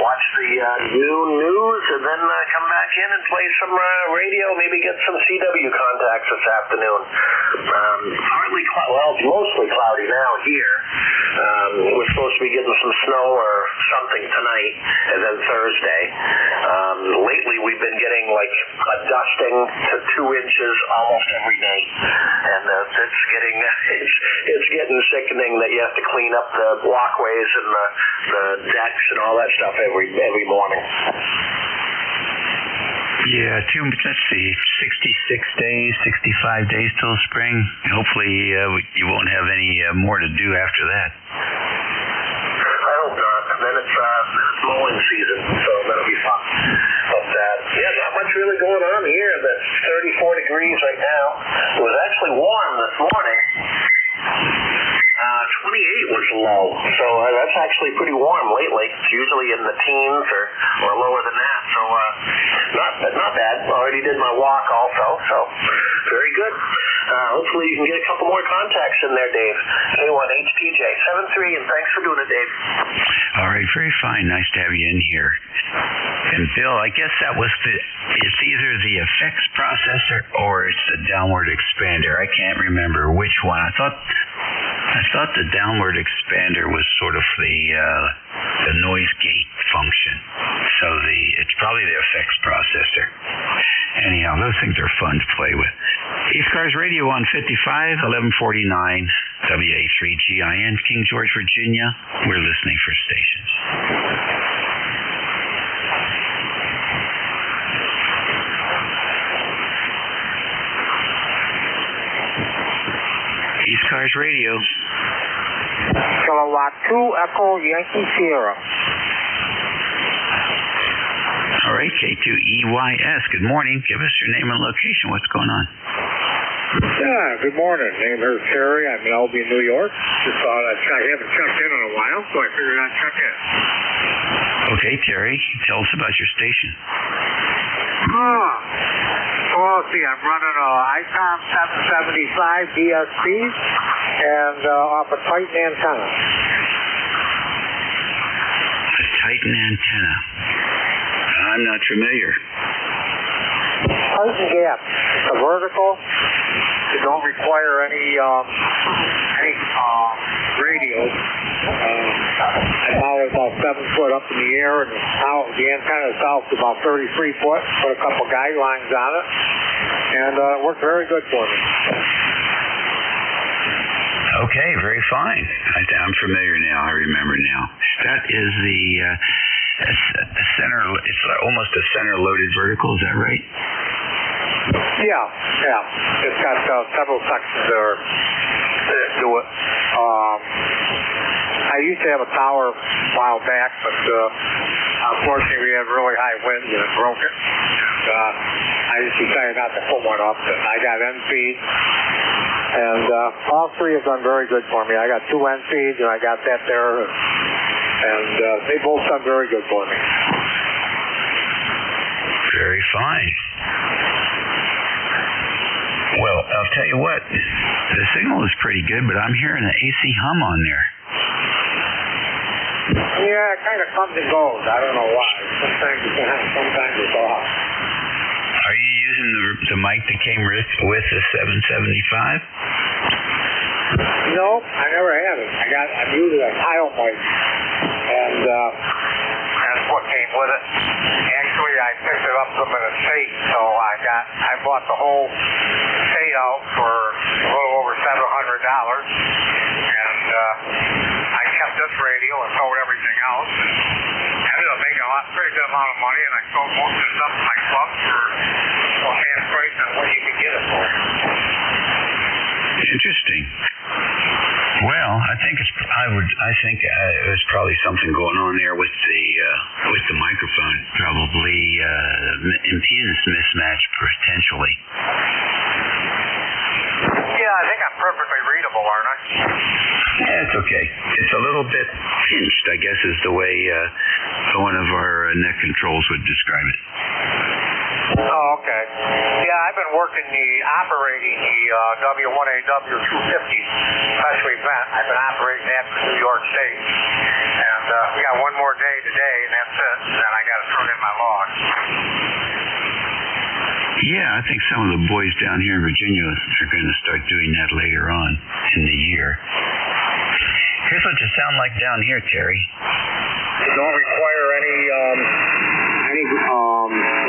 watch the noon news and then come back in and play some radio, maybe get some CW contacts this afternoon. It's mostly cloudy now here. We're supposed to be getting some snow or something tonight and then Thursday. Lately we've been getting like a dusting to 2 inches almost every night, and it's getting sickening that you have to clean up the walkways and the decks and all that stuff every morning.
Yeah, let's see, 66 days, 65 days till spring. Hopefully you won't have any more to do after that.
I hope not. And then it's mowing season, so that'll be fun. But yeah, not much really going on here. That's 34 degrees right now. It was actually warm this morning. 28 was low, so that's actually pretty warm lately. It's usually in the teens or lower than that, so not bad. Already did my walk also, so very good. Hopefully you can get a couple more contacts in there, Dave. K1HTJ 73, and thanks for doing it, Dave.
All right, very fine. Nice to have you in here. And Bill, I guess it's either the effects processor or it's the downward expander. I can't remember which one. I thought the downward expander was sort of the noise gate function. So it's probably the effects processor. Anyhow, those things are fun to play with. ECARS Radio on 55, 1149, WA3GIN, King George, Virginia. We're listening for stations. ECARS Radio.
Kilowatt 2 Echo Yankee Sierra.
All right, K2EYS. Good morning. Give us your name and location. What's going on?
Yeah, good morning. Name is Terry. I'm in Albion, New York. Just thought I haven't checked in a while, so I figured I'd check in.
Okay, Terry. Tell us about your station.
Well, let's see, I'm running a ICOM 775 DSP and off a Titan antenna.
A Titan antenna. I'm not familiar.
Titan gap. It's a vertical. You don't require any radio. I mounted about 7 foot up in the air, and the antenna itself is about 33 foot. Put a couple guidelines on it, and it worked very good for me.
Okay, very fine. I'm familiar now. I remember now. That is the center. It's almost a center-loaded vertical. Is that right?
Yeah. It's got several sections there that do it. I used to have a tower a while back, but unfortunately we had really high winds and it broke it. And, I just decided not to put one up. I got end feed, and all three have done very good for me. I got 2 end feeds, and I got that there, and they both done very good for me.
Very fine. Well, I'll tell you what, the signal is pretty good, but I'm hearing an AC hum on there.
Yeah, it kind of comes and goes. I don't know why. Sometimes it's on, sometimes it's off.
Are you using the mic that came with the 775?
No, I never had it. I'm using a tile mic, and that's what came with it. Actually, I picked it up from an estate, so I bought the whole estate out for a little over $700, and I kept this radio and sold everything else. I ended up making a pretty good amount of money, and I sold most of the stuff to my club for half price on what you could get it for.
Interesting. Well, I think there's probably something going on there with the microphone, probably impedance mismatch potentially.
Yeah, I think I'm perfectly readable, aren't I?
Yeah, it's okay. It's a little bit pinched, I guess, is the way one of our net controls would describe it.
Oh, okay. Yeah, I've been operating the W1AW 250 special event. I've been operating that for New York State. And we got one more day today, and that's it. And then I got to turn in my log.
Yeah, I think some of the boys down here in Virginia are going to start doing that later on in the year. Here's what you sound like down here, Terry.
You don't require any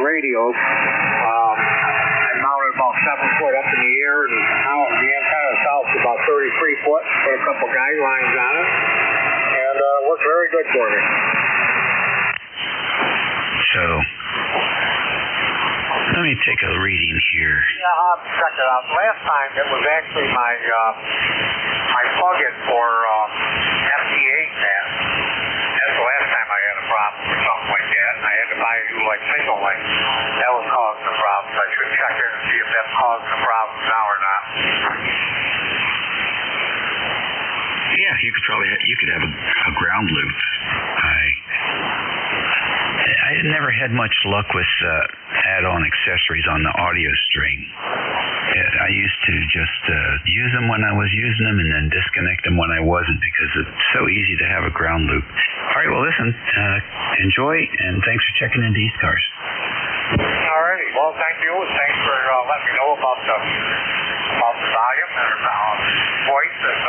radio. I mounted about 7 foot up in the air, and the antenna itself is about 33 foot. Put a couple guidelines on it, and it worked very good for me.
So, let me take a reading here.
Yeah, I'll check it out. Last time it was actually my plug-in for FT8 net. That's the last time I had a problem with something like that, and I had to buy a new single link. That was causing the problems. I should check in and see if that's causing the problems now or not.
Yeah, you could have a ground loop. I never had much luck with add-on accessories on the audio string. I used to just use them when I was using them and then disconnect them when I wasn't, because it's so easy to have a ground loop. All right, well, listen, enjoy, and thanks for checking into ECARS.
All righty. Well, thank you, and thanks for letting me know about the volume and voice, and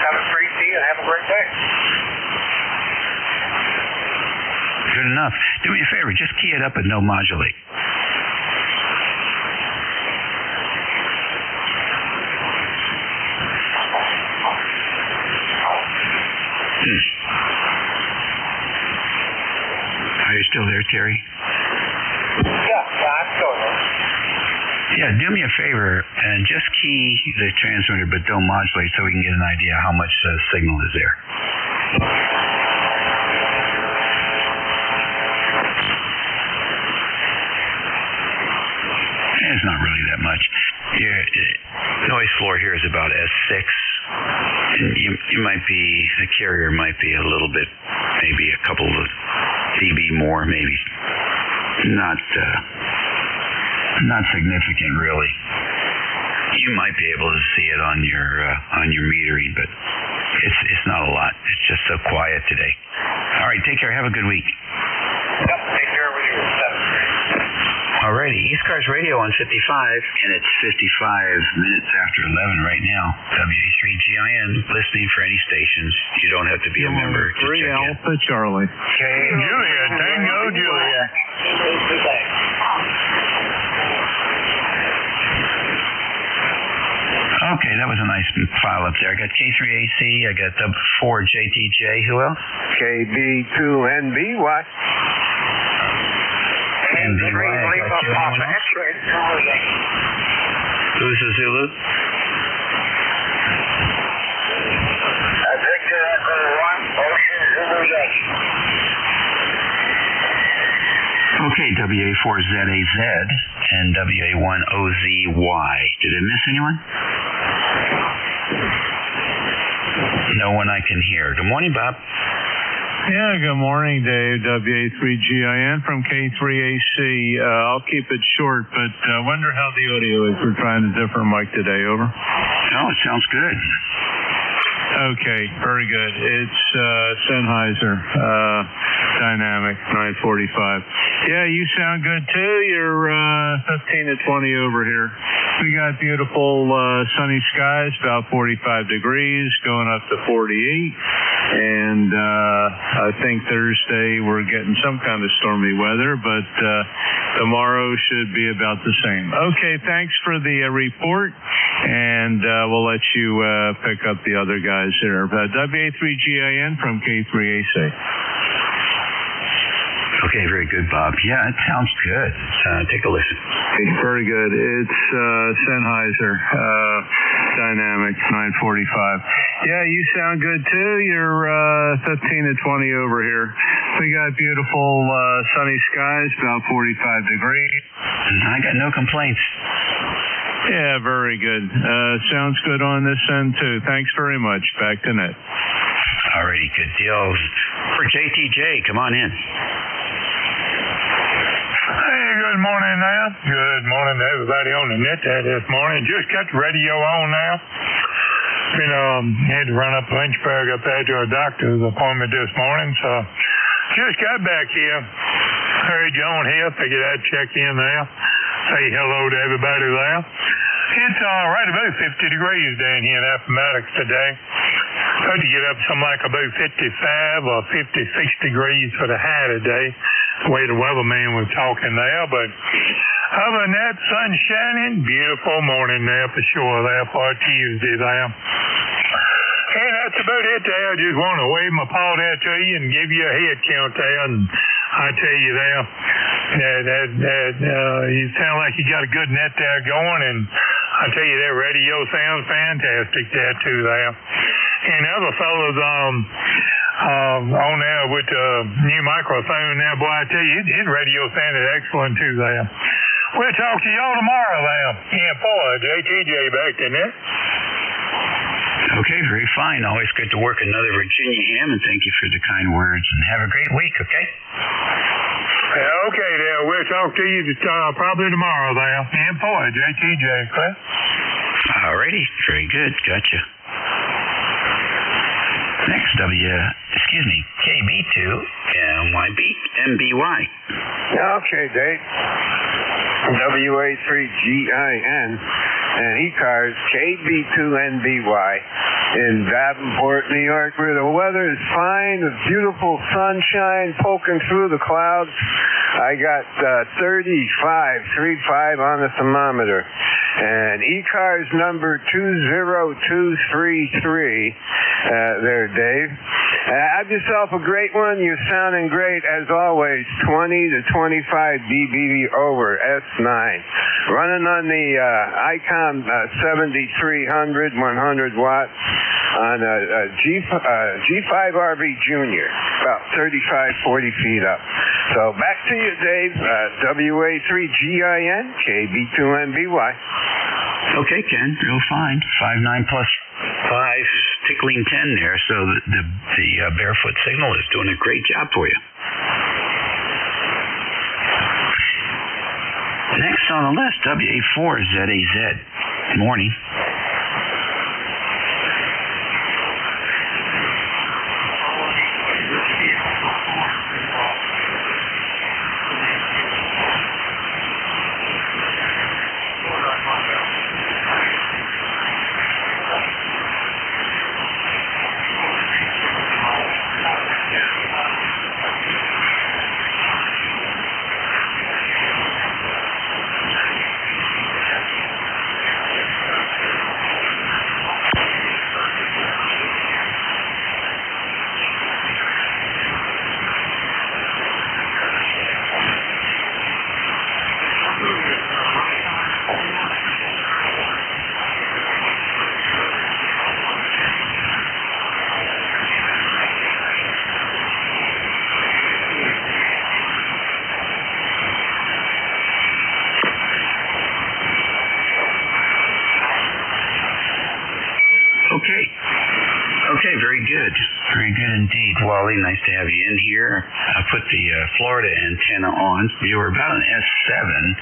have a great day and have a great day.
Good enough. Do me a favor, just key it up and no modulate. Are you still there, Terry?
Yeah, I'm still there.
Yeah, do me a favor and just key the transmitter, but don't modulate so we can get an idea how much signal is there. It's not really that much. Noise floor here is about S6. And you might be, the carrier might be a little bit, maybe a couple of dB more, maybe. Not significant, really. You might be able to see it on your metering, but it's not a lot. It's just so quiet today. All right, take care. Have a good week.
Yep, take care with your 7th grade.
Alrighty, ECARS Radio on 55, and it's 55 minutes after 11 right now. WA3GIN, listening for any stations. You don't have to be a member to check in.
Alpha Charlie.
Okay, Julia, Tango, Julia.
Okay, that was a nice file up there. I got K3AC, I got W4JTJ. Who else?
KB2NBY.
NBY, I got you. Anyone else? Who's the Zulu?
Victor Echo 1, Ocean Zulu Yankee.
Okay, WA4ZAZ and WA1OZY. Did I miss anyone? No one I can hear. Good morning, Bob.
Yeah, good morning, Dave. WA3GIN from K3AC. I'll keep it short, but I wonder how the audio is. We're trying a different mic today. Over.
Oh, it sounds good.
Okay, very good. It's Sennheiser Dynamic 945. Yeah, you sound good too. You're 15 to 20 over here. We got beautiful sunny skies, about 45 degrees, going up to 48. And I think Thursday we're getting some kind of stormy weather, but tomorrow should be about the same. Okay, thanks for the report, and we'll let you pick up the other guys here. WA3GIN from K3AC.
Okay, very good, Bob. Yeah, it sounds good. Take a listen.
Very good. It's Sennheiser Dynamic 945. Yeah, you sound good too. You're 15 to 20 over here. We got beautiful sunny skies, about 45 degrees.
I got no complaints.
Yeah, very good. Sounds good on this end too. Thanks very much. Back to net.
Alrighty, good deal. For JTJ, come on in.
Hey, good morning now. Good morning to everybody on the net there this morning. Just got the radio on now. Had to run up Lynchburg up there to a doctor's appointment this morning, so just got back here. Heard you on here. Figured I'd check in there. Say hello to everybody there. It's right about 50 degrees down here in Appomattox today. Supposed to get up something like about 55 or 56 degrees for the high today, the way the weatherman was talking there. But other than that, sun shining, beautiful morning there for sure there for Tuesday there. And that's about it there. I just want to wave my paw there to you and give you a head count there. And I tell you there, you sound like you got a good net there going. And I tell you, that radio sounds fantastic there too there. And other fellas on there with the new microphone there, boy, I tell you, his radio sounded excellent too there. We'll talk to y'all tomorrow there. Yeah, boy, JTJ back to net.
Okay, very fine. Always good to work another Virginia ham, and thank you for the kind words, and have a great week, okay?
Okay, there. We'll talk to you probably tomorrow there. And boy, JTJ, Cliff.
Alrighty, very good. Gotcha. Next, KB2 MBY.
Okay, Dave. WA3GIN and ECARS KB2NBY in Davenport, New York, where the weather is fine, with beautiful sunshine poking through the clouds. I got 35 on the thermometer. And ECARS number 20233 there, Dave. Have yourself a great one. You're sounding great as always. 20 to 25 dB over S9. Running on the Icon 7300 100 watt on a G5RV Junior, about 35-40 feet up. So back to you, Dave. WA3GIN KB2NBY.
Okay, Ken, real fine. 5.9 plus 5, tickling 10 there. So the barefoot signal is doing a great job for you. Next on the list, WA4ZAZ. Morning. Okay, very good. Very good indeed, Wally. Nice to have you in here. I put the Florida antenna on. You were about an S7.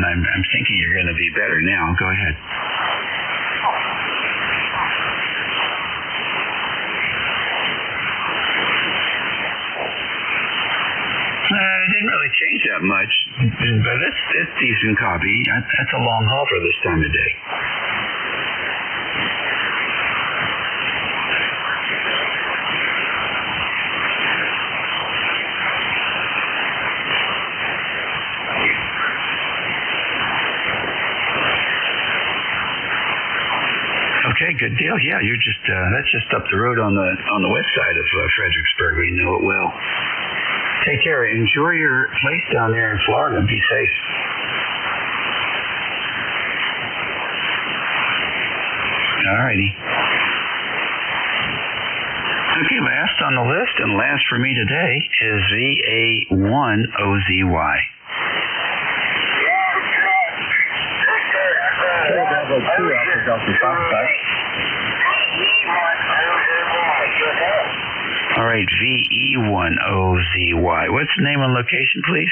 I'm thinking you're going to be better now. Go ahead. It didn't really change that much, but it's decent copy. That's a long haul for this time of day. Okay, good deal. Yeah, you're just that's just up the road on the west side of Fredericksburg. We know it well. Take care. Enjoy your place down there in Florida and be safe. All righty. Okay, last on the list and last for me today is VA1OZY. All right, VE1OZY. What's the name and location, please?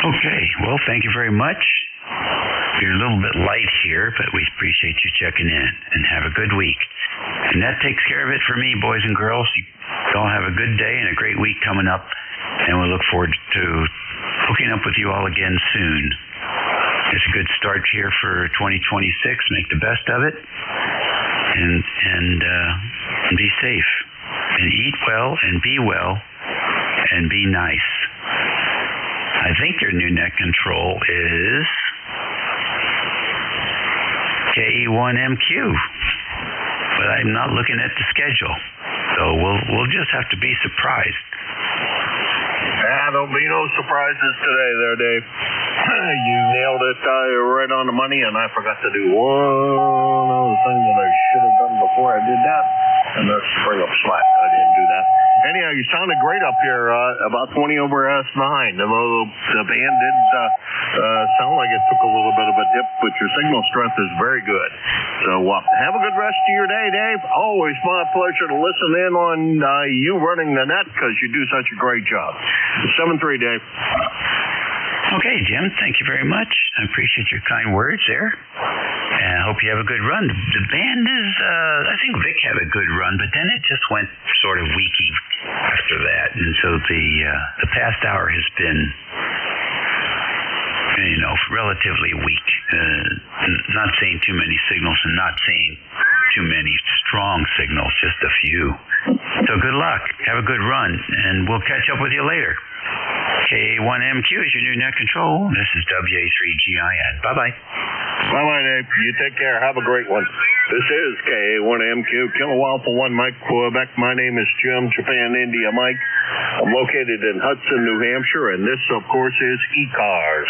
Okay, well, thank you very much. You're a little bit light here, but we appreciate you checking in, and have a good week. And that takes care of it for me, boys and girls. You all have a good day and a great week coming up, and we look forward to hooking up with you all again soon. It's a good start here for 2026. Make the best of it, and be safe, and eat well, and be well, and be nice. I think your new net control is KE1MQ, but I'm not looking at the schedule, so we'll just have to be surprised.
There'll be no surprises today there, Dave. You nailed it right on the money, and I forgot to do one other thing that I should have done before I did that, and that's bring up slack. I didn't do that. Anyhow, you sounded great up here, about 20 over S9. Although the band did sound like it took a little bit of a dip, but your signal strength is very good. So have a good rest of your day, Dave. Always my pleasure to listen in on you running the net, because you do such a great job. 7-3, Dave.
Okay, Jim, thank you very much. I appreciate your kind words there. And I hope you have a good run. The band is, I think Vic had a good run, but then it just went sort of weaky after that. And so the past hour has been relatively weak. Not seeing too many signals and not seeing too many strong signals, just a few. So good luck. Have a good run, and we'll catch up with you later. KA1MQ is your new net control. This is WA3GIN. Bye-bye.
Bye-bye, Dave. You take care. Have a great one. This is KA1MQ, Kilo Alpha 1 Mike, Quebec. My name is Jim, Japan, India, Mike. I'm located in Hudson, New Hampshire, and this, of course, is ECARS.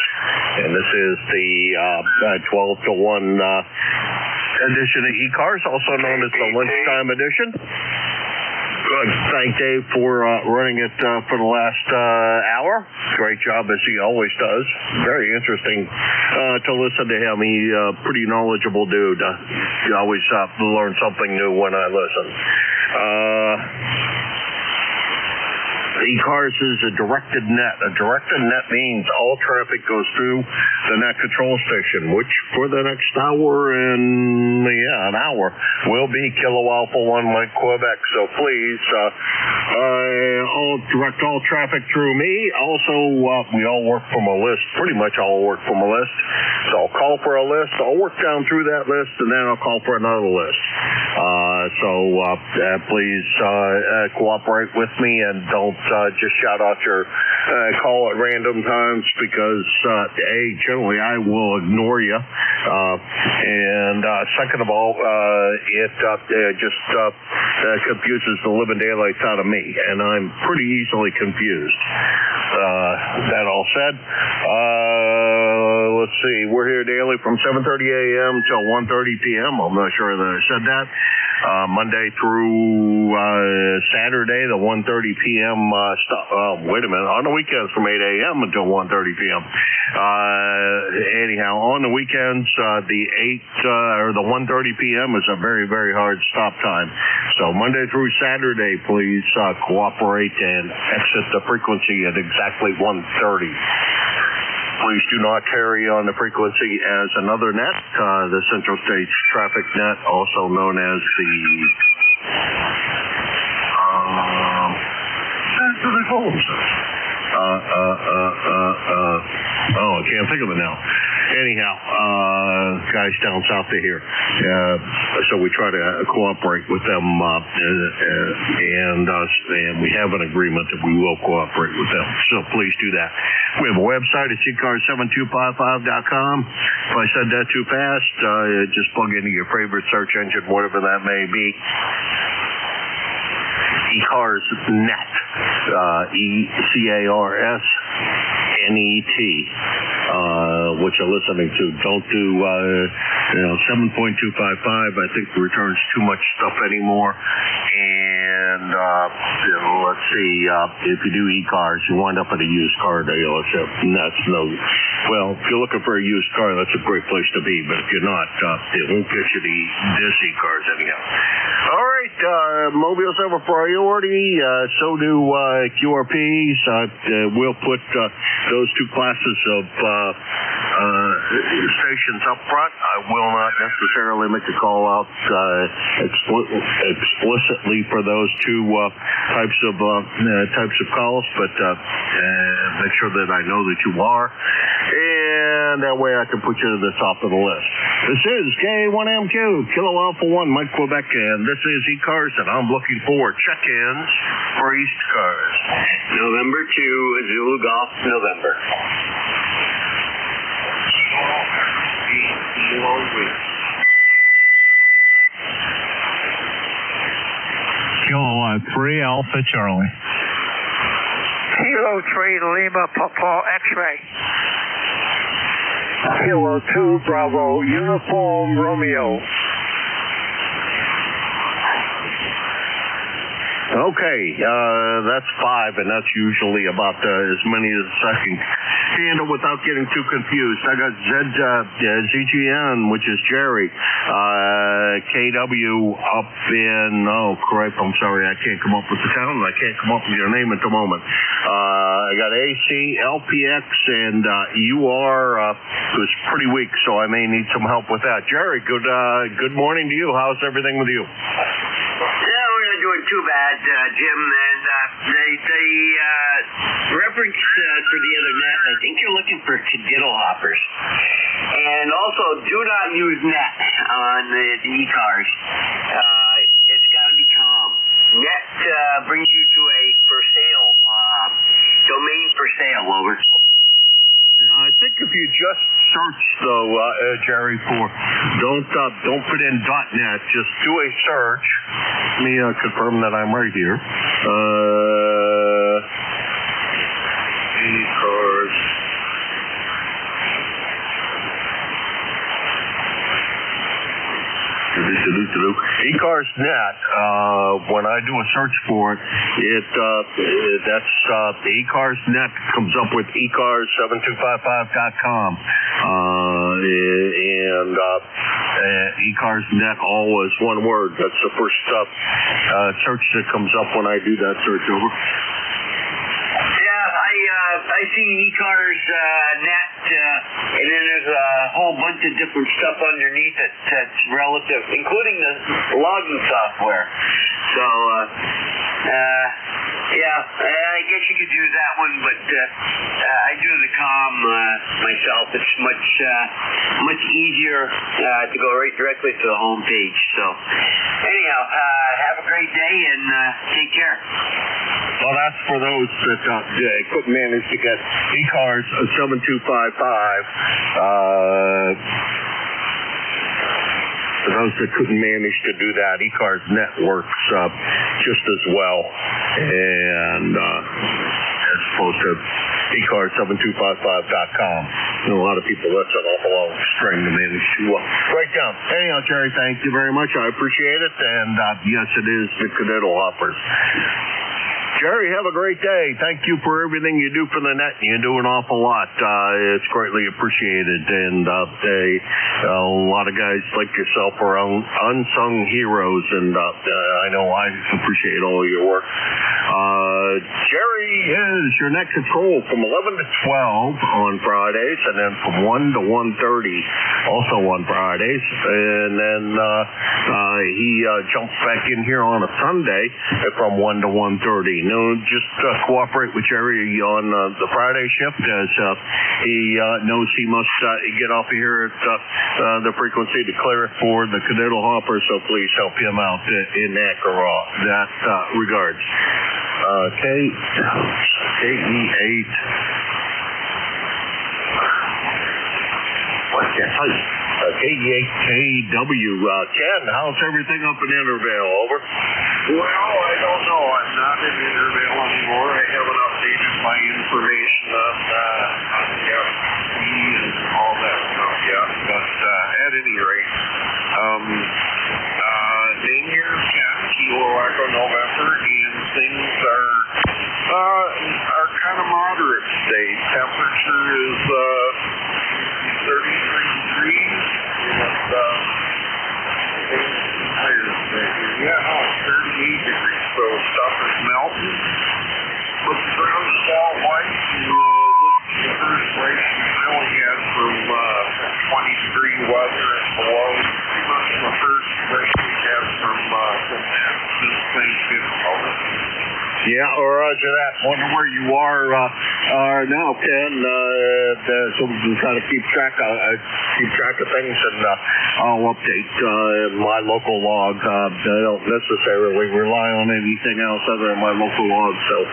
And this is the 12 to 1 edition of ECARS, also known as the lunchtime edition. Thank Dave for running it for the last hour. Great job, as he always does. Very interesting to listen to him. He's a pretty knowledgeable dude. You always learn something new when I listen. ECARS is a directed net. A directed net means all traffic goes through the net control station, which for the next hour and, an hour will be Kilo Alpha 1 Mike, Quebec. So please, direct all traffic through me. Also, we all work from a list. Pretty much all work from a list. So I'll call for a list. I'll work down through that list, and then I'll call for another list. Please cooperate with me and don't just shout out your call at random times because, generally I will ignore you. And second of all, it just confuses the living daylights out of me, and I'm pretty easily confused. That all said, let's see, we're here daily from 7:30 a.m. till 1:30 p.m. I'm not sure that I said that. Monday through Saturday, the 1:30 p.m. Wait a minute, on the weekends from 8 a.m. until 1:30 p.m. Anyhow, on the weekends, the 1:30 p.m. is a very, very hard stop time. So Monday through Saturday, please cooperate and exit the frequency at exactly 1:30. Please do not carry on the frequency as another net, the Central States Traffic Net, also known as the I can't think of it now. Anyhow, guys down south of here. So we try to cooperate with them, and we have an agreement that we will cooperate with them. So please do that. We have a website at ECARS7255.com. If I said that too fast, just plug into your favorite search engine, whatever that may be. ECARS Net, ECARS NET, what you're listening to. Don't do 7.255. I think it returns too much stuff anymore. And let's see, if you do ECARS, you wind up at a used car dealership. And that's if you're looking for a used car, that's a great place to be. But if you're not, it won't get you this ECARS anyhow. All right, Mobiles have a priority. So do QRPs. We'll put those two classes of stations up front. I will not necessarily make a call out explicitly for those two types of calls, but make sure that I know that you are, and that way I can put you to the top of the list. This is K1MQ, Kilo Alpha 1 Mike, Quebec, and this is ECARS, and I'm looking for check-ins for ECARS.
November 2, Zulu Golf, November.
Kilo 3 Alpha Charlie.
Kilo 3 Lima Papa X-ray.
Kilo 2 Bravo Uniform Romeo.
Okay, that's 5, and that's usually about as many as I can handle without getting too confused. I got ZGN, which is Jerry, KW up in, I'm sorry, I can't come up with the town, I can't come up with your name at the moment. I got AC, LPX, and UR was pretty weak, so I may need some help with that. Jerry, good morning to you. How's everything with you?
Yeah, we're not doing too bad, Jim. And the reference
for the other net. I think you're looking for cadiddle hoppers. And also, do not use net on the ECARS. It's got to be calm. Net brings you to a for sale, domain for sale, over.
I think if you just search though, Jerry, for don't put in .net, just do a search. Let me confirm that I'm right here. ECARS. ECARS net. When I do a search for it, that's the ECARS net comes up with ECARS7255.com, and ECARS net all is one word. That's the first search that comes up when I do that search. Over.
I see ECARS net, and then there's a whole bunch of different stuff underneath it that's relative, including the logging software. So, I guess you could use that one, but I do the COM myself. It's much easier to go right directly to the home page. So, anyhow, have a great day and take care.
Well, that's for those that couldn't manage to get ECARS 7255. For those that couldn't manage to do that, ECARS net works just as well, and as opposed to ECARS7255.com. A lot of people, that's an awful long string to manage to write down. Anyhow, Jerry, thank you very much. I appreciate it, and yes, it is the cadiddle hoppers. Jerry, have a great day. Thank you for everything you do for the net. You do an awful lot. It's greatly appreciated. And a lot of guys like yourself are unsung heroes, and I know I appreciate all your work. Jerry is your net control from 11 to 12 on Fridays, and then from 1 to 1:30 also on Fridays. And then he jumps back in here on a Sunday from 1 to 1:30. Just cooperate with Jerry on the Friday shift, as he knows he must get off of here at the frequency to clear it for the cadiddle hopper, so please help him out in that regards. KE8. What's that? KE8KW. Ken, how's everything up in Intervale? Over.
Well, I don't know. I'm not in Intervale anymore. I haven't updated my information on the FCC and all that stuff yet. But at any rate, name here, Ken, Kilo Echo November, and things are kind of moderate today. Temperature is 33 degrees. And 38 degrees, so stuff is melting. But the ground is all white, and the first place we really had from 20-degree weather and below. Pretty much the first place we had from that this Thanksgiving.
Yeah, roger that. Wonder where you are now, Ken. So we can kind of keep track of things, and I'll update my local log. I don't necessarily rely on anything else other than my local log. So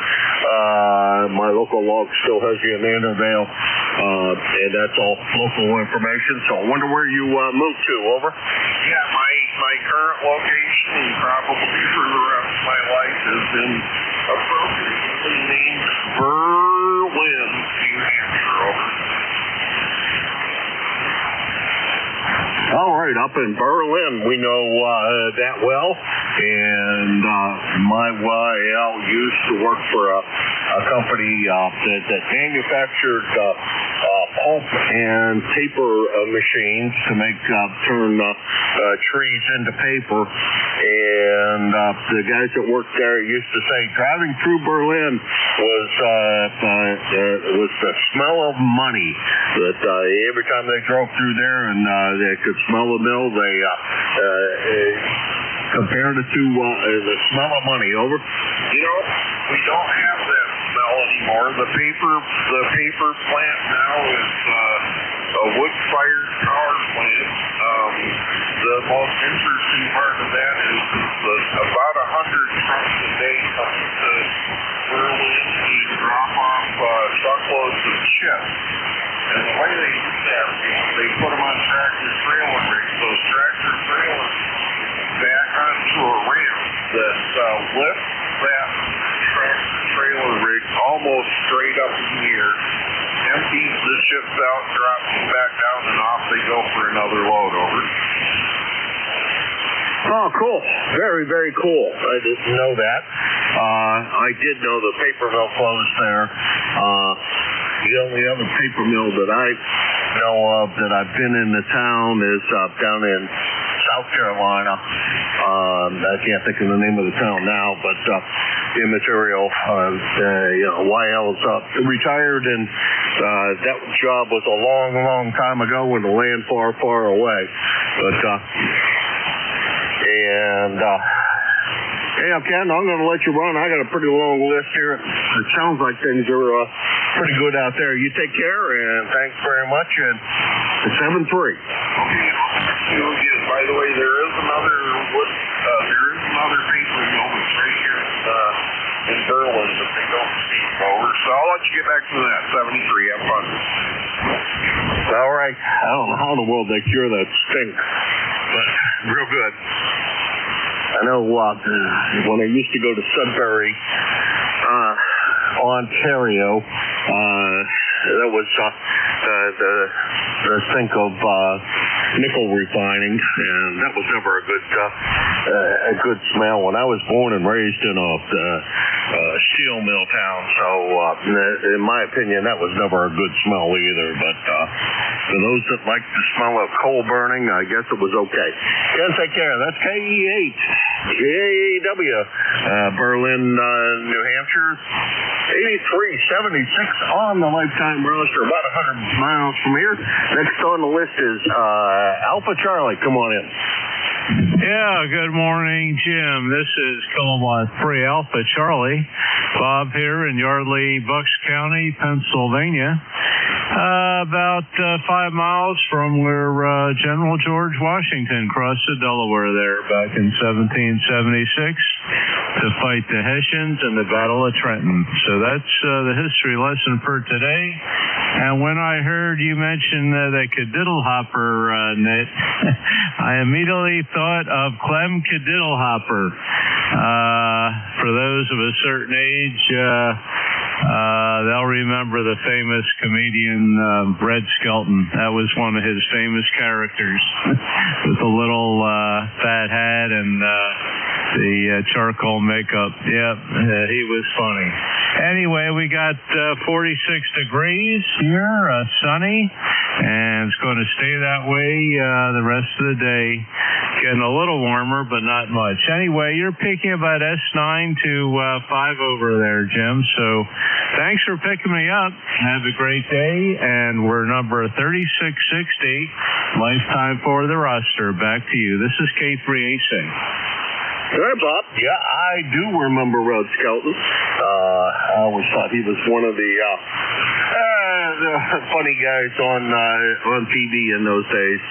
my local log still has you in Intervale, and that's all local information. So I wonder where you moved to. Over.
Yeah, my current location, probably for the rest of my life, is in appropriately named Berlin, New Hampshire. Over.
All right, up in Berlin, we know that well, and my YL used to work for a company that manufactured pulp and paper machines to turn trees into paper, and the guys that worked there used to say driving through Berlin was the smell of money. That every time they drove through there and they could smell the mill, they compared it to the smell of money. Over.
We don't have that smell anymore. anymore. The paper plant now is a wood-fired power plant. The most interesting part of that is about 100 trucks a day come to Berlin and drop off truckloads of chips. And the way they do that, they put them on tractor-trailer rigs. Those tractor-trailers back onto a ramp that lifts that tractor-trailer rig almost straight up in the air, empties the chips out, drops them back down, and off they go for another load. Over.
Oh, cool. Very, very cool. I didn't know that. I did know the paper mill closed there. The only other paper mill that I know of that I've been in the town is down in South Carolina. I can't think of the name of the town now, but immaterial. YL's retired, and that job was a long, long time ago in the land far, far away. But yeah, Ken, I'm going to let you run. I got a pretty long list here. It sounds like things are pretty good out there. You take care, and thanks very much. And it's 7-3.
Okay. By the way, there is another paper mill that's right here in Berlin that they don't speak over. So I'll let you get back to that. 73. Have fun.
All right. I don't know how in the world they cure that stink, but real good. I know when I used to go to Sudbury, Ontario, that was the sink of nickel refining, and that was never a good smell. When I was born and raised in a steel mill town, so in my opinion, that was never a good smell either. But for those that like the smell of coal burning, I guess it was okay. Ken, take care. That's KE8 JAW, Berlin, New Hampshire. 8376 on the lifetime roster, about 100 miles from here. Next on the list is Alpha Charlie. Come on in.
Yeah, good morning, Jim. This is Kilowatt 3 Alpha Charlie. Bob here in Yardley, Bucks County, Pennsylvania. About 5 miles from where General George Washington crossed the Delaware there back in 1776 to fight the Hessians in the Battle of Trenton. So that's the history lesson for today. And when I heard you mention the Kadiddlehopper, Nate, I immediately thought of Clem Kadiddlehopper. For those of a certain age, they'll remember the famous comedian Red Skelton. That was one of his famous characters with the little fat hat and the charcoal makeup. Yep, he was funny. Anyway, we got 46 degrees here, sunny, and it's going to stay that way the rest of the day. Getting a little warmer, but not much. Anyway, you're picking about S9 to 5 over there, Jim. So thanks for picking me up. Have a great day. And we're number 3660, lifetime for the roster. Back to you. This is K3AC.
Good, Bob. Yeah, I do remember Red Skelton. I always thought he was one of the funny guys on TV in those days.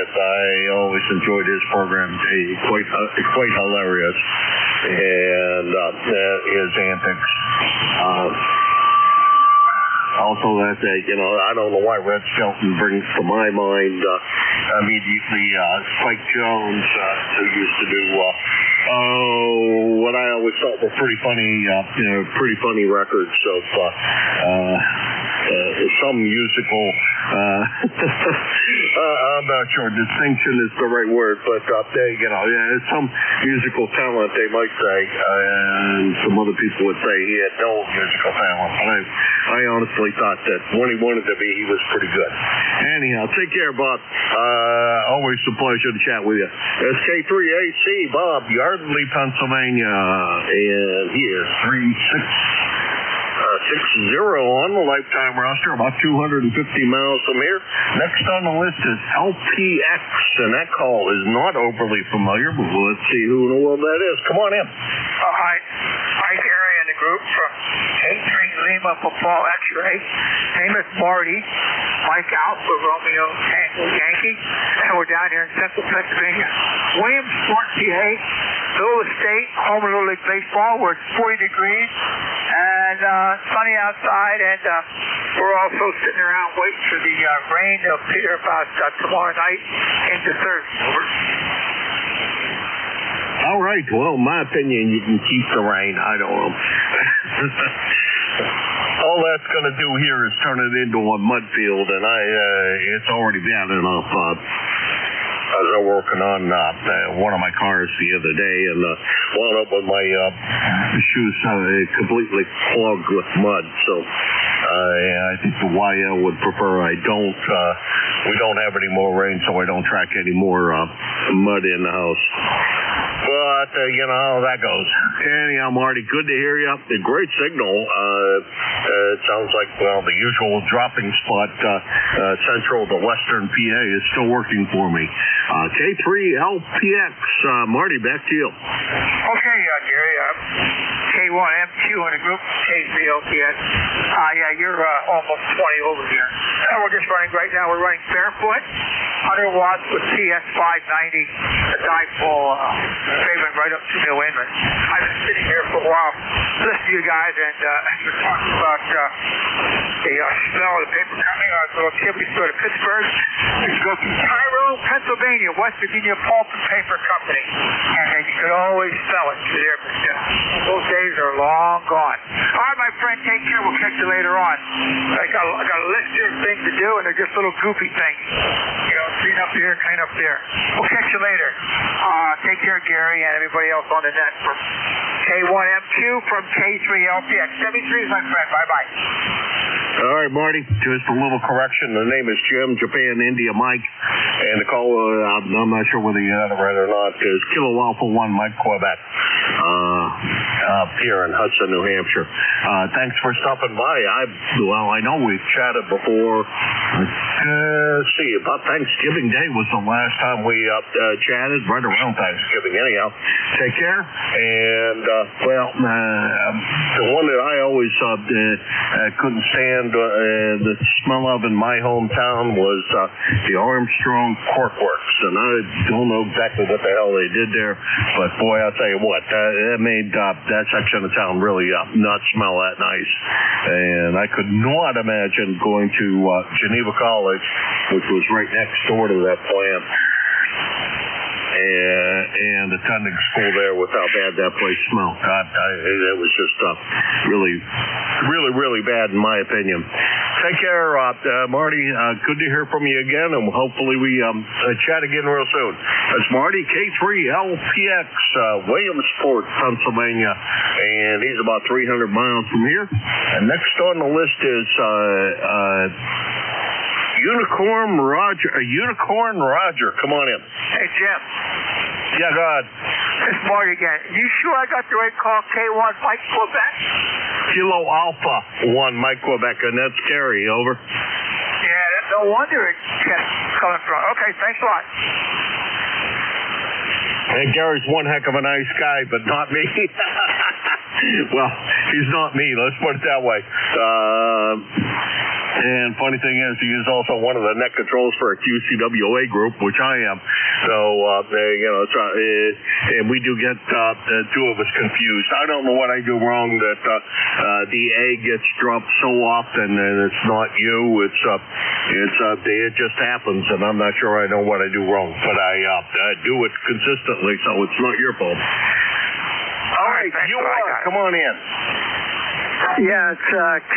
I always enjoyed his program. Quite hilarious, and his antics. Also, that I don't know why Red Skelton brings to my mind immediately Spike Jones, who used to do what I always thought were pretty funny records of some musical. I'm not sure distinction is the right word, but some musical talent, they might say, and some other people would say he had no musical talent. But I honestly thought that when he wanted to be, he was pretty good. Anyhow, take care, Bob. Always a pleasure to chat with you. SK3AC, Bob, Yardley, Pennsylvania, and he is 360 on the lifetime roster, about 250 miles from here. Next on the list is LPX, and that call is not overly familiar, but let's see who in the world that is. Come on in.
Hi, Gary and the group from K3 Lima Papa X-ray. Name is Marty. Mike Alpha Romeo Tango Yankee. And we're down here in central Pennsylvania. Williamsport, PA. Little Estate, home of Little League Baseball. We're at 40 degrees and sunny outside, and we're also sitting around waiting for the rain to appear about tomorrow night into Thursday. Over.
All right. Well, in my opinion, you can keep the rain. I don't know. All that's going to do here is turn it into a mud field, and it's already bad enough. I was working on one of my cars the other day and wound up with my shoes completely clogged with mud. So I think the YL would prefer I don't. We don't have any more rain, so I don't track any more mud in the house. But you know how that goes. Anyhow, Marty, good to hear you. A great signal. It sounds like, well, the usual dropping spot, central to western PA, is still working for me. K3LPX, Marty, back to you.
Okay, Gary. K1M2 in the group, K3LPX. Yeah, you're almost 20 over here. We're just running right now. We're running barefoot, 100 watts with TS590, a dipole favorite right up to New England. I've been sitting here for a while listening to you guys, and you're talking about the smell of the paper coming. I was a little kid. We go to Pittsburgh. We used to go through Tyrone, Pennsylvania, West Virginia Pulp and Paper Company, and you could always smell it through there. But those days are long gone. All right, my friend, take care. We'll catch you later on. I got a list here of things to do, and they're just little goofy things. You know, clean up here, clean up there. We'll catch you later. Take care, Gary, and everybody else on the net from K1M2 from K3LPX. 73 is my friend. Bye-bye.
All right, Marty, just a little correction. The name is Jim, Japan, India, Mike. And the caller, I'm not sure whether you had it right or not, is Kilo Alpha 1, Mike, Quebec, up here in Hudson, New Hampshire. Thanks for stopping by. I know we've chatted before. Let's see, about Thanksgiving Day was the last time we chatted, right around Thanksgiving. Anyhow, take care. And, the one that I always couldn't stand the smell of in my hometown was the Armstrong Cork Works. And I don't know exactly what the hell they did there, but boy, I'll tell you what, that made that section of town really not smell that nice. And I could not imagine going to Geneva College, which was right next door to that plant, and attending school there with how bad that place smelled. God, it was just really bad in my opinion. Take care, Marty. Good to hear from you again, and hopefully we chat again real soon. That's Marty, K3LPX, Williamsport, Pennsylvania, and he's about 300 miles from here. And next on the list is Unicorn Roger. Come on in.
Hey, Jim.
Yeah, go ahead.
It's Marty again. You sure I got the right call? K1 Mike Quebec?
Kilo Alpha 1 Mike Quebec, and that's Gary, over.
Yeah, no wonder it kept coming from. Okay, thanks a lot.
Hey, Gary's one heck of a nice guy, but not me. Well, he's not me, let's put it that way. And funny thing is, he is also one of the net controls for a QCWA group, which I am. So, and we do get the two of us confused. I don't know what I do wrong that the A gets dropped so often, and it's not you. It just happens, and I'm not sure I know what I do wrong, but I do it consistently, so it's not your fault. All right, you are. Come on in.
Yeah, it's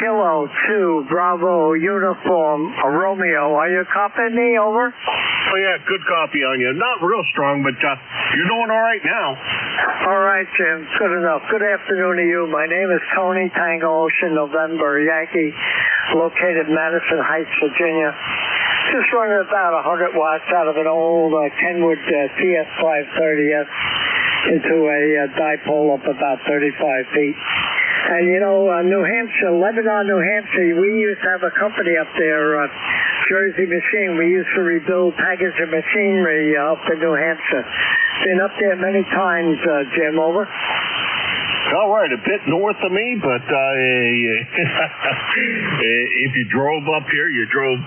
Kilo 2 Bravo Uniform Romeo. Are you copying me, over?
Oh, yeah, good copy on you. Not real strong, but you're doing all right now.
All right, Jim. Good enough. Good afternoon to you. My name is Tony Tango Ocean November Yankee, located in Madison Heights, Virginia. Just running about 100 watts out of an old Kenwood TS530S into a dipole up about 35 feet. And, New Hampshire, Lebanon, New Hampshire, we used to have a company up there, Jersey Machine. We used to rebuild packaging machinery up in New Hampshire. Been up there many times, Jim, over.
All right, a bit north of me, but if you drove up here, you drove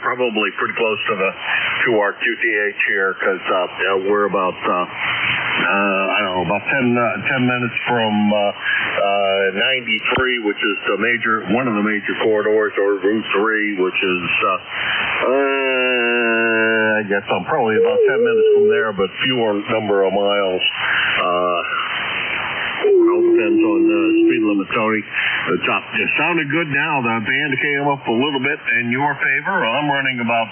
probably pretty close to our QTH here, because we're about I don't know, about 10 minutes from 93, which is one of the major corridors, or Route 3, which is I guess I'm probably about 10 minutes from there, but fewer number of miles. It all depends on the speed limit, Tony. It sounded good now. The band came up a little bit in your favor. I'm running about,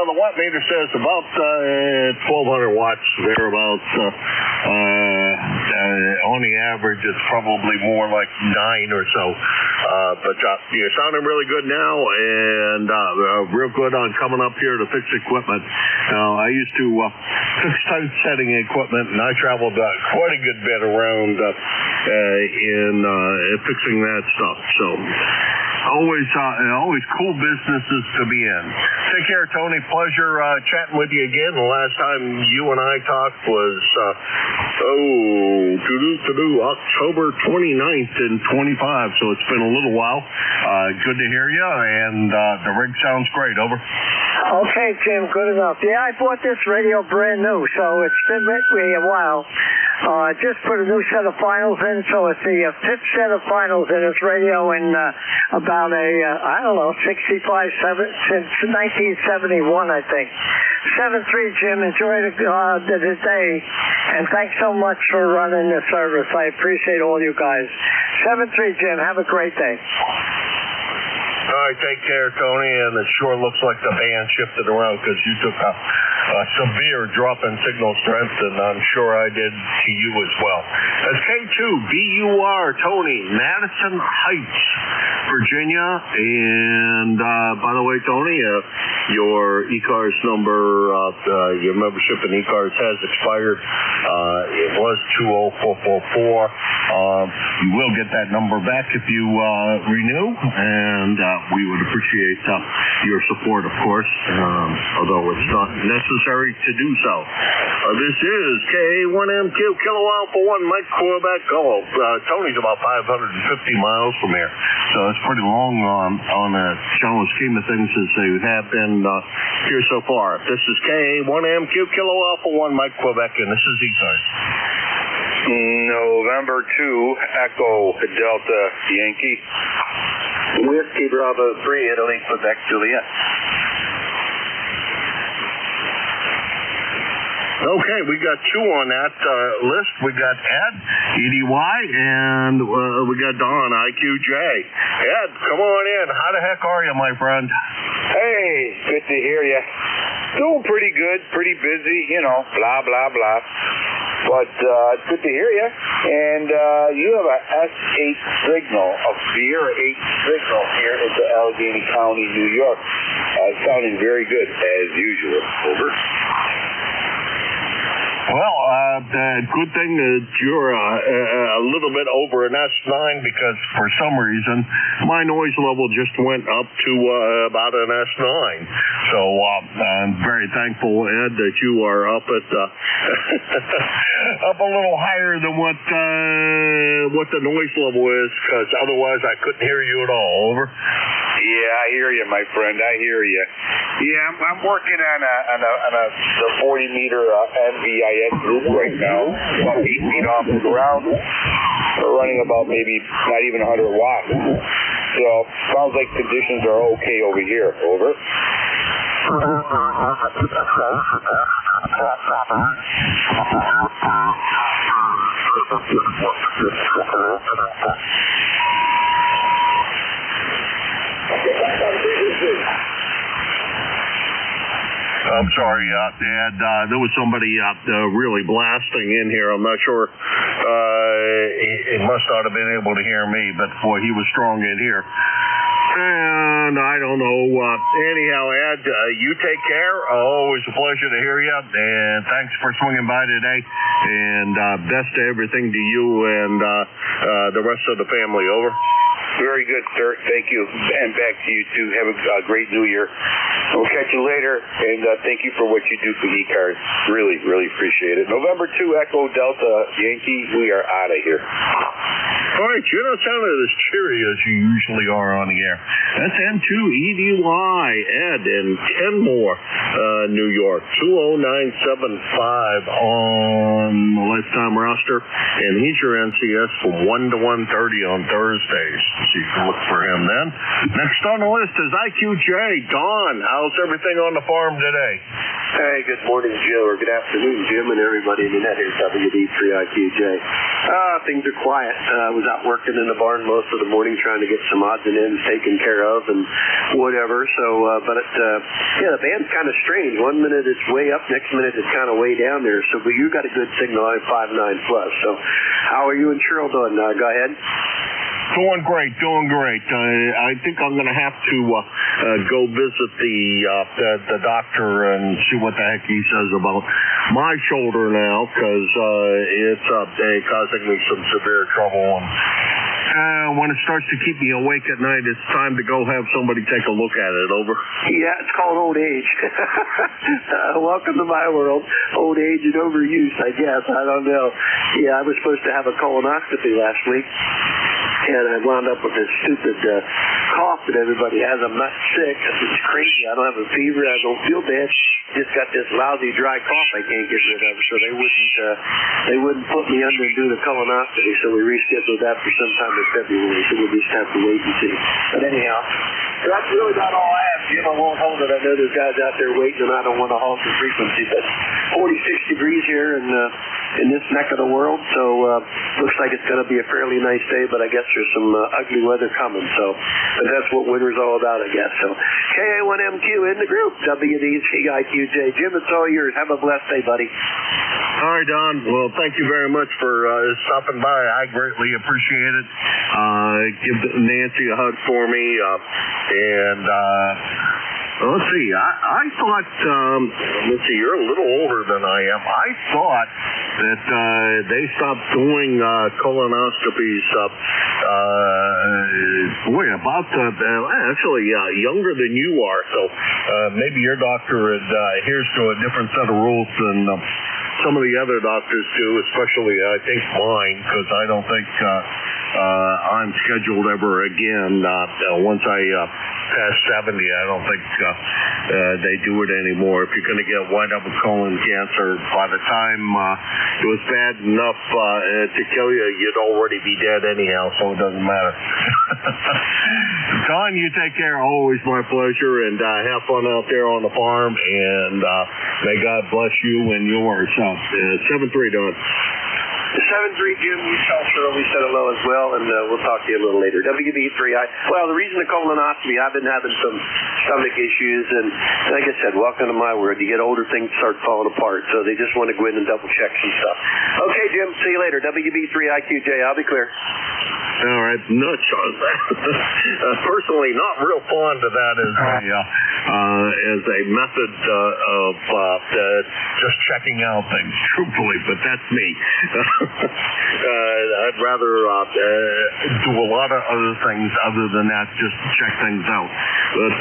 the watt meter says about 1,200 watts, thereabouts. On the average, it's probably more like 9 or so. But you're sounding really good now, and real good on coming up here to fix equipment. I used to fix typesetting equipment, and I traveled quite a good bit around in fixing that stuff. So always cool businesses to be in. Take care, Tony. Pleasure chatting with you again. The last time you and I talked was October 29th and 25. So it's been a little while. Good to hear you, and the rig sounds great. Over.
Okay, Jim. Good enough. Yeah, I bought this radio brand new, so it's been with me a while. I just put a new set of finals in, so it's the fifth set of finals in this radio in about 65, since 1971, I think. 7-3, Jim. Enjoy the day, and thanks so much for running the service. I appreciate all you guys. 7-3, Jim. Have a great day.
All right, take care, Tony, and it sure looks like the band shifted around, because you took a severe drop in signal strength, and I'm sure I did to you as well. That's K2BUR, Tony, Madison Heights, Virginia. And by the way, Tony, your ECARS number, your membership in ECARS has expired. It was 20444. You will get that number back if you renew, and we would appreciate your support, of course, although it's not necessary to do so. This is K1MQ, Kilo Alpha 1, Mike Quebec Golf. Tony's about 550 miles from here, so it's pretty long on a general scheme of things as they have been here so far. This is K1MQ, Kilo Alpha 1, Mike Quebec, and this is ECARS.
November 2, Echo Delta Yankee.
Whiskey Bravo 3, Italy, Quebec, Juliet.
Okay, we got two on that list. We got Ed, EDY, and we got Don, IQJ. Ed, come on in. How the heck are you, my friend?
Hey, good to hear you. Doing pretty good, pretty busy, blah, blah, blah. But it's good to hear you. And you have a S8 signal, a Sierra 8 signal here into Allegheny County, New York. Sounding very good, as usual. Over.
Well, the good thing is you're a little bit over an S9, because for some reason my noise level just went up to about an S9. So I'm very thankful, Ed, that you are up at up a little higher than what the noise level is, because otherwise I couldn't hear you at all. Over.
Yeah, I hear you, my friend. I hear you. Yeah, I'm working on the 40-meter NVIS group right now, about 8 feet off the ground. We're running about maybe not even 100 watts. So sounds like conditions are okay over here. Over.
I'm sorry, Dad. There was somebody really blasting in here. I'm not sure. He must not have been able to hear me, but boy, he was strong in here. And I don't know. Anyhow, Ed, you take care. Always a pleasure to hear you. And thanks for swinging by today. And best of everything to you and the rest of the family. Over.
Very good, sir. Thank you. And back to you, too. Have a great New Year. We'll catch you later, and thank you for what you do for ECARS. Really, really appreciate it. November 2, Echo Delta Yankee, we are out of here.
All right, you don't sound as cheery as you usually are on the air. That's N2EDY, Ed, in Kenmore, New York, 20975 on the lifetime roster, and he's your NCS from 1 to 1:30 on Thursdays. So you can look for him then. Next on the list is IQJ. Don, how's everything on the farm today?
Hey, good morning, Joe, or good afternoon, Jim, and everybody in the net here, WD3IQJ. Things are quiet. I was out working in the barn most of the morning trying to get some odds and ends taken care of and whatever. So, the band's kind of strange. 1 minute it's way up, next minute it's kind of way down there. So, but you got a good signal on 5.9 plus. So, how are you and Cheryl doing? Go ahead.
Doing great. I think I'm going to have to go visit the doctor and see what the heck he says about my shoulder now, because it's causing me some severe trouble. And when it starts to keep me awake at night, it's time to go have somebody take a look at it. Over.
Yeah, it's called old age. Welcome to my world. Old age and overuse, I guess. I don't know. Yeah, I was supposed to have a colonoscopy last week, and I wound up with this stupid cough that everybody has. I'm not sick. It's crazy. I don't have a fever. I don't feel bad. Just got this lousy dry cough I can't get rid of. So they wouldn't put me under and do the colonoscopy. So we rescheduled that for sometime in February. So we'll just have to wait and see. But anyhow, that's really not all I have, Jim. I won't hold it. I know there's guys out there waiting, and I don't want to halt the frequency. But 46 degrees here in this neck of the world. So looks like it's going to be a fairly nice day. But I guess there's some ugly weather coming. So, but that's what winter's all about, I guess. So KA1MQ in the group. WD3IQJ. Jim, it's all yours. Have a blessed day, buddy.
All right, Don. Well, thank you very much for stopping by. I greatly appreciate it. Give Nancy a hug for me. Let's see. I thought, you're a little older than I am. I thought that they stopped doing colonoscopies younger than you are. So maybe your doctor adheres to a different set of rules than some of the other doctors do, especially I think mine, because I don't think I'm scheduled ever again. Once I pass 70, I don't think they do it anymore. If you're going to get wind up with colon cancer, by the time it was bad enough to kill you, you'd already be dead anyhow, so it doesn't matter. Don, you take care. Always my pleasure, and have fun out there on the farm, and may God bless you and yours. 7-3, Don.
7-3, Jim, you tell Cheryl we said hello as well, and we'll talk to you a little later. WB3I. Well, the reason the colonoscopy, I've been having some stomach issues, and like I said, welcome to my world. You get older, things start falling apart, so they just want to go in and double check some stuff. Okay, Jim, see you later. WB3IQJ, I'll be clear.
All right, nuts on that. Personally, not real fond of that as a method of just checking out things, truthfully, but that's me. I'd rather do a lot of other things other than that, just check things out. But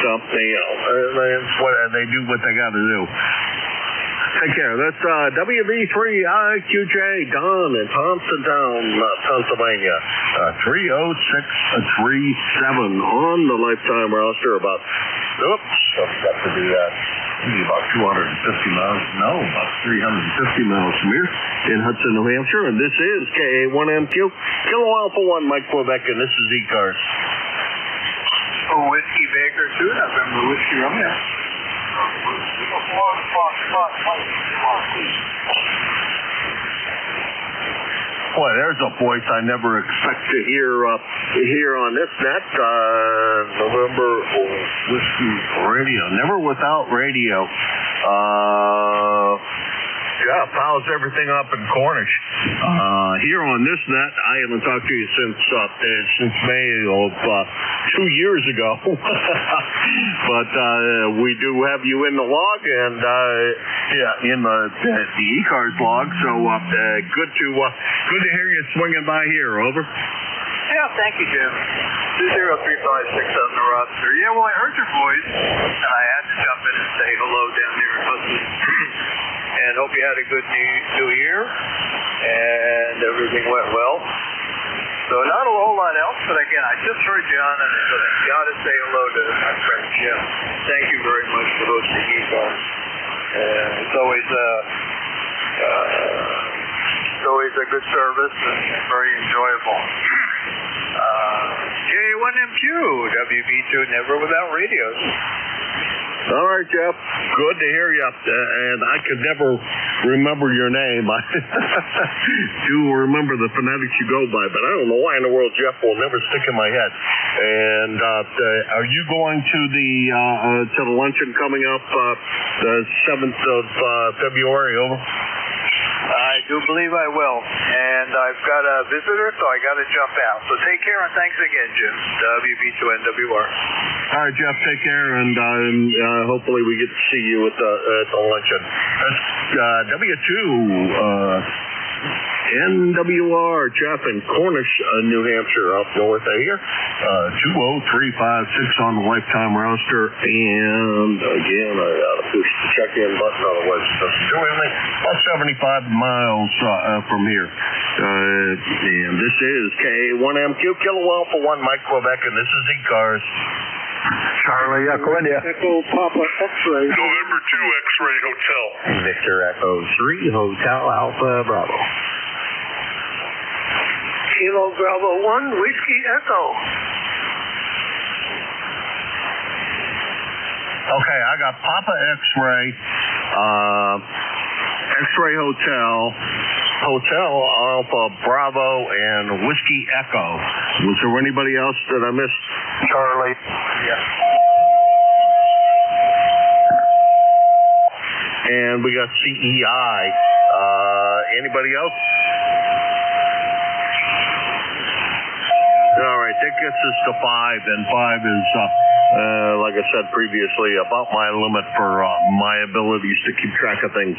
they do what they got to do. Take care. That's WB3IQJ, Don in Thompsontown, Pennsylvania. 30637 on the lifetime roster. I've got to do that. About 250 miles. No, about 350 miles from here in Hudson, New Hampshire. And this is KA1MQ. Kilo Alpha 1, Mike Quebec, and this is ECARS.
Whiskey Baker, too. November Whiskey Romeo.
Boy, there's a voice I never expect to hear on this net. November Whiskey Radio. Never without radio. Fouls everything up in Cornish. Here on this net, I haven't talked to you since May of 2 years ago. But we do have you in the log and in the ECARS log. So good to hear you swinging by here. Over.
Yeah,
Yeah, thank you, Jim. 20356 on the roster. Yeah, well, I heard your voice, and I had to jump in and say hello down there in Hudson. And hope you had a good new year, and everything went well. So not a whole lot else, but again, I just heard you on, and I got to say hello to my friend Jim. Thank you very much for hosting ECARS. It's always a good service and very enjoyable. J1MQ, WB2, never without radios.
All right, Jeff. Good to hear you. And I could never remember your name. I do remember the phonetics you go by, but I don't know why in the world Jeff will never stick in my head. And are you going to the luncheon coming up the 7th of February? Over.
I do believe I will. And I've got a visitor, so I got to jump out. So take care, and thanks again, Jim. WB2NWR.
All right, Jeff, take care, and hopefully we get to see you at the luncheon. That's W2 NWR, Jeff in Cornish, New Hampshire, up north of here. 20356 on the lifetime roster, and again, I got to push the check-in button, otherwise it doesn't do anything. About 75 miles from here. And this is K1MQ, Kilo Alpha 1, Mike Quebec, and this is ECARS. Charlie Echo India.
Echo Papa X-Ray.
November 2 X-Ray Hotel.
Victor Echo 3 Hotel Alpha Bravo.
Kilo Bravo 1 Whiskey Echo.
Okay, I got Papa X-Ray, X-Ray Hotel Alpha Bravo, and Whiskey Echo. Was there anybody else that I missed?
Charlie. Yeah.
And we got CEI. Anybody else? All right, that gets us to 5, and 5 is, like I said previously, about my limit for my abilities to keep track of things.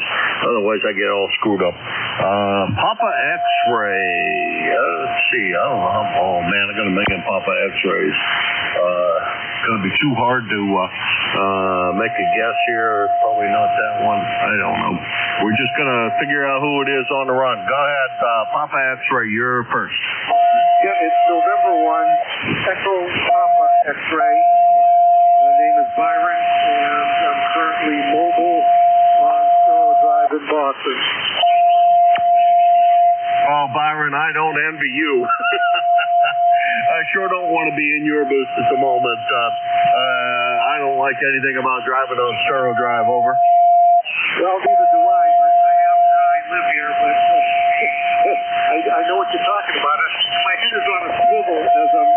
Otherwise, I get all screwed up. Papa X-Ray. Let's see. I don't know. Oh, man, I got a million Papa X-Rays. It's going to be too hard to make a guess here. Probably not that one. I don't know. We're just going to figure out who it is on the run. Go ahead, Papa X-Ray. You're first.
Yeah, it's November 1, Echo Papa X-Ray. My name is Byron, and I'm currently mobile on Stone Drive in Boston.
Oh, Byron, I don't envy you. I sure don't want to be in your booth at the moment. I don't like anything about driving on Stone Drive. Over.
Well, neither do I, but I live here, but I know what you're talking about. My head is on a swivel as I'm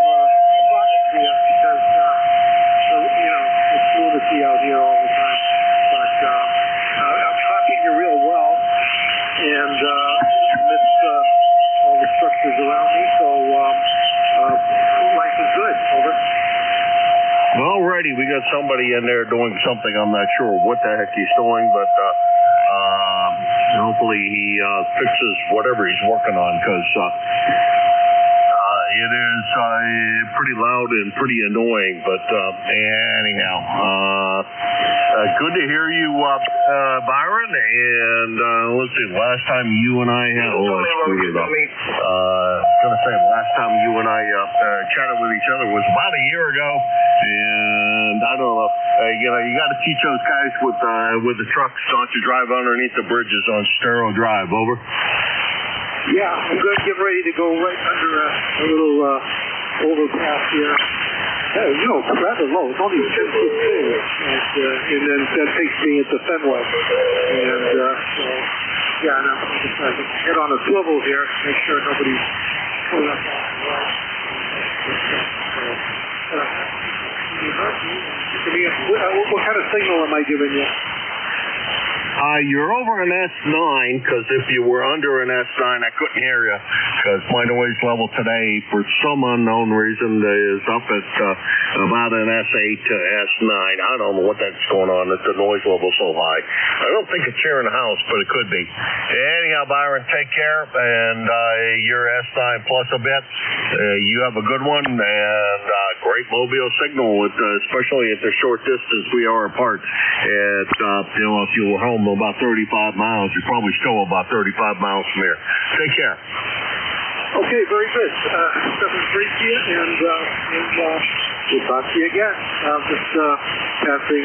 talking to you because, it's lunacy out here all the time. But I'm copying you real well, and amidst all the structures around me, so life is good. Over.
Alrighty, we got somebody in there doing something. I'm not sure what the heck he's doing, but hopefully he fixes whatever he's working on, because it is pretty loud and pretty annoying. But anyhow, good to hear you, Byron. And let's see, last time you and I had, I screwed it up. Gonna say last time you and I chatted with each other was about a year ago. And I don't know, you got to teach those guys with the trucks not to drive underneath the bridges on Stero Drive. Over.
Yeah, I'm going to get ready to go right under a little overpass here. Rather low. It's only 10 foot thing. And then that takes me into Fenway. And and I'm just going to head on a swivel here, make sure nobody's pulling up. What kind of signal am I giving you?
You're over an S9, because if you were under an S9, I couldn't hear you, because my noise level today, for some unknown reason, is up at about an S8 to S9. I don't know what that's going on, that the noise level's so high. I don't think it's here in the house, but it could be. Anyhow, Byron, take care, and you're S9 plus a bit. You have a good one, and great mobile signal, especially at the short distance we are apart. At, if you were home about 35 miles, you're probably still about 35 miles from here. Take care.
Okay, very good. Stephen, great to you, and we'll talk to you again. Just passing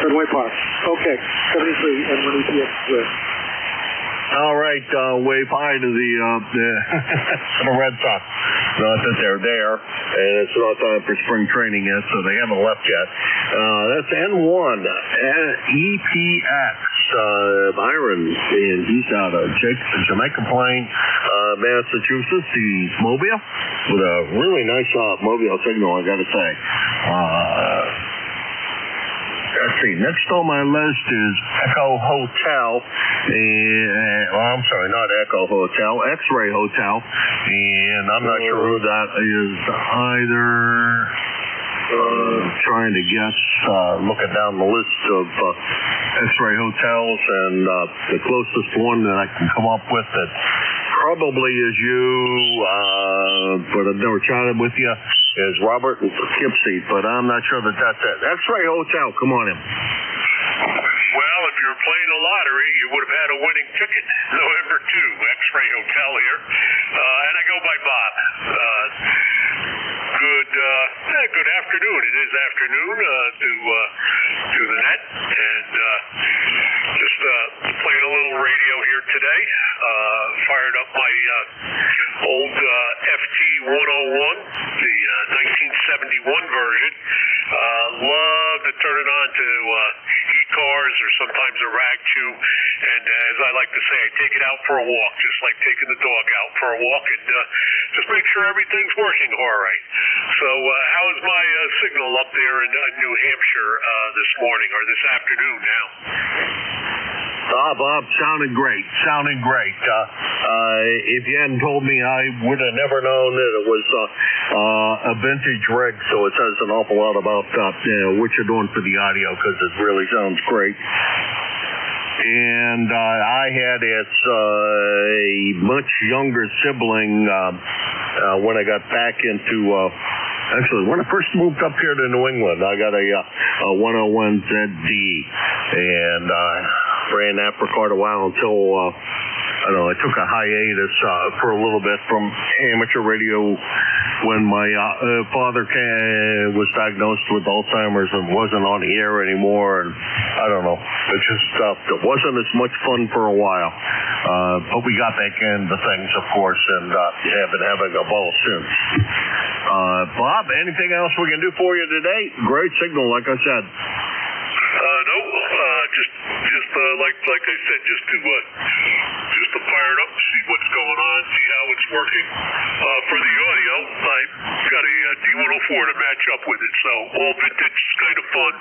Fenway Park. Okay, 73 and 1 EPS.
All right, wave hi to the Red Sox. Not that they're there, and it's not time for spring training yet, so they haven't left yet. That's N1, EPX, Byron, and he's out of Jamaica Plain, Massachusetts. He's mobile, with a really nice mobile signal, I gotta say. Let's see, next on my list is Echo Hotel. I'm sorry, not Echo Hotel, X-Ray Hotel. And I'm not sure who that is either. Trying to guess, looking down the list of X-Ray hotels, and the closest one that I can come up with that probably is you, but I've never chatted with you, is Robert in Poughkeepsie, but I'm not sure that that's it. X-Ray Hotel, come on in.
Well, if you were playing a lottery, you would have had a winning ticket. November 2, X-Ray Hotel here. And I go by Bob. Good afternoon. It is afternoon to the net, and just playing a little radio here today. Fired up my old FT101, the 1971 version. Love to turn it on to ECARS or sometimes a rag chew, and as I like to say, I take it out for a walk, just like taking the dog out for a walk, and just make sure everything's working all right. So how is my signal up there in New Hampshire this morning, or this afternoon now?
Bob, sounding great. If you hadn't told me, I would have never known that it was a vintage rig, so it says an awful lot about what you're doing for the audio, because it really sounds great. And I had its a much younger sibling when I got back into... Actually, when I first moved up here to New England, I got a 101ZD, and ran that for quite a while until, I don't know, I took a hiatus for a little bit from amateur radio when my father was diagnosed with Alzheimer's and wasn't on the air anymore, and I don't know, it just it wasn't as much fun for a while. But we got back into things, of course, and have been having a ball since. Bob, anything else we can do for you today? Great signal, like I said.
No, just like I said, just to fire it up, see what's going on, see how it's working. For the audio, I've got a D104 to match up with it, so all vintage is kind of fun.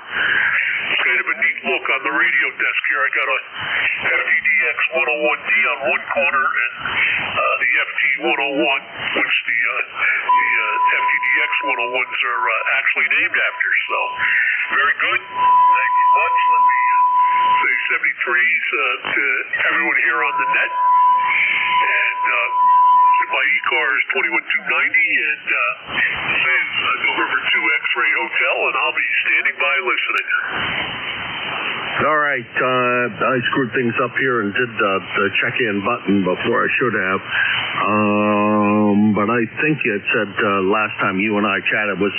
It's kind of a neat look on the radio desk here. I got a FTDX 101D on one corner and the FT101, which the FTDX 101s are actually named after. So very good. Thank you much. Let me say 73s to everyone here on the net. And my ECARS 21290, and this is November 2 X-Ray Hotel, and I'll be standing by listening.
All right, I screwed things up here and did the check-in button before I should have. But I think it said last time you and I chatted was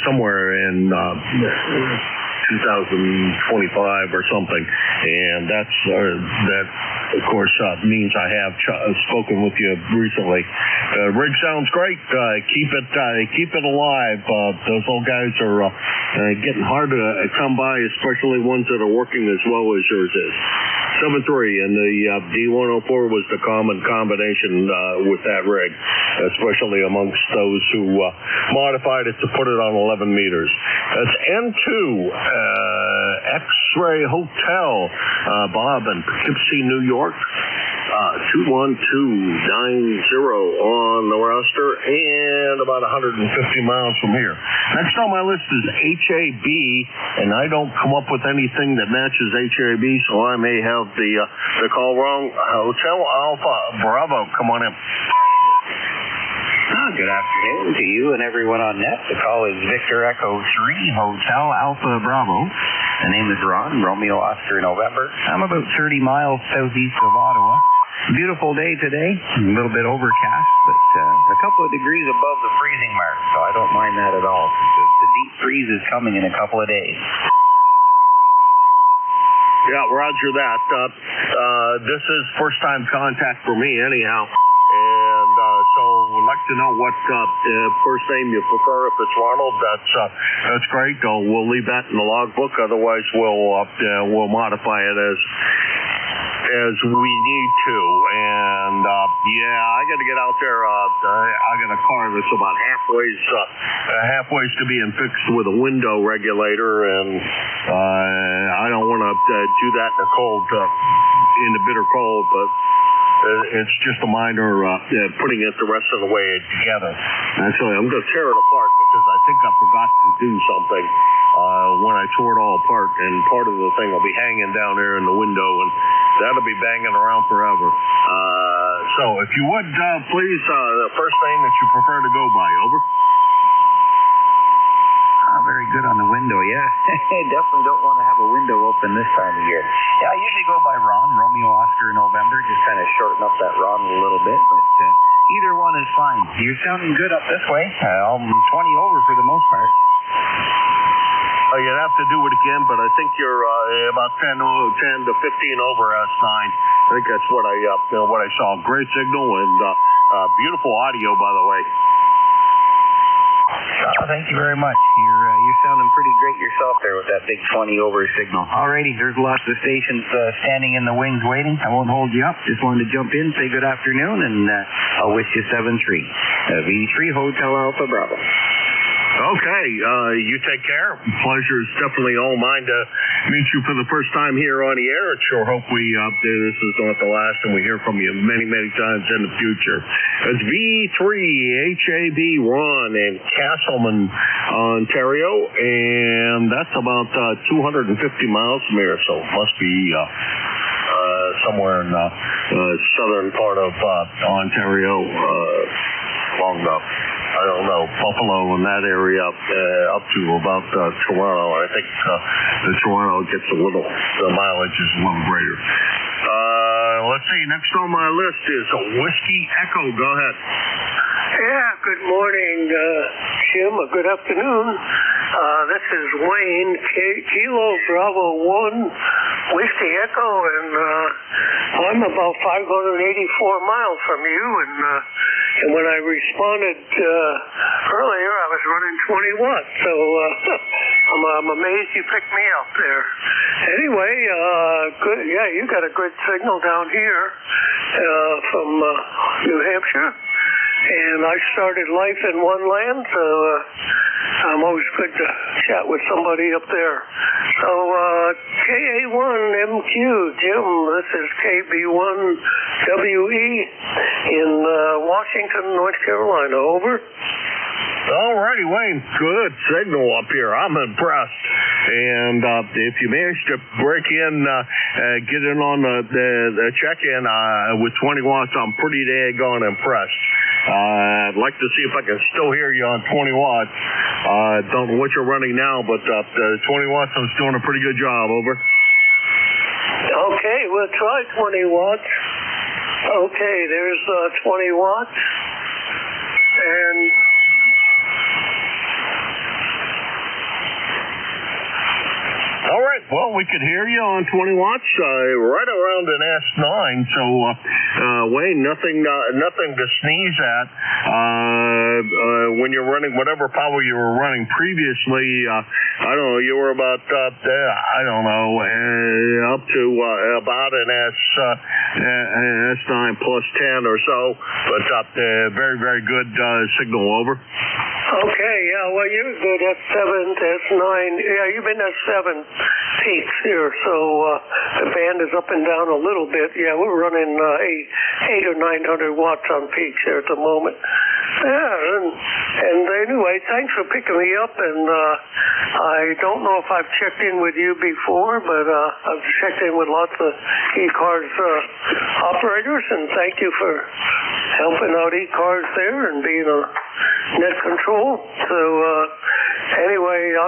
somewhere in 2025 or something, and that of course means I have spoken with you recently. Rig sounds great. Keep it alive. Those old guys are getting hard to come by, especially ones that are working as well as yours is. 7.3, and the D104 was the common combination with that rig, especially amongst those who modified it to put it on 11 meters. That's N2 X X-Ray Hotel, Bob in Poughkeepsie, New York. 21290 on the roster and about 150 miles from here. Next on my list is HAB, and I don't come up with anything that matches HAB, so I may have the call wrong. Hotel Alpha Bravo, come on in.
Good afternoon to you and everyone on net. The call is Victor Echo 3, Hotel Alpha Bravo. The name is Ron, Romeo Oscar November. I'm about 30 miles southeast of Ottawa. Beautiful day today, a little bit overcast, but a couple of degrees above the freezing mark, so I don't mind that at all. The deep freeze is coming in a couple of days.
Yeah, roger that. This is first-time contact for me anyhow. And so we'd like to know what first name you prefer. If it's Ronald, that's great. We'll leave that in the logbook. Otherwise, we'll modify it as we need to. And I got to get out there. I got a car that's about halfway to being fixed with a window regulator, and I don't want to do that in the bitter cold, but it's just a minor putting it the rest of the way together. Actually, I'm going to tear it apart because I think I forgot to do something when I tore it all apart, and part of the thing will be hanging down there in the window, and that'll be banging around forever. So if you would, please, the first name that you prefer to go by, over.
Very good on the window, yeah. Definitely don't want to have a window open this time of year. Yeah, I usually go by Ron, Romeo Oscar November, just kind of shorten up that Ron a little bit, but either one is fine. You're sounding good up this way. I'm 20 over for the most part.
You'd have to do it again, but I think you're about 10 to 15 over S9. I think that's what I saw. Great signal and beautiful audio, by the way.
Thank you very much. You're sounding pretty great yourself there with that big 20 over signal. Alrighty, there's lots of stations standing in the wings waiting. I won't hold you up. Just wanted to jump in, say good afternoon, and I'll wish you 7-3. V3 Hotel Alpha Bravo.
Okay, you take care. Pleasure is definitely all mine to meet you for the first time here on the air. And sure hope this is not the last, and we hear from you many, many times in the future. It's V3 HAB Ron in Castleman, Ontario, and that's about 250 miles from here, so it must be somewhere in the southern part of Ontario, along the Buffalo in that area up to about Toronto. I think the Toronto gets the mileage is a little greater. Let's see, next on my list is a Whiskey Echo. Go ahead.
Yeah, good morning, Jim. Good afternoon. This is Wayne, Kilo Bravo 1, Whiskey Echo, and I'm about 584 miles from you, and when I responded earlier, I was running 20 watts, so I'm amazed you picked me up there. Anyway, good. Yeah, you got a good signal down here from New Hampshire, and I started life in one land, so I'm always good to chat with somebody up there. So, KA1MQ, Jim, this is KB1WE in Washington, North Carolina, over.
Alrighty, Wayne, good signal up here. I'm impressed. And if you manage to break in, get in on the check-in with 20 watts, I'm pretty daggone impressed. I'd like to see if I can still hear you on 20 watts. Don't know what you're running now, but 20 watts, I'm doing a pretty good job, over.
Okay, we'll try 20 watts. Okay, there's 20 watts. And
all right, well, we could hear you on 20 watts, right around an S9. So, Wayne, nothing to sneeze at. When you're running whatever power you were running previously, I don't know, you were about up to about an S9 plus 10 or so, but very, very good signal, over.
Okay, yeah, well, you're good at 7 to S9. Yeah, you've been at 7 peaks here, so the band is up and down a little bit. Yeah, we're running 800 or 900 watts on peaks here at the moment. Yeah, and anyway, thanks for picking me up, and I don't know if I've checked in with you before, but I've checked in with lots of ECARS operators, and thank you for helping out ECARS there and being a net control. So anyway, I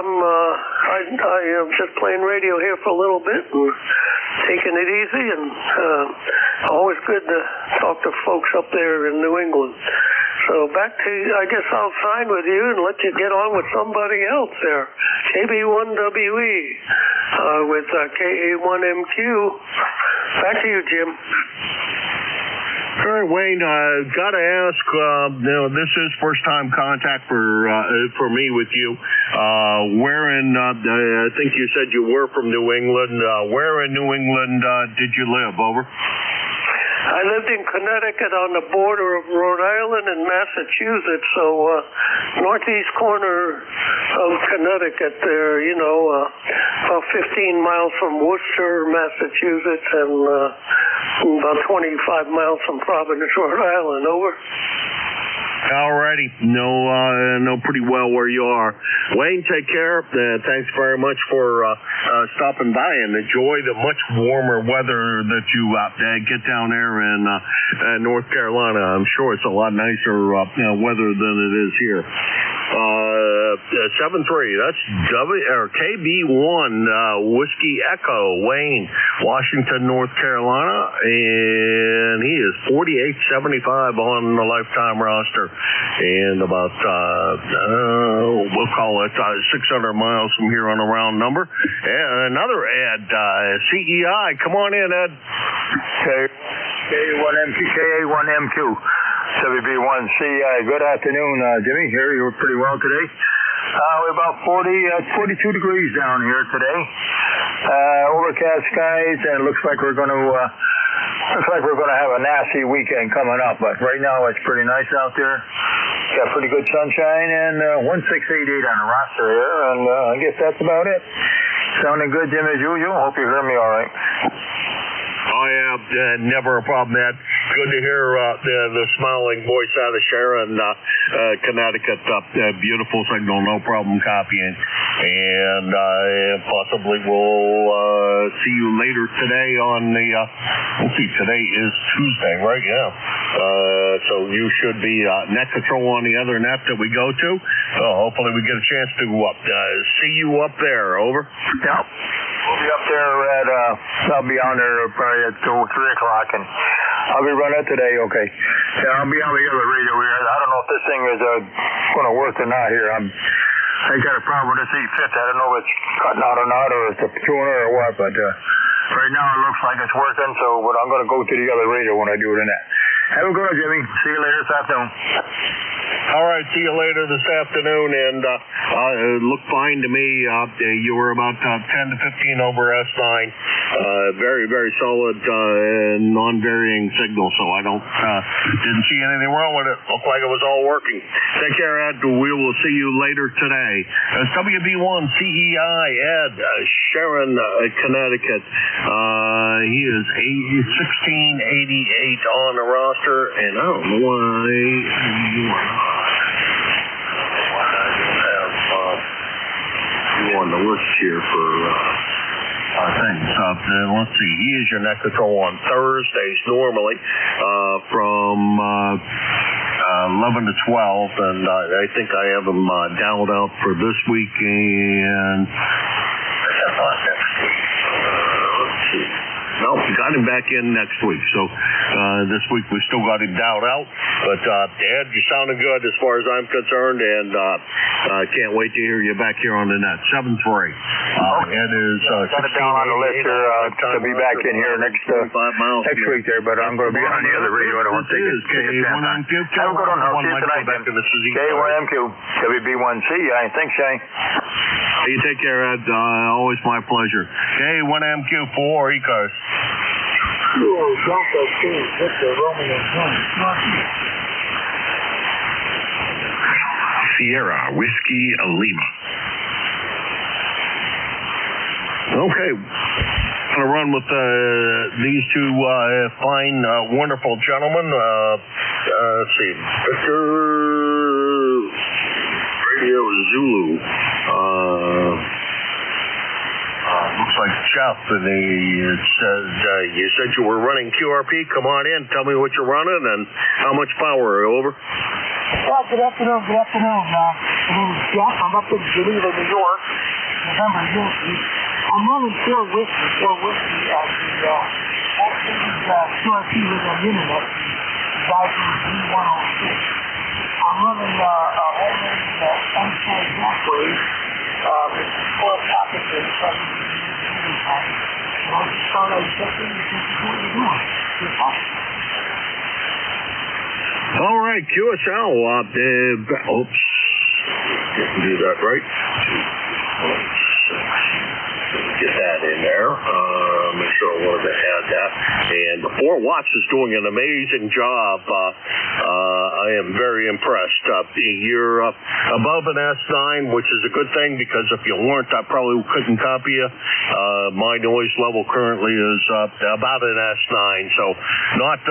am just playing radio here for a little bit and taking it easy, and always good to talk to folks up there in New England. So back to, I guess I'll sign with you and let you get on with somebody else there. KB1WE with KA1MQ. Back to you, Jim.
All right, Wayne, got to ask, this is first-time contact for me with you. Where in, I think you said you were from New England. Where in New England did you live? Over.
I lived in Connecticut on the border of Rhode Island and Massachusetts, so northeast corner of Connecticut there, about 15 miles from Worcester, Massachusetts, and about 25 miles from Providence, Rhode Island. Over.
Alrighty, know pretty well where you are. Wayne, take care. Thanks very much for stopping by, and enjoy the much warmer weather that you get down there in North Carolina. I'm sure it's a lot nicer weather than it is here. 7-3. That's KB1 Whiskey Echo, Wayne, Washington, North Carolina, and he is 4875 on the lifetime roster, and about we'll call it 600 miles from here on a round number. And another Ed, CEI. Come on in, Ed.
KA1MQ. WB1 CEI. Good afternoon, Jimmy. Here, you were pretty well today. We're about 42 degrees down here today. Overcast skies, and it looks like we're going to have a nasty weekend coming up. But right now, it's pretty nice out there. Got pretty good sunshine, and 1688 on the roster here, and I guess that's about it. Sounding good, Jim, as usual. Hope you hear me all right.
Oh, yeah, never a problem, Ed. Good to hear the smiling voice out of Sharon, Connecticut. Beautiful signal, no problem copying. And possibly we'll see you later today on the, let's see, today is Tuesday, right? Yeah. So you should be net control on the other net that we go to. Hopefully we get a chance to see you up there. Over.
Yeah. We'll be up there at, I'll be on there probably at 3 o'clock, and I'll be running today, okay. Yeah, I'll be on the other radio here. I don't know if this thing is going to work or not here. I got a problem with this E50. I don't know if it's cutting out or not, or if it's a tuner or what, but right now it looks like it's working, but I'm going to go to the other radio when I do it in that. Have a good one, Jimmy. See you later this afternoon.
All right, see you later this afternoon, and it looked fine to me. You were about 10 to 15 over S9. Very, very solid, non-varying signal, so I didn't see anything wrong with it. Looked like it was all working. Take care, Ed. We will see you later today. It's WB1 CEI, Ed, Sharon, Connecticut. He is 1688 on the roster, and I don't know why you are not. On the list here for things. Let's see. He is your net control on Thursdays normally from 11 to 12, and I think I have him dialed out for this week, and let's see. No, we got him back in next week. So this week we still got him dialed out. But Ed, you're sounding good as far as I'm concerned, and I can't wait to hear you back here on the net. 7-3. Ed is
got it down on the list here to be back in here next week there, but I'm going to be on the other radio. I don't want to take it. Have a good one. I'll see you tonight. K1MQ, WB1C. Thanks, Shane.
You take care, Ed. Always my pleasure. K1MQ4 ECARS.
Sierra Whiskey Lima.
Okay. I'm going to run with these two fine, wonderful gentlemen. Let's see. Victor Radio Zulu. Looks like Jeff, and he says, you said you were running QRP. Come on in. Tell me what you're running and how much power. Over.
Well, good afternoon. My name is Jeff. I'm up in Geneva, New York. November, I'm running 4 whiskey at the QRP with on the internet. Viking D106. I'm running a homemade NJ wave with 4 pockets in front of me. And I just thought I'd check in and see what you're doing.
All right, QSL. Oops. Didn't do that right. Get that in there. Make sure I wanted to add that. And the 4 watts is doing an amazing job. I am very impressed. You're above an S9, which is a good thing because if you weren't, I probably couldn't copy you. My noise level currently is about an S9, so not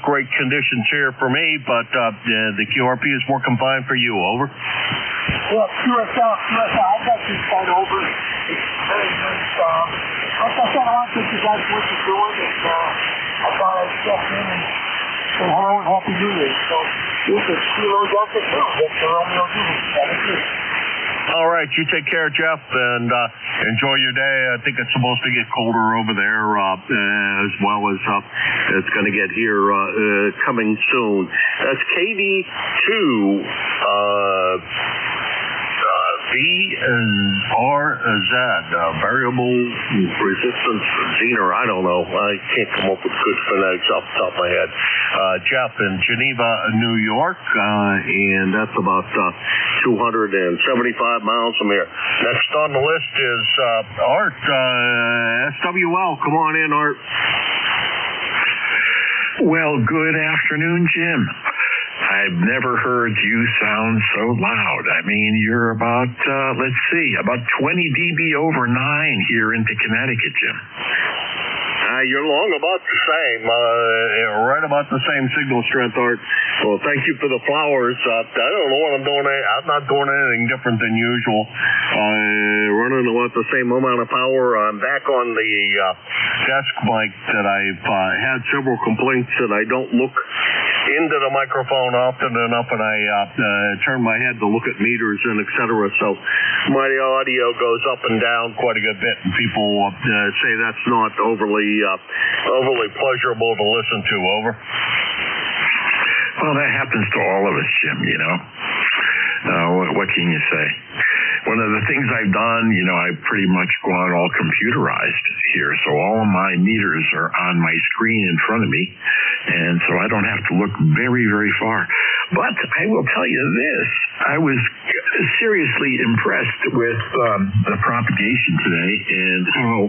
great conditions here for me, but the QRP is working fine for you. Over.
Yeah, QSL, I've got this site over. It's very good. Like I said, I want to thank you guys for what you're doing, and I thought I'd step in and say hello and Happy New Year. So, this is Kilo Delta 2. That's the Romeo Zulu.
All right, you take care, Jeff, and enjoy your day. I think it's supposed to get colder over there, as well as it's going to get here coming soon. That's KD2 VRZ, variable resistance zener. I don't know. I can't come up with good phonetics off the top of my head. Jeff in Geneva, New York, and that's about 275 miles from here. Next on the list is Art, SWL. Come on in, Art.
Well, good afternoon, Jim. I've never heard you sound so loud. I mean, you're about, about 20 dB over 9 here into Connecticut, Jim.
You're long about the same, right about the same signal strength, Art. Well, thank you for the flowers. I don't know what I'm doing. I'm not doing anything different than usual. Running about the same amount of power. I'm back on the desk mic that I've had several complaints that I don't look into the microphone often enough, and I turn my head to look at meters and et cetera. So my audio goes up and down quite a good bit, and people say that's not overly pleasurable to listen to. Over.
Well, that happens to all of us, Jim, you know. What can you say? One of the things I've done, I've pretty much gone all computerized here, so all of my meters are on my screen in front of me, and so I don't have to look very, very far. But I will tell you this, I was seriously impressed with the propagation today, and how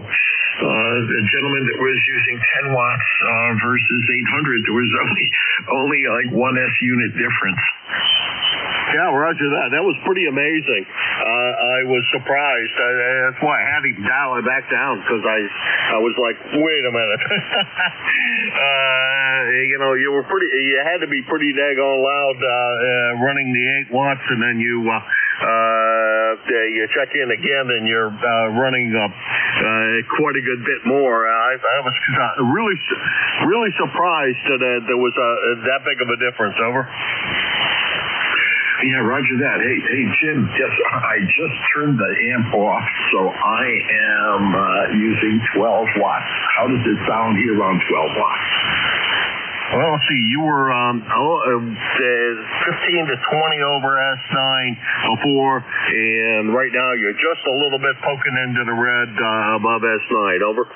the gentleman that was using 10 watts versus 800, there was only like 1 S unit difference.
Yeah, roger that. That was pretty amazing. I was surprised. That's why I had to dial it back down, because I was like, wait a minute. You had to be pretty daggone loud running the 8 watts, and then you check in again, and you're running quite a good bit more. I was really surprised that there was that big of a difference. Over.
Yeah, roger that. Hey, Jim, I just turned the amp off, so I am using 12 watts. How does it sound here on 12 watts?
Well, let's see, you were 15 to 20 over S9 before, and right now you're just a little bit poking into the red above S9. Over.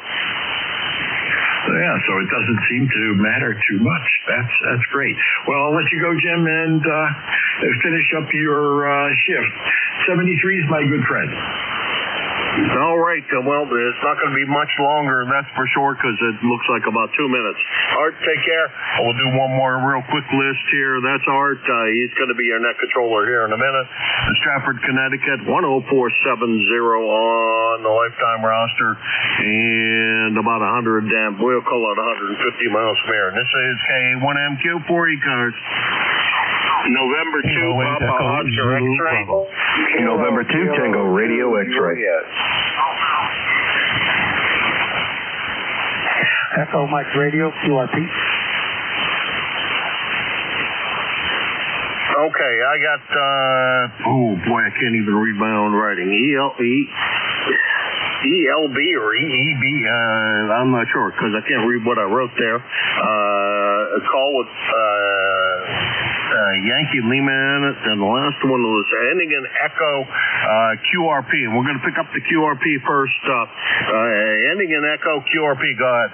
Yeah, so it doesn't seem to matter too much. That's great. Well, I'll let you go, Jim, and finish up your shift. 73 is my good friend.
All right. Well, it's not going to be much longer, that's for sure, because it looks like about 2 minutes. Art, take care. We'll do one more real quick list here. That's Art. He's going to be your net controller here in a minute. Stratford, Connecticut, 10470 on
on the lifetime roster, and about 100, we'll call it 150 miles from here. And this is K1MQ for ECARS. November 2, Papa Oscar X-ray.
November 2, Tango Radio X-ray.
Echo Mike Radio, QRP.
Okay, I got, oh boy, I can't even read my own writing. ELB or EEB, I'm not sure because I can't read what I wrote there. A call with Yankee Lima in it, and the last one was ending in Echo QRP, and we're going to pick up the QRP first. Ending in Echo QRP, go ahead.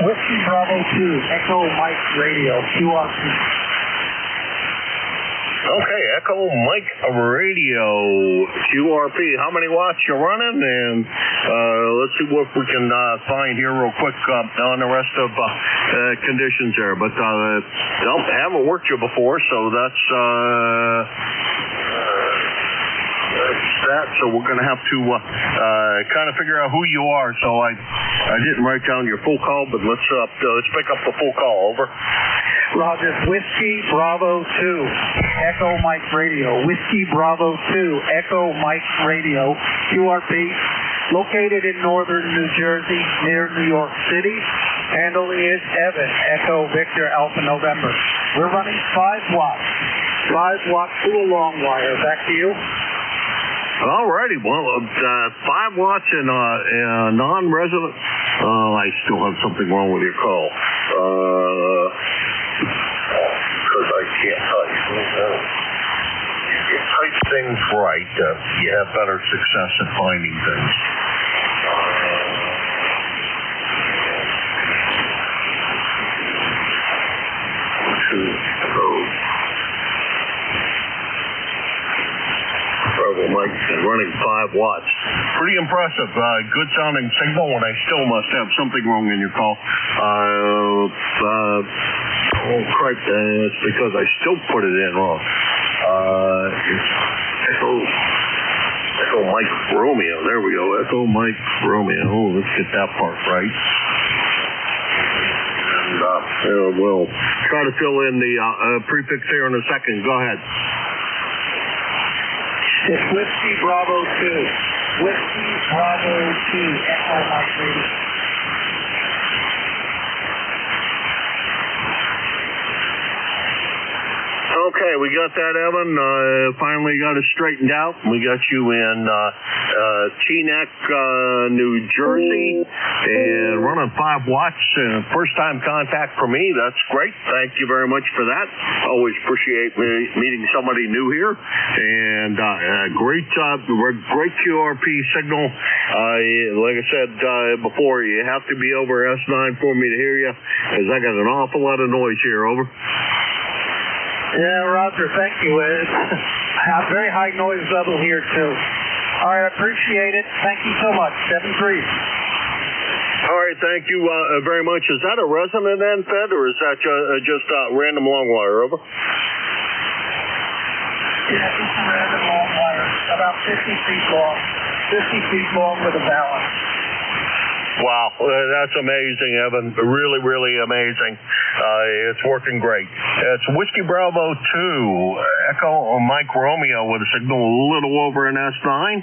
Whiskey Bravo 2, Echo Mike Radio, QRP.
Okay, Echo Mike Radio, QRP. How many watts you running? And let's see what we can find here real quick on the rest of conditions there. But nope, haven't worked you before, so that's that. So we're going to have to kind of figure out who you are. So I didn't write down your full call, but let's pick up the full call. Over.
Roger. Whiskey Bravo 2, Echo Mike Radio. Whiskey Bravo 2, Echo Mike Radio, QRP. Located in northern New Jersey, near New York City. Handle is Evan, Echo Victor Alpha November. We're running 5 watts. 5 watts to a long wire. Back to you.
Alrighty, well, 5 watts in non-resident. I still have something wrong with your call. Because I can't type. If you type things right, you have better success at finding things. Mike running 5 watts. Pretty impressive. Good sounding signal, and I still must have something wrong in your call. Oh, crap. It's because I still put it in wrong. Echo Mike Romeo. There we go. Echo Mike Romeo. Oh, let's get that part right. And we'll try to fill in the prefix here in a second. Go ahead.
It's Whiskey Bravo 2. Whiskey Bravo 2, Echo Mike Radio.
Okay, we got that, Evan. Finally got it straightened out. We got you in Teaneck, New Jersey, and running 5 watts. First time contact for me. That's great. Thank you very much for that. Always appreciate meeting somebody new here. And great QRP signal. Like I said before, you have to be over S9 for me to hear you, because I got an awful lot of noise here. Over.
Yeah, Roger, thank you. A very high noise level here, too. All right, I appreciate it. Thank you so much. 7-3.
All right, thank you very much. Is that a resonant end fed, or is that just random long wire? Over.
Yeah, it's a random long wire. About 50 feet long. 50 feet long with a balance.
Wow, that's amazing, Evan. Really, really amazing. It's working great. It's Whiskey Bravo 2, Echo Mike Romeo with a signal a little over an S9.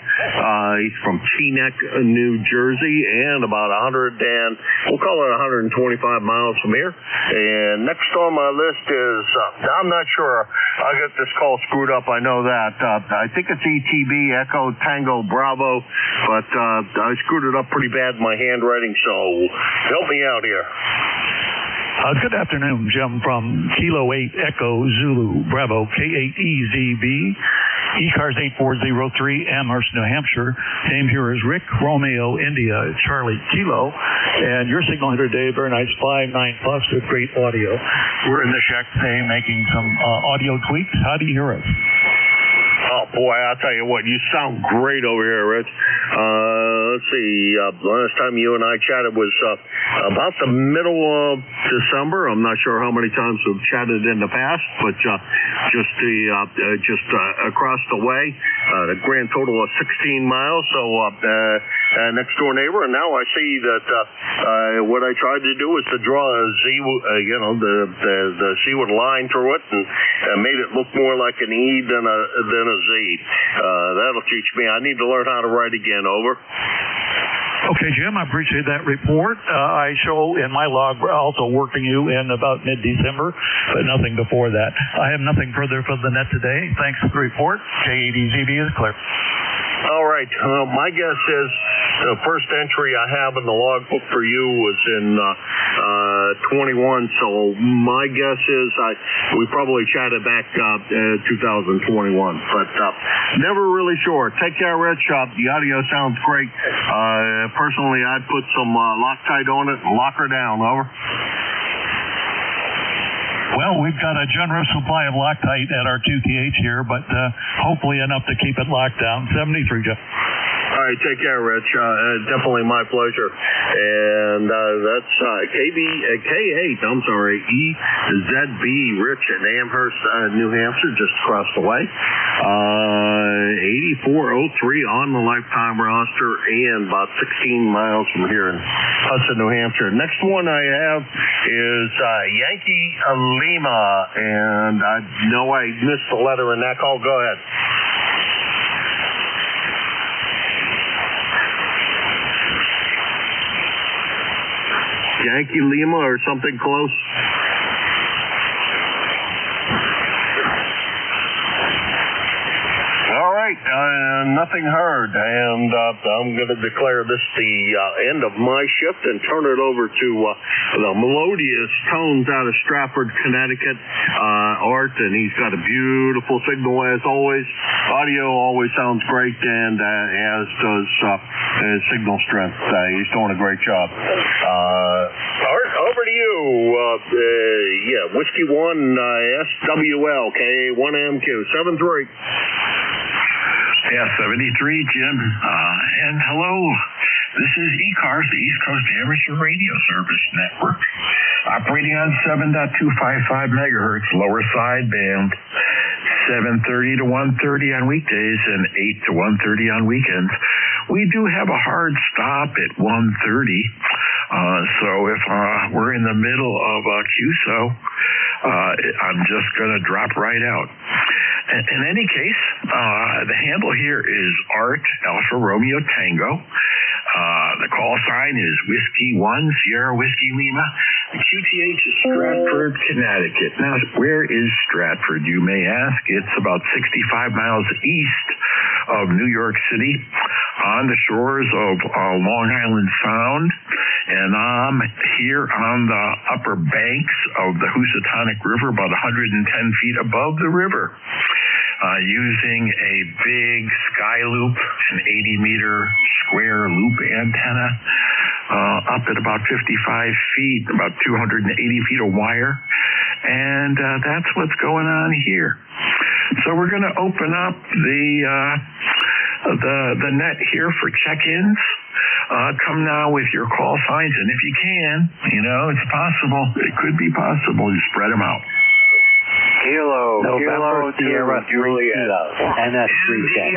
He's from Teaneck, New Jersey, and about 125 miles from here. And next on my list is, I'm not sure. I got this call screwed up, I know that. I think it's ETB, Echo Tango Bravo, but I screwed it up pretty bad in my handwriting, so help me out here.
Good afternoon, Jim, from Kilo 8 Echo Zulu Bravo K8EZB, ECARS 8403, Amherst, New Hampshire. Name here is Rick Romeo India Charlie Kilo, and your signal here today, very nice 5.9 plus with great audio. We're in the shack today making some audio tweaks. How do you hear us?
Oh, boy, I'll tell you what, you sound great over here, Rich. let's see, last time you and I chatted was about the middle of December. I'm not sure how many times we've chatted in the past, but just across the way, the grand total of 16 miles. So next door neighbor, and now I see that what I tried to do was to draw a Z, the C with a line through it, and made it look more like an E than a Z. That'll teach me. I need to learn how to write again. Over.
Okay, Jim, I appreciate that report. I show in my log also working you in about mid-December, but nothing before that. I have nothing further for the net today. Thanks for the report. K80ZB is clear.
All right. My guess is the first entry I have in the logbook for you was in 21. So my guess is we probably chatted back 2021, but never really sure. Take care, Rich. The audio sounds great. Personally, I'd put some Loctite on it and lock her down. Over.
Well, we've got a generous supply of Loctite at our 2KH here, but hopefully enough to keep it locked down. 73, Jeff.
All right, take care, Rich. Definitely my pleasure. And that's K8, EZB, Rich in Amherst, New Hampshire, just across the way. 8403 on the lifetime roster and about 16 miles from here in Hudson, New Hampshire. Next one I have is Yankee Lima, and I know I missed the letter in that call. Go ahead. Yankee Lima or something close? All right, nothing heard, and I'm going to declare this the end of my shift and turn it over to the melodious tones out of Stratford, Connecticut, Art, and he's got a beautiful signal as always. Audio always sounds great, and as does his signal strength. He's doing a great job. Art, over to you. Whiskey 1 SWL K1MQ 73.
Yeah, 73, Jim. And hello. This is ECARS, the East Coast Amateur Radio Service Network, operating on 7.255 megahertz, lower sideband, 7:30 to 1:30 on weekdays and 8 to 1:30 on weekends. We do have a hard stop at 1:30, so if we're in the middle of QSO, I'm just going to drop right out. In any case, the handle here is Art Alpha Romeo Tango. The call sign is Whiskey 1 Sierra Whiskey Lima. The QTH is Stratford, Connecticut. Now, where is Stratford, you may ask? It's about 65 miles east of New York City on the shores of Long Island Sound. And I'm here on the upper banks of the Housatonic River, about 110 feet above the river, using a big sky loop, an 80-meter square loop antenna, up at about 55 feet, about 280 feet of wire. And that's what's going on here. So we're going to open up the net here for check-ins. Come now with your call signs, and if you can, it's possible. It could be possible. You spread them out.
November Sierra Juliet, NS3 check.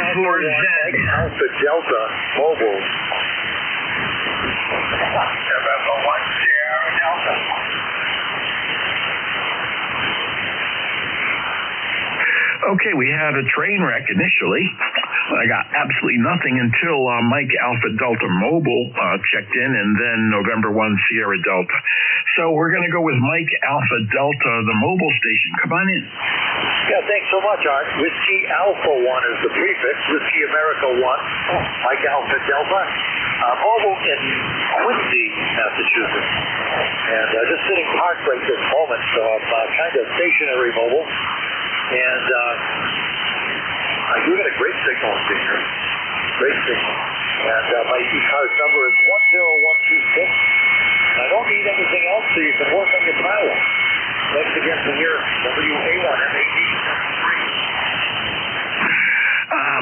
Alpha Delta Mobile.
November 1 Sierra Delta.
Okay, we had a train wreck initially. I got absolutely nothing until Mike Alpha Delta Mobile checked in, and then November 1 Sierra Delta. So we're going to go with Mike Alpha Delta, the mobile station. Come on in.
Yeah, thanks so much, Art. Whiskey Alpha 1 is the prefix. Whiskey America 1. Mike Alpha Delta. Mobile in Quincy, Massachusetts. And just sitting parked right this moment, so I'm kind of stationary mobile. And I do get a great signal here. Great signal. And my ECARS number is 10126. I don't need anything else, so you can work on your pilot. Thanks again for your WA1 MAD.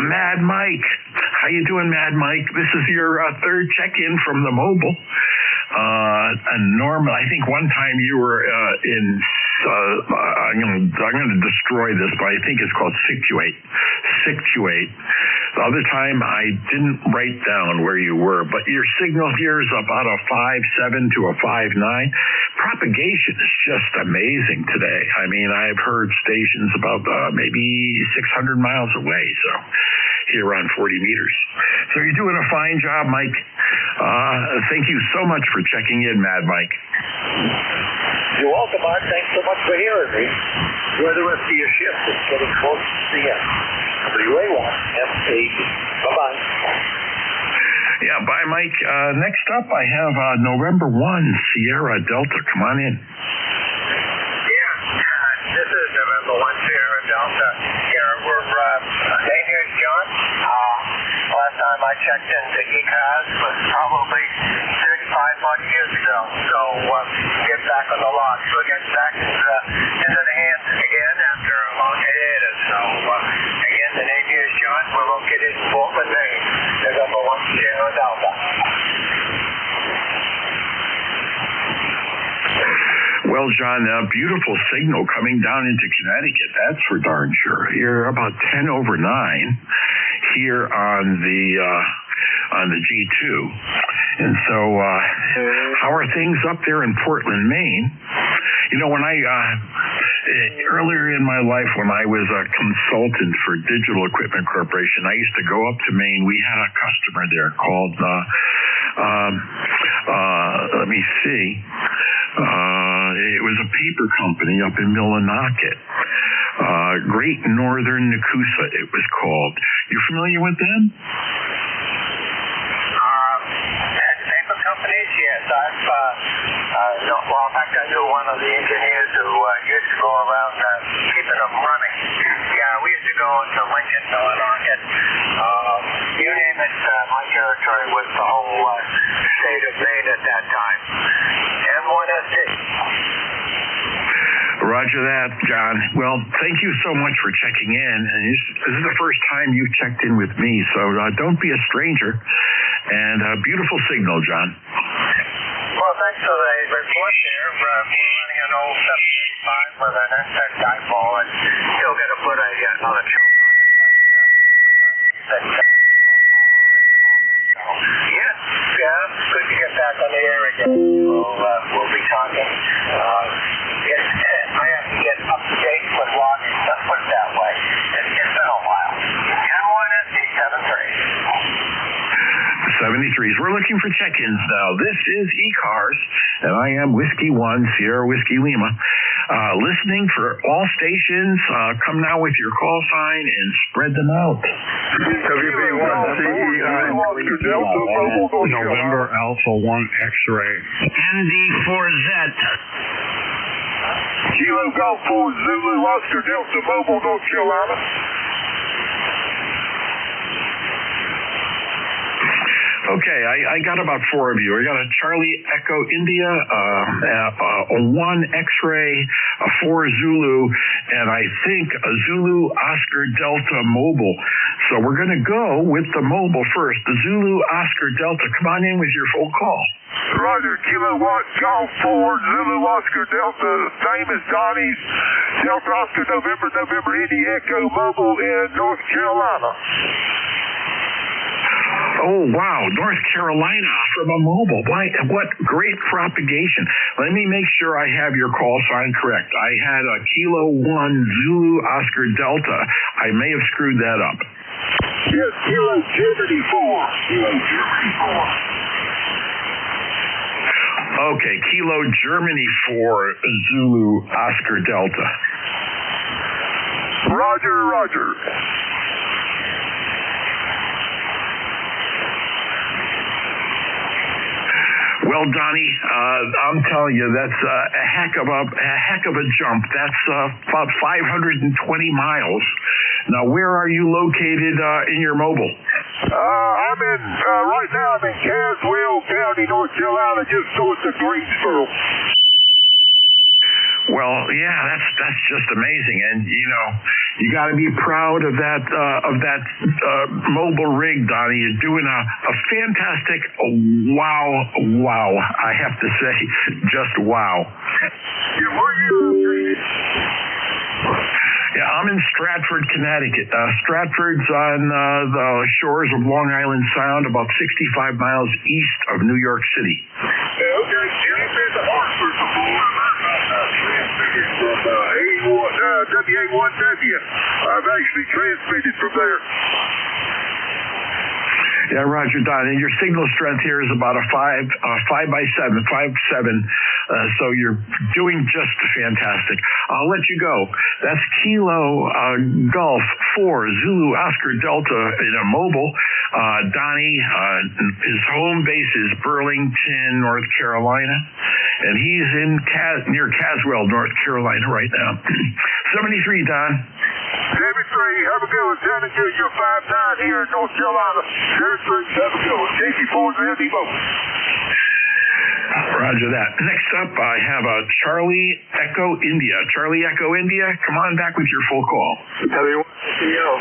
Mad Mike, how How you doing, Mad Mike? This is your third check-in from the mobile. Norman, I think one time you were I'm going to destroy this, but I think it's called Situate. The other time I didn't write down where you were, but your signal here is about a 5.7 to a 5.9. Propagation is just amazing today. I mean, I've heard stations about maybe 600 miles away, so here on 40 meters. So you're doing a fine job, Mike. Thank you so much for checking in, Mad Mike.
You're welcome, Mark. Thanks so much for hearing me. Enjoy the rest of your shift. It's getting close to the end. WA1, M8. Bye-bye.
Yeah, bye, Mike. Next up, I have November 1, Sierra Delta. Come on in.
Yeah, this is November 1, Sierra Delta. Here we're, hey, here's John. Last time I checked into ECARS was probably 35 odd years ago. So get back on the lot. So get back into the hands again after a long hiatus. So again, the name here is John. We're located in Portland, Maine. November 1, Sierra Delta.
Well, John, a beautiful signal coming down into Connecticut. That's for darn sure. You're about 10 over 9 here on the G2. And so, how are things up there in Portland, Maine? You know, when earlier in my life, when I was a consultant for Digital Equipment Corporation, I used to go up to Maine. We had a customer there called, let me see, it was a paper company up in Millinocket. Great Northern Nakusa, it was called. You familiar with them?
Paper companies, yes. Well, in fact, I knew one of the engineers who used to go around keeping them running. Yeah, we used to go into Lincoln, Millinocket. You name it, my territory was the whole state of Maine at that time. M1SD.
Roger that, John. Well, thank you so much for checking in. And this is the first time you've checked in with me, so don't be a stranger. And a beautiful signal, John.
Well, thanks for the report there. We're running an old 765 with an insect dipole, and still got to put another choke on it. But we're trying to keep that low power at the moment. So, yeah, good to get back on the air again. We'll be talking. I have to get up to date with logging. Let's put it that way. It's been a while. N1SD
73s. We're looking for check-ins now. This is ECARS, and I am Whiskey 1, Sierra Whiskey Lima. Listening for all stations. Come now with your call sign and spread them out.
November Alpha 1 X-ray.
ND4Z. Kilo Golf 4 Zulu Oscar Delta Mobile, North Carolina.
Okay, I got about 4 of you. I got a Charlie Echo India, a 1 X-ray, a 4 Zulu, and I think a Zulu Oscar Delta Mobile. So we're going to go with the mobile first. The Zulu Oscar Delta. Come on in with your full call.
Roger, Kilo 1 Golf 4 Zulu Oscar Delta. Same as Donnie's. Delta Oscar November Indy Echo Mobile in North Carolina.
Oh, wow, North Carolina from a mobile. What great propagation. Let me make sure I have your call sign correct. I had a Kilo 1 Zulu Oscar Delta. I may have screwed that up.
Yes, Kilo Germany 4. Kilo Germany 4.
Okay, Kilo Germany 4 Zulu Oscar Delta.
Roger.
Well, Donnie, I'm telling you, that's a heck of a jump. That's about 520 miles. Now, where are you located in your mobile?
Right now I'm in Caswell County, North Carolina, just north of Greensboro.
Well, yeah, that's just amazing, and you got to be proud of that mobile rig, Donnie. You're doing a fantastic wow. I have to say, just wow. Yeah, I'm in Stratford, Connecticut. Stratford's on the shores of Long Island Sound, about 65 miles east of New York City.
Okay, W81W. I've actually transmitted from there.
Yeah, Roger, Don. And your signal strength here is about a 5 by 7, 5'7". So you're doing just fantastic. I'll let you go. That's Kilo Golf 4 Zulu Oscar Delta in a mobile. Donnie, his home base is Burlington, North Carolina, and he's in near Caswell, North Carolina right now. 73, Don.
73, have a good one. San Antonio, 5-9 here in North Carolina. 73, have a good one. JC4's Andy Boat.
Roger that. Next up, I have a Charlie Echo India. Charlie Echo India, come on back with your full call.
W1CEO,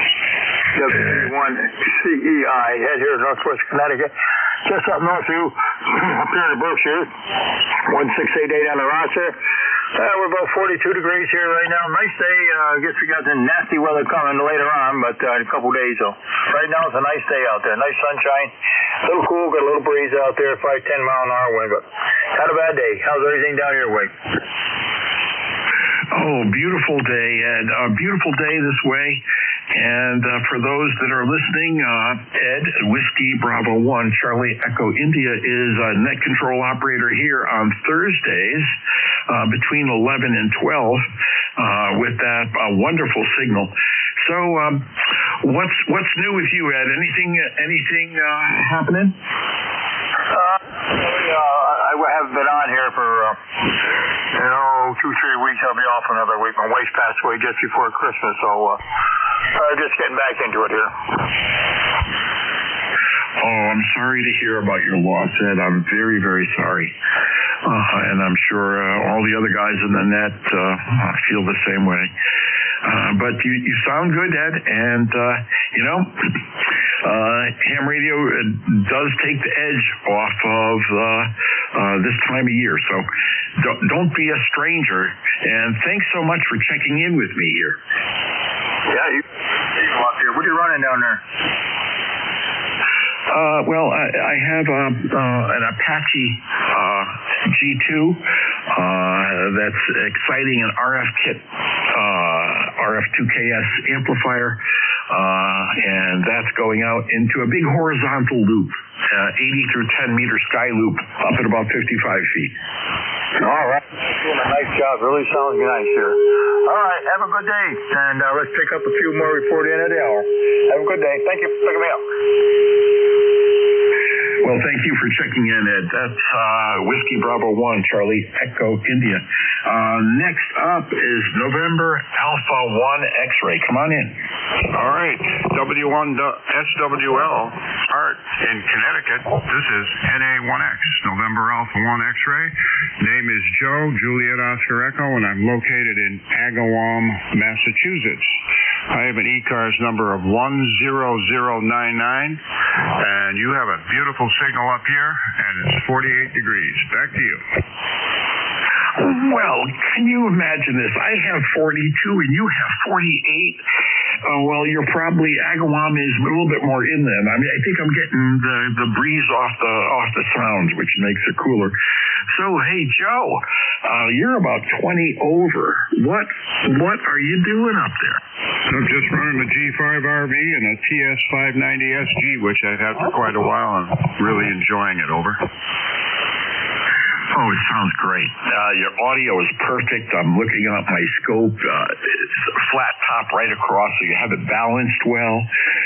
W1CEI, head here in Northwest Connecticut. Just up north of you, up here in the Berkshire, 1688 on the roster. We're about 42 degrees here right now. Nice day. I guess we got the nasty weather coming later on, but in a couple days. So right now it's a nice day out there. Nice sunshine. A little cool. Got a little breeze out there. Probably 10-mile-an-hour wind, but not a bad day. How's everything down your way?
Oh, beautiful day, Ed. A beautiful day this way. And for those that are listening, Ed, Whiskey Bravo 1, Charlie Echo India is a net control operator here on Thursdays between 11 and 12 with that wonderful signal. So what's new with you, Ed? Anything happening?
I haven't been on here for 2-3 weeks. I'll be off another week. My wife passed away just before Christmas, so just getting back into it here.
Oh, I'm sorry to hear about your loss, Ed. I'm very, very sorry. And I'm sure all the other guys in the net feel the same way. But you sound good, Ed. And, ham radio does take the edge off of this time of year. So don't be a stranger. And thanks so much for checking in with me here.
Yeah, what are you running down there?
Well, I have an Apache G2 that's exciting, an RF kit, RF2KS amplifier, and that's going out into a big horizontal loop, 80 through 10 meter sky loop up at about 55 feet.
All right. Doing a nice job. Really sounds nice here. All right. Have a good day. And let's pick up a few more report in at the hour. Have a good day. Thank you for picking me up.
Well, thank you for checking in, Ed. That's Whiskey Bravo 1, Charlie Echo India. Next up is November Alpha 1 X-Ray. Come on in.
All right. W1SWL, Art in Connecticut. This is NA1X, November Alpha 1 X-Ray. Name is Joe, Juliet Oscar Echo, and I'm located in Agawam, Massachusetts. I have an ECARS number of 10099, and you have a beautiful signal up here, and it's 48 degrees. Back to you.
Well, can you imagine this? I have 42 and you have 48. Well, you're probably, Agawam is a little bit more inland. I mean, I think I'm getting the breeze off the sounds, which makes it cooler. So, hey, Joe, you're about 20 over. What are you doing up there?
I'm just running a G5 RV and a TS590SG, which I've had for quite a while, and really enjoying it. Over.
Oh, it sounds great. Your audio is perfect. I'm looking up my scope. It's a flat top right across, so you have it balanced well.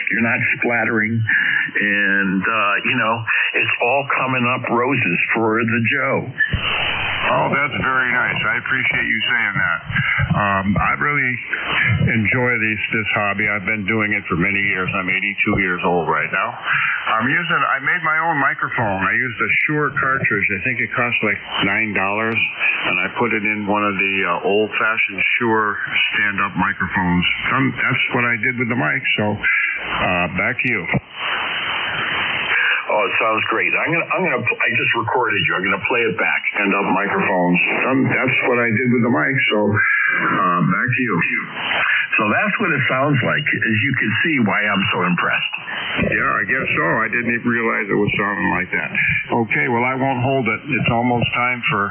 You're not splattering. And, it's all coming up roses for the Joe.
Oh, that's very nice. I appreciate you saying that. I really enjoy this hobby. I've been doing it for many years. I'm 82 years old right now.
I made my own microphone. I used a Shure cartridge. I think it cost like $9, and I put it in one of the old-fashioned Shure stand-up microphones. That's what I did with the mic, so back to you.
Oh, it sounds great. I just recorded you. I'm gonna play it back. Stand-up microphones.
That's what I did with the mic, so back to you.
So that's what it sounds like. As you can see why I'm so impressed.
Yeah, I guess so. I didn't even realize it was sounding like that. Okay, well, I won't hold it. It's almost time for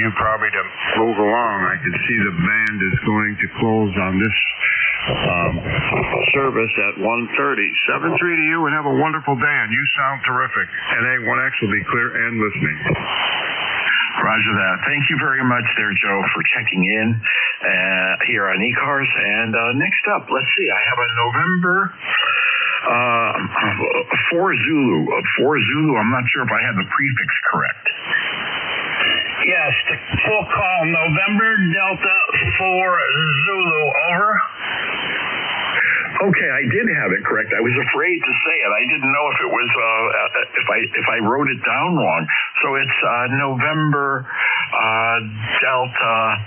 you probably to move along. I can see the band is going to close on this service at 1:30. 7-3 to you, and have a wonderful day, and you sound terrific. And A1X will be clear and listening.
Roger that. Thank you very much there, Joe, for checking in here on ECARS. And next up, let's see, I have a November 4 Zulu. 4 Zulu, I'm not sure if I had the prefix correct.
Yes, the full call, November Delta 4 Zulu, over.
Okay, I did have it correct. I was afraid to say it. I didn't know if it was if I wrote it down wrong. So it's November Delta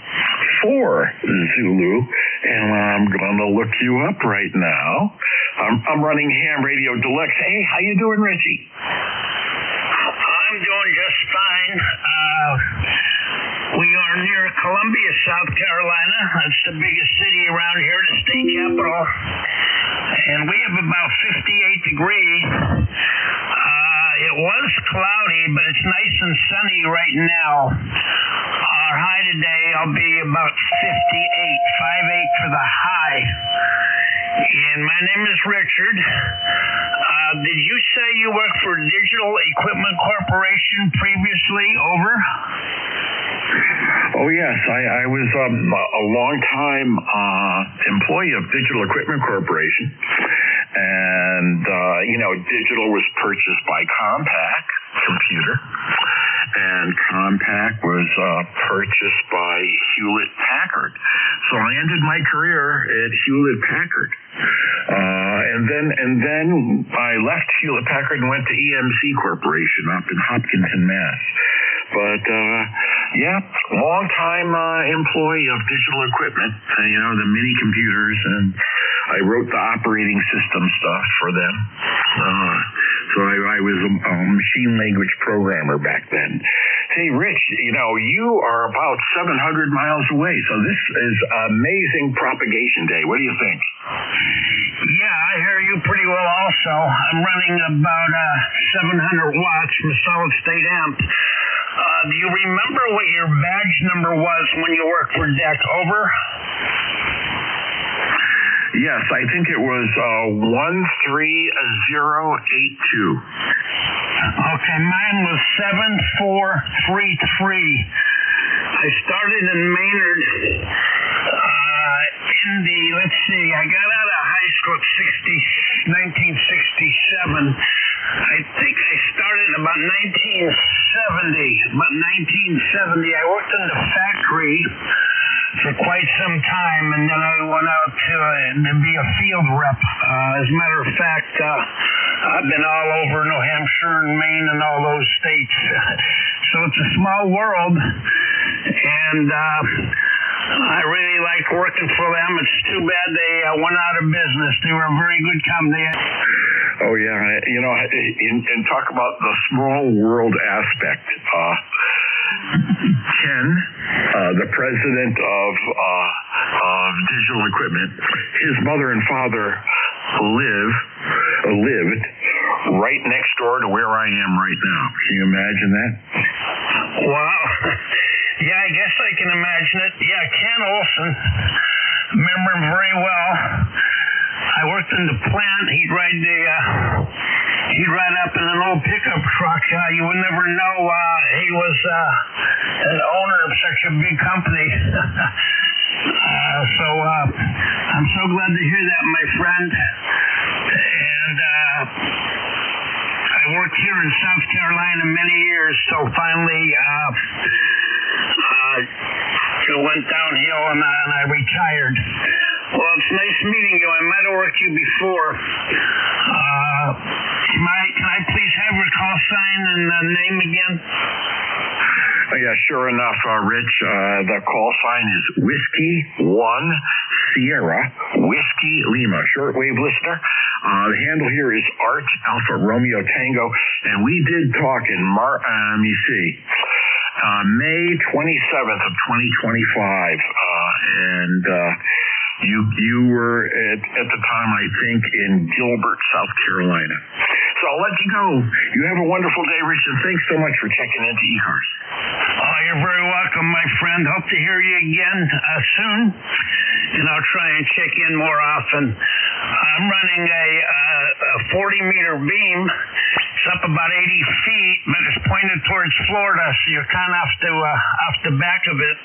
4 Zulu, and I'm gonna look you up right now. I'm running Ham Radio Deluxe. Hey, how you doing, Richie?
I'm doing just fine. We are near Columbia, South Carolina. That's the biggest city around here, the state capital. And we have about 58 degrees. It was cloudy, but it's nice and sunny right now. Our high today will be about 58, 58 for the high. And my name is Richard. Did you say you worked for Digital Equipment Corporation previously? Over.
Oh, yes. I was a long-time employee of Digital Equipment Corporation. And, Digital was purchased by Compaq Computer. And Compaq was purchased by Hewlett-Packard. So I ended my career at Hewlett-Packard. And then I left Hewlett-Packard and went to EMC Corporation up in Hopkinton, Mass. But, long-time employee of Digital Equipment, the mini computers, and I wrote the operating system stuff for them. So I was a machine language programmer back then. Hey, Rich, you are about 700 miles away, so this is amazing propagation day. What do you think?
Yeah, I hear you pretty well also. I'm running about 700 watts from a solid-state amp. Do you remember what your badge number was when you worked for DEC? Over.
Yes, I think it was 13082.
Okay, mine was 7433. I started in Maynard I got out of high school at 1967. I think I started about 1970. I worked in the factory for quite some time, and then I went out to be a field rep. As a matter of fact, I've been all over New Hampshire and Maine and all those states. So it's a small world, and I really liked working for them. It's too bad they went out of business. They were a very good company.
Oh, yeah. And talk about the small world aspect. Ken, the president of Digital Equipment, his mother and father lived right next door to where I am right now. Can you imagine that?
Wow. Yeah, I guess I can imagine it. Yeah, Ken Olson. Remember him very well. I worked in the plant. He'd ride up in an old pickup truck. You would never know he was an owner of such a big company. So I'm so glad to hear that, my friend. And I worked here in South Carolina many years, so finally it went downhill and I retired. Well, it's nice meeting you. I might have worked you before. My call sign and name again?
Yeah, sure enough, Rich. The call sign is Whiskey 1 Sierra Whiskey Lima, shortwave listener. The handle here is Art Alpha Romeo Tango, and we did talk in May 27th of 2025, and you were at the time, I think, in Gilbert, South Carolina. So I'll let you go. You have a wonderful day, Rich, and thanks so much for checking into ECARS.
Oh, you're very welcome, my friend. Hope to hear you again soon, and I'll try and check in more often. I'm running a 40-meter beam. It's up about 80 feet, but it's pointed towards Florida, so you're kind of off the back of it.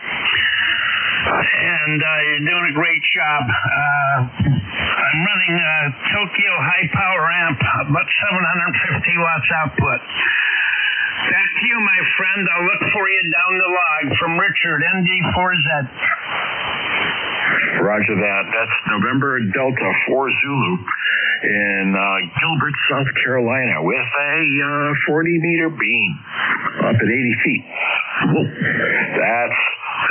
And you're doing a great job. I'm running a Tokyo high power amp, about 750 watts output. Back to you, my friend. I'll look for you down the log. From Richard, NJ2US.
Roger that. That's November Delta 4 Zulu in Gilbert, South Carolina, with a 40-meter beam up at 80 feet. Whoa.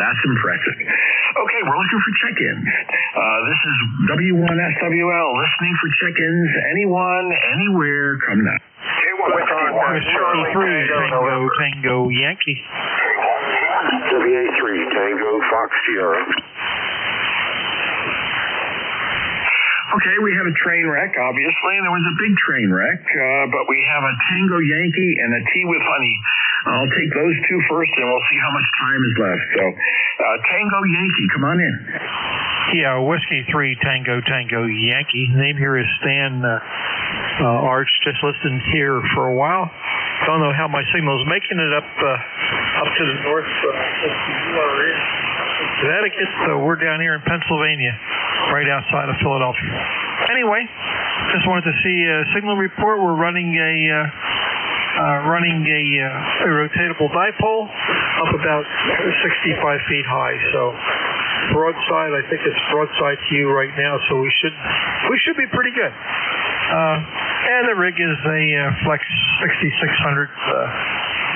That's impressive. Okay, we're looking for check-ins. This is W1SWL, listening for check-ins. Anyone, anywhere, come now.
Whiskey 3 Tango Yankee.
WA3 Tango Fox Sierra.
Okay, we had a train wreck, obviously, and there was a big train wreck, but we have a Tango Yankee and a Tea with Honey. I'll take those two first, and we'll see how much time is left. So, Tango Yankee, come on in.
Yeah, Whiskey 3 Tango Yankee. Name here is Stan Arch. Just listened here for a while. Don't know how my signal is making it up to the north. Connecticut, so we're down here in Pennsylvania, right outside of Philadelphia. Anyway, just wanted to see a signal report. We're running a rotatable dipole up about 65 feet high. So broadside, I think it's broadside to you right now. So we should be pretty good. And the rig is a Flex 6600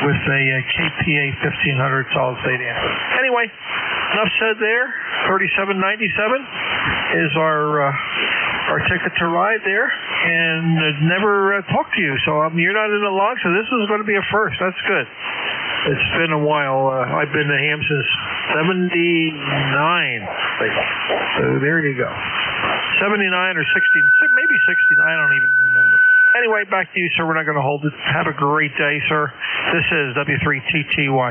with a KPA 1500 solid state amp. Anyway, enough said there. 3797 is our ticket to ride there, and never talked to you. So you're not in the log, so this is going to be a first. That's good. It's been a while. I've been to Ham since 79. So there you go. 79 or 60, maybe 69. I don't even remember. Anyway, back to you, sir. We're not going to hold it. Have a great day, sir. This is W3TTY.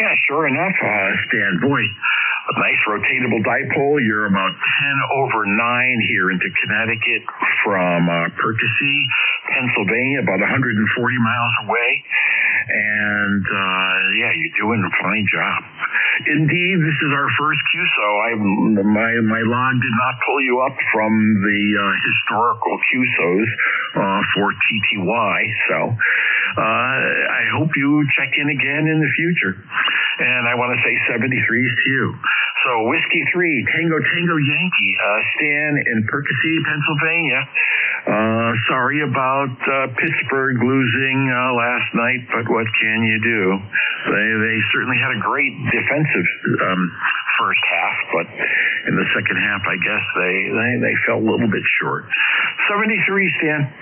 Yeah, sure enough, Stan. Boy, a nice rotatable dipole. You're about 10 over 9 here into Connecticut from Percy, Pennsylvania, about 140 miles away. And, you're doing a fine job. Indeed, this is our first QSO. My log did not pull you up from the historical QSOs for TTY, so I hope you check in again in the future. And I want to say 73s to you. So Whiskey 3, Tango Yankee, Stan in Percy, Pennsylvania. Sorry about Pittsburgh losing last night, but what can you do? They certainly had a great defensive first half, but in the second half, I guess they fell a little bit short. 73, Stan.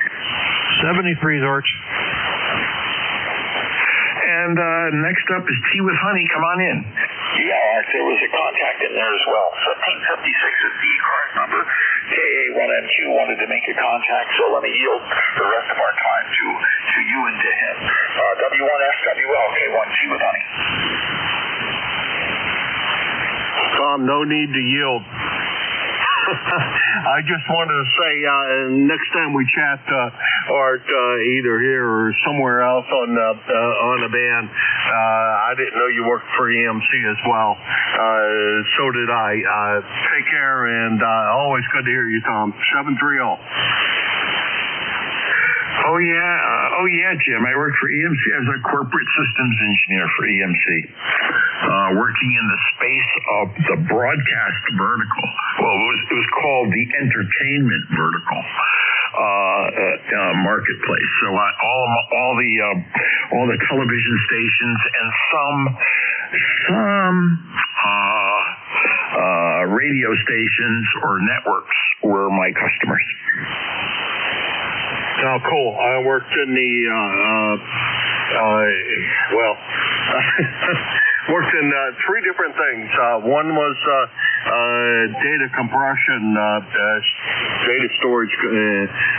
73's Arch.
And next up is Tea with Honey. Come on in.
Yeah, there was a contact in there as well. 1756 is the ECARS number. KA1MQ wanted to make a contact, so let me yield the rest of our time to you and to him. W1SWL, K1 Tea with Honey.
Tom, no need to yield. I just wanted to say, next time we chat, Art, either here or somewhere else on a band, I didn't know you worked for EMC as well. So did I. Take care, and always good to hear you, Tom. 730.
Oh yeah, Jim. I worked for EMC as a corporate systems engineer for EMC, working in the space of the broadcast vertical. Well, it was called the entertainment vertical. marketplace. So all the television stations and some radio stations or networks were my customers.
Oh, cool. I worked in the, worked in three different things. One was data compression, data storage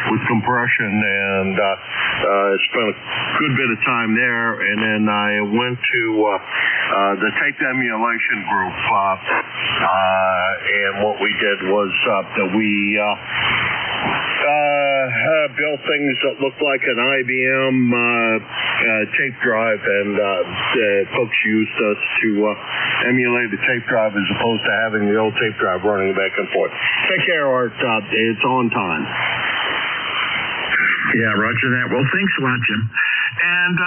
with compression, and spent a good bit of time there. And then I went to the tape emulation group, and what we did was that we built things that looked like an IBM tape drive, and folks used us to emulate the tape drive as opposed to having the old tape drive running back and forth. Take care, Art. It's on time.
Yeah, roger that. Well, thanks a lot, Jim. And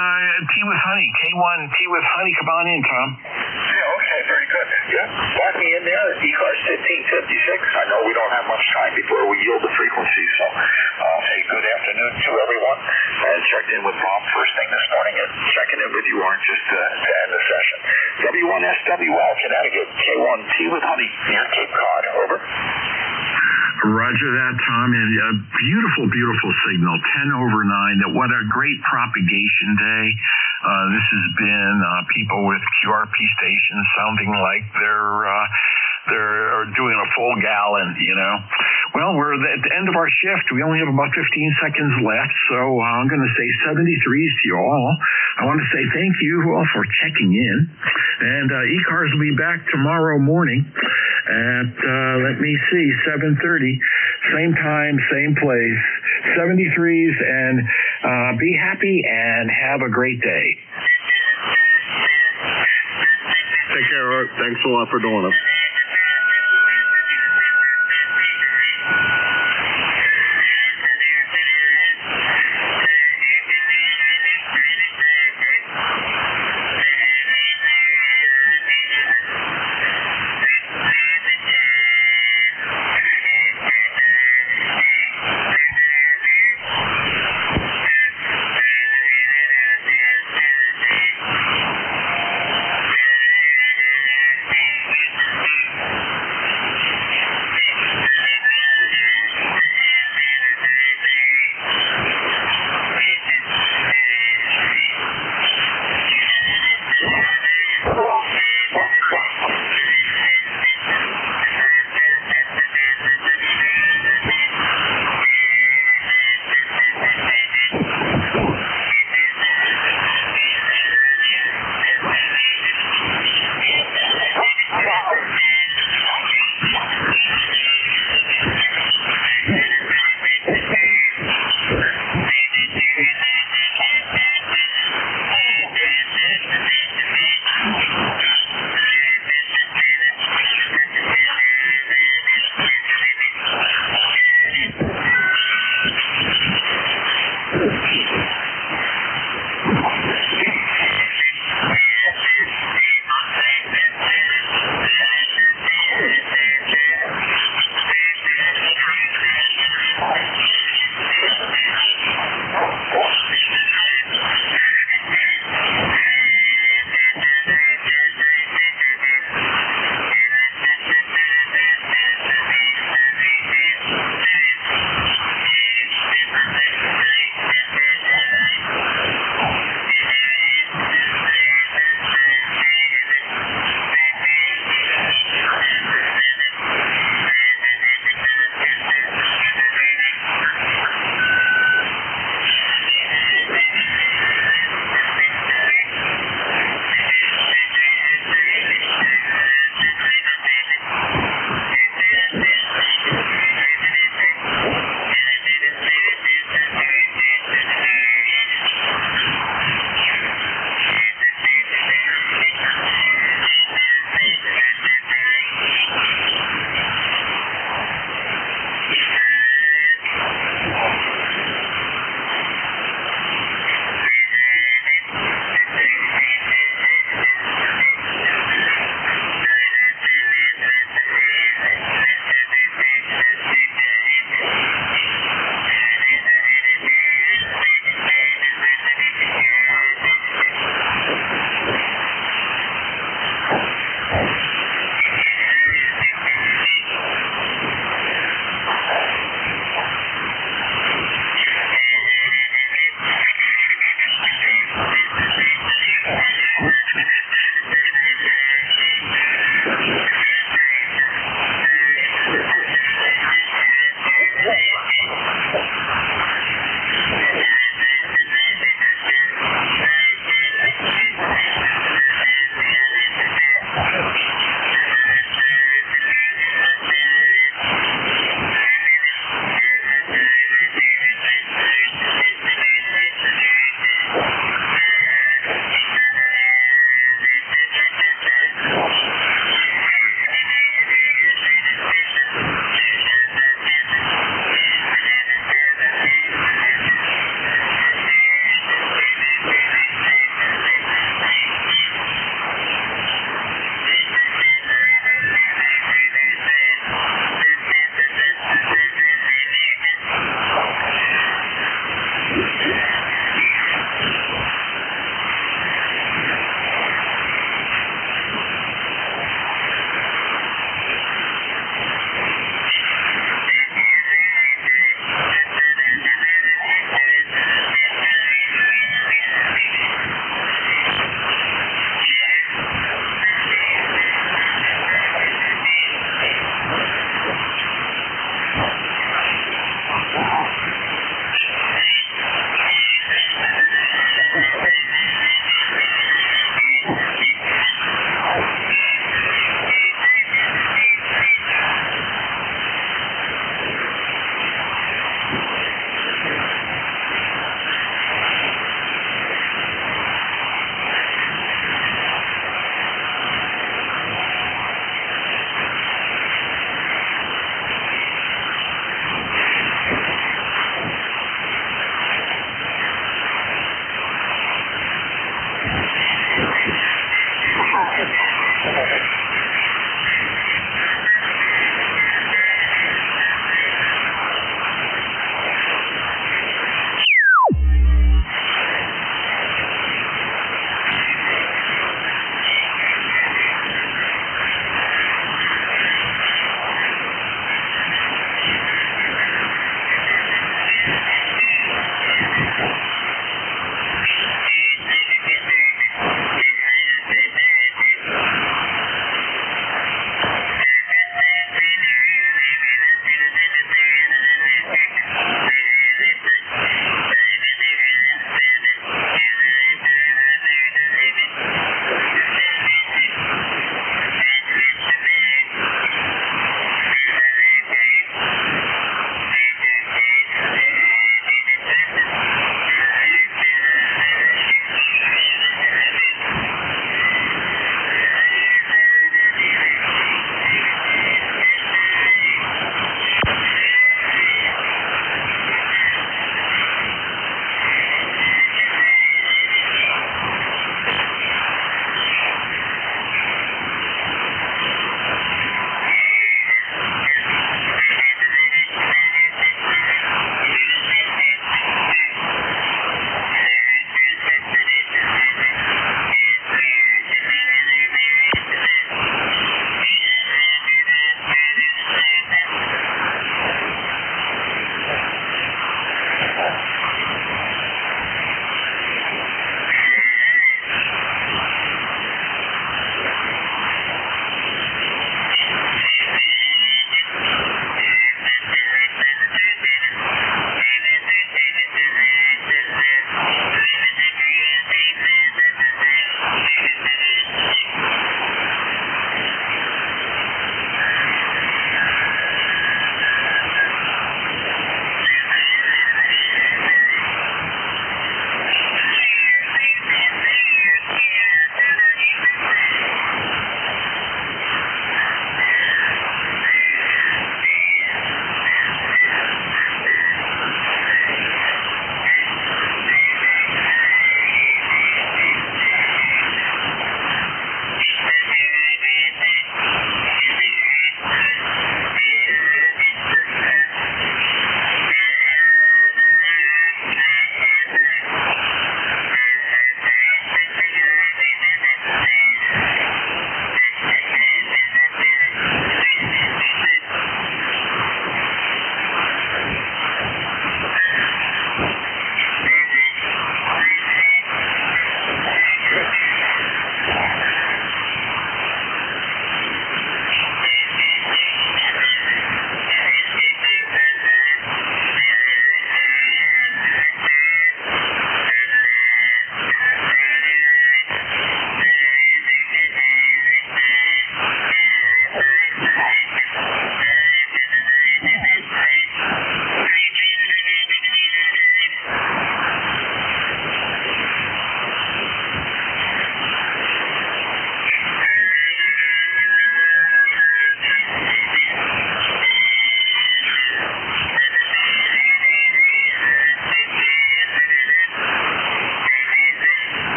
Tea with Honey, K1 Tea with Honey, come on in, Tom.
Yeah, okay, very good. Yeah, lock me in there at ECARS 1556. I know we don't have much time before we yield the frequency, so hey, good afternoon to everyone. I checked in with Bob first thing this morning, and checking in with you, Art, just to end the session. W1SWL, Connecticut, K1 Tea with Honey, near Cape Cod, over.
Roger that, Tom. And a beautiful, beautiful signal, 10/9. What a great propagation day. This has been people with QRP stations sounding like they're doing a full gallon, you know. Well, we're at the end of our shift. We only have about 15 seconds left, so I'm going to say 73s to you all. I want to say thank you all for checking in. And ECARS will be back tomorrow morning at, let me see, 7:30. Same time, same place. 73s, and be happy and have a great day.
Take care, Art. Thanks a lot for doing it.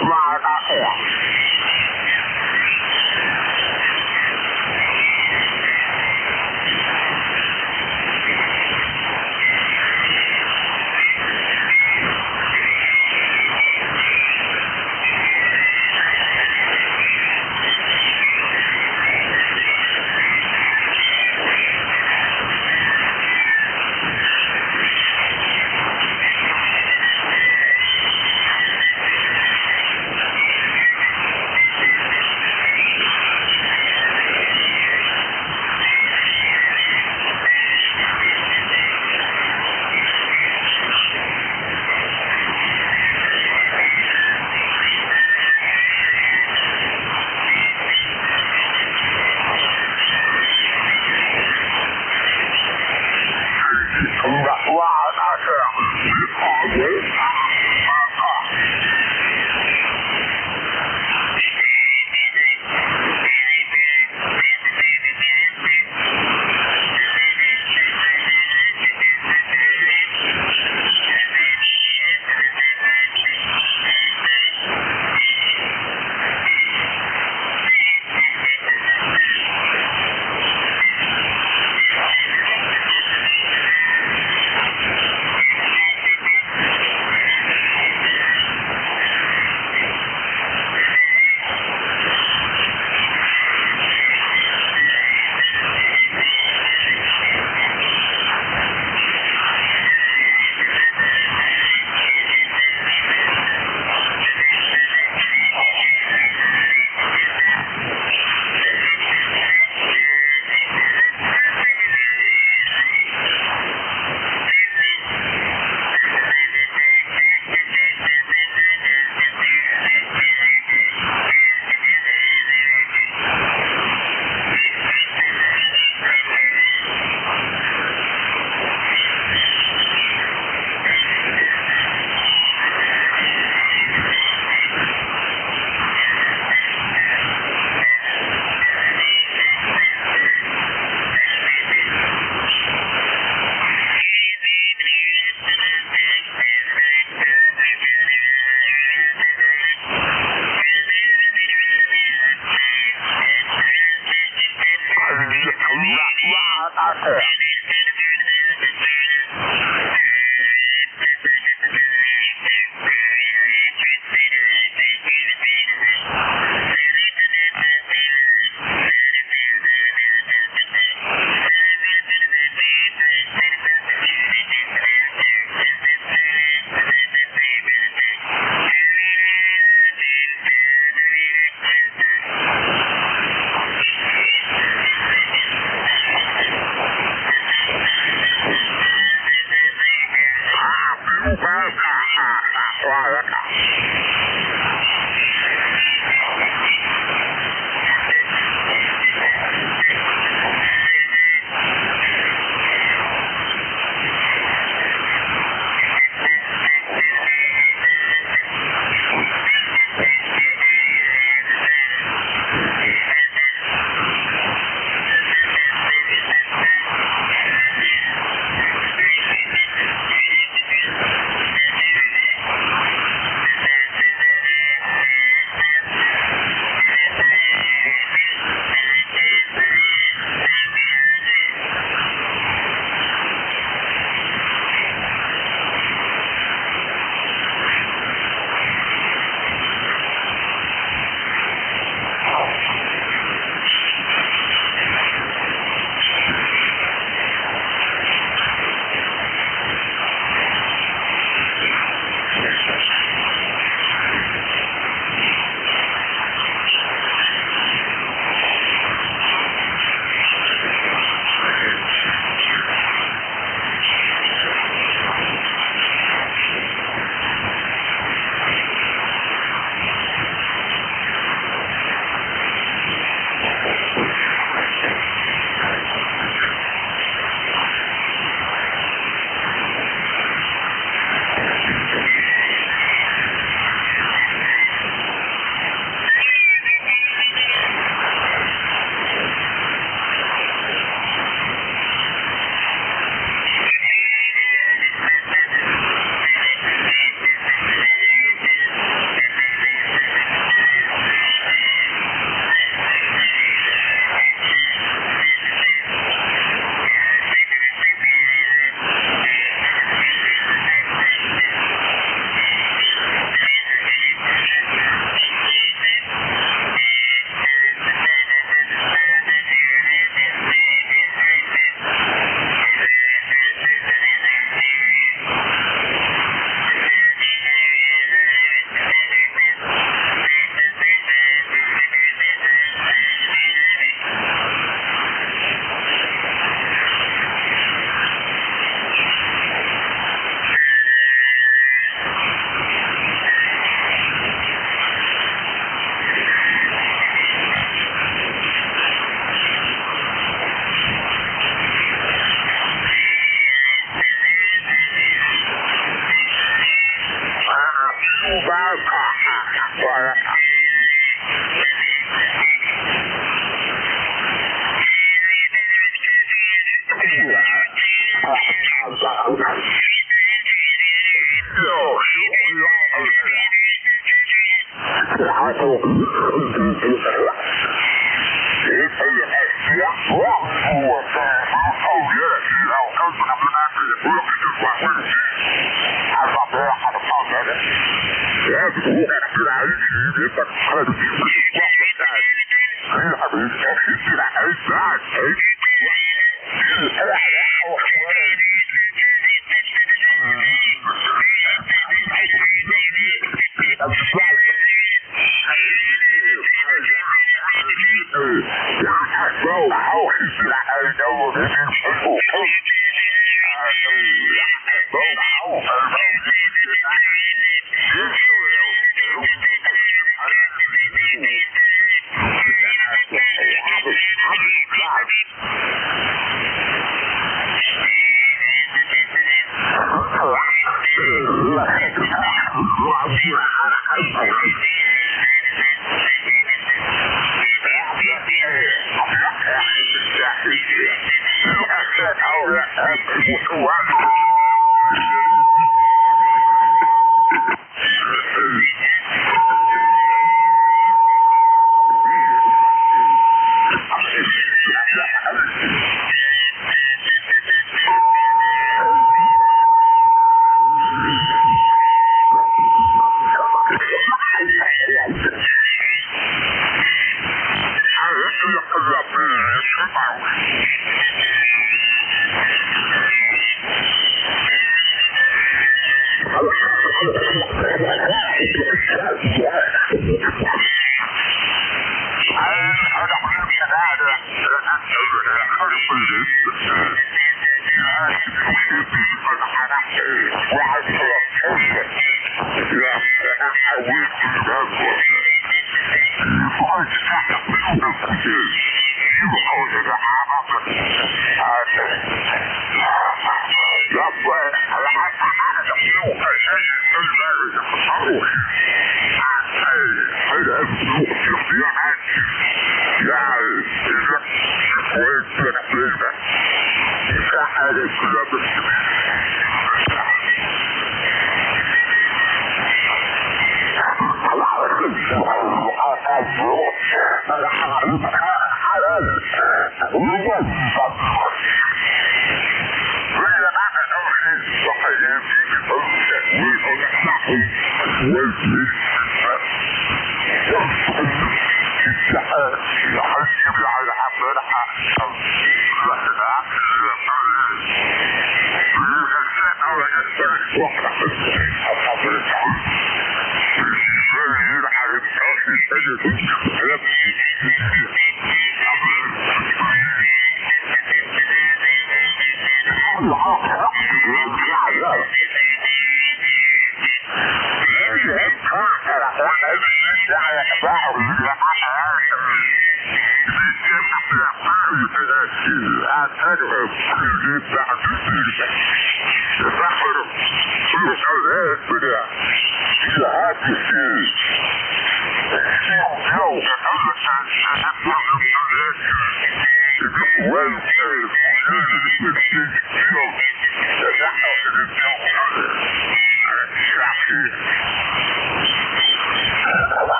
right up here.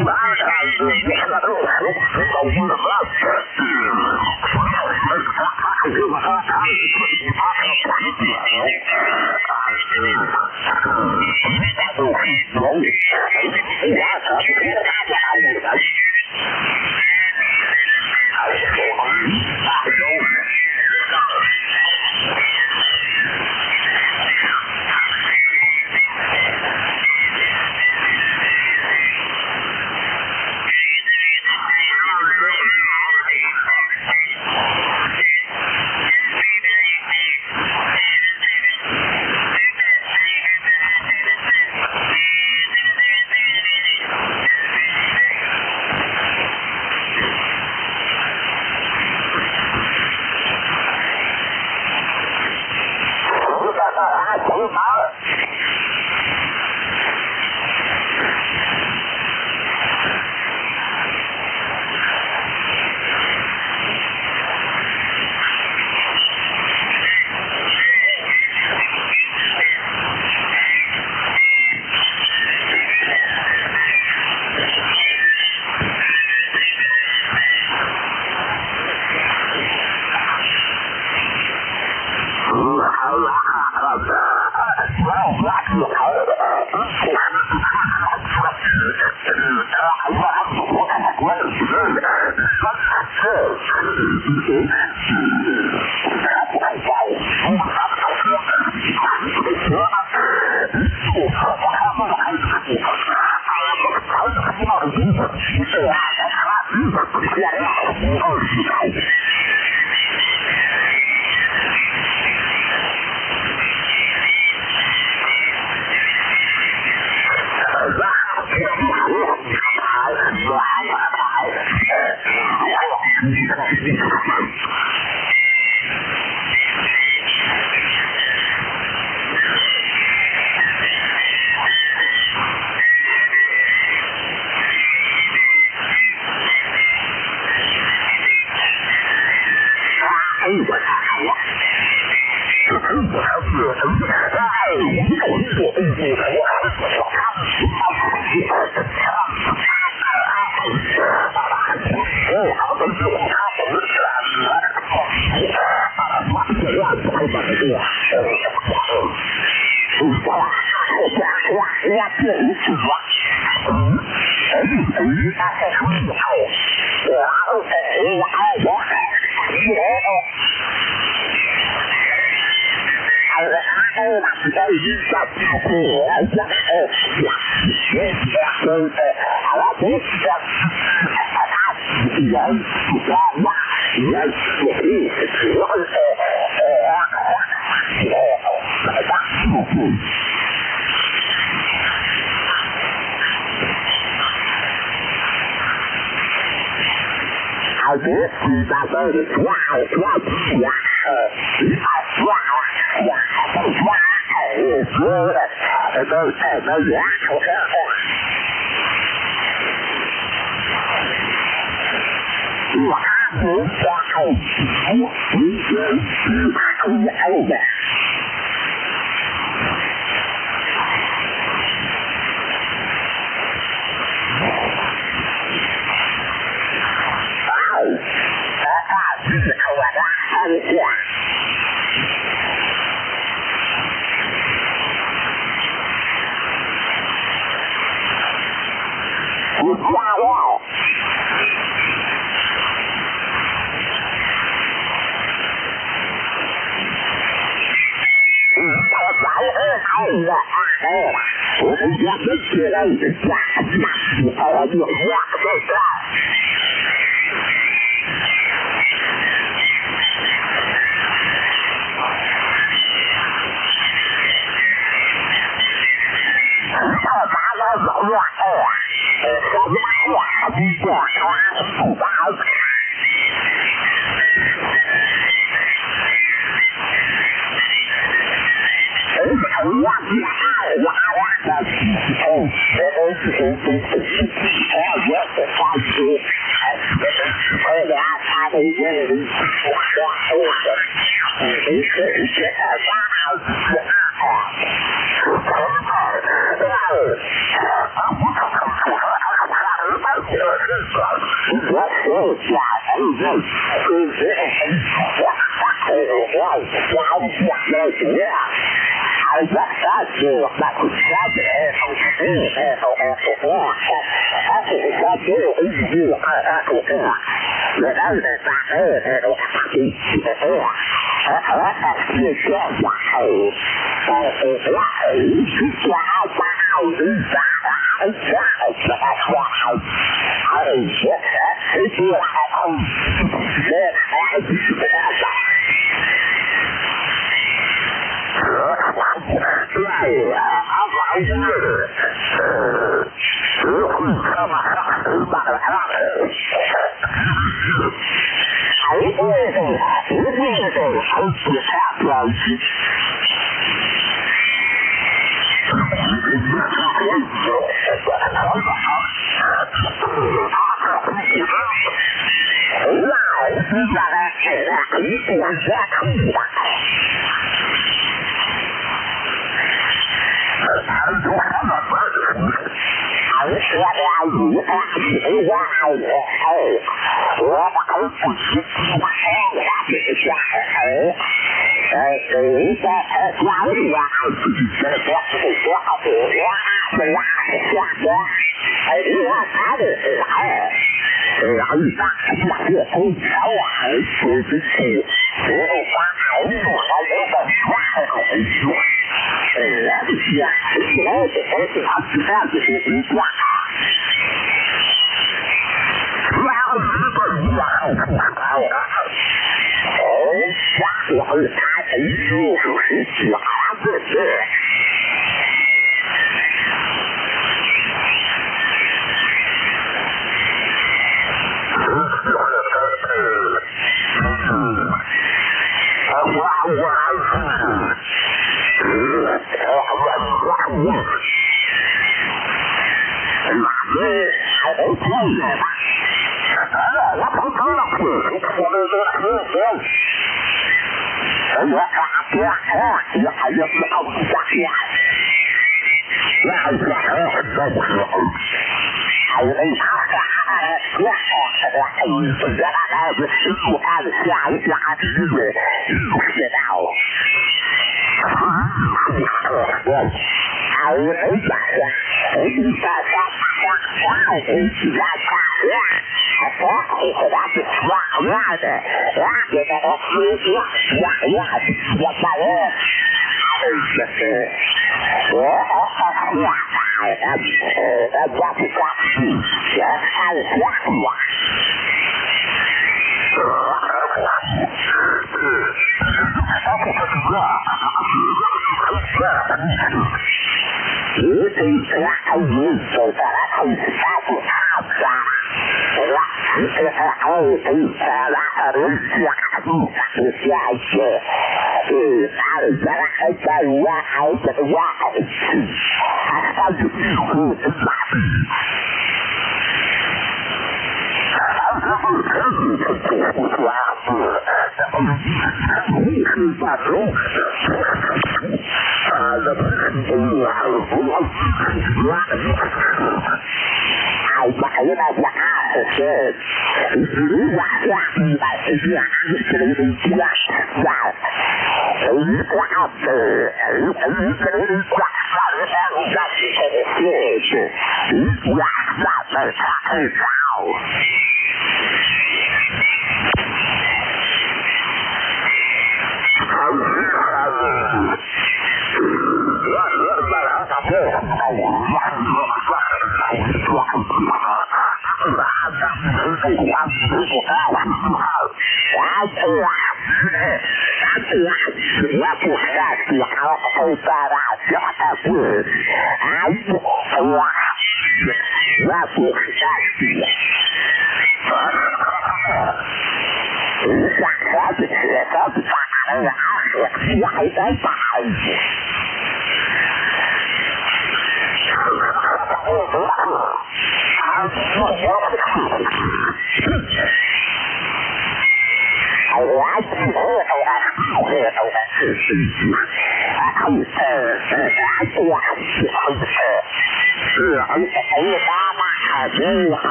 Wow.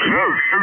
No,